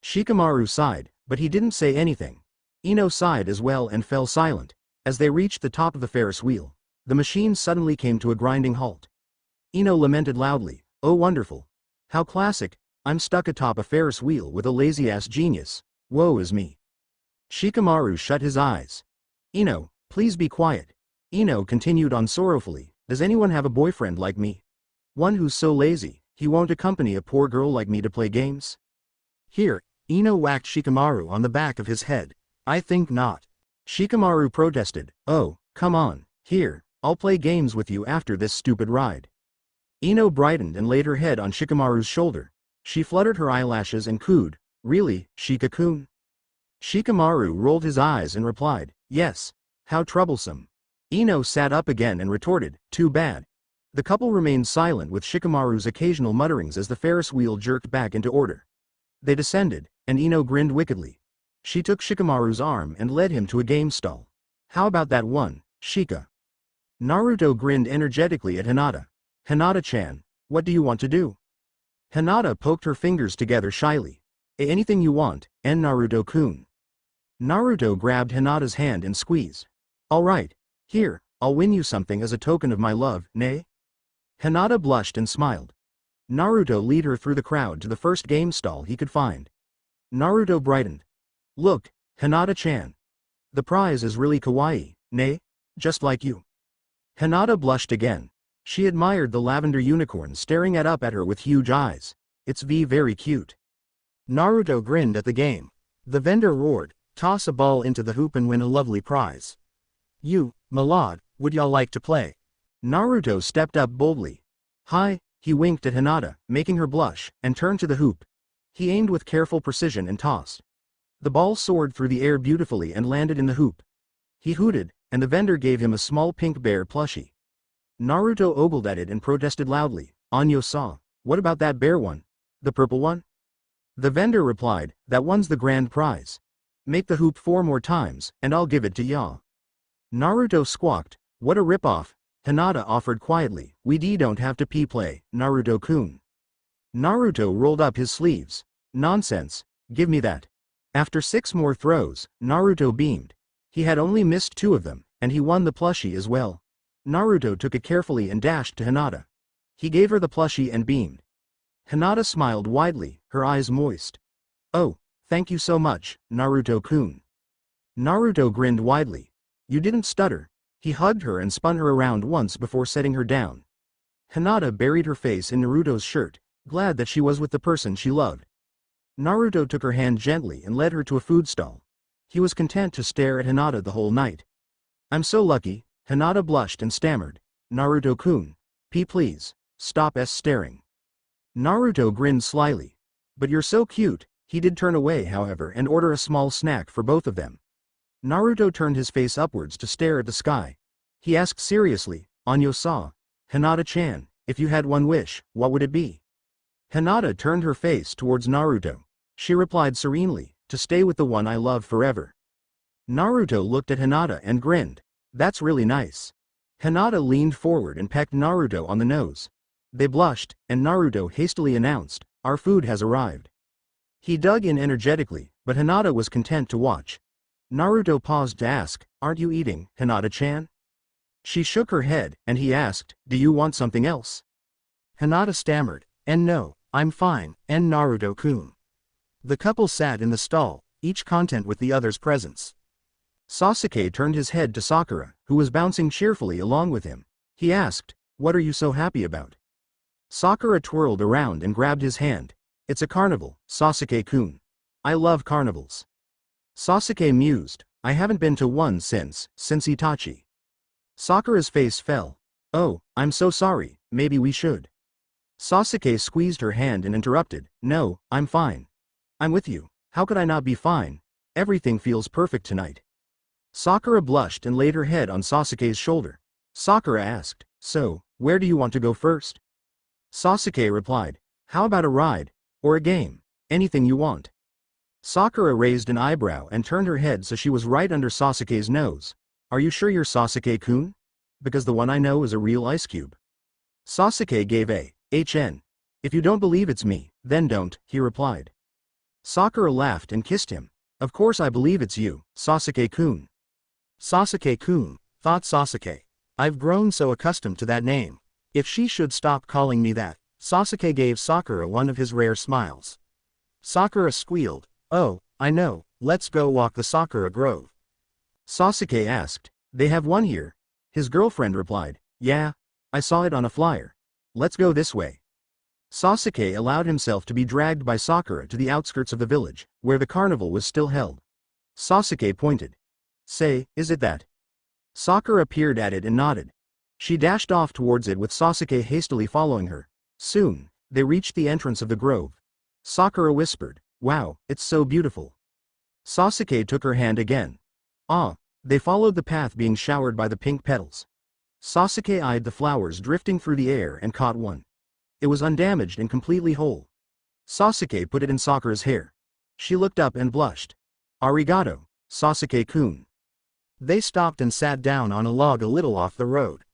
Shikamaru sighed, but he didn't say anything. Ino sighed as well and fell silent. As they reached the top of the Ferris wheel, the machine suddenly came to a grinding halt. Ino lamented loudly, "Oh wonderful. How classic, I'm stuck atop a Ferris wheel with a lazy-ass genius, woe is me." Shikamaru shut his eyes. "Ino, please be quiet." Ino continued on sorrowfully, "Does anyone have a boyfriend like me? One who's so lazy, he won't accompany a poor girl like me to play games?" Here, Ino whacked Shikamaru on the back of his head. "I think not." Shikamaru protested, "Oh, come on, here, I'll play games with you after this stupid ride." Ino brightened and laid her head on Shikamaru's shoulder. She fluttered her eyelashes and cooed, "Really, Shika-kun?" Shikamaru rolled his eyes and replied, "Yes. How troublesome." Ino sat up again and retorted, "Too bad." The couple remained silent with Shikamaru's occasional mutterings as the Ferris wheel jerked back into order. They descended, and Ino grinned wickedly. She took Shikamaru's arm and led him to a game stall. "How about that one, Shika?" Naruto grinned energetically at Hinata. "Hinata-chan, what do you want to do?" Hinata poked her fingers together shyly. Anything you want, Naruto-kun." Naruto grabbed Hinata's hand and squeezed. "All right. Here, I'll win you something as a token of my love, nay?" Hinata blushed and smiled. Naruto led her through the crowd to the first game stall he could find. Naruto brightened. "Look, Hinata-chan. The prize is really kawaii, nay? Just like you." Hinata blushed again. She admired the lavender unicorn staring up at her with huge eyes. "It's very cute." Naruto grinned at the game. The vendor roared, "Toss a ball into the hoop and win a lovely prize. You, Milad, would y'all like to play?" Naruto stepped up boldly. "Hi," he winked at Hinata, making her blush, and turned to the hoop. He aimed with careful precision and tossed. The ball soared through the air beautifully and landed in the hoop. He hooted, and the vendor gave him a small pink bear plushie. Naruto ogled at it and protested loudly, "Anyo-sa, what about that bear one? The purple one?" The vendor replied, "That one's the grand prize. Make the hoop 4 more times, and I'll give it to ya." Naruto squawked, "What a ripoff." Hinata offered quietly, "We don't have to play, Naruto-kun." Naruto rolled up his sleeves. "Nonsense, give me that." After 6 more throws, Naruto beamed. He had only missed 2 of them, and he won the plushie as well. Naruto took it carefully and dashed to Hinata. He gave her the plushie and beamed. Hinata smiled widely, her eyes moist. "Oh, thank you so much, Naruto-kun." Naruto grinned widely. "You didn't stutter." He hugged her and spun her around once before setting her down. Hinata buried her face in Naruto's shirt, glad that she was with the person she loved. Naruto took her hand gently and led her to a food stall. He was content to stare at Hinata the whole night. "I'm so lucky." Hinata blushed and stammered. "Naruto-kun, please, stop staring." Naruto grinned slyly. "But you're so cute." He did turn away however and order a small snack for both of them. Naruto turned his face upwards to stare at the sky. He asked seriously, "Anyo-sa, Hinata-chan, if you had one wish, what would it be?" Hinata turned her face towards Naruto. She replied serenely, "To stay with the one I love forever." Naruto looked at Hinata and grinned. "That's really nice." Hinata leaned forward and pecked Naruto on the nose. They blushed, and Naruto hastily announced, "Our food has arrived." He dug in energetically, but Hinata was content to watch. Naruto paused to ask, "Aren't you eating, Hinata-chan?" She shook her head, and he asked, "Do you want something else?" Hinata stammered, "No, I'm fine, Naruto-kun." The couple sat in the stall, each content with the other's presence. Sasuke turned his head to Sakura, who was bouncing cheerfully along with him. He asked, "What are you so happy about?" Sakura twirled around and grabbed his hand. "It's a carnival, Sasuke-kun. I love carnivals." Sasuke mused, "I haven't been to one since Itachi." Sakura's face fell. "Oh, I'm so sorry, maybe we should." Sasuke squeezed her hand and interrupted, "No, I'm fine. I'm with you. How could I not be fine? Everything feels perfect tonight." Sakura blushed and laid her head on Sasuke's shoulder. Sakura asked, "So, where do you want to go first?" Sasuke replied, "How about a ride? Or a game? Anything you want." Sakura raised an eyebrow and turned her head so she was right under Sasuke's nose. "Are you sure you're Sasuke-kun? Because the one I know is a real ice cube." Sasuke gave a "HN. If you don't believe it's me, then don't," he replied. Sakura laughed and kissed him. "Of course I believe it's you, Sasuke-kun." "Sasuke-kun," thought Sasuke. "I've grown so accustomed to that name. If she should stop calling me that." Sasuke gave Sakura one of his rare smiles. Sakura squealed, "Oh, I know, let's go walk the Sakura Grove." Sasuke asked, "They have one here?" His girlfriend replied, "Yeah, I saw it on a flyer. Let's go this way." Sasuke allowed himself to be dragged by Sakura to the outskirts of the village, where the carnival was still held. Sasuke pointed. "Say, is it that?" Sakura peered at it and nodded. She dashed off towards it with Sasuke hastily following her. Soon, they reached the entrance of the grove. Sakura whispered, "Wow, it's so beautiful." Sasuke took her hand again. Ah. They followed the path being showered by the pink petals. Sasuke eyed the flowers drifting through the air and caught one. It was undamaged and completely whole. Sasuke put it in Sakura's hair. She looked up and blushed. "Arigato, Sasuke-kun." They stopped and sat down on a log a little off the road.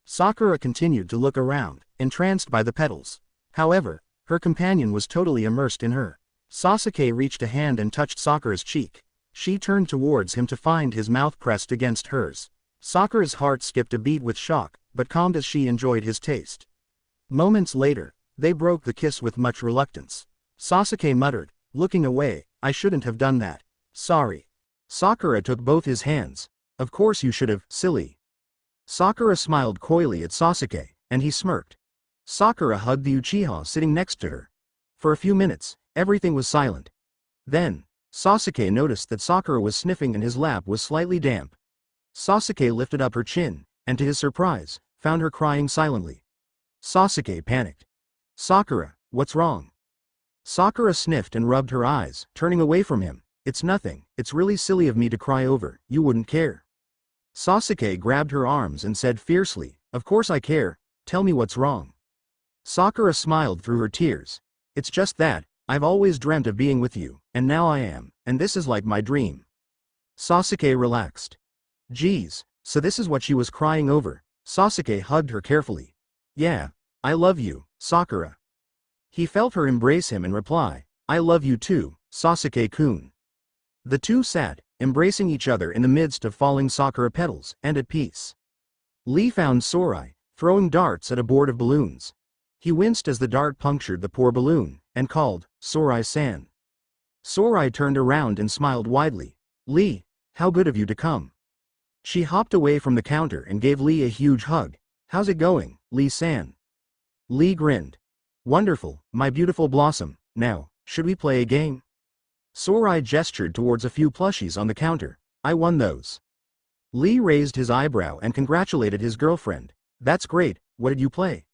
Sakura continued to look around, entranced by the petals. However, her companion was totally immersed in her. Sasuke reached a hand and touched Sakura's cheek. She turned towards him to find his mouth pressed against hers. Sakura's heart skipped a beat with shock, but calmed as she enjoyed his taste. Moments later, they broke the kiss with much reluctance. Sasuke muttered, looking away, "I shouldn't have done that. Sorry." Sakura took both his hands. "Of course you should have, silly." Sakura smiled coyly at Sasuke, and he smirked. Sakura hugged the Uchiha sitting next to her. For a few minutes, everything was silent. Then, Sasuke noticed that Sakura was sniffing and his lap was slightly damp. Sasuke lifted up her chin, and to his surprise, found her crying silently. Sasuke panicked. "Sakura, what's wrong?" Sakura sniffed and rubbed her eyes, turning away from him. "It's nothing, it's really silly of me to cry over, you wouldn't care." Sasuke grabbed her arms and said fiercely, "Of course I care, tell me what's wrong." Sakura smiled through her tears. "It's just that, I've always dreamt of being with you, and now I am, and this is like my dream." Sasuke relaxed. Geez, so this is what she was crying over. Sasuke hugged her carefully. "Yeah, I love you, Sakura." He felt her embrace him and reply, "I love you too, Sasuke-kun." The two sat, embracing each other in the midst of falling sakura petals, and at peace. Lee found Sorai, throwing darts at a board of balloons. He winced as the dart punctured the poor balloon, and called, "Sorai-san." Sorai turned around and smiled widely. "Lee, how good of you to come." She hopped away from the counter and gave Lee a huge hug. "How's it going, Lee-san?" Lee grinned. "Wonderful, my beautiful blossom. Now, should we play a game?" Sorai gestured towards a few plushies on the counter. "I won those." Lee raised his eyebrow and congratulated his girlfriend. "That's great, what did you play?"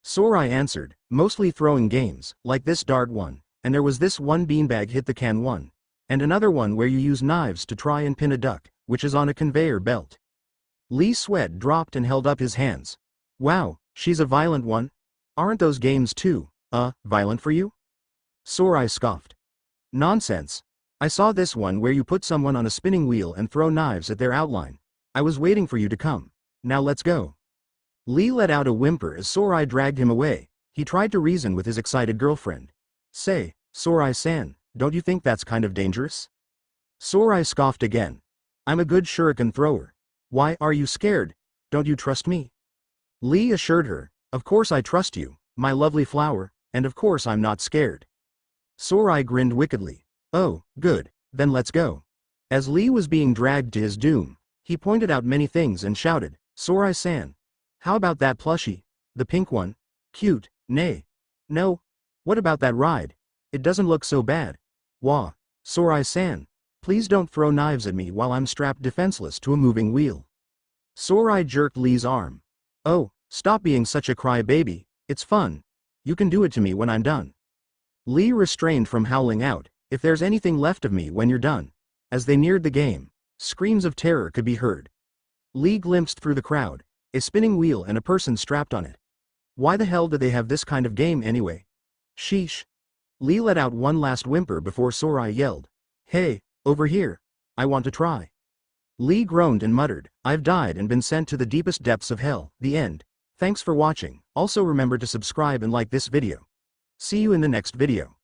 Sorai answered, "Mostly throwing games, like this dart one, and there was this one beanbag hit the can one, and another one where you use knives to try and pin a duck, which is on a conveyor belt." Lee's sweat dropped and held up his hands. "Wow, she's a violent one? Aren't those games too, violent for you?" Sorai scoffed. "Nonsense. I saw this one where you put someone on a spinning wheel and throw knives at their outline. I was waiting for you to come. Now let's go." Lee let out a whimper as Sorai dragged him away. He tried to reason with his excited girlfriend. "Say, Sorai-san, don't you think that's kind of dangerous?" Sorai scoffed again. "I'm a good shuriken thrower. Why are you scared? Don't you trust me?" Lee assured her, "Of course I trust you, my lovely flower, and of course I'm not scared." Sorai grinned wickedly. "Oh, good, then let's go." As Lee was being dragged to his doom, he pointed out many things and shouted, "Sorai-san, how about that plushie? The pink one? Cute, nay. No. What about that ride? It doesn't look so bad. Wah. Sorai-san, please don't throw knives at me while I'm strapped defenseless to a moving wheel." Sorai jerked Lee's arm. "Oh, stop being such a crybaby, it's fun. You can do it to me when I'm done." Lee restrained from howling out, "If there's anything left of me when you're done." As they neared the game, screams of terror could be heard. Lee glimpsed through the crowd, a spinning wheel and a person strapped on it. Why the hell do they have this kind of game anyway? Sheesh. Lee let out one last whimper before Sorai yelled, "Hey, over here. I want to try." Lee groaned and muttered, "I've died and been sent to the deepest depths of hell." The end. Thanks for watching. Also remember to subscribe and like this video. See you in the next video.